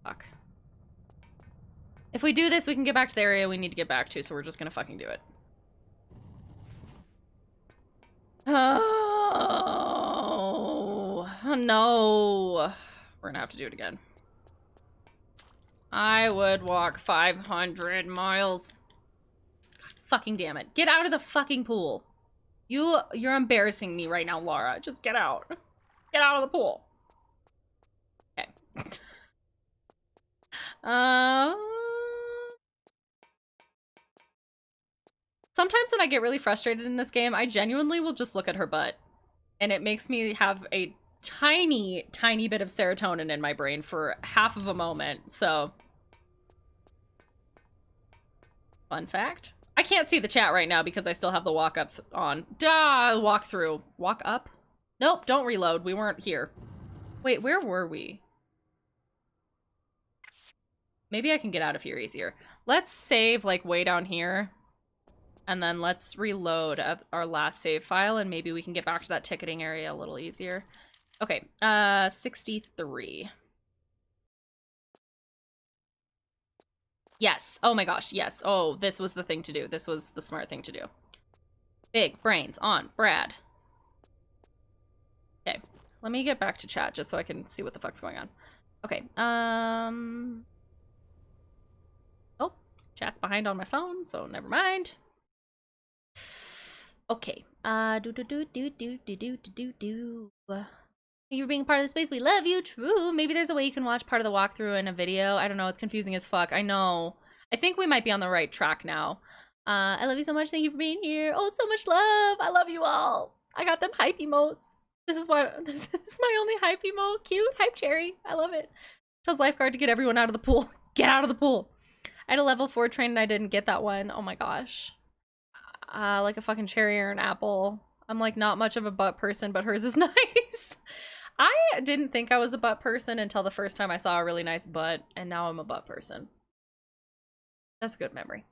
Fuck. If we do this, we can get back to the area we need to get back to, so we're just gonna fucking do it. Oh no. We're gonna have to do it again. I would walk 500 miles. God fucking damn it. Get out of the fucking pool. You're embarrassing me right now, Laura. Just get out. Get out of the pool. Okay. Sometimes when I get really frustrated in this game, I genuinely will just look at her butt. And it makes me have a tiny, tiny bit of serotonin in my brain for half of a moment, so. Fun fact. I can't see the chat right now because I still have the walk up on. Duh, walk through. Walk up? Nope, don't reload. We weren't here. Wait, where were we? Maybe I can get out of here easier. Let's save like way down here. And then let's reload at our last save file and maybe we can get back to that ticketing area a little easier. Okay, 63. Yes. Oh my gosh, yes. Oh, this was the thing to do. This was the smart thing to do. Big brains on Brad. Okay, let me get back to chat just so I can see what the fuck's going on. Okay, oh, chat's behind on my phone, so never mind. Okay, Thank you for being part of the space. We love you. True. Maybe there's a way you can watch part of the walkthrough in a video. I don't know. It's confusing as fuck. I know. I think we might be on the right track now. I love you so much. Thank you for being here. Oh, so much love. I love you all. I got them hype emotes. This is my only hype emote. Cute. Hype cherry. I love it. Tells lifeguard to get everyone out of the pool. Get out of the pool. I had a level 4 train and I didn't get that one. Oh my gosh. Like a fucking cherry or an apple. I'm like not much of a butt person, but hers is nice. I didn't think I was a butt person until the first time I saw a really nice butt, and now I'm a butt person. That's a good memory.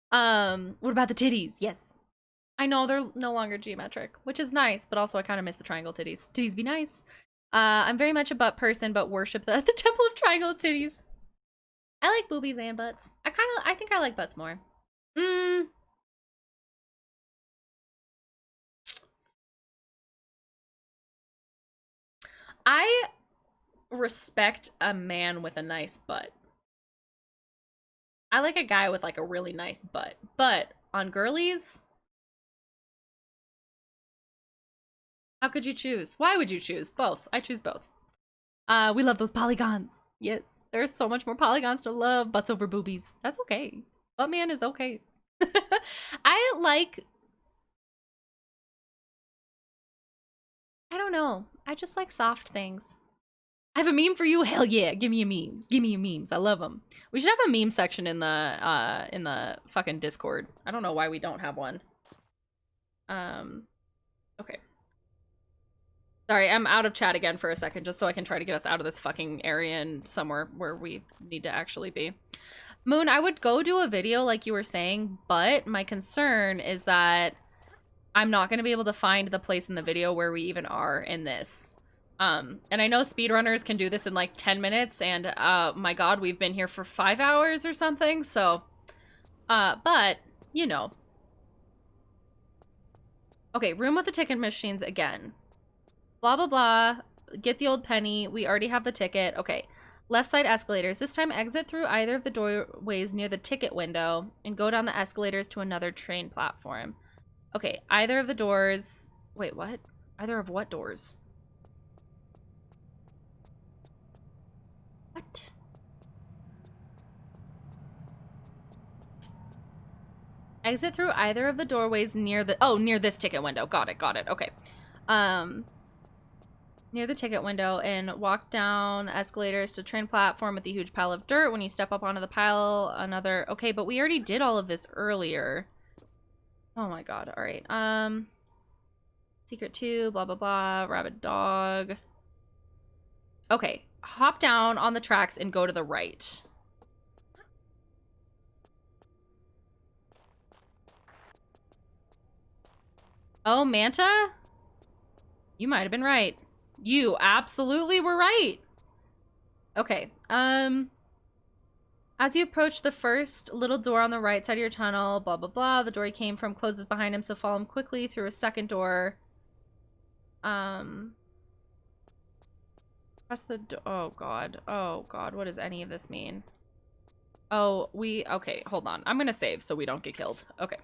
What about the titties? Yes. I know they're no longer geometric, which is nice, but also I kind of miss the triangle titties. Titties be nice. I'm very much a butt person, but worship the Temple of Triangle Titties. I like boobies and butts. I think I like butts more. I respect a man with a nice butt. I like a guy with like a really nice butt. But on girlies, how could you choose? Why would you choose? Both. I choose both. We love those polygons. Yes. There's so much more polygons to love. Butts over boobies. That's okay. Butt man is okay. I don't know. I just like soft things. I have a meme for you. Hell yeah. Give me your memes. Give me your memes. I love them. We should have a meme section in the fucking Discord. I don't know why we don't have one. Okay. Sorry, I'm out of chat again for a second just so I can try to get us out of this fucking area and somewhere where we need to actually be. Moon, I would go do a video like you were saying, but my concern is that I'm not going to be able to find the place in the video where we even are in this. And I know speedrunners can do this in like 10 minutes and my god, we've been here for 5 hours or something, so but you know. Okay, room with the ticket machines again. Blah blah blah. Get the old penny. We already have the ticket. Okay. Left side escalators. This time exit through either of the doorways near the ticket window and go down the escalators to another train platform. Okay, either of the doors. Wait, what? Either of what doors? What? Exit through either of the doorways near the near this ticket window. Got it. Okay. Near the ticket window and walk down escalators to train platform with the huge pile of dirt. When you step up onto the pile, another. Okay, but we already did all of this earlier. Oh my god. All right. Secret 2, blah blah blah, rabbit dog. Okay, hop down on the tracks and go to the right. Oh, Manta? You might have been right. You absolutely were right. Okay. As you approach the first little door on the right side of your tunnel, blah, blah, blah. The door he came from closes behind him, so follow him quickly through a second door. Press the door. Oh, God. Oh, God. What does any of this mean? Oh, okay, hold on. I'm gonna save so we don't get killed. Okay.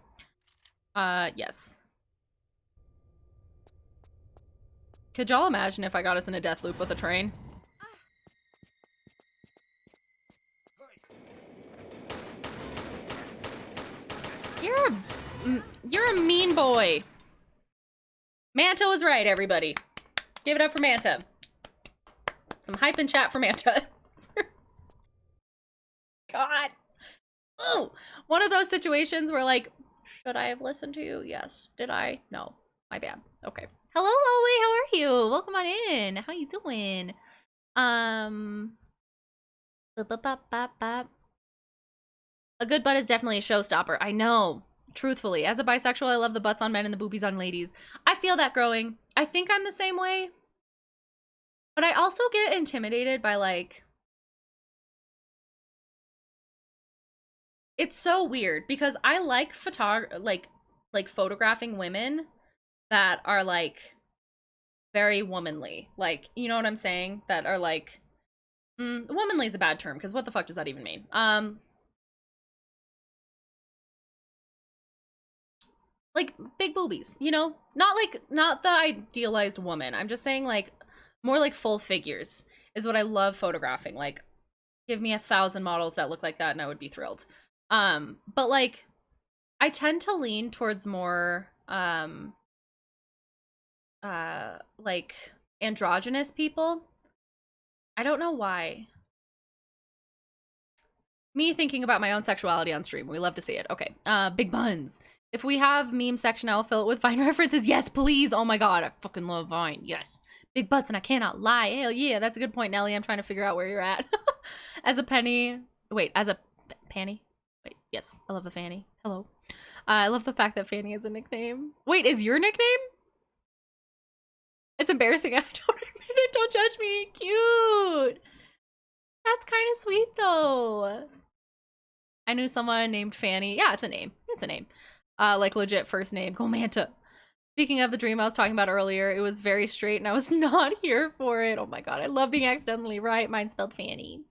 Yes. Could y'all imagine if I got us in a death loop with a train? You're a mean boy. Manta was right, everybody. Give it up for Manta. Some hype in chat for Manta. God. Oh, one of those situations where like, should I have listened to you? Yes. Did I? No. My bad. Okay. Hello, Loey. How are you? Welcome on in. How you doing? A good butt is definitely a showstopper. I know. Truthfully, as a bisexual, I love the butts on men and the boobies on ladies. I feel that growing. I think I'm the same way. But I also get intimidated by, like... It's so weird because I like photographing women that are, like, very womanly. Like, you know what I'm saying? That are, like... womanly is a bad term because what the fuck does that even mean? Like big boobies, you know? Not the idealized woman. I'm just saying like more like full figures is what I love photographing. Like give me 1,000 models that look like that and I would be thrilled. But like I tend to lean towards more like androgynous people. I don't know why. Me thinking about my own sexuality on stream. We love to see it. Okay. Big buns. If we have meme section, I will fill it with Vine references. Yes, please. Oh my god, I fucking love Vine. Yes. Big butts and I cannot lie. Hell yeah, that's a good point, Nelly. I'm trying to figure out where you're at. As a penny. Wait, as a panty? Wait, yes. I love the fanny. Hello. I love the fact that Fanny is a nickname. Wait, is your nickname? It's embarrassing. I don't admit it. Don't judge me. Cute. That's kind of sweet, though. I knew someone named Fanny. Yeah, it's a name. It's a name. Like legit first name. Go Manta. Speaking of the dream I was talking about earlier, it was very straight and I was not here for it. Oh my god, I love being accidentally right. Mine spelled Fanny.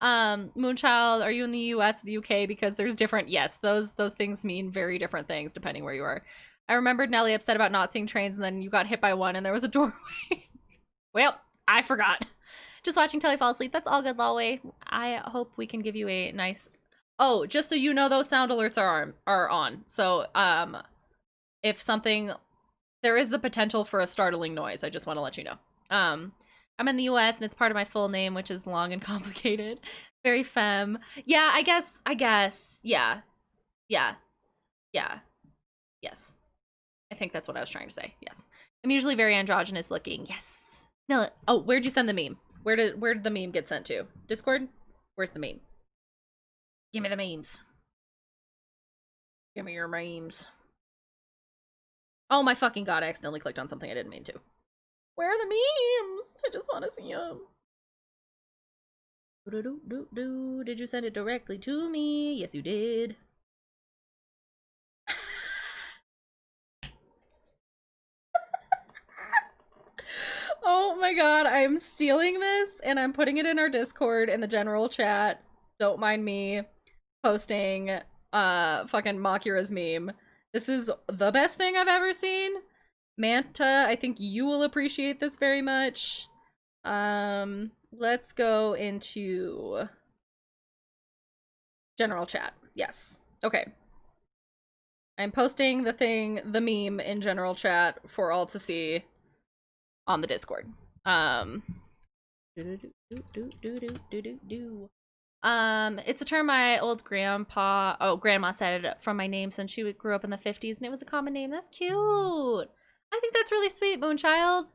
Moonchild, are you in the US or the UK? Because there's different, yes, those things mean very different things depending where you are. I remembered Nelly upset about not seeing trains and then you got hit by one and there was a doorway. Well, I forgot. Just watching till I fall asleep. That's all good, Lawway. I hope we can give you a nice... Oh, just so you know, those sound alerts are on. So, if something... There is the potential for a startling noise. I just want to let you know. I'm in the US and it's part of my full name, which is long and complicated. Very femme. Yeah, I guess. Yeah. Yes. I think that's what I was trying to say. Yes. I'm usually very androgynous looking. Yes. No. Oh, where'd you send the meme? Where did the meme get sent to? Discord? Where's the meme? Give me the memes. Give me your memes. Oh my fucking god, I accidentally clicked on something I didn't mean to. Where are the memes? I just want to see them. Did you send it directly to me? Yes, you did. Oh my god, I'm stealing this and I'm putting it in our Discord in the general chat. Don't mind me posting fucking Makira's meme. This is the best thing I've ever seen. Manta, I think you will appreciate this very much. Let's go into general chat. Yes. Okay. I'm posting the meme in general chat for all to see on the Discord. It's a term my old grandma said from my name since she grew up in the 50s and it was a common name. That's cute. I think that's really sweet, Moonchild.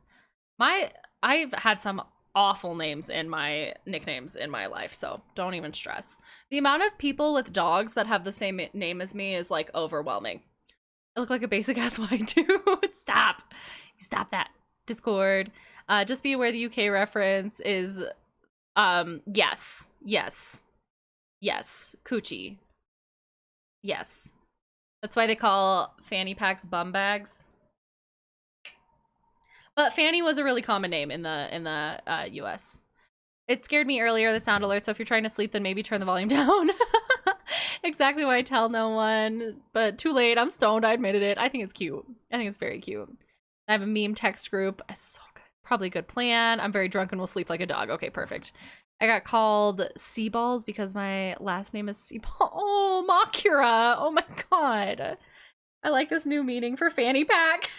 I've had some awful names in my nicknames in my life, so don't even stress. The amount of people with dogs that have the same name as me is like overwhelming. I look like a basic ass white dude. Stop. You stop that. Discord. Just be aware the UK reference is yes. Coochie. Yes. That's why they call fanny packs bum bags. But Fanny was a really common name in the US. It scared me earlier, the sound alert, so if you're trying to sleep, then maybe turn the volume down. Exactly why I tell no one, but too late, I'm stoned, I admitted it. I think it's cute. I think it's very cute. I have a meme text group. It's so good. Probably a good plan. I'm very drunk and will sleep like a dog. Okay, perfect. I got called Seaballs because my last name is Seaball. Oh, Makura. Oh my god. I like this new meaning for fanny pack.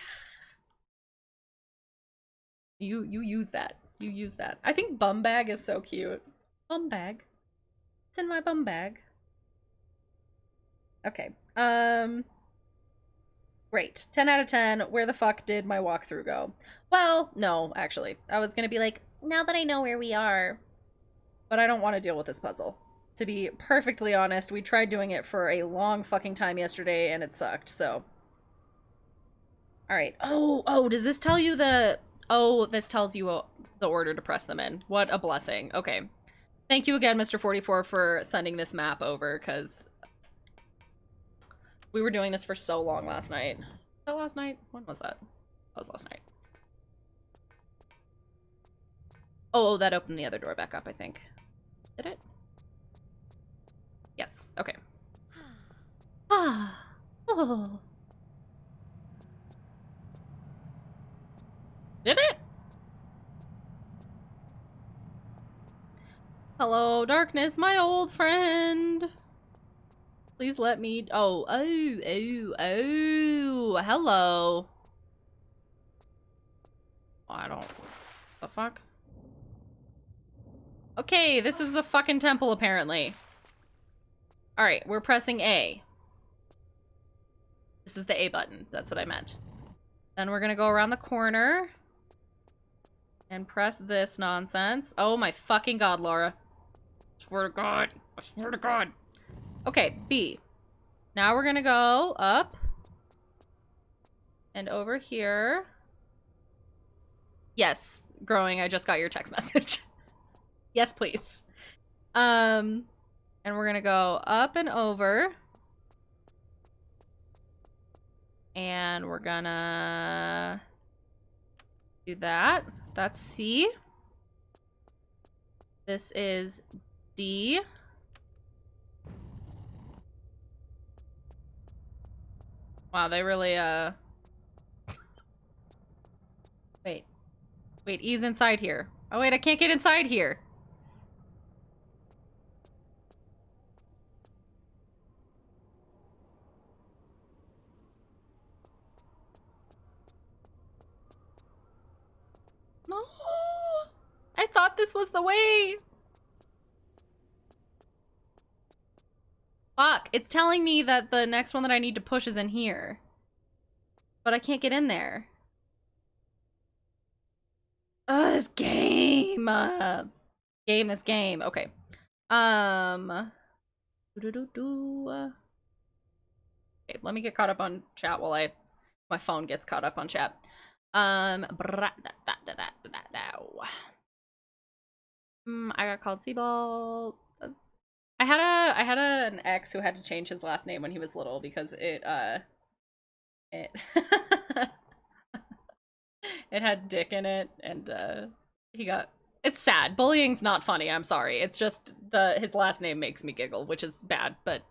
You use that. You use that. I think bum bag is so cute. Bum bag. It's in my bum bag. Okay. Great. 10 out of 10. Where the fuck did my walkthrough go? Well, no, actually. I was gonna be like, now that I know where we are. But I don't want to deal with this puzzle. To be perfectly honest, we tried doing it for a long fucking time yesterday and it sucked, so. Alright. Oh, does this tell you the... Oh, this tells you the order to press them in. What a blessing. Okay. Thank you again, Mr. 44, for sending this map over, because we were doing this for so long last night. Was that last night? When was that? That was last night. Oh, that opened the other door back up, I think. Did it? Yes, okay. Ah. Oh. Did it? Hello, darkness, my old friend. Please let me... Oh, hello. I don't... The fuck? Okay, this is the fucking temple, apparently. Alright, we're pressing A. This is the A button. That's what I meant. Then we're gonna go around the corner. And press this nonsense. Oh my fucking god, Laura. I swear to God. I swear to God. Okay, B. Now we're gonna go up. And over here. Yes, growing, I just got your text message. Yes, please. And we're gonna go up and over. And we're gonna do that. That's C. This is D. Wow, they really, Wait, E's inside here. Oh wait, I can't get inside here. No! I thought this was the way! Fuck, it's telling me that the next one that I need to push is in here. But I can't get in there. Oh, this game! This game. Okay. Okay, let me get caught up on chat while my phone gets caught up on chat. I got called Seaball. I had an ex who had to change his last name when he was little because it it had dick in it, and it's sad. Bullying's not funny, I'm sorry. It's just his last name makes me giggle, which is bad, but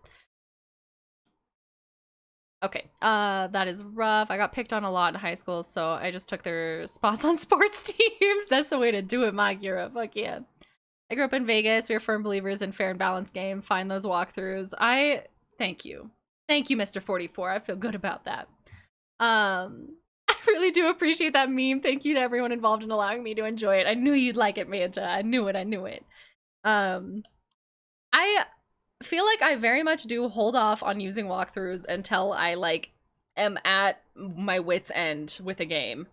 okay. That is rough. I got picked on a lot in high school, so I just took their spots on sports teams. That's the way to do it, Magira. Fuck yeah. I grew up in Vegas. We are firm believers in fair and balanced game. Find those walkthroughs. Thank you. Thank you, Mr. 44. I feel good about that. I really do appreciate that meme. Thank you to everyone involved in allowing me to enjoy it. I knew you'd like it, Manta. I knew it. I feel like I very much do hold off on using walkthroughs until I, like, am at my wit's end with a game.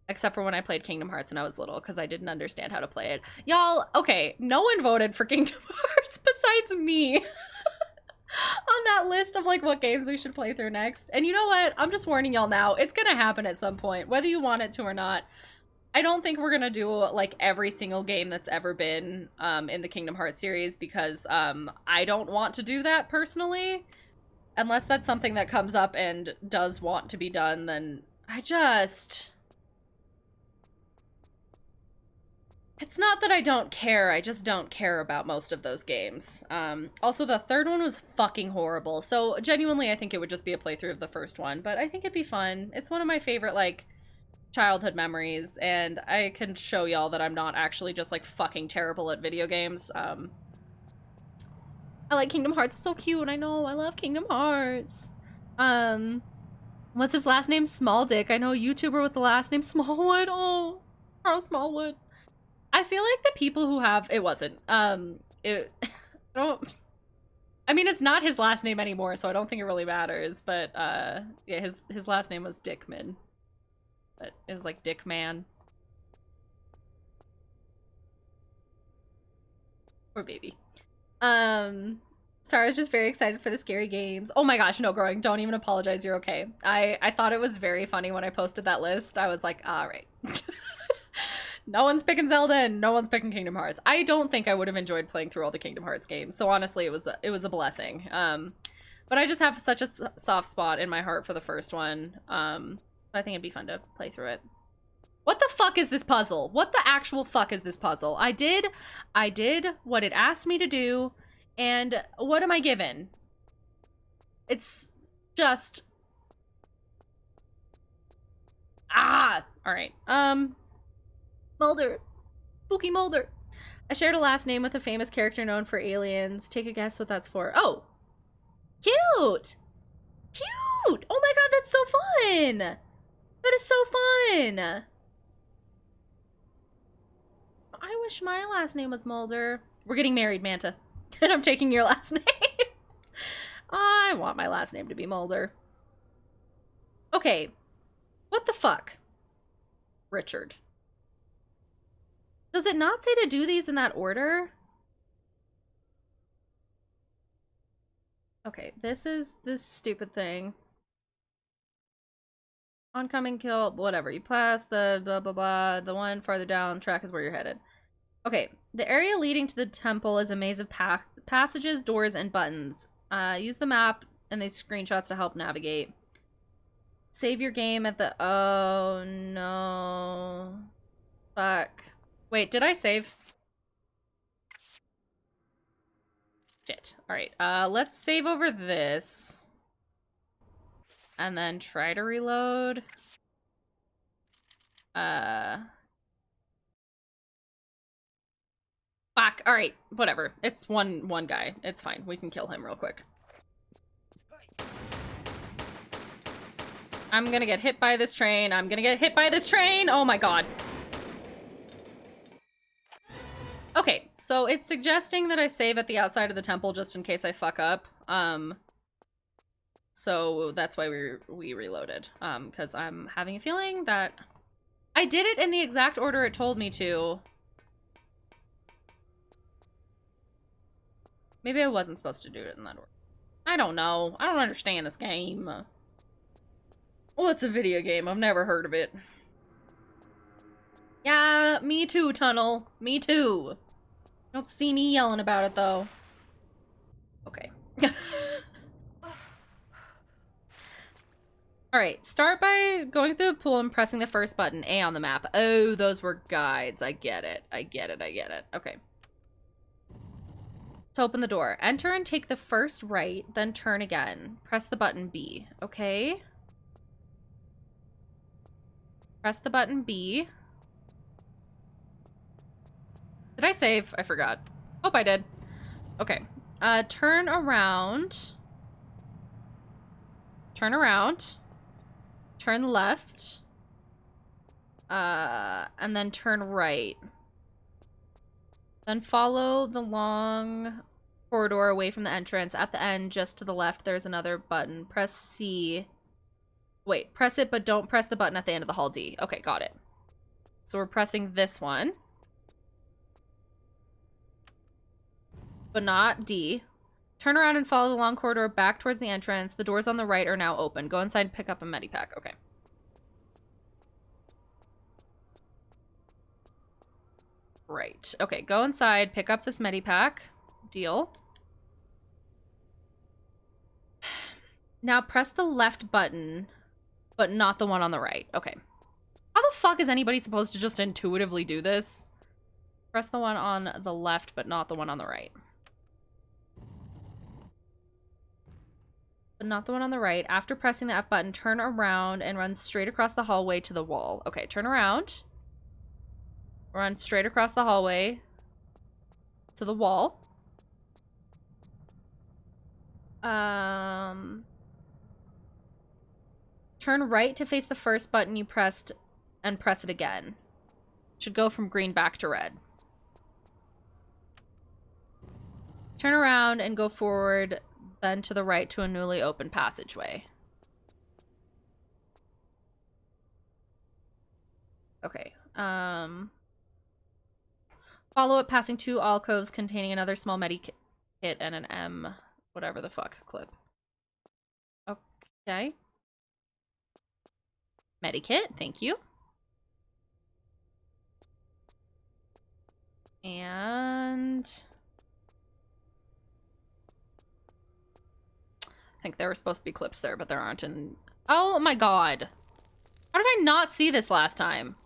Except for when I played Kingdom Hearts when I was little, because I didn't understand how to play it. Y'all, okay, no one voted for Kingdom Hearts besides me on that list of, like, what games we should play through next. And you know what? I'm just warning y'all now. It's gonna happen at some point, whether you want it to or not. I don't think we're gonna do, like, every single game that's ever been in the Kingdom Hearts series, because I don't want to do that personally. Unless that's something that comes up and does want to be done, then it's not that I don't care, I just don't care about most of those games. Also, the third one was fucking horrible, so genuinely I think it would just be a playthrough of the first one, but I think it'd be fun. It's one of my favorite, like, childhood memories, and I can show y'all that I'm not actually just, like, fucking terrible at video games. I like Kingdom Hearts, it's so cute, I know, I love Kingdom Hearts. What's his last name? Small Dick. I know a YouTuber with the last name Smallwood. Oh, Carl Smallwood. I feel like the people who have it wasn't. I mean, it's not his last name anymore, so I don't think it really matters. But yeah, his last name was Dickman, but it was like Dickman. Poor baby. Sorry, I was just very excited for the scary games. Oh my gosh, no, Growing, don't even apologize, you're okay. I thought it was very funny when I posted that list. I was like, all right. No one's picking Zelda and no one's picking Kingdom Hearts. I don't think I would have enjoyed playing through all the Kingdom Hearts games, so honestly, it was a blessing. But I just have such a soft spot in my heart for the first one. I think it'd be fun to play through it. What the fuck is this puzzle? What the actual fuck is this puzzle? I did what it asked me to do, and what am I given? It's just... Ah! Alright, Mulder. Spooky Mulder. I shared a last name with a famous character known for aliens. Take a guess what that's for. Oh! Cute! Cute! Oh my god, that's so fun! That is so fun! I wish my last name was Mulder. We're getting married, Manta. And I'm taking your last name. I want my last name to be Mulder. Okay. What the fuck? Richard. Does it not say to do these in that order? Okay, this is this stupid thing. Oncoming kill, whatever. You pass the blah blah blah. The one farther down track is where you're headed. Okay, the area leading to the temple is a maze of passages, doors, and buttons. Use the map and these screenshots to help navigate. Save your game at the... Oh, no. Fuck. Wait, did I save? Shit. Alright, let's save over this. And then try to reload. Fuck. Alright, whatever. It's one guy. It's fine. We can kill him real quick. I'm gonna get hit by this train. I'm gonna get hit by this train. Oh my god. Okay, so it's suggesting that I save at the outside of the temple just in case I fuck up. So that's why we reloaded. Because I'm having a feeling that I did it in the exact order it told me to. Maybe I wasn't supposed to do it in that order. I don't know. I don't understand this game. Well, it's a video game. I've never heard of it. Yeah, me too, Tunnel. Me too. You don't see me yelling about it, though. Okay. Alright, start by going through the pool and pressing the first button, A on the map. Oh, those were guides. I get it. I get it. I get it. Okay. To open the door, enter and take the first right, then turn again. Press the button B. Okay. Press the button B. Did I save? I forgot. Hope I did. Okay. Turn around. Turn around. Turn left. And then turn right. Then follow the long corridor away from the entrance. At the end, just to the left, there's another button. Press C. Wait, press it, but don't press the button at the end of the hall D. Okay, got it. So we're pressing this one. But not D. Turn around and follow the long corridor back towards the entrance. The doors on the right are now open. Go inside and pick up a medipack. Okay. Right. Okay, go inside, pick up this medipack. Deal. Now press the left button, but not the one on the right. Okay. How the fuck is anybody supposed to just intuitively do this? Press the one on the left, but not the one on the right. But not the one on the right. After pressing the F button, turn around and run straight across the hallway to the wall. Okay, turn around. Run straight across the hallway to the wall. Turn right to face the first button you pressed and press it again. Should go from green back to red. Turn around and go forward, then to the right to a newly opened passageway. Okay. Follow it, passing two alcoves containing another small medikit hit and an M, whatever the fuck clip. Okay. Medikit, thank you. And I think there were supposed to be clips there, but there aren't. And oh my god. How did I not see this last time?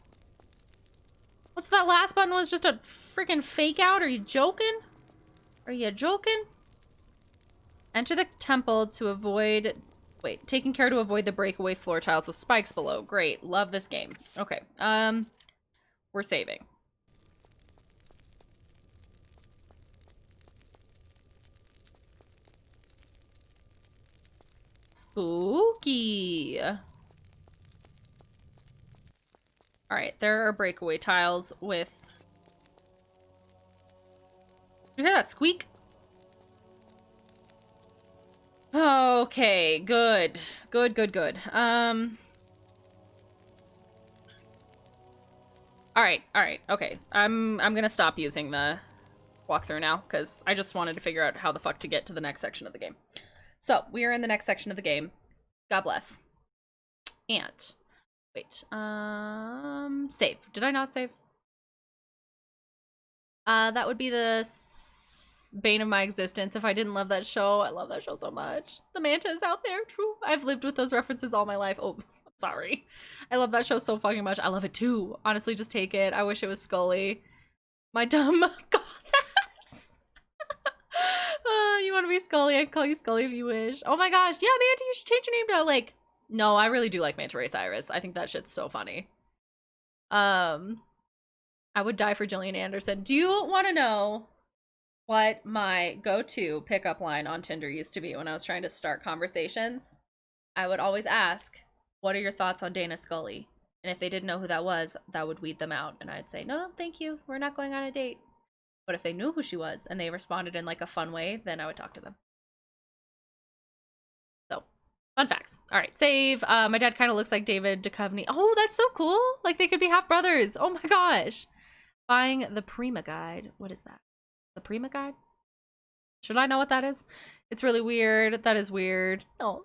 What's that last button was just a freaking fake out? Are you joking? Are you joking? Enter the temple to avoid... Wait, taking care to avoid the breakaway floor tiles with spikes below. Great. Love this game. Okay. We're saving. Spooky. Alright, there are breakaway tiles with... Did you hear that squeak? Okay, good. Good, good, good. Alright, okay. I'm gonna stop using the walkthrough now, because I just wanted to figure out how the fuck to get to the next section of the game. So, we are in the next section of the game. God bless. And... Wait, save. Did I not save? That would be the bane of my existence if I didn't love that show. I love that show so much. The manta is out there, true. I've lived with those references all my life. Oh, sorry. I love that show so fucking much. I love it too. Honestly, just take it. I wish it was Scully. My dumb goddess. You want to be Scully? I can call you Scully if you wish. Oh my gosh. Yeah, Manta, you should change your name to, like... No, I really do like Manta Ray Cyrus. I think that shit's so funny. I would die for Gillian Anderson. Do you want to know what my go-to pickup line on Tinder used to be when I was trying to start conversations? I would always ask, what are your thoughts on Dana Scully? And if they didn't know who that was, that would weed them out. And I'd say, no, thank you. We're not going on a date. But if they knew who she was and they responded in like a fun way, then I would talk to them. So, fun facts. All right, save. My dad kind of looks like David Duchovny. Oh, that's so cool. Like they could be half brothers. Oh my gosh. Buying the Prima Guide. What is that? The Prima Guide? Should I know what that is? It's really weird. That is weird. Oh.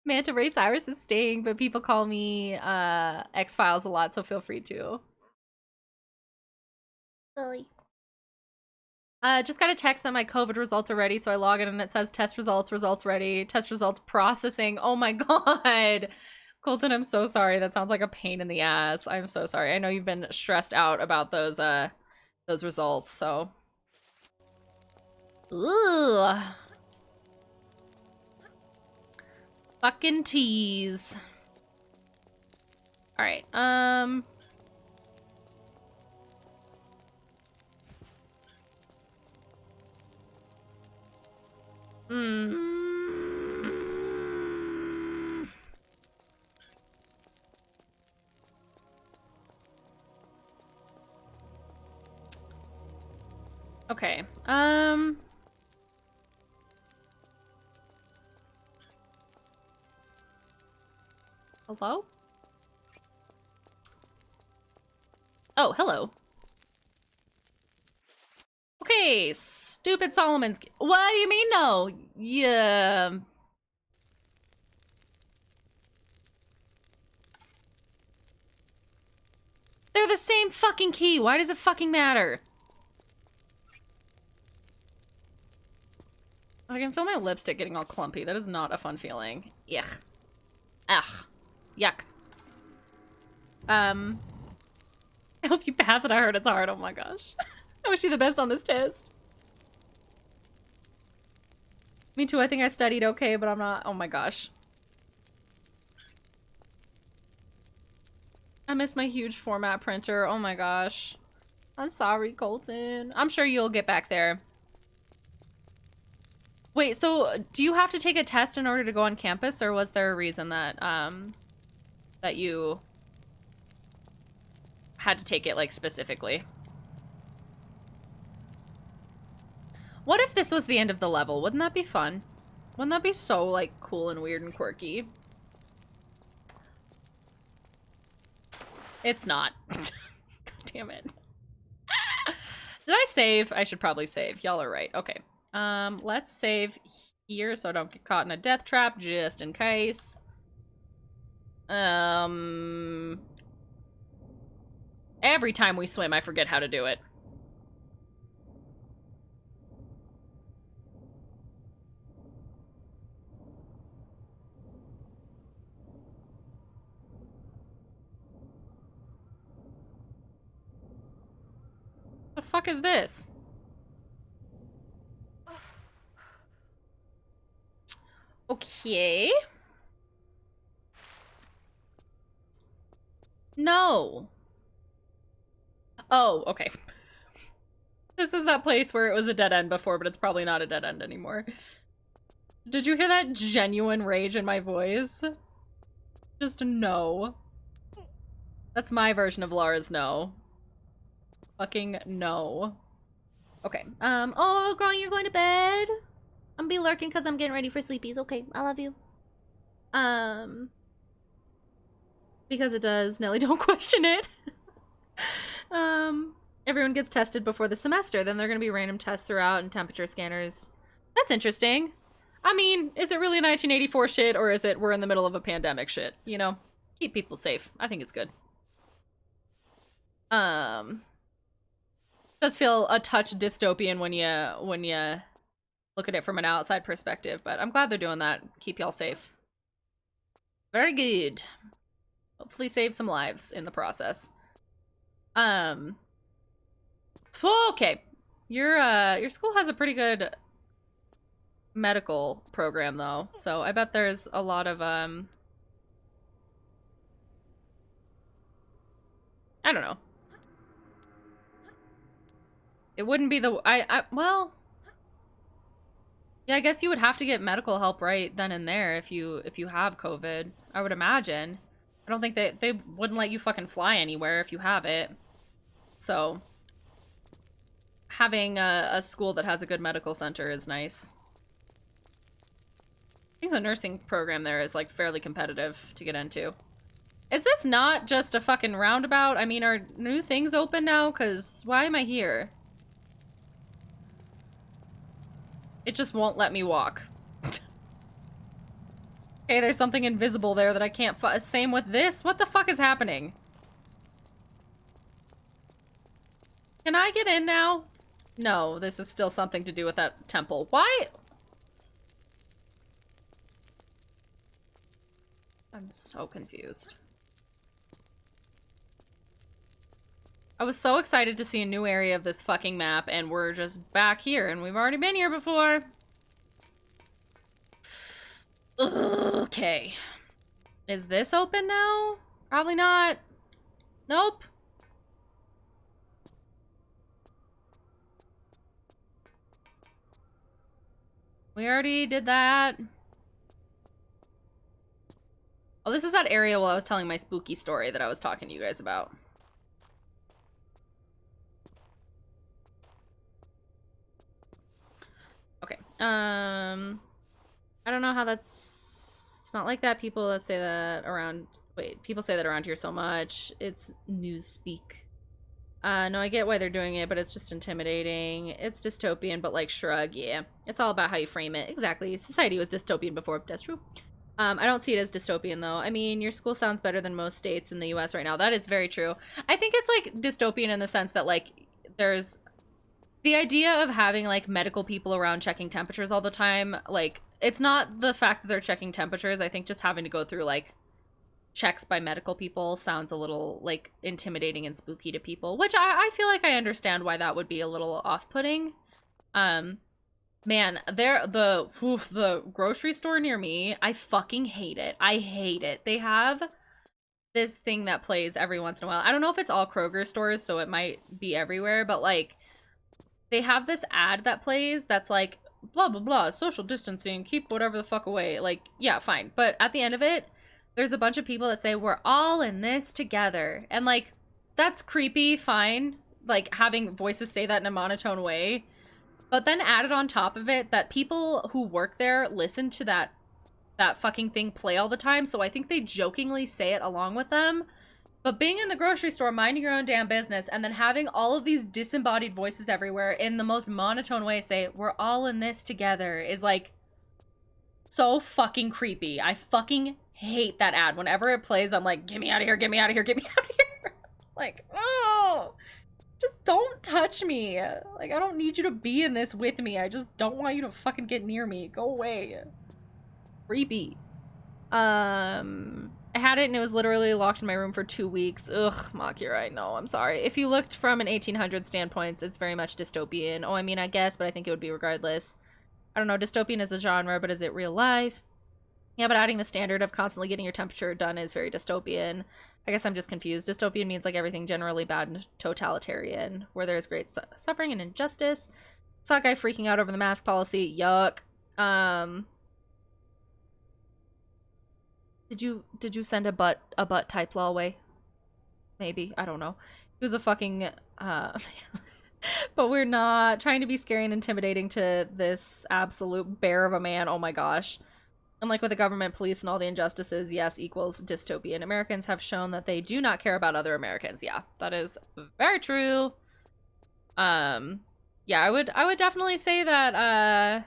Manta Ray Cyrus is staying, but people call me X-Files a lot, so feel free to. Silly. Just got a text that my COVID results are ready, so I log in and it says test results ready, test results processing. Oh my god. Colton, I'm so sorry. That sounds like a pain in the ass. I'm so sorry. I know you've been stressed out about those results, so. Ooh. Fucking tease. All right. Okay. Hello? Oh, hello. Okay, stupid Solomon's... What do you mean, no? Yeah... They're the same fucking key. Why does it fucking matter? I can feel my lipstick getting all clumpy. That is not a fun feeling. Yuck. Ugh. Yuck. I hope you pass it. I heard it's hard. Oh my gosh. I wish you the best on this test. Me too. I think I studied okay, but I'm not. Oh my gosh. I miss my huge format printer. Oh my gosh. I'm sorry, Colton. I'm sure you'll get back there. Wait, so do you have to take a test in order to go on campus, or was there a reason that that you had to take it, like, specifically? What if this was the end of the level? Wouldn't that be fun? Wouldn't that be so, like, cool and weird and quirky? It's not. God damn it. Did I save? I should probably save. Y'all are right. Okay. Let's save here so I don't get caught in a death trap just in case. Every time we swim, I forget how to do it. The fuck is this? Okay. No. Oh, okay. This is that place where it was a dead end before, but it's probably not a dead end anymore. Did you hear that genuine rage in my voice? Just no. That's my version of Laura's no. Fucking no. Okay. Oh, girl, you're going to bed? I'm be lurking because I'm getting ready for sleepies. Okay, I love you. Because it does. Nelly, don't question it. Everyone gets tested before the semester. Then there are going to be random tests throughout and temperature scanners. That's interesting. I mean, is it really 1984 shit or is it we're in the middle of a pandemic shit? You know? Keep people safe. I think it's good. Does feel a touch dystopian when you look at it from an outside perspective, but I'm glad they're doing that. Keep y'all safe. Very good. Hopefully save some lives in the process. Okay. Your school has a pretty good medical program though, so I bet there's a lot of I don't know. It wouldn't be the well, yeah, I guess you would have to get medical help right then and there if you have COVID. I would imagine. I don't think they wouldn't let you fucking fly anywhere if you have it. So having a school that has a good medical center is nice. I think the nursing program there is like fairly competitive to get into. Is this not just a fucking roundabout? I mean, are new things open now? 'Cause why am I here? It just won't let me walk. Okay, there's something invisible there that I can't same with this? What the fuck is happening? Can I get in now? No, this is still something to do with that temple. Why? I'm so confused. I was so excited to see a new area of this fucking map, and we're just back here, and we've already been here before. Okay. Is this open now? Probably not. Nope. We already did that. Oh, this is that area while I was telling my spooky story that I was talking to you guys about. Okay. I don't know how that's... It's not like that. People that say that around... Wait, people say that around here so much. It's newspeak. No, I get why they're doing it, but it's just intimidating. It's dystopian, but like shrug, yeah. It's all about how you frame it. Exactly. Society was dystopian before. That's true. I don't see it as dystopian, though. I mean, your school sounds better than most states in the US right now. That is very true. I think it's, like, dystopian in the sense that, like, there's... The idea of having, like, medical people around checking temperatures all the time, like, it's not the fact that they're checking temperatures. I think just having to go through, like, checks by medical people sounds a little, like, intimidating and spooky to people, which I feel like I understand why that would be a little off-putting. Man, the grocery store near me, I fucking hate it. I hate it. They have this thing that plays every once in a while. I don't know if it's all Kroger stores, so it might be everywhere, but, like, they have this ad that plays that's like, blah, blah, blah, social distancing, keep whatever the fuck away. Like, yeah, fine. But at the end of it, there's a bunch of people that say, we're all in this together. And, like, that's creepy, fine. Like, having voices say that in a monotone way. But then added on top of it that people who work there listen to that fucking thing play all the time. So I think they jokingly say it along with them. But being in the grocery store, minding your own damn business, and then having all of these disembodied voices everywhere in the most monotone way say, we're all in this together, is like so fucking creepy. I fucking hate that ad. Whenever it plays, I'm like, get me out of here, get me out of here, get me out of here. Like, oh, just don't touch me. Like, I don't need you to be in this with me. I just don't want you to fucking get near me. Go away. Creepy. I had it and it was literally locked in my room for 2 weeks. Ugh, Makira, I know, I'm sorry. If you looked from an 1800 standpoint, it's very much dystopian. Oh, I mean, I guess, but I think it would be regardless. I don't know, dystopian is a genre, but is it real life? Yeah, but adding the standard of constantly getting your temperature done is very dystopian. I guess I'm just confused. Dystopian means like everything generally bad and totalitarian, where there's great suffering and injustice. Saw a guy freaking out over the mask policy. Yuck. Did you send a butt type law away? Maybe, I don't know. He was a fucking but we're not trying to be scary and intimidating to this absolute bear of a man. Oh my gosh. Unlike with the government, police, and all the injustices, yes equals dystopian. Americans have shown that they do not care about other Americans. Yeah, that is very true. Yeah, I would definitely say that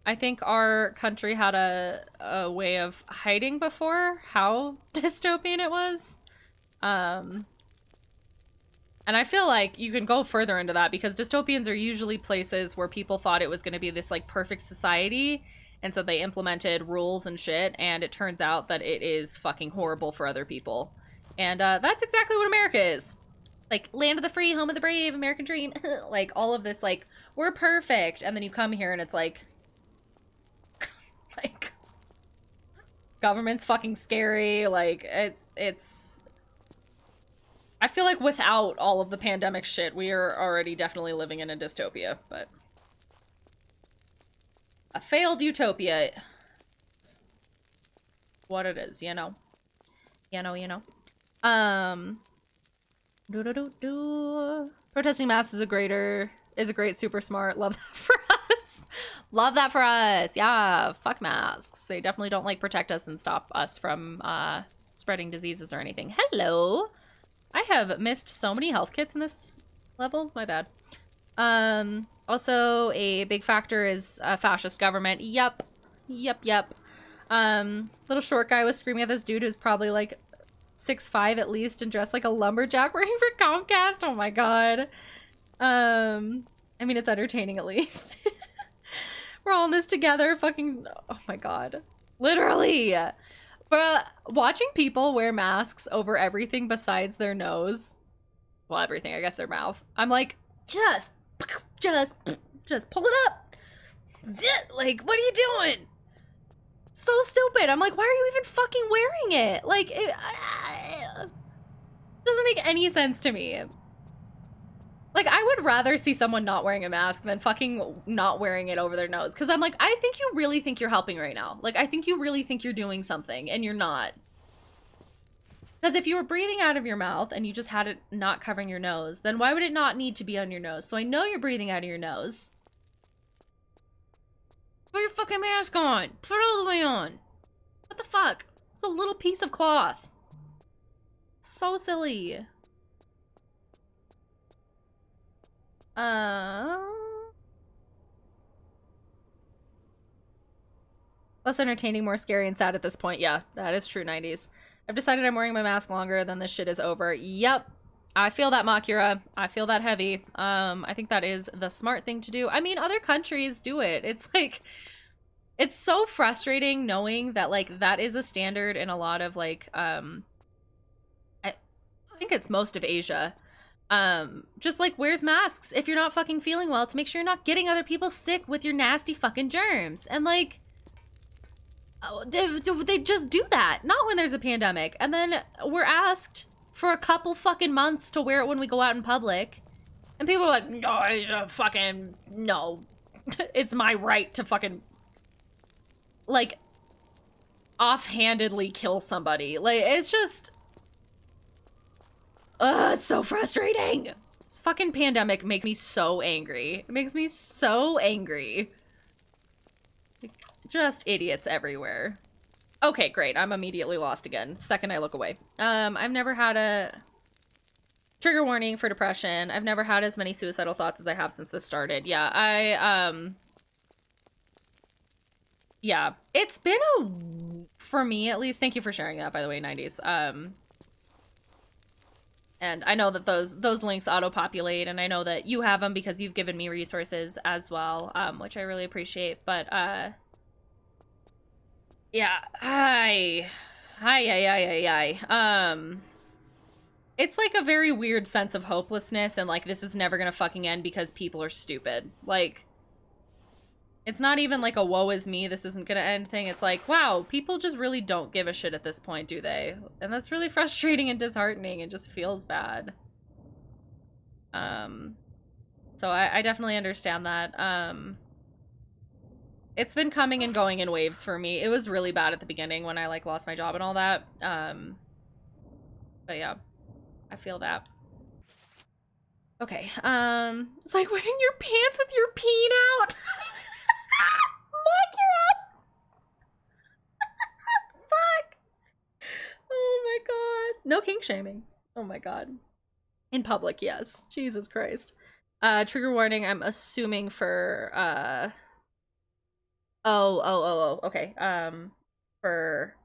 I think our country had a way of hiding before how dystopian it was. And I feel like you can go further into that because dystopians are usually places where people thought it was going to be this like perfect society, and so they implemented rules and shit, and it turns out that it is fucking horrible for other people. And that's exactly what America is. Like, land of the free, home of the brave, American dream. Like, all of this, like, we're perfect. And then you come here and it's like, like, government's fucking scary. Like, it's... I feel like without all of the pandemic shit, we are already definitely living in a dystopia, but... a failed utopia. It's what it is, you know? You know. Protesting masks is a great super smart. Love that for us. Love that for us. Yeah, fuck masks. They definitely don't like protect us and stop us from spreading diseases or anything. Hello. I have missed so many health kits in this level. My bad. Also a big factor is a fascist government. Yup. Little short guy was screaming at this dude who's probably like 6'5" at least and dressed like a lumberjack working for Comcast. Oh my god. I mean, it's entertaining at least. We're all in this together. Fucking, oh my god. Literally. But watching people wear masks over everything besides their nose, well, everything, I guess their mouth, I'm like, just pull it up. Zit, like, what are you doing? So stupid. I'm like, why are you even fucking wearing it? Like, it doesn't make any sense to me. Like, I would rather see someone not wearing a mask than fucking not wearing it over their nose. Because I'm like, I think you really think you're helping right now. Like, I think you really think you're doing something, and you're not. Because if you were breathing out of your mouth and you just had it not covering your nose, then why would it not need to be on your nose? So I know you're breathing out of your nose. Put your fucking mask on. Put it all the way on. What the fuck? It's a little piece of cloth. So silly. Less entertaining, more scary and sad at this point. Yeah, that is true, 90s. I've decided I'm wearing my mask longer than this shit is over. Yep. I feel that, Makira. I feel that heavy. I think that is the smart thing to do. I mean, other countries do it. It's like, it's so frustrating knowing that, like, that is a standard in a lot of, like, I think it's most of Asia. Just, like, wears masks if you're not fucking feeling well to make sure you're not getting other people sick with your nasty fucking germs. And, like, they just do that. Not when there's a pandemic. And then we're asked for a couple fucking months to wear it when we go out in public. And people are like, no, it's fucking, no. It's my right to fucking, like, offhandedly kill somebody. Like, it's just, it's so frustrating. This fucking pandemic makes me so angry. It makes me so angry. Just idiots everywhere. Okay, great. I'm immediately lost again. Second I look away. I've never had a trigger warning for depression. I've never had as many suicidal thoughts as I have since this started. Yeah, yeah, it's been for me at least, thank you for sharing that, by the way, 90s. And I know that those links auto-populate, and I know that you have them because you've given me resources as well, which I really appreciate, but, yeah, hi. It's like a very weird sense of hopelessness and like this is never gonna fucking end because people are stupid. Like, it's not even like a woe is me, this isn't gonna end thing. It's like, wow, people just really don't give a shit at this point, do they? And that's really frustrating and disheartening and just feels bad. So I definitely understand that. It's been coming and going in waves for me. It was really bad at the beginning when I like lost my job and all that. But yeah, I feel that. Okay, it's like wearing your pants with your peen out. Fuck, you're out. Fuck. Oh my god. No kink shaming. Oh my god. In public, yes. Jesus Christ. Trigger warning, I'm assuming for, okay. For,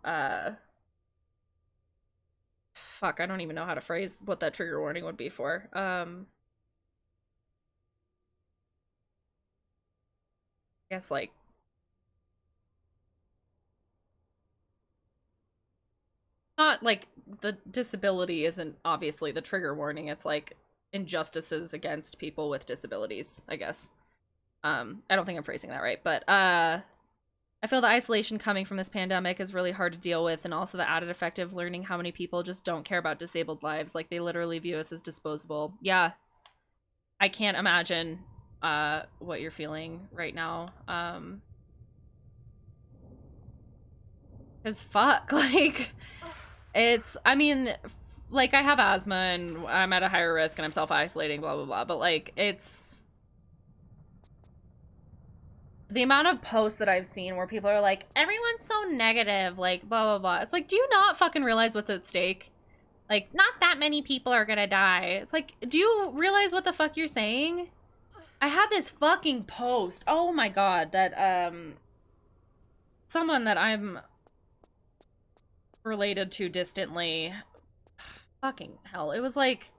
fuck, I don't even know how to phrase what that trigger warning would be for. I guess, like, not, like, the disability isn't obviously the trigger warning, it's, like, injustices against people with disabilities, I guess. I don't think I'm phrasing that right, but, I feel the isolation coming from this pandemic is really hard to deal with, and also the added effect of learning how many people just don't care about disabled lives. Like, they literally view us as disposable. Yeah. I can't imagine, what you're feeling right now. 'Cause fuck, like, it's, I mean, like, I have asthma, and I'm at a higher risk, and I'm self-isolating, blah, blah, blah, but, like, it's... The amount of posts that I've seen where people are like, everyone's so negative, like, blah, blah, blah. It's like, do you not fucking realize what's at stake? Like, not that many people are gonna die. It's like, do you realize what the fuck you're saying? I had this fucking post, oh my god, that, someone that I'm related to distantly, fucking hell, it was like,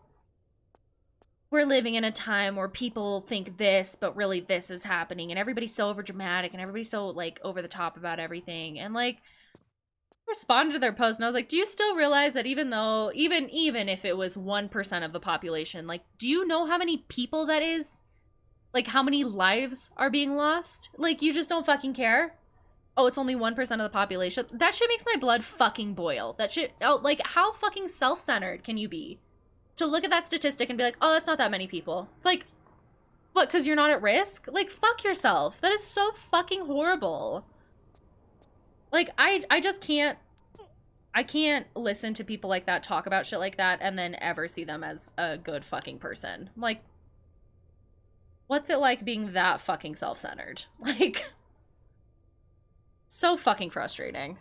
we're living in a time where people think this, but really this is happening, and everybody's so overdramatic, and everybody's so, like, over the top about everything, and, like, I responded to their post, and I was like, do you still realize that even though, even if it was 1% of the population, like, do you know how many people that is? Like, how many lives are being lost? Like, you just don't fucking care? Oh, it's only 1% of the population? That shit makes my blood fucking boil. That shit, oh, like, how fucking self-centered can you be? To look at that statistic and be like, oh, that's not that many people. It's like, what, because you're not at risk? Like, fuck yourself. That is so fucking horrible. Like, I just can't, I can't listen to people like that talk about shit like that and then ever see them as a good fucking person. I'm like, what's it like being that fucking self-centered? Like, so fucking frustrating.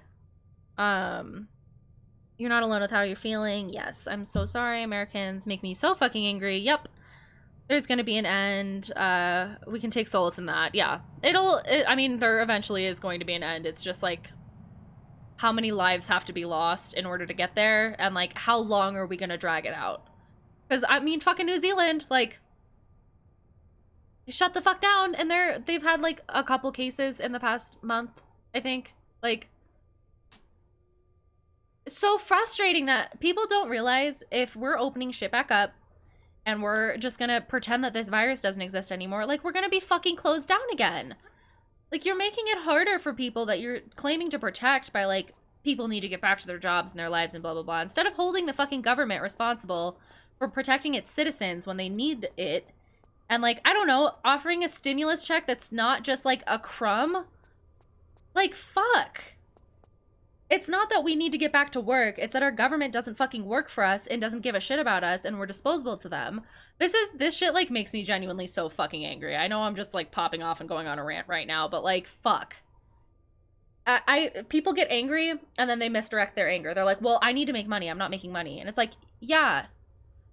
You're not alone with how you're feeling. Yes, I'm so sorry. Americans make me so fucking angry. Yep. There's gonna be an end. We can take solace in that. Yeah. I mean, there eventually is going to be an end. It's just like, how many lives have to be lost in order to get there? And like, how long are we gonna drag it out? Because, I mean, fucking New Zealand, like, shut the fuck down. And they've had like a couple cases in the past month, I think. Like, it's so frustrating that people don't realize if we're opening shit back up and we're just gonna pretend that this virus doesn't exist anymore, like, we're gonna be fucking closed down again. Like, you're making it harder for people that you're claiming to protect by, like, people need to get back to their jobs and their lives and blah, blah, blah. Instead of holding the fucking government responsible for protecting its citizens when they need it, and, like, I don't know, offering a stimulus check that's not just, like, a crumb. Like, fuck. It's not that we need to get back to work. It's that our government doesn't fucking work for us and doesn't give a shit about us and we're disposable to them. This shit, like, makes me genuinely so fucking angry. I know I'm just, like, popping off and going on a rant right now, but, like, fuck. people get angry and then they misdirect their anger. They're like, well, I need to make money. I'm not making money. And it's like, yeah.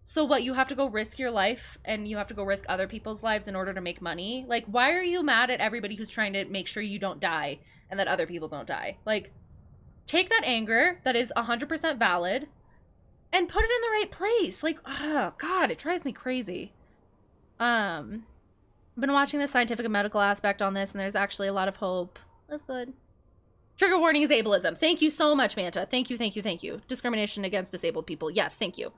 So what, you have to go risk your life and you have to go risk other people's lives in order to make money? Like, why are you mad at everybody who's trying to make sure you don't die and that other people don't die? Like, take that anger that is 100% valid and put it in the right place. Like, oh God, it drives me crazy. I've been watching the scientific and medical aspect on this, and there's actually a lot of hope. That's good. Trigger warning is ableism. Thank you so much, Manta. Thank you, thank you, thank you. Discrimination against disabled people. Yes, thank you.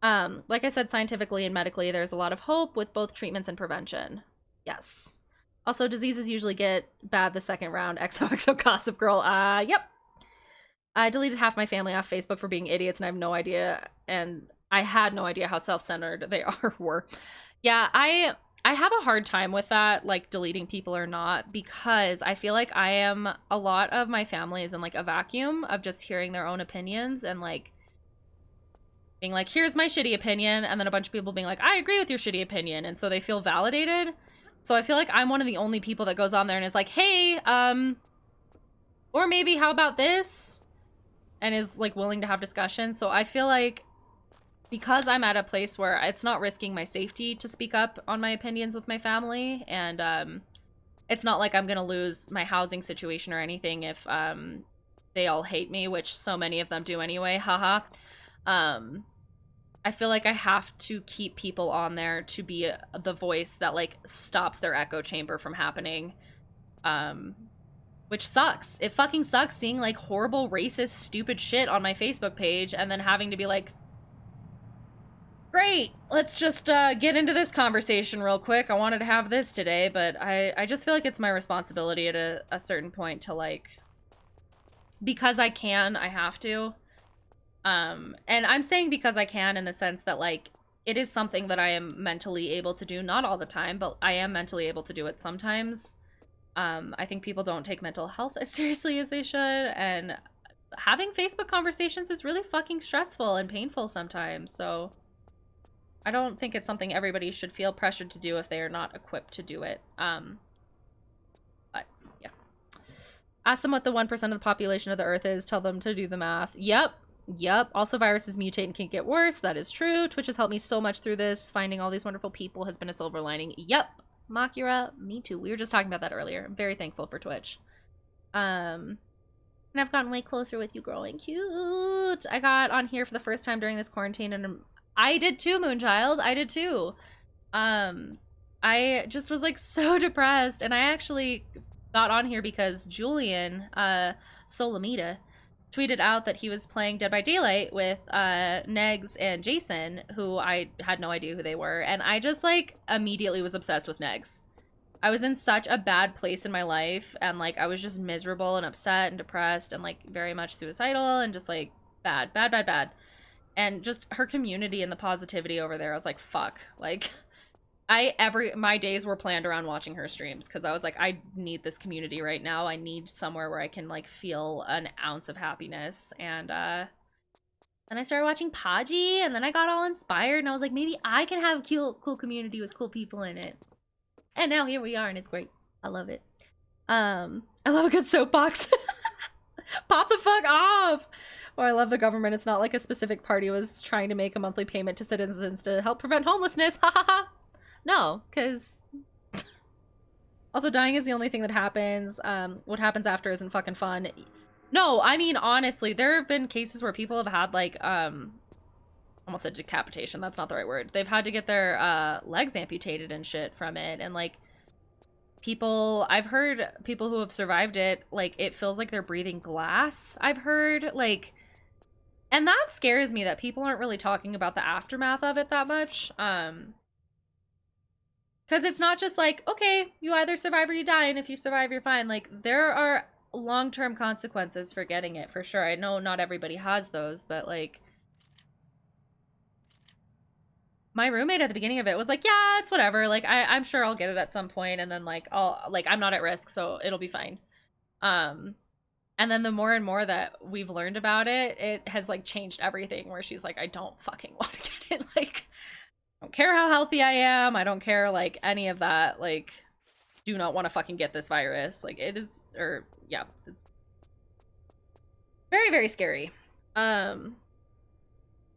Like I said, scientifically and medically, there's a lot of hope with both treatments and prevention. Yes. Also, diseases usually get bad the second round. XOXO Gossip Girl. Yep. I deleted half my family off Facebook for being idiots, and I have no idea, and I had no idea how self-centered they were. Yeah, I have a hard time with that, like deleting people or not, because I feel like a lot of my family is in like a vacuum of just hearing their own opinions and like being like, here's my shitty opinion, and then a bunch of people being like, I agree with your shitty opinion, and so they feel validated. So I feel like I'm one of the only people that goes on there and is like, hey, or maybe how about this? And is like willing to have discussion. So I feel like because I'm at a place where it's not risking my safety to speak up on my opinions with my family, and it's not like I'm gonna lose my housing situation or anything if they all hate me, which so many of them do anyway, haha. I feel like I have to keep people on there to be the voice that like stops their echo chamber from happening, which sucks. It fucking sucks seeing like horrible, racist, stupid shit on my Facebook page and then having to be like, great, let's just get into this conversation real quick. I wanted to have this today, but I just feel like it's my responsibility at a certain point to like, because I can, I have to. And I'm saying because I can in the sense that like, it is something that I am mentally able to do, not all the time, but I am mentally able to do it sometimes. I think people don't take mental health as seriously as they should, and having Facebook conversations is really fucking stressful and painful sometimes, so I don't think it's something everybody should feel pressured to do if they are not equipped to do it. But, yeah. Ask them what the 1% of the population of the Earth is, tell them to do the math. Yep. Also, viruses mutate and can get worse. That is true. Twitch has helped me so much through this. Finding all these wonderful people has been a silver lining. Yep. Makira, me too. We were just talking about that earlier. I'm very thankful for Twitch. And I've gotten way closer with you growing. Cute. I got on here for the first time during this quarantine, and I did too, Moonchild. I did too. I just was like so depressed, and I actually got on here because Julian, Solomita, tweeted out that he was playing Dead by Daylight with Negs and Jason, who I had no idea who they were, and I just like immediately was obsessed with Negs. I was in such a bad place in my life, and like I was just miserable and upset and depressed and like very much suicidal and just like bad. And just her community and the positivity over there, I was like, fuck. Like my days were planned around watching her streams because I was like, I need this community right now. I need somewhere where I can like feel an ounce of happiness. And then I started watching Podgy, and then I got all inspired, and I was like, maybe I can have a cool community with cool people in it. And now here we are, and it's great. I love it. I love a good soapbox. Pop the fuck off. Oh, I love the government. It's not like a specific party was trying to make a monthly payment to citizens to help prevent homelessness. Ha ha ha. No, because also dying is the only thing that happens. What happens after isn't fucking fun. No, I mean, honestly, there have been cases where people have had like, almost said decapitation. That's not the right word. They've had to get their legs amputated and shit from it. And like I've heard people who have survived it, like it feels like they're breathing glass. I've heard like, and that scares me that people aren't really talking about the aftermath of it that much. Because it's not just like, okay, you either survive or you die, and if you survive, you're fine. Like, there are long-term consequences for getting it, for sure. I know not everybody has those, but, like, my roommate at the beginning of it was like, yeah, it's whatever. Like, I'm sure I'll get it at some point, and then, like, I'm not at risk, so it'll be fine. And then the more and more that we've learned about it, it has, like, changed everything, where she's like, I don't fucking want to get it, like... I don't care how healthy I am. I don't care, like, any of that. Like, do not want to fucking get this virus. Like, it is, or, yeah, it's Very, very scary.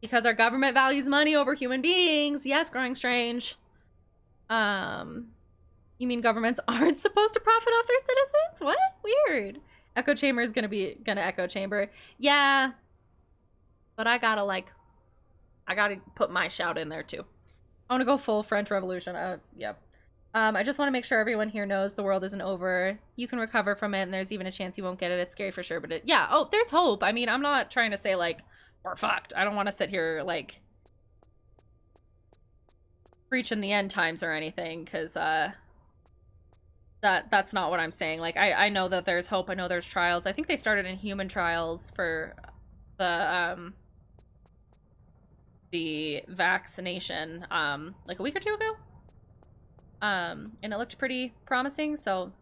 Because our government values money over human beings. Yes, growing strange. You mean governments aren't supposed to profit off their citizens? What? Weird. Echo chamber is gonna echo chamber. Yeah. But I gotta put my shout in there too. I wanna go full French Revolution. Yep. I just want to make sure everyone here knows the world isn't over. You can recover from it, and there's even a chance you won't get it. It's scary for sure, but yeah. Oh, there's hope. I mean, I'm not trying to say, like, we're fucked. I don't want to sit here, like, preaching the end times or anything, because, that's not what I'm saying. Like, I know that there's hope. I know there's trials. I think they started in human trials for the vaccination, like a week or two ago. And it looked pretty promising, so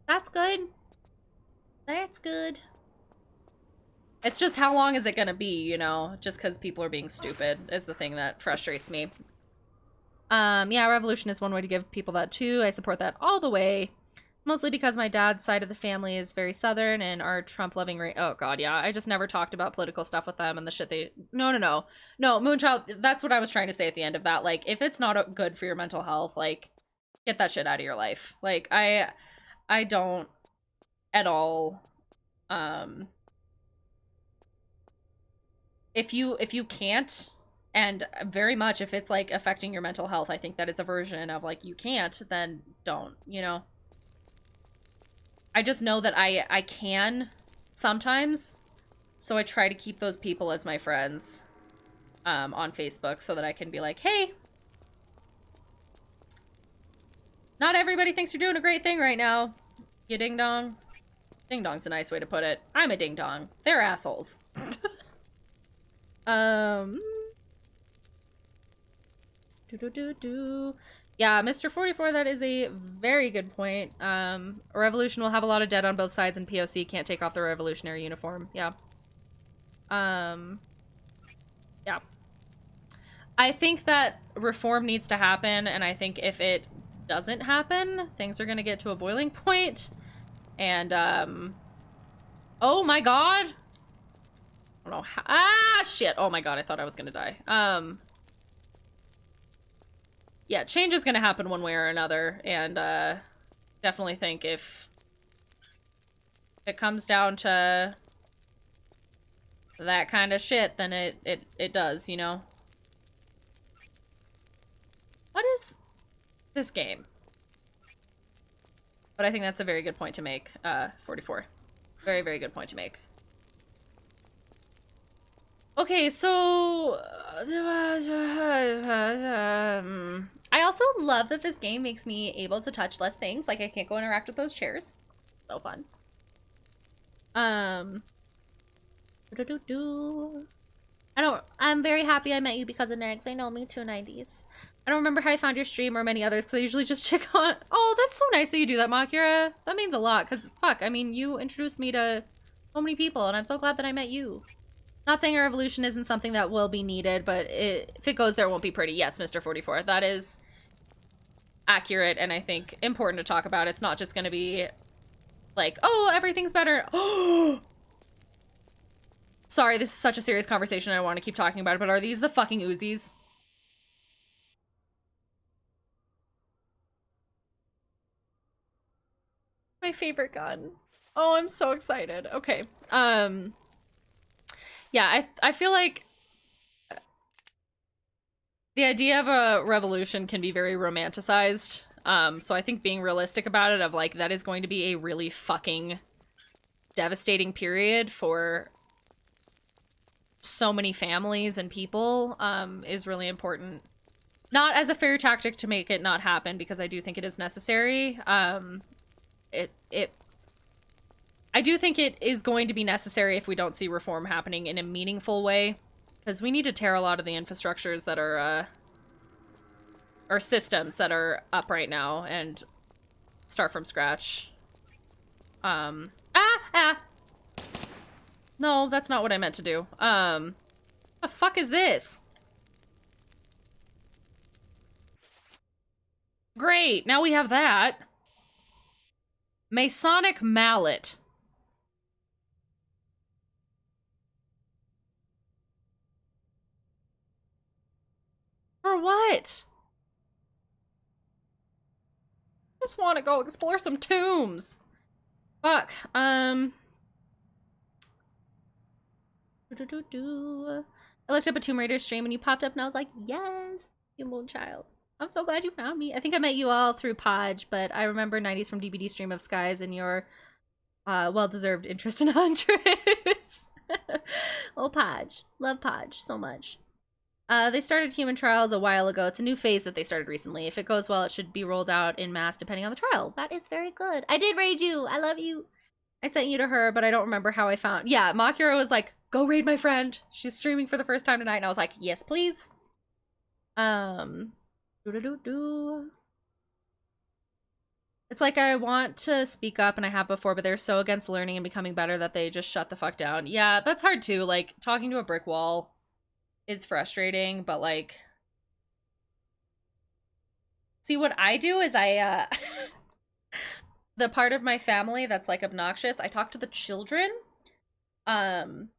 that's good. That's good. It's just how long is it gonna be, you know? Just because people are being stupid is the thing that frustrates me. Yeah, revolution is one way to give people that too. I support that all the way. Mostly because my dad's side of the family is very Southern and our Trump-loving oh god, yeah. I just never talked about political stuff with them and the shit they... No, Moonchild, that's what I was trying to say at the end of that. Like, if it's not good for your mental health, like, get that shit out of your life. Like, I don't at all, if you can't, and very much if it's, like, affecting your mental health, I think that is a version of, like, you can't, then don't, you know? I just know that I can sometimes, so I try to keep those people as my friends, on Facebook, so that I can be like, hey, not everybody thinks you're doing a great thing right now, you ding-dong. Ding-dong's a nice way to put it. I'm a ding-dong. They're assholes. Yeah, Mr. 44, that is a very good point. A revolution will have a lot of dead on both sides, and POC can't take off the revolutionary uniform. Yeah. Yeah. I think that reform needs to happen, and I think if it doesn't happen, things are gonna get to a boiling point. And, oh my god! I don't know how— ah, shit! Oh my god, I thought I was gonna die. Yeah, change is gonna happen one way or another, and, definitely think if it comes down to that kind of shit, then it does, you know? What is this game? But I think that's a very good point to make, 44. Very, very good point to make. Okay, so... I also love that this game makes me able to touch less things. Like, I can't go interact with those chairs. So fun. I'm very happy I met you because of Negs. I know, me too, 90s. I don't remember how I found your stream or many others because I usually just check on... Oh, that's so nice that you do that, Makira. That means a lot because, fuck, I mean, you introduced me to so many people and I'm so glad that I met you. Not saying a revolution isn't something that will be needed, but if it goes there, it won't be pretty. Yes, Mr. 44, that is accurate and I think important to talk about. It's not just going to be like, oh, everything's better. Sorry, this is such a serious conversation. I don't want to keep talking about it, but are these the fucking Uzis? My favorite gun. Oh, I'm so excited. Okay. Yeah, I feel like the idea of a revolution can be very romanticized. So I think being realistic about it, of like, that is going to be a really fucking devastating period for so many families and people, is really important. Not as a fair tactic to make it not happen, because I do think it is necessary. I do think it is going to be necessary if we don't see reform happening in a meaningful way, because we need to tear a lot of the infrastructures that are, or systems that are up right now and start from scratch. No, that's not what I meant to do. The fuck is this? Great, now we have that. Masonic mallet. For what? Just want to go explore some tombs. Fuck. I looked up a Tomb Raider stream and you popped up and I was like, yes, you moon child. I'm so glad you found me. I think I met you all through Podge, but I remember 90s from DBD stream of Skies and your well-deserved interest in Huntress. Oh, Podge. Love Podge so much. They started human trials a while ago. It's a new phase that they started recently. If it goes well, it should be rolled out in mass depending on the trial. That is very good. I did raid you. I love you. I sent you to her, but I don't remember how I found. Yeah, Makira was like, go raid my friend. She's streaming for the first time tonight. And I was like, yes, please. It's like I want to speak up and I have before, but they're so against learning and becoming better that they just shut the fuck down. Yeah, that's hard too. Like, talking to a brick wall is frustrating, but like, see, what I do is I the part of my family that's like obnoxious, I talk to the children, and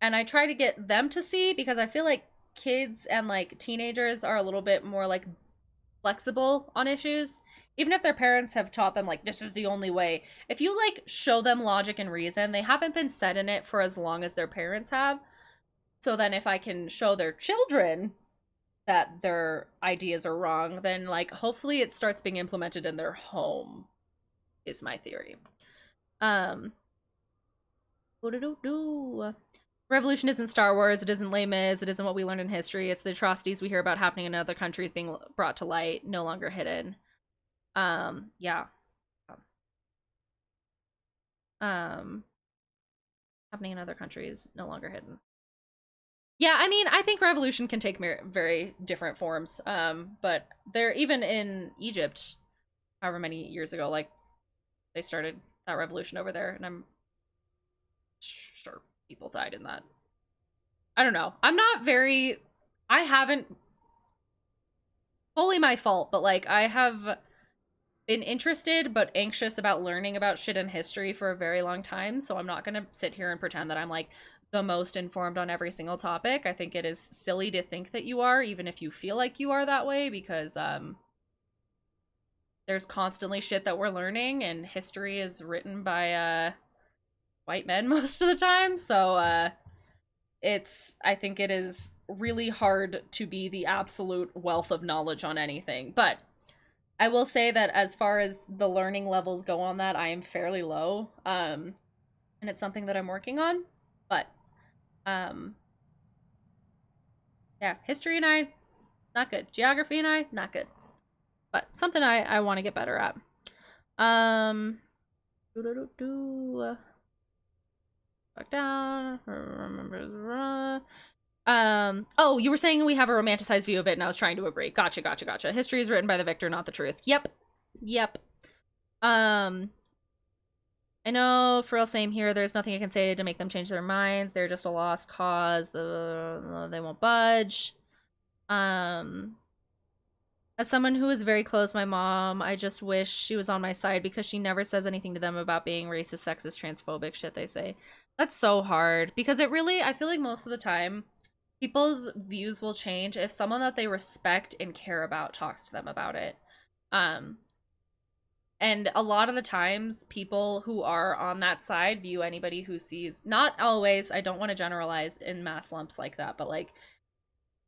I try to get them to see, because I feel like kids and like teenagers are a little bit more like flexible on issues, even if their parents have taught them like this is the only way. If you like show them logic and reason, they haven't been set in it for as long as their parents have. So then if I can show their children that their ideas are wrong, then like hopefully it starts being implemented in their home, is my theory. Revolution isn't Star Wars, it isn't Les Mis, it isn't what we learned in history, it's the atrocities we hear about happening in other countries being brought to light, no longer hidden. Yeah. Happening in other countries, no longer hidden. Yeah, I mean, I think revolution can take very different forms, but they're, even in Egypt, however many years ago, like, they started that revolution over there, and I'm sure people died in that. I don't know. I haven't, fully my fault, but like, I have been interested but anxious about learning about shit in history for a very long time, so I'm not gonna sit here and pretend that I'm like the most informed on every single topic. I think it is silly to think that you are, even if you feel like you are that way, because there's constantly shit that we're learning, and history is written by white men most of the time, so I think it is really hard to be the absolute wealth of knowledge on anything. But I will say that as far as the learning levels go on that, I am fairly low, and it's something that I'm working on. But yeah, history and I, not good. Geography and I, not good. But something I want to get better at. Back down. Oh, you were saying we have a romanticized view of it, and I was trying to agree. Gotcha. History is written by the victor, not the truth. Yep. I know, for real, same here. There's nothing I can say to make them change their minds. They're just a lost cause. They won't budge. As someone who is very close to my mom, I just wish she was on my side, because she never says anything to them about being racist, sexist, transphobic shit they say. That's so hard, because it really, I feel like most of the time, people's views will change if someone that they respect and care about talks to them about it. And a lot of the times, people who are on that side view anybody who sees, not always, I don't want to generalize in mass lumps like that, but like,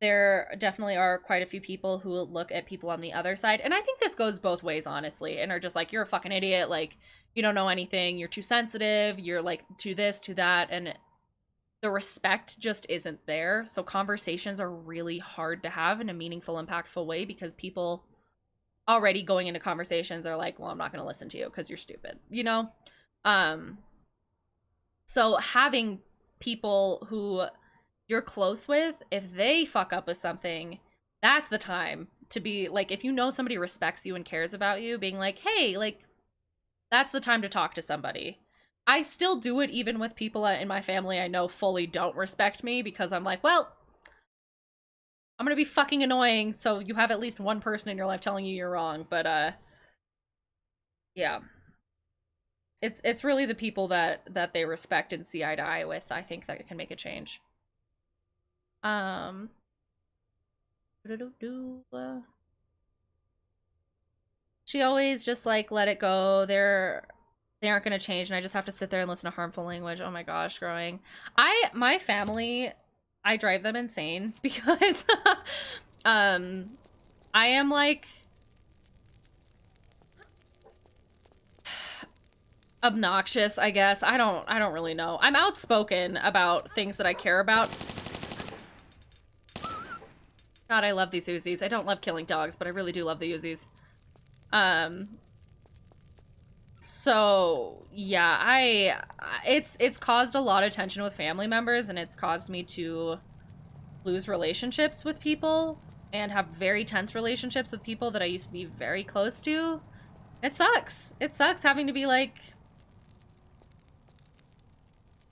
there definitely are quite a few people who look at people on the other side, and I think this goes both ways, honestly, and are just like, you're a fucking idiot, like, you don't know anything, you're too sensitive, you're like, to this, to that, and the respect just isn't there. So conversations are really hard to have in a meaningful, impactful way, because people already going into conversations are like, well, I'm not going to listen to you because you're stupid, you know? So having people who you're close with, if they fuck up with something, that's the time to be like, if you know somebody respects you and cares about you, being like, hey, like, that's the time to talk to somebody. I still do it even with people in my family I know fully don't respect me, because I'm like, well, I'm gonna be fucking annoying, so you have at least one person in your life telling you you're wrong. But yeah, it's really the people that they respect and see eye to eye with, I think, that can make a change. She always just like let it go. They aren't gonna change, and I just have to sit there and listen to harmful language. Oh my gosh, growing. My family, I drive them insane because I am like obnoxious, I guess. I don't really know. I'm outspoken about things that I care about. God, I love these Uzis. I don't love killing dogs, but I really do love the Uzis. So yeah, it's caused a lot of tension with family members, and it's caused me to lose relationships with people and have very tense relationships with people that I used to be very close to. It sucks. It sucks having to be like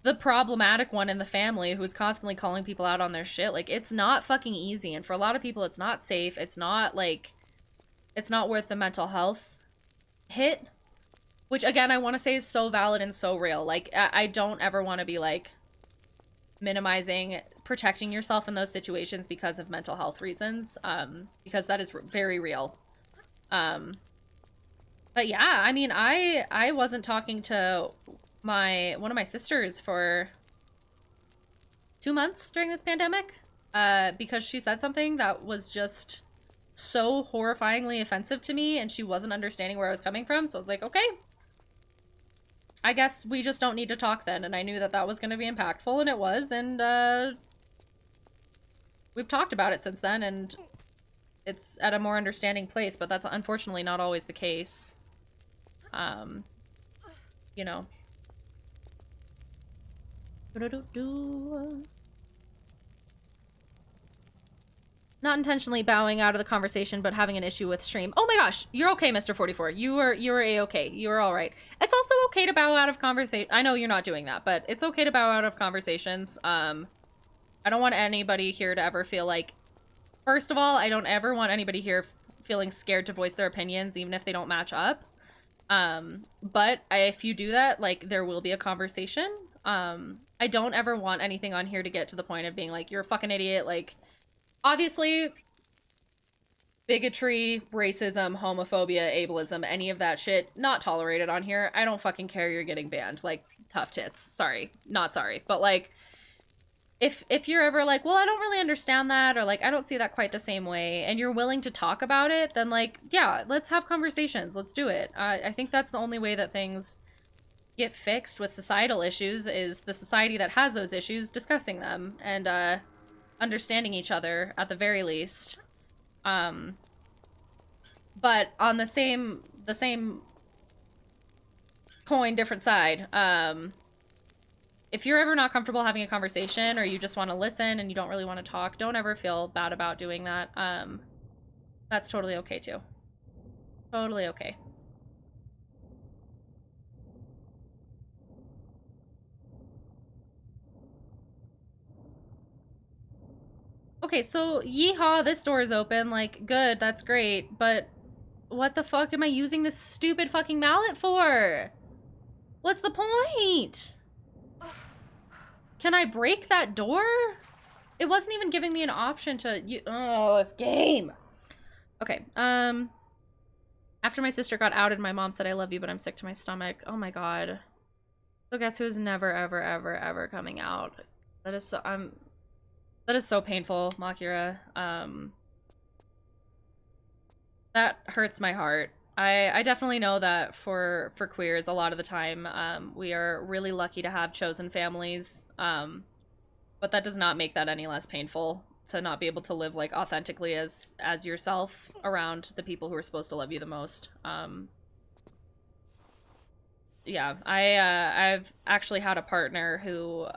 the problematic one in the family who's constantly calling people out on their shit. Like, it's not fucking easy, and for a lot of people it's not safe. It's not like, it's not worth the mental health hit, which again I want to say is so valid and so real. Like, I don't ever want to be like minimizing protecting yourself in those situations because of mental health reasons, because that is very real. But yeah, I mean, I wasn't talking to one of my sisters for 2 months during this pandemic, because she said something that was just so horrifyingly offensive to me, and she wasn't understanding where I was coming from. So I was like, okay, I guess we just don't need to talk then. And I knew that that was going to be impactful, and it was, and we've talked about it since then, and it's at a more understanding place, but that's unfortunately not always the case. You know. Not intentionally bowing out of the conversation, but having an issue with stream. Oh my gosh, you're okay, Mr. 44. You are a-okay. You're all right. It's also okay to bow out of conversation. I know you're not doing that, but it's okay to bow out of conversations. I don't want anybody here to ever feel like, first of all, I don't ever want anybody here feeling scared to voice their opinions, even if they don't match up. But if you do that, like, there will be a conversation. I don't ever want anything on here to get to the point of being like, you're a fucking idiot. Like, obviously, bigotry, racism, homophobia, ableism, any of that shit, not tolerated on here. I don't fucking care, you're getting banned. Like, tough tits. Sorry. Not sorry. But, like, if you're ever like, well, I don't really understand that, or like, I don't see that quite the same way, and you're willing to talk about it, then like, yeah, let's have conversations. Let's do it. I think that's the only way that things get fixed with societal issues, is the society that has those issues discussing them and understanding each other at the very least. But on the same coin, different side, if you're ever not comfortable having a conversation, or you just want to listen and you don't really want to talk, don't ever feel bad about doing that. That's totally okay too. Totally okay. Okay, so yeehaw, this door is open. Like, good, that's great, but what the fuck am I using this stupid fucking mallet for? What's the point? Can I break that door? It wasn't even giving me an option to oh, this game. Okay, after my sister got outed, my mom said, I love you, but I'm sick to my stomach. Oh my god. So guess who's never, ever, ever, ever coming out? That is so, that is so painful, Makira. That hurts my heart. I definitely know that for queers, a lot of the time, we are really lucky to have chosen families, but that does not make that any less painful to not be able to live like authentically as yourself around the people who are supposed to love you the most. Yeah, I've actually had a partner who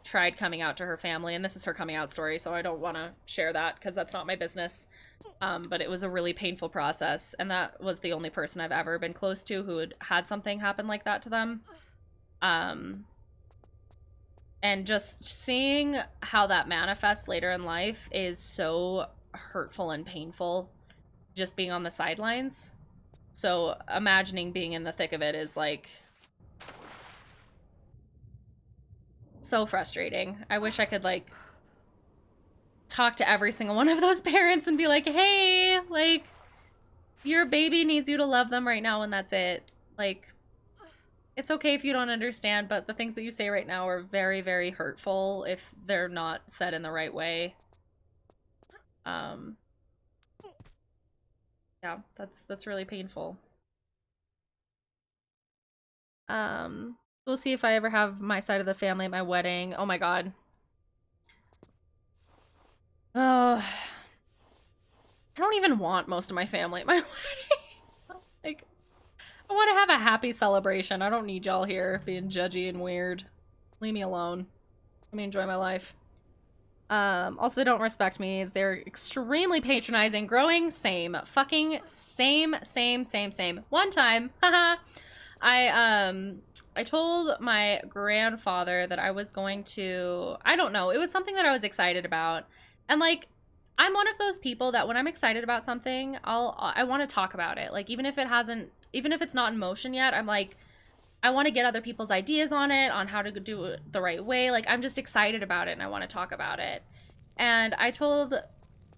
tried coming out to her family, and this is her coming out story, so I don't want to share that because that's not my business. But it was a really painful process, and that was the only person I've ever been close to who had something happen like that to them. And just seeing how that manifests later in life is so hurtful and painful, just being on the sidelines. So imagining being in the thick of it is like so frustrating. I wish I could like talk to every single one of those parents and be like, hey, like, your baby needs you to love them right now and that's it. Like, it's okay if you don't understand, but the things that you say right now are very, very hurtful if they're not said in the right way. Yeah, that's really painful. We'll see if I ever have my side of the family at my wedding. Oh my god. Oh, I don't even want most of my family at my wedding. Like, I want to have a happy celebration. I don't need y'all here being judgy and weird. Leave me alone. Let me enjoy my life. Also, they don't respect me. They're extremely patronizing. Growing, same. Fucking same. One time, haha, I told my grandfather that I was going to, I don't know, it was something that I was excited about. And like, I'm one of those people that when I'm excited about something, I want to talk about it. Like, even if it's not in motion yet, I'm like, I want to get other people's ideas on it, on how to do it the right way. Like, I'm just excited about it and I want to talk about it. And I told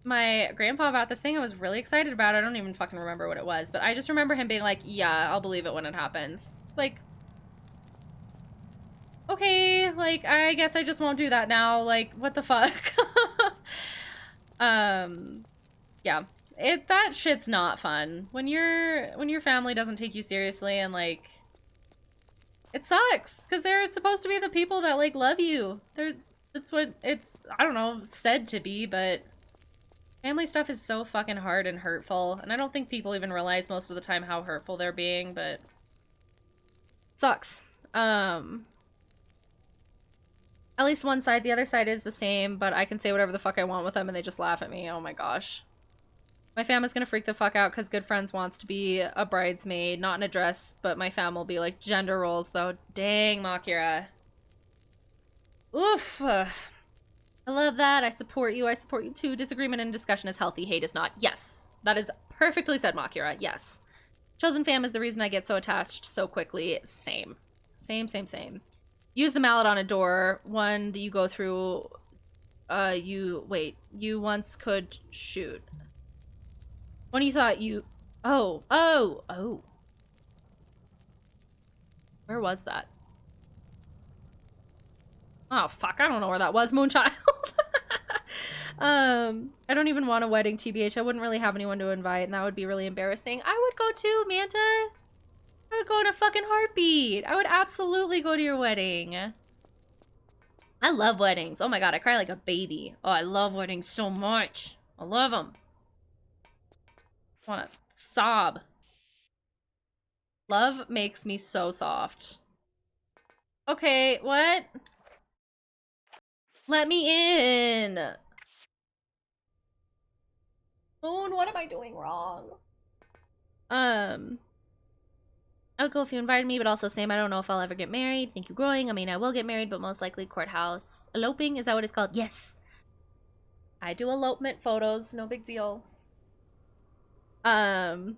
my grandpa about this thing. I was really excited about it. I don't even fucking remember what it was, but I just remember him being like, yeah, I'll believe it when it happens. It's like, okay, like, I guess I just won't do that now. Like, what the fuck? Yeah. That shit's not fun. When your family doesn't take you seriously and, like, it sucks, because they're supposed to be the people that, like, love you. That's what it's, I don't know, said to be, but family stuff is so fucking hard and hurtful, and I don't think people even realize most of the time how hurtful they're being, but sucks. At least one side, the other side is the same, but I can say whatever the fuck I want with them and they just laugh at me. Oh my gosh. My family's gonna freak the fuck out because Good Friends wants to be a bridesmaid, not in a dress, but my fam will be like gender roles though. Dang, Makira. Oof. I love that. I support you. I support you too. Disagreement and discussion is healthy. Hate is not. Yes. That is perfectly said, Makira. Yes. Chosen fam is the reason I get so attached so quickly. Same. Same. Use the mallet on a door. One that you go through. You once could shoot. When you thought you... Oh. Where was that? Oh, fuck. I don't know where that was, Moonchild. I don't even want a wedding, TBH. I wouldn't really have anyone to invite, and that would be really embarrassing. I would go too, Manta. I would go in a fucking heartbeat. I would absolutely go to your wedding. I love weddings. Oh my god, I cry like a baby. Oh, I love weddings so much. I love them. I want to sob. Love makes me so soft. Okay, what? Let me in. Moon, what am I doing wrong? I would go if you invited me, but also same, I don't know if I'll ever get married. Thank you, growing. I mean, I will get married, but most likely courthouse. Eloping, is that what it's called? Yes. I do elopement photos, no big deal. Fun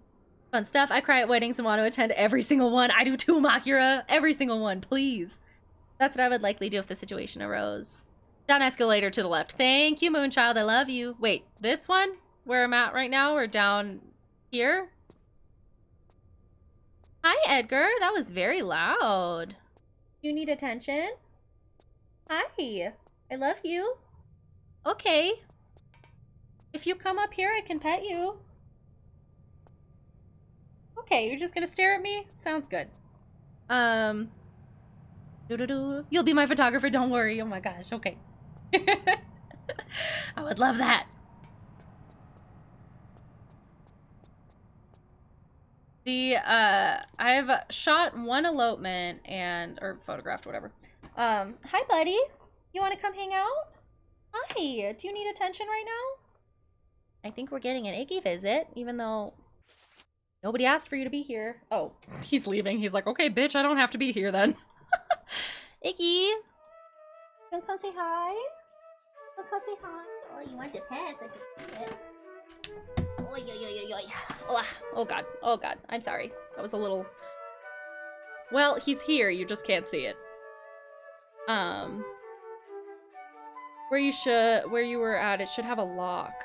stuff. I cry at weddings and want to attend every single one. I do too, Makira. Every single one, please. That's what I would likely do if the situation arose. Down escalator to the left. Thank you, Moonchild. I love you. Wait, this one? Where I'm at right now, or down here? Hi, Edgar. That was very loud. You need attention? Hi. I love you. Okay. If you come up here, I can pet you. Okay, you're just gonna stare at me? Sounds good. You'll be my photographer, don't worry. Oh my gosh, okay. I would love that. I've shot one elopement or photographed, whatever. Hi, buddy. You want to come hang out? Hi. Do you need attention right now? I think we're getting an Iggy visit, even though nobody asked for you to be here. Oh, he's leaving. He's like, okay, bitch, I don't have to be here then. Iggy. Wanna come say hi? Wanna come say hi? Oh, you want the pets? I can see it. Oh god. Oh god. I'm sorry. That was a little... Well, he's here. You just can't see it. Where you were at, it should have a lock.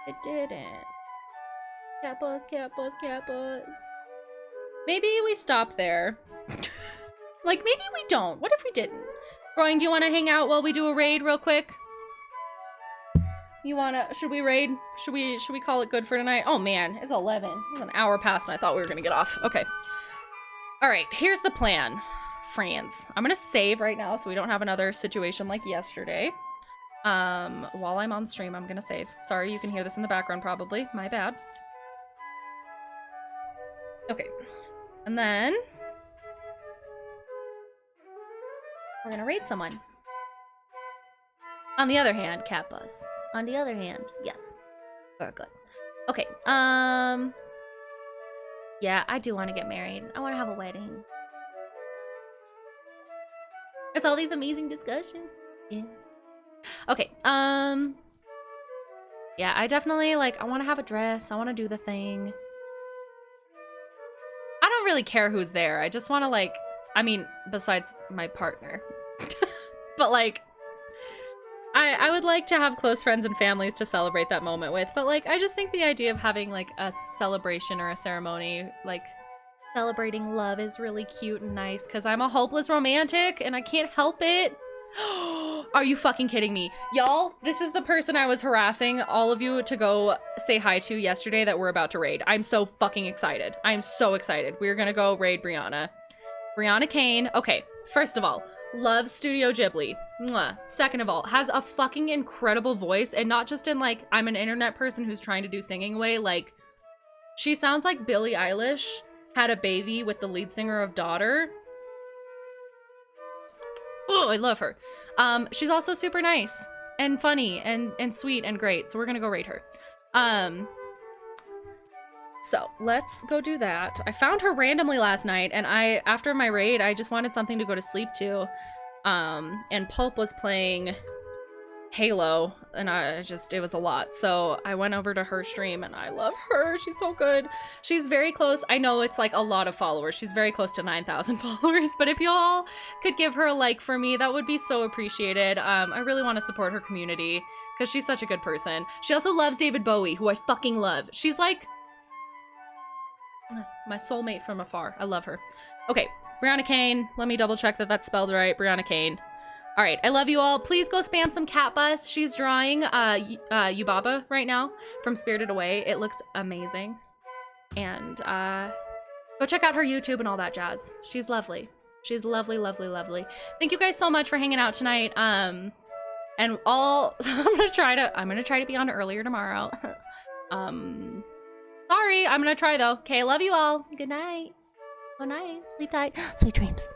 It didn't. Cat bus, cat bus, cat bus. Maybe we stop there. Like, maybe we don't. What if we didn't? Growing, do you want to hang out while we do a raid real quick? You wanna, should we raid? Should we call it good for tonight? Oh man, it's 11. It's an hour past and I thought we were gonna get off. Okay. All right, here's the plan, friends. I'm gonna save right now so we don't have another situation like yesterday. While I'm on stream, I'm gonna save. Sorry, you can hear this in the background probably. My bad. Okay. And then we're gonna raid someone. On the other hand, cat buzz. On the other hand, yes. Very good. Okay, yeah, I do want to get married. I want to have a wedding. It's all these amazing discussions. Yeah. Okay, yeah, I definitely, like, I want to have a dress. I want to do the thing. I don't really care who's there. I just want to, like, I mean, besides my partner. But, like, I would like to have close friends and families to celebrate that moment with, but like, I just think the idea of having like a celebration or a ceremony, like celebrating love is really cute and nice because I'm a hopeless romantic and I can't help it. Are you fucking kidding me? Y'all, this is the person I was harassing all of you to go say hi to yesterday that we're about to raid. I'm so fucking excited. I'm so excited. We're gonna go raid Brianna. Brianna Kane. Okay, first of all, loves Studio Ghibli. Mwah. Second of all, has a fucking incredible voice, and not just in like, I'm an internet person who's trying to do singing way, like, she sounds like Billie Eilish had a baby with the lead singer of Daughter. Oh, I love her. She's also super nice and funny and sweet and great, so we're gonna go raid her. So let's go do that. I found her randomly last night, and after my raid, I just wanted something to go to sleep to. And Pulp was playing Halo, and it was a lot. So I went over to her stream, and I love her. She's so good. She's very close. I know it's like a lot of followers. She's very close to 9,000 followers, but if y'all could give her a like for me, that would be so appreciated. I really want to support her community because she's such a good person. She also loves David Bowie, who I fucking love. She's like my soulmate from afar. I love her. Okay, Brianna Kane. Let me double check that that's spelled right. Brianna Kane. All right, I love you all. Please go spam some cat bus. She's drawing Yubaba right now from Spirited Away. It looks amazing. And go check out her YouTube and all that jazz. She's lovely. She's lovely, lovely, lovely. Thank you guys so much for hanging out tonight. And I'm gonna try to be on earlier tomorrow. Sorry, I'm gonna try though. Okay, love you all. Good night. Good night. Sleep tight. Sweet dreams.